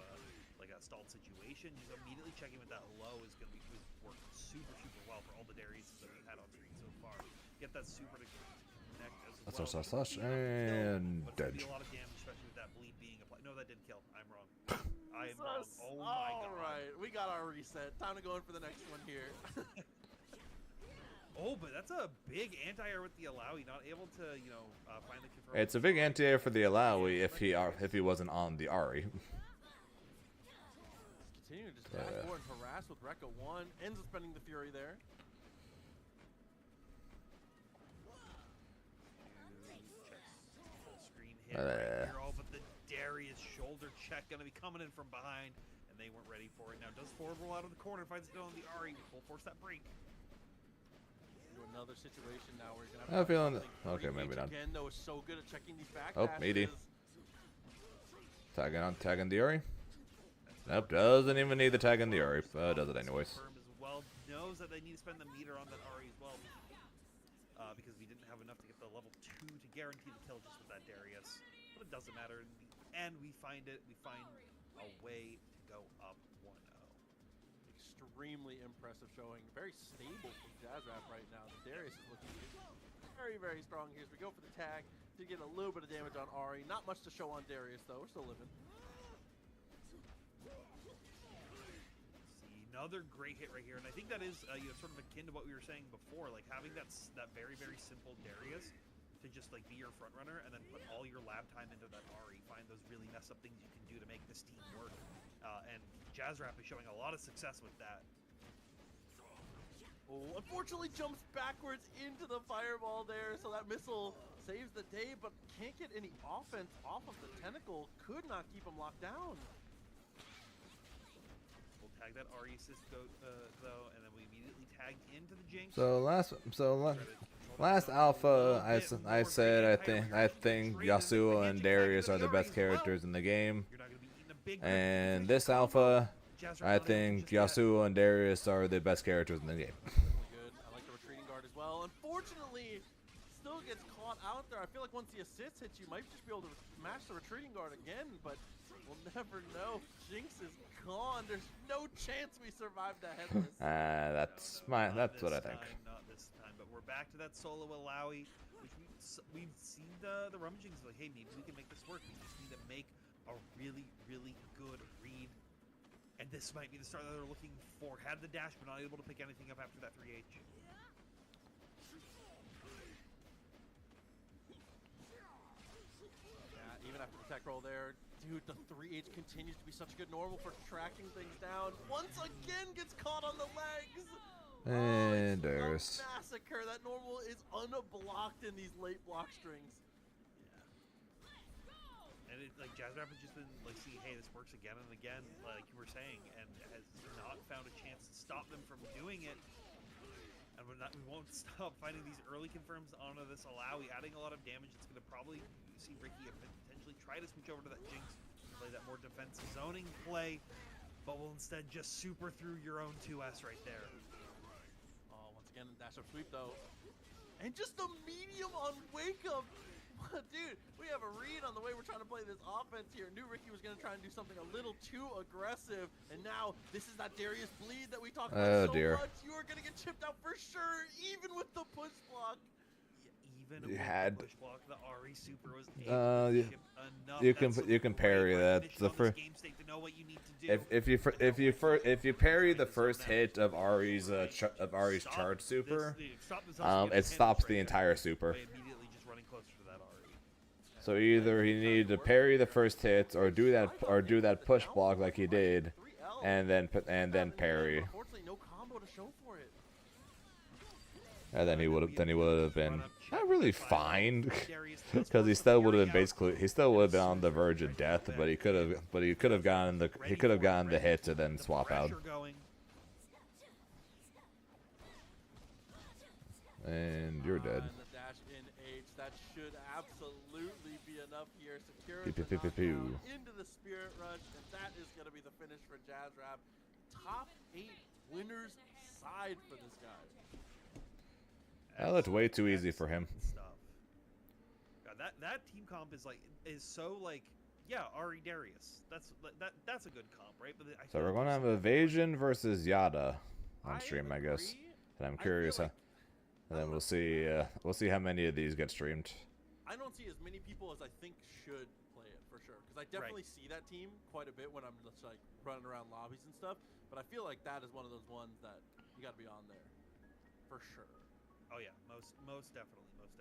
like a stalled situation. Just immediately checking with that low is gonna be work super well for all the Darius that we've had on screen so far. Get that super to connect as well. Slash and dead. A lot of damage, especially with that bleed being applied. No, that didn't kill. I'm wrong. I am wrong. Oh my god. Alright, we got our reset. Time to go in for the next one here. Oh, but that's a big anti-air with the Illaoi, not able to, you know, finally confirm. It's a big anti-air for the Illaoi if he wasn't on the Ahri. Continuing to just back forward and harass with Rekka 1. Ends up spending the Fury there. Full screen hit right here, all but the Darius shoulder check gonna be coming in from behind, and they weren't ready for it. Now does forward roll out of the corner, finds it on the Ahri, full force that break. Another situation now where you're gonna have feeling okay, maybe not. Again, though, is so good at checking these back oh, meaty. Tagging the Ahri. Nope, doesn't even need the tag in the Ahri. Does it anyways. As well. No knows that they need to spend the meter on that Ari as well. Because we didn't have enough to get the level 2 to guarantee the kill just with that Darius. But it doesn't matter. In the end, we find it. We find a way to go up 1-0. Extremely impressive showing. Very stable from Jazzrap right now. The Darius is looking very, very strong here as we go for the tag to get a little bit of damage on Ari. Not much to show on Darius, though. We're still living. Another great hit right here, and I think that is sort of akin to what we were saying before, like having that very, very simple Darius to just like be your front runner and then put all your lab time into that Ari. Find those really messed up things you can do to make this team work. And Jazzrap is showing a lot of success with that. Oh, unfortunately jumps backwards into the fireball there, so that missile saves the day, but can't get any offense off of the tentacle. Could not keep him locked down. We'll tag that Ari assist though, and then we immediately tagged into the Jinx. Last alpha, I said I think Yasuo and Darius are the best characters in the game, and this alpha, I think Yasuo and Darius are the best characters in the game. Good. I like the retreating guard as well. Unfortunately, still gets caught out there. I feel like once the assist hits, you might just be able to match the retreating guard again, but we'll never know. Jinx is gone. There's no chance we survive the headless. That's what I think. Not this time, but we're back to that solo Alawi, which we've seen the rummagings like, hey, maybe we can make this work. We just need to make a really, really good read. And this might be the start that they're looking for. Had the dash, but not able to pick anything up after that 3H. Yeah, even after the tech roll there, dude, the 3H continues to be such a good normal for tracking things down. Once again gets caught on the legs. And there's massacre. That normal is unblocked in these late block strings. And it, like Jazzrap has just been like, see, hey, this works again and again, like you were saying, and has not found a chance to stop them from doing it. And we won't stop finding these early confirms onto this Alawi, adding a lot of damage. It's going to probably see Ricky potentially try to switch over to that Jinx, play that more defensive zoning play, but will instead just super through your own 2S right there. Oh, once again, dash up sweep though, and just the medium on wake up. Dude, we have a read on the way we're trying to play this offense here. Knew Ricky was going to try and do something a little too aggressive, and now this is that Darius bleed that we talked about so much. You are going to get chipped out for sure, even with the push block. Yeah, even with the push block, the Ari super was able to chip enough. You can parry that. The first, if you parry the first hit of Ari's charge super, it stops the entire super. So either he needed to parry the first hit, or do that push block like he did, and then parry. And then he would have been not really fine, because he still would have been on the verge of death, but he could have gotten the hit to then swap out. And you're dead. That should absolutely be enough here. Secure into the Spirit Rush, and that is going to be the finish for Jazzrap. Top 8 winners side for this guy. That looked way too easy for him. God, that team comp is so yeah, Ari Darius. That's a good comp, right? But so we're going to have Evasion versus Yada on stream, I guess. And I'm curious how. And then we'll see how many of these get streamed. I don't see as many people as I think should play it for sure, because I definitely see that team quite a bit when I'm just like running around lobbies and stuff. But I feel like that is one of those ones that you got to be on there for sure. Oh yeah, most definitely. But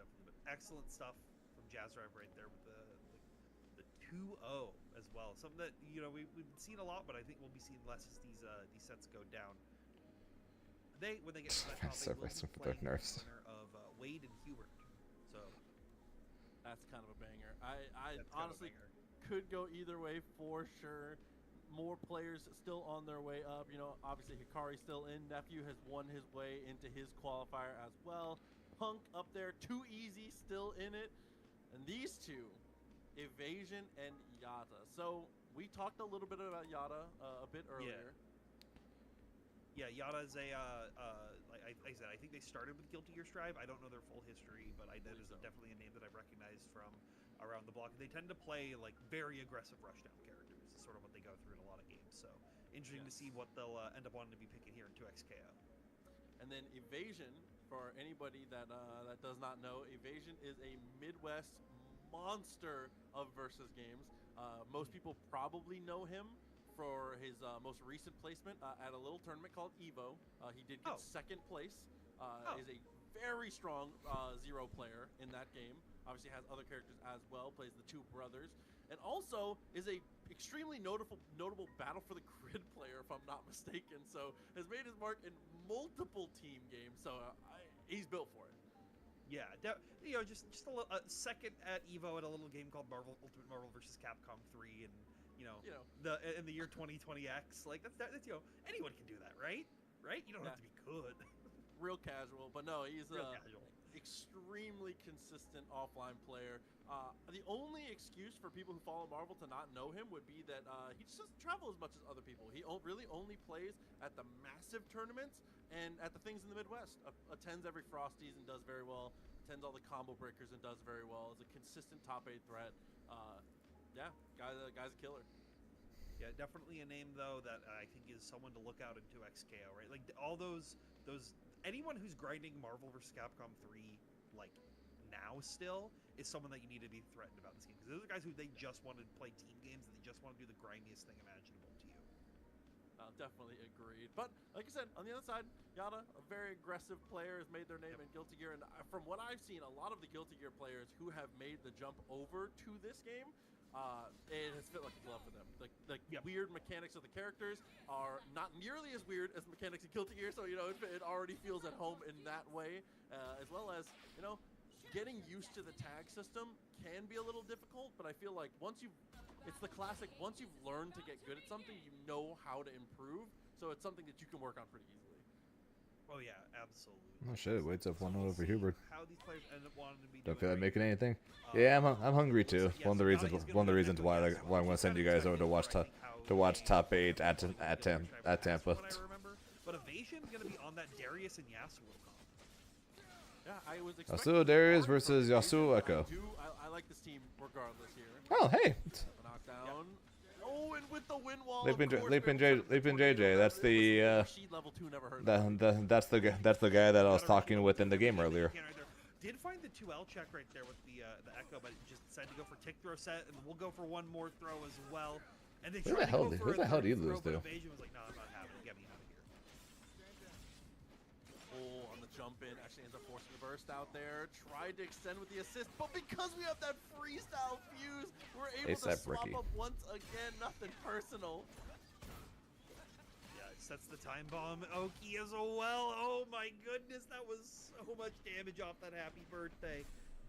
excellent stuff from Jazzrap right there with the 2-0 as well. Something that we've seen a lot, but I think we'll be seeing less as these sets go down. When they get to that top, they will be playing the corner of Wade and Hubert. So that's kind of a banger. I honestly could go either way for sure. More players still on their way up. Obviously Hikari still in. Nephew has won his way into his qualifier as well. Punk up there, Too Easy still in it. And these two, Evasion and Yada. So we talked a little bit about Yada a bit earlier. Yeah, Yada is a like I said, I think they started with Guilty Gear Strive. I don't know their full history, but that is definitely a name that I've recognized from around the block. They tend to play like very aggressive rushdown characters. It's sort of what they go through in a lot of games. So interesting to see what they'll end up wanting to be picking here in 2XKO. And then Evasion, for anybody that that does not know, Evasion is a Midwest monster of versus games. Most people probably know him for his most recent placement at a little tournament called Evo. He did get second place. Is a very strong Zero player in that game. Obviously has other characters as well. Plays the two brothers, and also is a extremely notable Battle for the Grid player, if I'm not mistaken. So has made his mark in multiple team games. So he's built for it. Yeah, just a second at Evo at a little game called Ultimate Marvel vs. Capcom 3, and in the year 2020X, like that's anyone can do that, right? You don't have to be good. Real casual, but no, he's real casual. Extremely consistent offline player. The only excuse for people who follow Marvel to not know him would be that he just doesn't travel as much as other people. He really only plays at the massive tournaments and at the things in the Midwest. Attends every Frosties and does very well. Attends all the combo breakers and does very well. Is a consistent top 8 threat. Yeah, guy's a killer. Yeah, definitely a name though that I think is someone to look out into XKO, right? Like all those anyone who's grinding Marvel vs. Capcom 3 like now still is someone that you need to be threatened about this game, because those are guys who they just want to play team games and they just want to do the grindiest thing imaginable to you. Definitely agreed. But like I said, on the other side, Yada, a very aggressive player, has made their name in Guilty Gear, and from what I've seen, a lot of the Guilty Gear players who have made the jump over to this game, it has fit like a glove for them. The weird mechanics of the characters are not nearly as weird as mechanics in Guilty Gear, so it already feels at home in that way, as well as getting used to the tag system can be a little difficult. But I feel like it's the classic. Once you've learned to get good at something, you know how to improve. So it's something that you can work on pretty easily. Oh yeah, absolutely. Oh shit! Waits up 1-0 over Hubert. How these players end up wanting to be Don't feel like making anything. Yeah, I'm hungry too. One of the reasons why I'm gonna send you guys over to watch top 8 at Tampa. But Evasion's gonna be on that Darius and Yasuo comp. Yeah, I was expecting Yasuo Darius versus Yasuo Echo. I like this team regardless here. Oh hey. Knockdown. Oh, and with the wind wall. Leaping JJ. That's the level 2 never heard that's the guy that I was talking with in the game earlier. Did find the 2L check right there with the Echo, but just decided to go for tick throw set, and we'll go for one more throw as well. And they Who the hell did he lose to? Evasion was like, no, I'm not having it. Get me out of here. Oh, on the jump in, actually ends up forcing the burst out there. Tried to extend with the assist, but because we have that freestyle fuse, we're able to swap up once again. Nothing personal. Yeah, it sets the time bomb. Oki as well. Oh my goodness, that was so much damage off that happy birthday.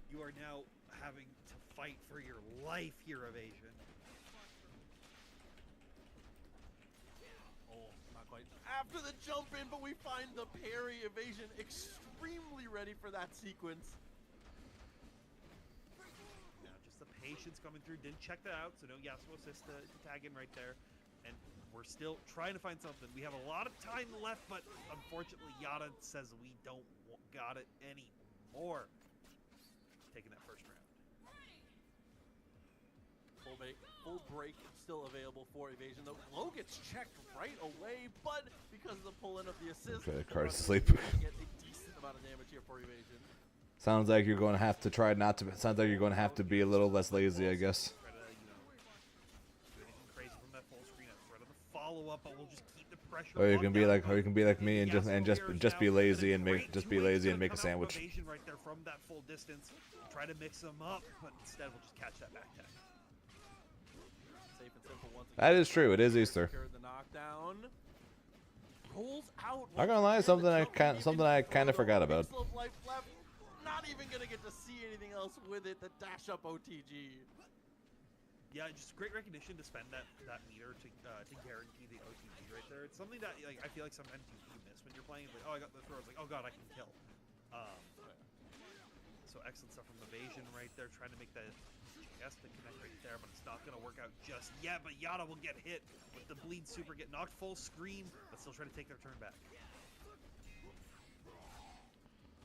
You are now having to fight for your life here, Evasion. Oh, not quite. After the jump in, but we find the parry. Evasion extremely ready for that sequence. Yeah, just the patience coming through. Didn't check that out, so no Yasuo assist to tag in right there. And we're still trying to find something. We have a lot of time left, but unfortunately Yada says we don't got it anymore. Taking that first round. Full break still available for Evasion. The low gets checked right away, but because of the pull-in of the assist, Okay, card sleep. Get a decent amount of damage here for Evasion. Sounds like you're going to have to try not to. Sounds like you're going to have to be a little less lazy, I guess. Or you can be like, me and just be lazy and make a sandwich. Right there from that full distance. Try to mix them up, but instead we'll just catch that back tag. Safe and simple once again. That is true. It is Easter. The knockdown rolls out. Not gonna lie, something I kind of forgot about. Not even gonna get to see anything else with it. The dash up OTG. Yeah, just great recognition to spend that meter to guarantee the OTG right there. It's something that I feel like sometimes you miss when you're playing. Like, oh, I got the throw. It's like, oh god, I can kill. So So excellent stuff from Evasion right there, trying to make that just to connect right there, but it's not going to work out just yet. But Yada will get hit with the bleed super, get knocked full screen, but still trying to take their turn back.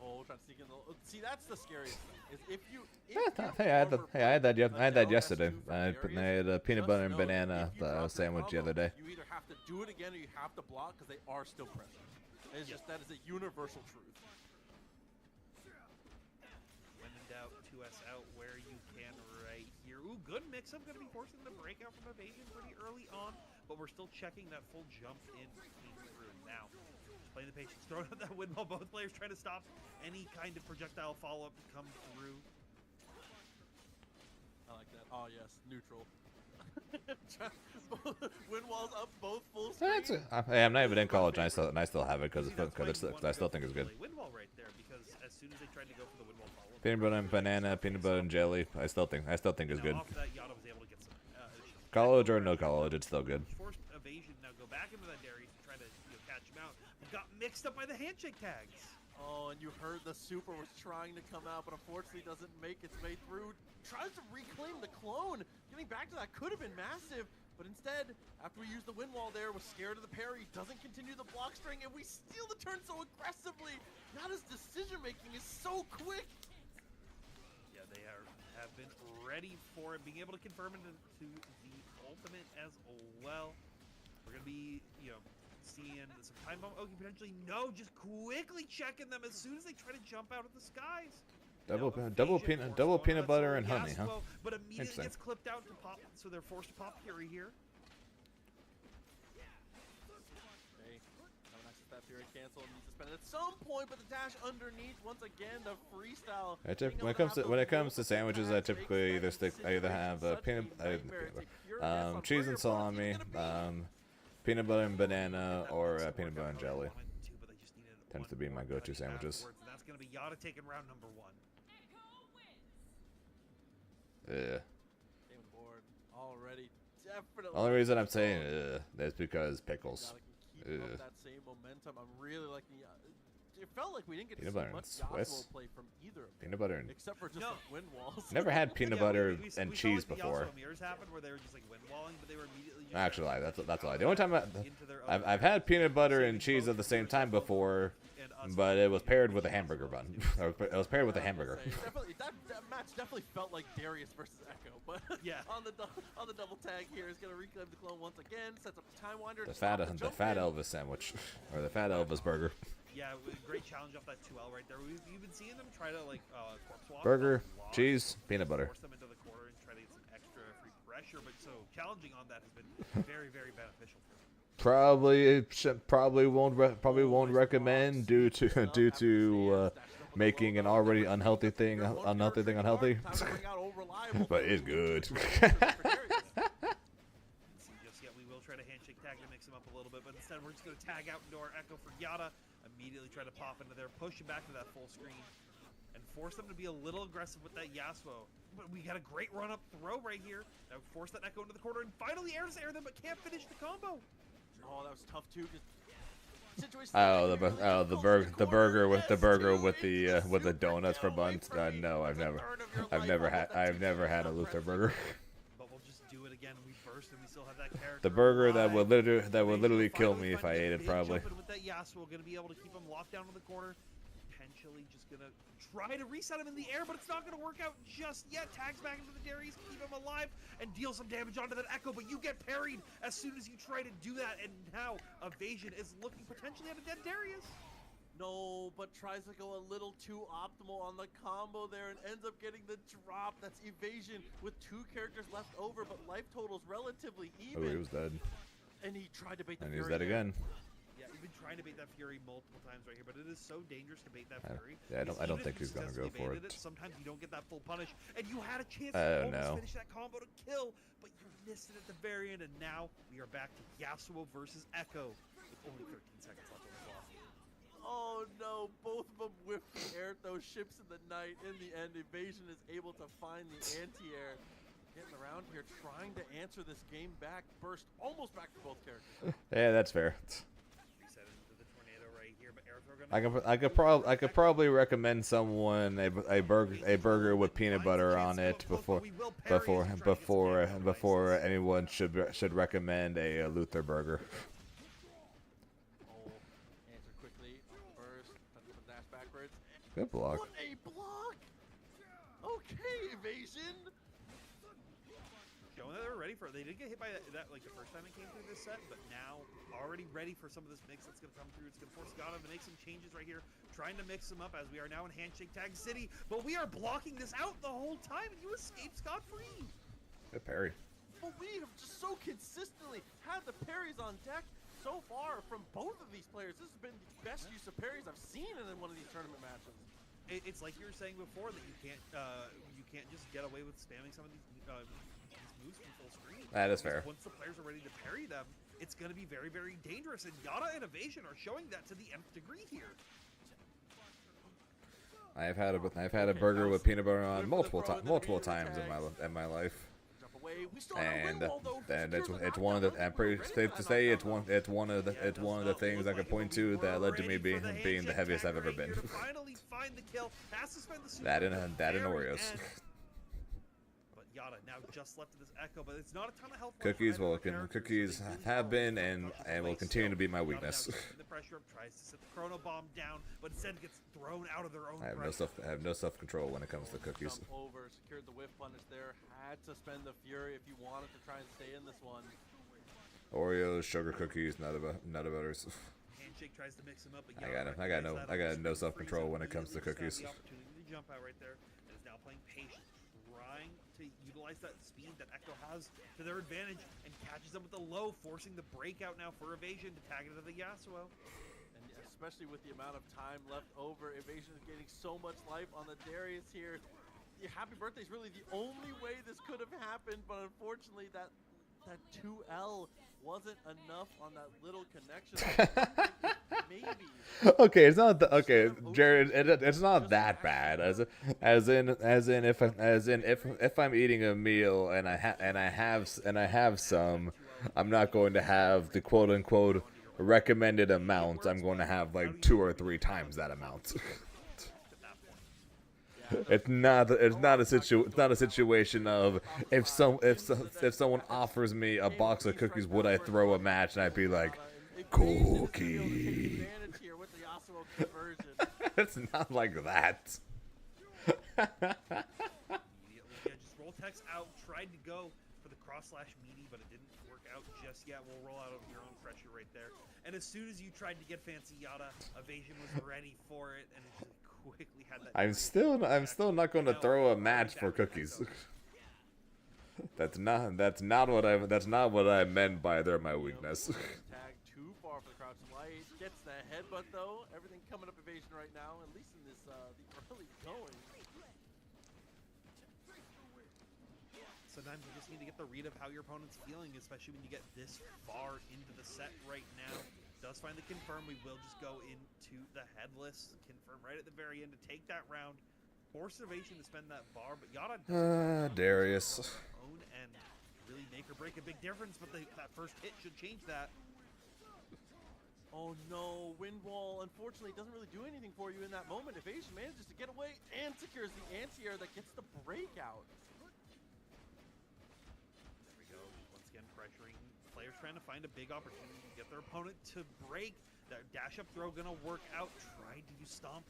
Oh, trying to sneak in the... See, that's the scariest thing. Is if you... Hey, I had that yesterday. I had a peanut butter and banana sandwich the other day. You either have to do it again or you have to block because they are still present. It's just that is a universal truth. When in doubt, 2S out where you can right here. Ooh, good mix-up. Going to be forcing the breakout from Evasion pretty early on, but we're still checking that full jump in came through. Now, just playing the patience, throwing out that windmill. Both players trying to stop any kind of projectile follow-up to come through. I like that. Oh, yes. Neutral. Wind walls up both full screen. Hey, I'm not even in college, and I still have it because I still think it's good. Wind wall right there, because as soon as they tried to go for the wind wall follow-up, Peanut butter and banana, peanut butter and jelly. I still think is good. off that, Yada was able to get some College or no college, it's still good. forced Evasion. Now go back into that Darius to try to catch him out. Got mixed up by the handshake tags. Oh, and you heard the super was trying to come out, but unfortunately doesn't make its way through. Tries to reclaim the clone. Getting back to that could have been massive, but instead, after we used the wind wall there, was scared of the parry, doesn't continue the block string, and we steal the turn so aggressively. Yada's decision-making is so quick. Yeah, they have been ready for it, being able to confirm it into the ultimate as well. We're going to be, seeing some time bomb. Okay, potentially no, just quickly checking them as soon as they try to jump out of the skies. Double peanut butter and honey, huh? But immediately gets clipped out to pop, so they're forced to pop Fury here. Okay, that Fury cancel needs to spend it at some point, but the dash underneath once again the freestyle. When it comes to sandwiches, I typically either have cheese and salami, peanut butter and banana, or peanut butter and jelly. Tends to be my go-to sandwiches. That's going to be Yada taking round number 1. Yeah. Game board already definitely. Only reason I'm saying that's because pickles. Keep up that same momentum. I'm really liking. It felt like we didn't get peanut to butter see much and Swiss. Yasuo play from either of them. Peanut butter and except for just the wind walls. Never had peanut butter and we cheese saw, like, before. The Yasuo mirrors happened where they were just like wind walling, but they were immediately. Actually, that's all. The only time I've had peanut butter and cheese at the same time before, but it was paired with a hamburger bun. It was paired with a hamburger. That match definitely felt like Darius versus Echo, but yeah, on the double tag here is gonna reclaim the clone once again. Sets up the time winder. The fat Elvis sandwich, or the fat Elvis burger. Yeah, great challenge off that 2L right there. We've been seeing them try to corpse swap. Burger, cheese, peanut butter. Force them into the corner and try to get some extra free pressure, but so challenging on that has been very, very beneficial for them. Probably won't recommend due to making an already unhealthy thing unhealthy. But it's good. We will try to handshake tag to mix him up a little bit, but instead we're just going to tag out into our Echo for Yada. Immediately try to pop into there, push him back to that full screen, and force them to be a little aggressive with that Yasuo. But we got a great run-up throw right here. That would force that Echo into the corner, and finally air them, but can't finish the combo. Oh, that was tough too. The burger with the donuts for buns. No, I've never had a Luther burger. But we'll just do it again. We burst and we still have that character. The burger that would literally kill me if I ate it, probably. With that Yasuo, gonna be able to keep him locked down in the corner. Potentially just gonna try to reset him in the air, but it's not gonna work out just yet. Tags back into the Darius, keep him alive, and deal some damage onto that Echo, but you get parried as soon as you try to do that, and now Evasion is looking potentially at a dead Darius. No, but tries to go a little too optimal on the combo there and ends up getting the drop. That's Evasion with 2 characters left over, but life total's relatively even. Oh, he was dead. And he tried to bait the And Fury he's dead again. Yeah, we've been trying to bait that Fury multiple times right here, but it is so dangerous to bait that Fury. Yeah, I don't think he's gonna go for it. Sometimes you don't get that full punish, and you had a chance I to don't know. finish that combo to kill, but you missed it at the very end, and now we are back to Yasuo versus Echo with only 13 seconds left on the clock. Oh no, both of them whiffed the air, those ships in the night. In the end, Evasion is able to find the anti-air. Getting around here, trying to answer this game back. Burst almost back for both characters. Yeah, that's fair. Reset into the tornado right here, but Aerithro I could probably recommend someone a burger with peanut butter on it before anyone should recommend a Luther burger. Answer quickly. First, dash backwards. Good block. What a block! Okay, evasion. Showing that they're ready for it. They did get hit by that like the first time it came through this set, but now already ready for some of this mix that's going to come through. It's going to force Gana to make some changes right here, trying to mix them up as we are now in Handshake Tag City, but we are blocking this out the whole time, and you escape scot-free. Good parry. But we have just so consistently had the parries on deck so far from both of these players. This has been the best use of parries I've seen in one of these tournament matches. It's like you were saying before that you can't just get away with spamming some of these moves from full screen. That is fair. Once the players are ready to parry them, it's going to be very, very dangerous. And Yada and Evasion are showing that to the nth degree here. I've had a burger with peanut butter on multiple times in my life. And it's one of the, I'm pretty safe to say it's one of the things I can point to that led to me being the heaviest I've ever been. That and Oreos. But Yada now just left of this Echo, but it's not a ton of health. Cookies have been and will continue to be my weakness. The pressure up, tries to set the Chrono Bomb down, but instead gets thrown out of their own. I have no self control when it comes to cookies. Over, secured the whiff punish there. Had to spend the fury if you wanted to try and stay in this one. Oreos, sugar cookies, nut butters. Handshake tries to mix them up, but I got no self control when it comes to cookies. The opportunity to jump out right there, and is now playing patient, trying to utilize that speed that Echo has to their advantage, and catches them with the low, forcing the breakout now for Evasion to tag it to the Yasuo. And especially with the amount of time left over, Evasion is getting so much life on the Darius here. The happy birthday is really the only way this could have happened, but unfortunately that 2L wasn't enough on that little connection. Maybe. Okay, it's not okay, Jared. It's not that bad. As in if I'm eating a meal and I have some, I'm not going to have the quote unquote recommended amount. I'm going to have like 2 or 3 times that amount. It's not a situation of if someone offers me a box of cookies, would I throw a match? And I'd be like, cookie. It's not like that. Just roll text out, tried to go for the cross/meaty, but it didn't work out just yet. We'll roll out of your own pressure right there. And as soon as you tried to get fancy Yada, Evasion was ready for it, and it just quickly had that. I'm still not going to throw a match for cookies. That's not what I meant by they're my weakness. Tag too far for the crouch light. Gets the headbutt though. Everything coming up Evasion right now, at least in this the early going. Sometimes you just need to get the read of how your opponent's feeling, especially when you get this far into the set right now. Does find the confirm. We will just go into the headless. Confirm right at the very end to take that round. Force Evasion to spend that bar, but Yada doesn't Darius. own end really make or break a big difference, but that first hit should change that. Oh no, Wind Wall unfortunately doesn't really do anything for you in that moment. Evasion manages to get away and secures the anti-air that gets the breakout. There we go. Once again, pressuring players, trying to find a big opportunity to get their opponent to break. That dash up throw gonna work out. Tried to use Stomp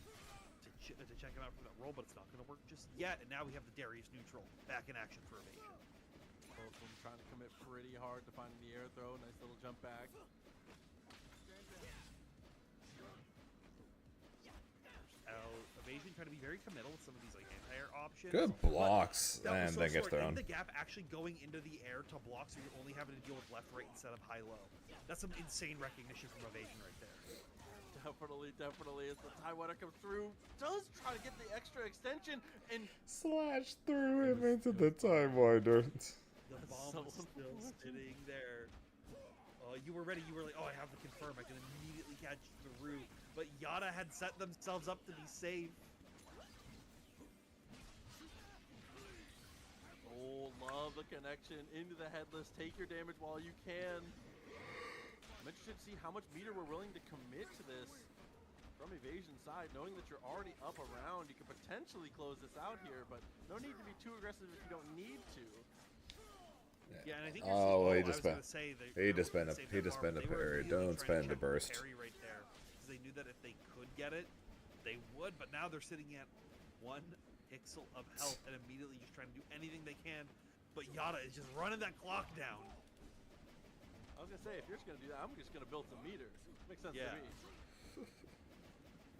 to check him out for that roll, but it's not gonna work just yet. And now we have the Darius neutral back in action for Evasion. Both of them trying to commit pretty hard to finding the air throw. Nice little jump back. Evasion trying to be very committal with some of these like anti-air options. Good blocks, and that gets thrown. The gap actually going into the air to block, so you're only having to deal with left, right instead of high, low. That's some insane recognition from Evasion right there. Definitely. As the Tidewater comes through, does try to get the extra extension and slash through him into the Tidewater. The bomb is still sitting there. You were ready. You were like, oh, I have the confirm. I can immediately catch through. But Yada had set themselves up to be safe. Oh, love the connection into the headless. Take your damage while you can. I'm interested to see how much meter we're willing to commit to this from from Evasion side, knowing that you're already up around, you could potentially close this out here, but no need to be too aggressive if you don't need to. Yeah, and I think Oh, I he was just gonna spent. say that He Grim just spent a. saved He that just farm. spent a They were parry. really Don't trying to spend a check the burst. parry right there, because they knew that if they could get it, they would. But now they're sitting at 1 pixel of health and immediately just trying to do anything they can. But Yada is just running that clock down. I was gonna say, if you're just gonna do that, I'm just gonna build some meters. Makes sense Yeah. to me.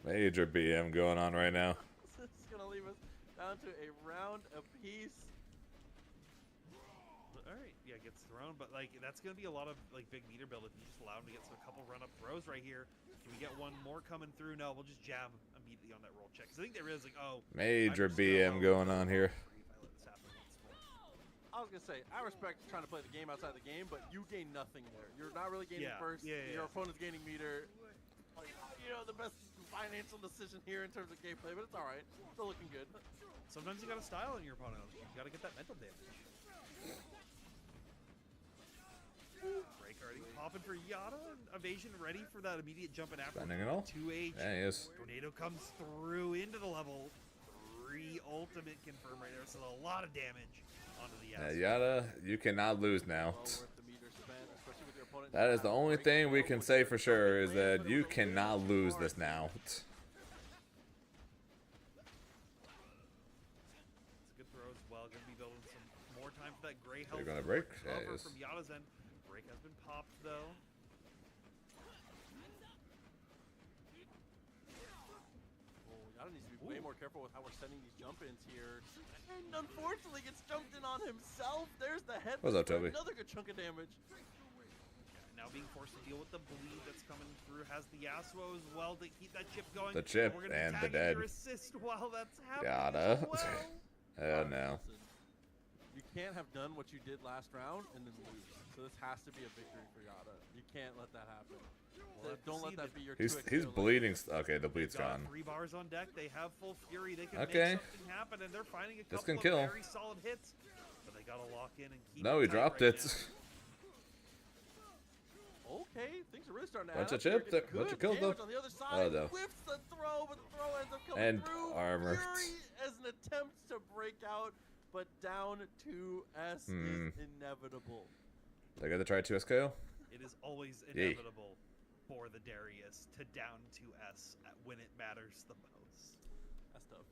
Major BM going on right now. This is gonna leave us down to a round apiece. All right, yeah, gets thrown, but like that's gonna be a lot of like big meter build if you just allow him to get a couple run up throws right here. Can we get one more coming through? No, we'll just jab immediately on that roll check. 'Cause I think they realize like, oh, Major I'm just gonna BM going on here. if I let this happen once more. I was gonna say, I respect trying to play the game outside the game, but you gain nothing there. You're not really gaining Yeah, first. yeah, Your yeah. opponent's gaining meter. Like, you know, the best financial decision here in terms of gameplay, but it's all right. Still looking good. Sometimes you gotta style in your opponent. You gotta get that mental damage. Break already popping for Yada. Evasion ready for that immediate jump and after. Spending it all? 2H. Yeah, he is. Tornado comes through into the level. 3 ultimate confirm right there. So a lot of damage onto the Yeah, ass. Yada, you cannot lose now. Well worth the meter spent, especially with your opponent. That is the only thing we can say for sure is that you cannot lose this now. It's a good throw as well. Gonna be building some more time for that gray health. They're gonna break? Yeah, Recover it is. from Yada's end. Break has been popped though. Oh, Yada needs to be way more careful with how we're sending these jump-ins here. And unfortunately gets jumped in on himself. There's the head. What's up, Toby? Another good chunk of damage. Now being forced to deal with the bleed that's coming through. Has the Yasuo as well to keep that chip going. The chip We're gonna and tag the in dead. your assist while that's happening Yada. as well. Oh no. Listen, you can't have done what you did last round and then lose. So this has to be a victory for Yada. You can't let that happen. Don't let that be your He's 2x bleeding. Okay, the bleed's Got gone. 3 bars on deck. They have full fury. They can Okay. make something happen, and they're finding a This couple can of kill. very solid hits. But they gotta lock in and keep. No, it he tight dropped right it. now. Okay, things are really starting to Bunch add of up here. chip, Getting bunch of good kill, damage though. on the other side. Oh, no. Whiffs the throw, but the throw ends up coming And through. armor. Fury as an attempt to break out, but down to S is inevitable. They got to try 2S KO. It is always Yay. inevitable for the Darius to down to S when it matters the most. That's tough.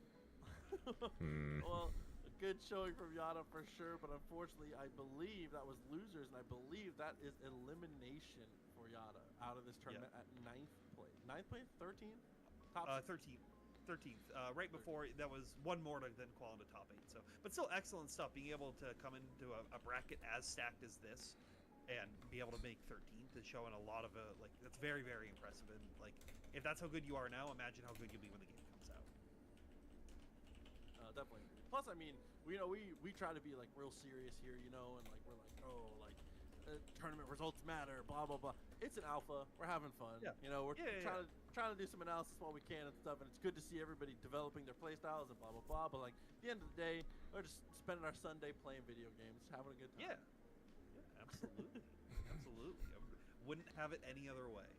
Well, a good showing from Yada for sure, but unfortunately, I believe that was losers, and I believe that is elimination for Yada out of this tournament at 9th place. 9th place? 13th? Top 13th. 13th. Right before that was one more to then qual into top 8. So, but still excellent stuff. Being able to come into a bracket as stacked as this, and be able to make 13th is showing a lot of like that's very, very impressive. And like if that's how good you are now, imagine how good you'll be when the game comes out. Definitely. Plus, I mean, we try to be like real serious here, you know, and like we're like, oh, like tournament results matter, blah blah blah. It's an alpha. We're having fun. Yeah. You know, we're trying to do some analysis while we can and stuff, and it's good to see everybody developing their play styles and blah blah blah. But like at the end of the day, we're just spending our Sunday playing video games, having a good time. Yeah, absolutely, absolutely. I wouldn't have it any other way.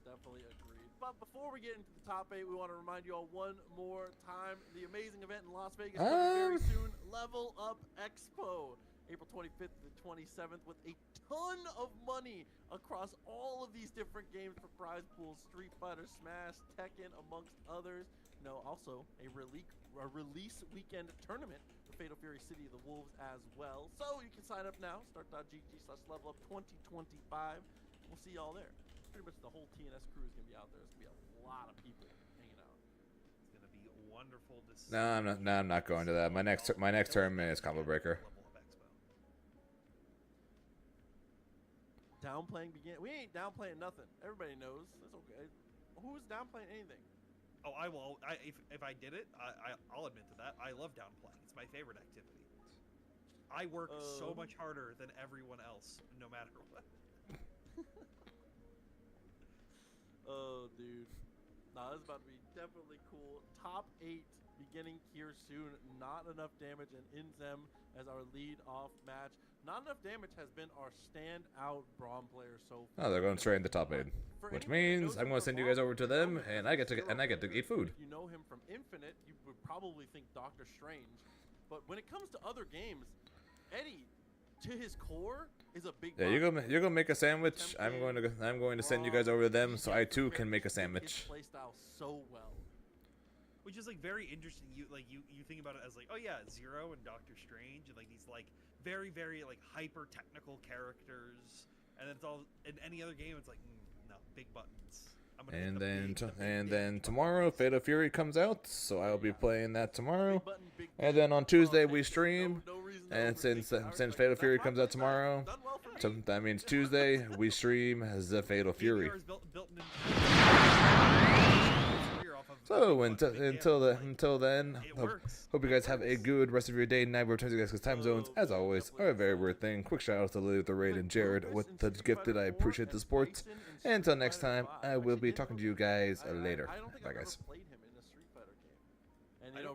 Definitely agreed. But before we get into the top 8, we want to remind you all one more time, the amazing event in Las Vegas coming very soon, Level Up Expo, April 25th to the 27th, with a ton of money across all of these different games for prize pools, Street Fighter, Smash, Tekken, amongst others. You know, also a release weekend tournament for Fatal Fury City of the Wolves as well. So you can sign up now, start.gg/levelup2025. We'll see y'all there. Pretty much the whole TNS crew is going to be out there. There's going to be a lot of people hanging out. It's going to be wonderful to see. No, I'm not going to that. My next tournament is Combo Breaker. Downplaying begin. We ain't downplaying nothing. Everybody knows. It's okay. Who's downplaying anything? Oh, I will. If I did it, I'll admit to that. I love downplaying. It's my favorite activity. I work so much harder than everyone else, no matter what. Oh, dude. Nah, this is about to be definitely cool. Top 8 beginning here soon. Not enough damage, and Inzem as our lead off match. Not enough damage has been our standout Braum player so far. Oh, they're going straight into top 8, which means I'm going to send you guys over to them, and I get to eat food. If you know him from Infinite, you would probably think Doctor Strange. But when it comes to other games, Eddie, to his core, is a big. Yeah, you're gonna make a sandwich. I'm going to send you guys over to them, so I too can make a sandwich. His playstyle so well. Which is like very interesting. You think about it as like, oh yeah, Zero and Doctor Strange and like these like very like hyper technical characters, and then it's all in any other game it's like no big buttons. I'm gonna And then tomorrow Fatal Fury comes out, so I'll be playing that tomorrow. And then on Tuesday we stream, and since Fatal Fury comes out tomorrow, that means Tuesday we stream the Fatal Fury. So until then, hope you guys have a good rest of your day, night, whatever times you guys, because time zones, as always, are a very weird thing. Quick shout out to Lily, the Raid, and Jared with the gifted. I appreciate the support. And until next time, I will be talking to you guys later. Bye, guys. Played him in a Street Fighter game. And